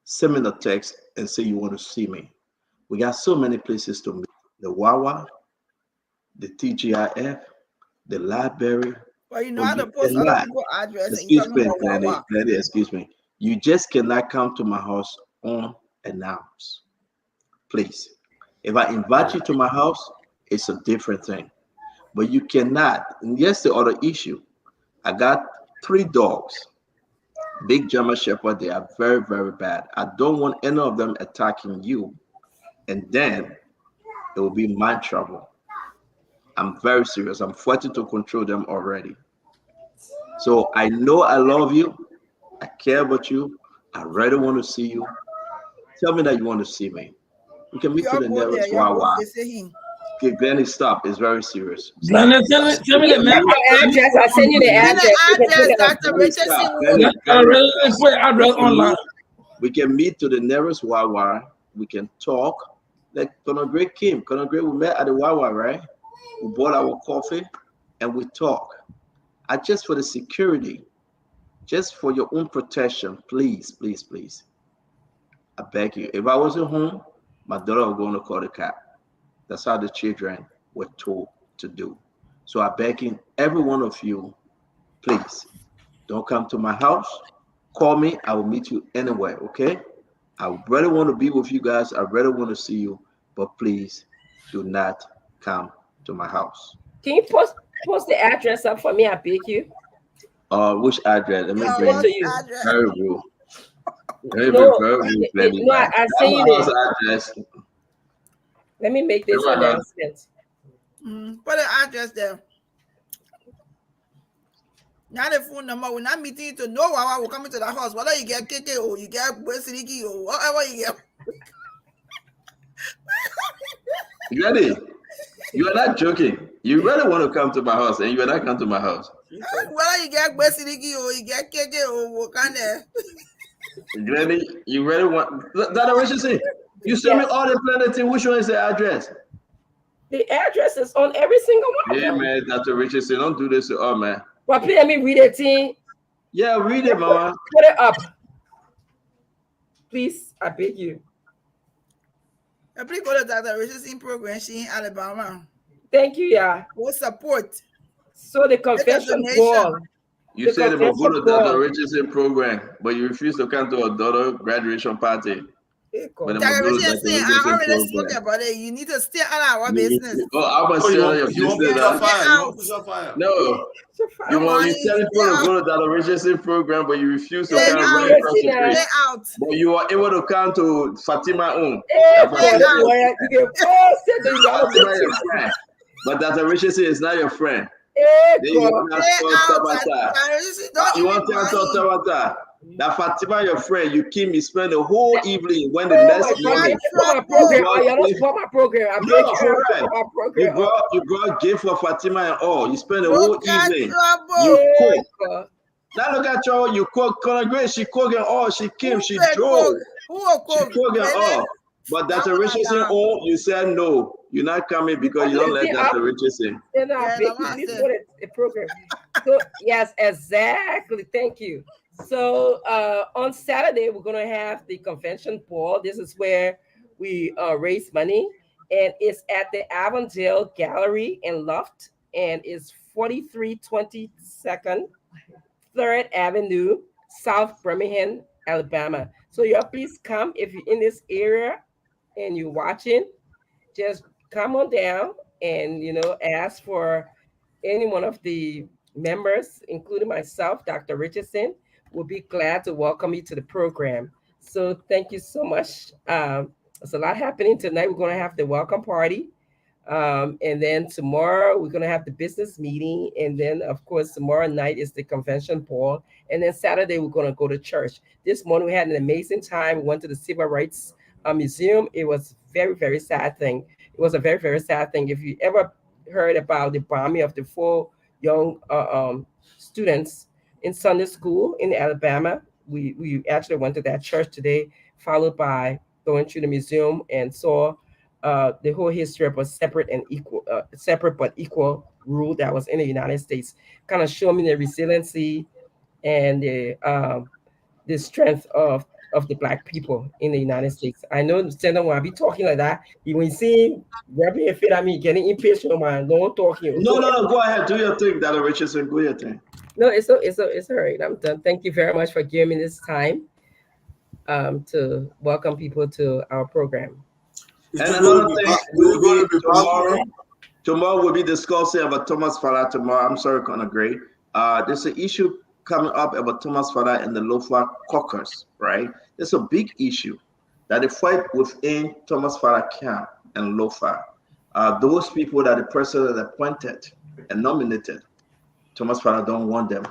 Send me a text and say you want to see me. We got so many places to meet. The Wawa, the TGIF, the library. Well, you know how to post other people's address. Excuse me. You just cannot come to my house unannounced. please. If I invite you to my house, it's a different thing. But you cannot. And yes, the other issue. I got 3 dogs, big German Shepherd. They are very, very bad. I don't want any of them attacking you, and then it will be my trouble. I'm very serious. I'm fighting to control them already. So I know I love you. I care about you. I really want to see you. Tell me that you want to see me. We can meet to the nearest Wawa. Okay, Glenny, stop. It's very serious. Tell me the map. Address. I'll send you the address. Dr. Richardson. Address online. We can meet to the nearest Wawa. We can talk. Like Conor Gray came. Conor Gray, we met at the Wawa, right? We bought our coffee and we talk. I just for the security, just for your own protection, please, please, please. I beg you. If I wasn't home, my daughter was going to call the cop. That's how the children were told to do. So I beg in every one of you, please, don't come to my house. Call me. I will meet you anywhere, okay? I really want to be with you guys. I really want to see you, but please do not come to my house. Can you post the address up for me? I beg you. Which address? Let me bring to you. very rude. Very No, rude. no, I say you address. Let me make this announcement. Put the address there. Now the phone number. We're not meeting you to know why we're coming to the house. Whether you get KK or you get Wesley or whatever you get. You ready? You are not joking. You really want to come to my house and you are not come to my house. Whether you get Wesley or you get KK or what kind of. Granny, you really want that? What you say? You send me all the planet. Which one is the address? The address is on every single one. Yeah, man, Dr. Richardson, don't do this to all, man. Well, please let me read it, team. Yeah, read it, mama. Put it up. Please, I beg you. Please go to Dr. Richardson program. She in Alabama. Thank you, yeah. What support? So the confession call. You said about go to Dr. Richardson program, but you refuse to come to a daughter graduation party. Dr. Richardson, I already spoke about it. You need to stay out of our business. Oh, I was saying your business. You want to push your fire? No. You want you tell people to go to Dr. Richardson program, but you refuse to come to out. But you are able to come to Fatima own. But Dr. Richardson is not your friend. You want to talk Tabata. That Fatima, your friend, you keep me spend the whole evening when the next morning. You got gift for Fatima and all. You spend the whole evening. You cook. Now look at you. You cook. Conor Gray, she cook and all. She came. She drove. She cook and all. But Dr. Richardson, oh, you said no. You're not coming because you don't let Dr. Richardson. A program. So yes, exactly. Thank you. So on Saturday, we're going to have the convention ball. This is where we raise money. And it's at the Avondale Gallery in Luft. And it's 4322nd 3rd Avenue, South Birmingham, Alabama. So y'all please come if you're in this area and you're watching. Just come on down and, ask for any one of the members, including myself, Dr. Richardson. We'll be glad to welcome you to the program. So thank you so much. There's a lot happening tonight. We're going to have the welcome party. And then tomorrow we're going to have the business meeting. And then, of course, tomorrow night is the convention ball. And then Saturday, we're going to go to church. This morning, we had an amazing time. We went to the Civil Rights Museum. It was very, very sad thing. It was a very, very sad thing. If you ever heard about the bombing of the 4 young students in Sunday school in Alabama, we actually went to that church today, followed by going to the museum and saw the whole history of a separate but equal rule that was in the United States. Kind of showed me the resiliency and the strength of the Black people in the United States. I know Senator, when I be talking like that, when you see rubbing your feet at me, getting impatient on my long talking. No, go ahead, do your thing, Dr. Richardson, do your thing. No, it's all right. I'm done. Thank you very much for giving me this time to welcome people to our program. Did And you go to another thing, we Did will you go be to the tomorrow. balcony? Tomorrow we'll be discussing about Thomas Father tomorrow. I'm sorry, Conor Gray. There's an issue coming up about Thomas Father and the Lofa caucus, right? There's a big issue that the fight within Thomas Father camp and Lofa. Those people that the president appointed and nominated, Thomas Father don't want them.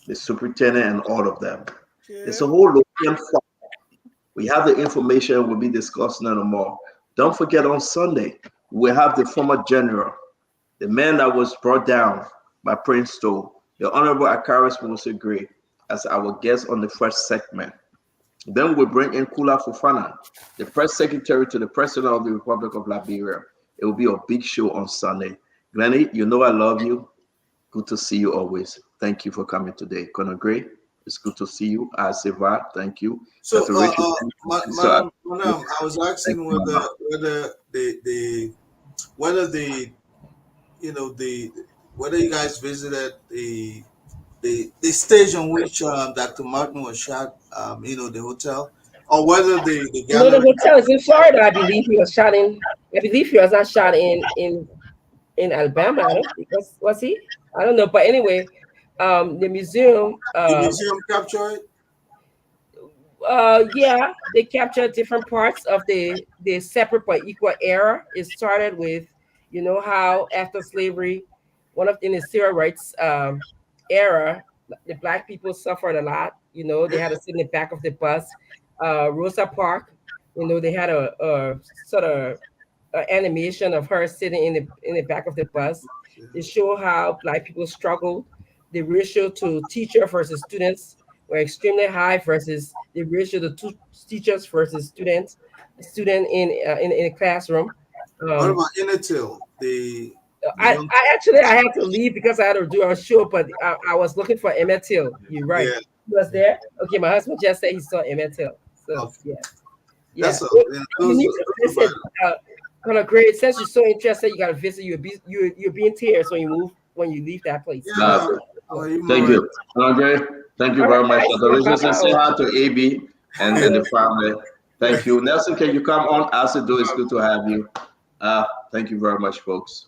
The superintendent and all of them. There's a whole Lofian fight. We have the information. We'll be discussing it more. Don't forget on Sunday, we have the former general, the man that was brought down by Prince Stowe, the Honorable Akaris Musegre, as our guest on the first segment. Then we bring in Kula Fufana, the press secretary to the president of the Republic of Liberia. It will be a big show on Sunday. Glennie, you know I love you. Good to see you always. Thank you for coming today. Conor Gray, it's good to see you. Asiva, thank you. So, Dr. Richard, madam, I was asking whether the whether you guys visited the stage on which Dr. Martin was shot, the hotel, or whether the No, the gallery. hotel is in Florida. I believe he was shot in. I believe he was not shot in Alabama. I don't think was he? I don't know. But anyway, the museum. The museum captured it. Yeah, they captured different parts of the separate but equal era. It started with, how after slavery, one of in the civil rights era, the black people suffered a lot. They had to sit in the back of the bus. Rosa Parks, they had a sort of animation of her sitting in the back of the bus. They show how black people struggled. The ratio to teacher versus students were extremely high versus the ratio to teachers versus student in a classroom. What about Inatil? The I, young. I actually I had to leave because I had to do a show, but I was looking for Emmett Till. You're right. Yeah. He was there. Okay, my husband just said he saw Emmett Till. So Okay. yeah. That's Yeah. all. You need to visit. Kind of great. Since you're so interested, you gotta visit. You'll be in tears when you leave that place. Thank you. Andre, thank you All very right, much. guys. Dr. Richardson, say Bye-bye. hi to AB and the family. Thank you. Nelson, can you come on? Asidu, it's good to have you. Thank you very much, folks.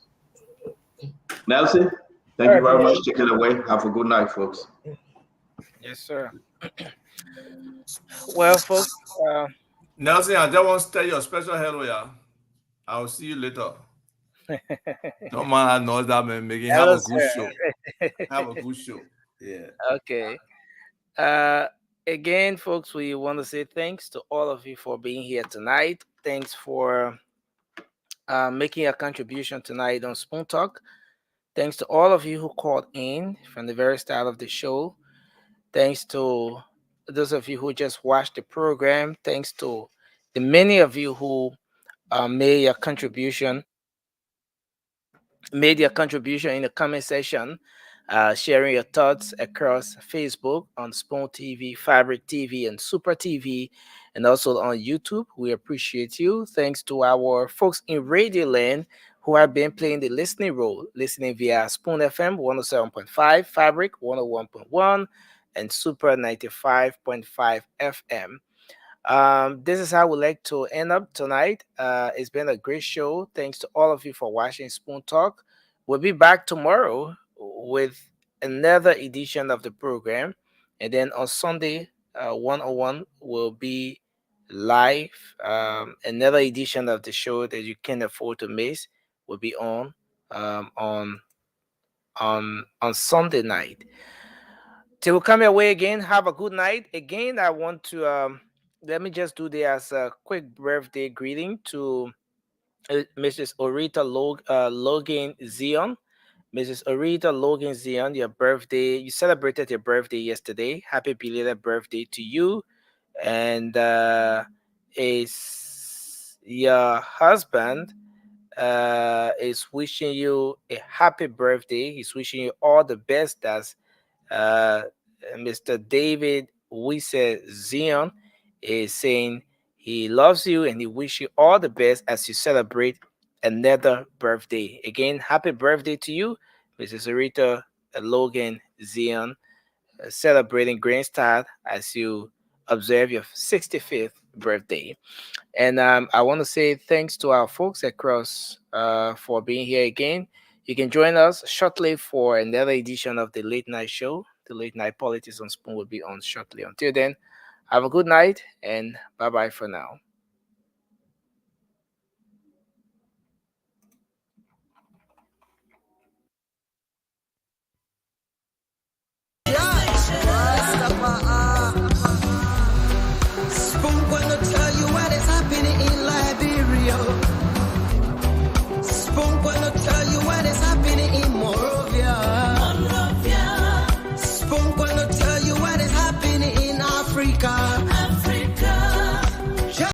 Nelson, thank you very much. Take it away. Have a good night, folks. Yes, sir. Well, folks. Nelson, I just want to tell you a special hello, yeah. I'll see you later. Don't mind how noise that man making. Have Hello, a good sir. show. Have a good show. Yeah. Okay. Again, folks, we want to say thanks to all of you for being here tonight. Thanks for making a contribution tonight on Spoon Talk. Thanks to all of you who called in from the very start of the show. Thanks to those of you who just watched the program. Thanks to the many of you who made a contribution in the comment section, sharing your thoughts across Facebook, on Spoon TV, Fabric TV, and Super TV, and also on YouTube. We appreciate you. Thanks to our folks in Radio Land who have been playing the listening role, listening via Spoon FM 107.5, Fabric 101.1, and Super 95.5 FM. This is how we like to end up tonight. It's been a great show. Thanks to all of you for watching Spoon Talk. We'll be back tomorrow with another edition of the program. And then on Sunday, 101 will be live. Another edition of the show that you can't afford to miss will be um, on on Sunday night. Till we come your way again, have a good night. Again, I want to let me just do this as a quick birthday greeting to Mrs. Orita Logan Zion. Mrs. Orita Logan Zion, your birthday, you celebrated your birthday yesterday. Happy belated birthday to you. And is your husband is wishing you a happy birthday. He's wishing you all the best. That's uh, Mr. David Wise Zion is saying he loves you and he wishes you all the best as you celebrate another birthday. Again, happy birthday to you, Mrs. Rita Logan Zion, celebrating Grandstad as you observe your 65th birthday. And I want to say thanks to our folks across for being here again. You can join us shortly for another edition of the Late Night Show. The Late Night Politics on Spoon will be on shortly. Until then, have a good night and bye bye for now.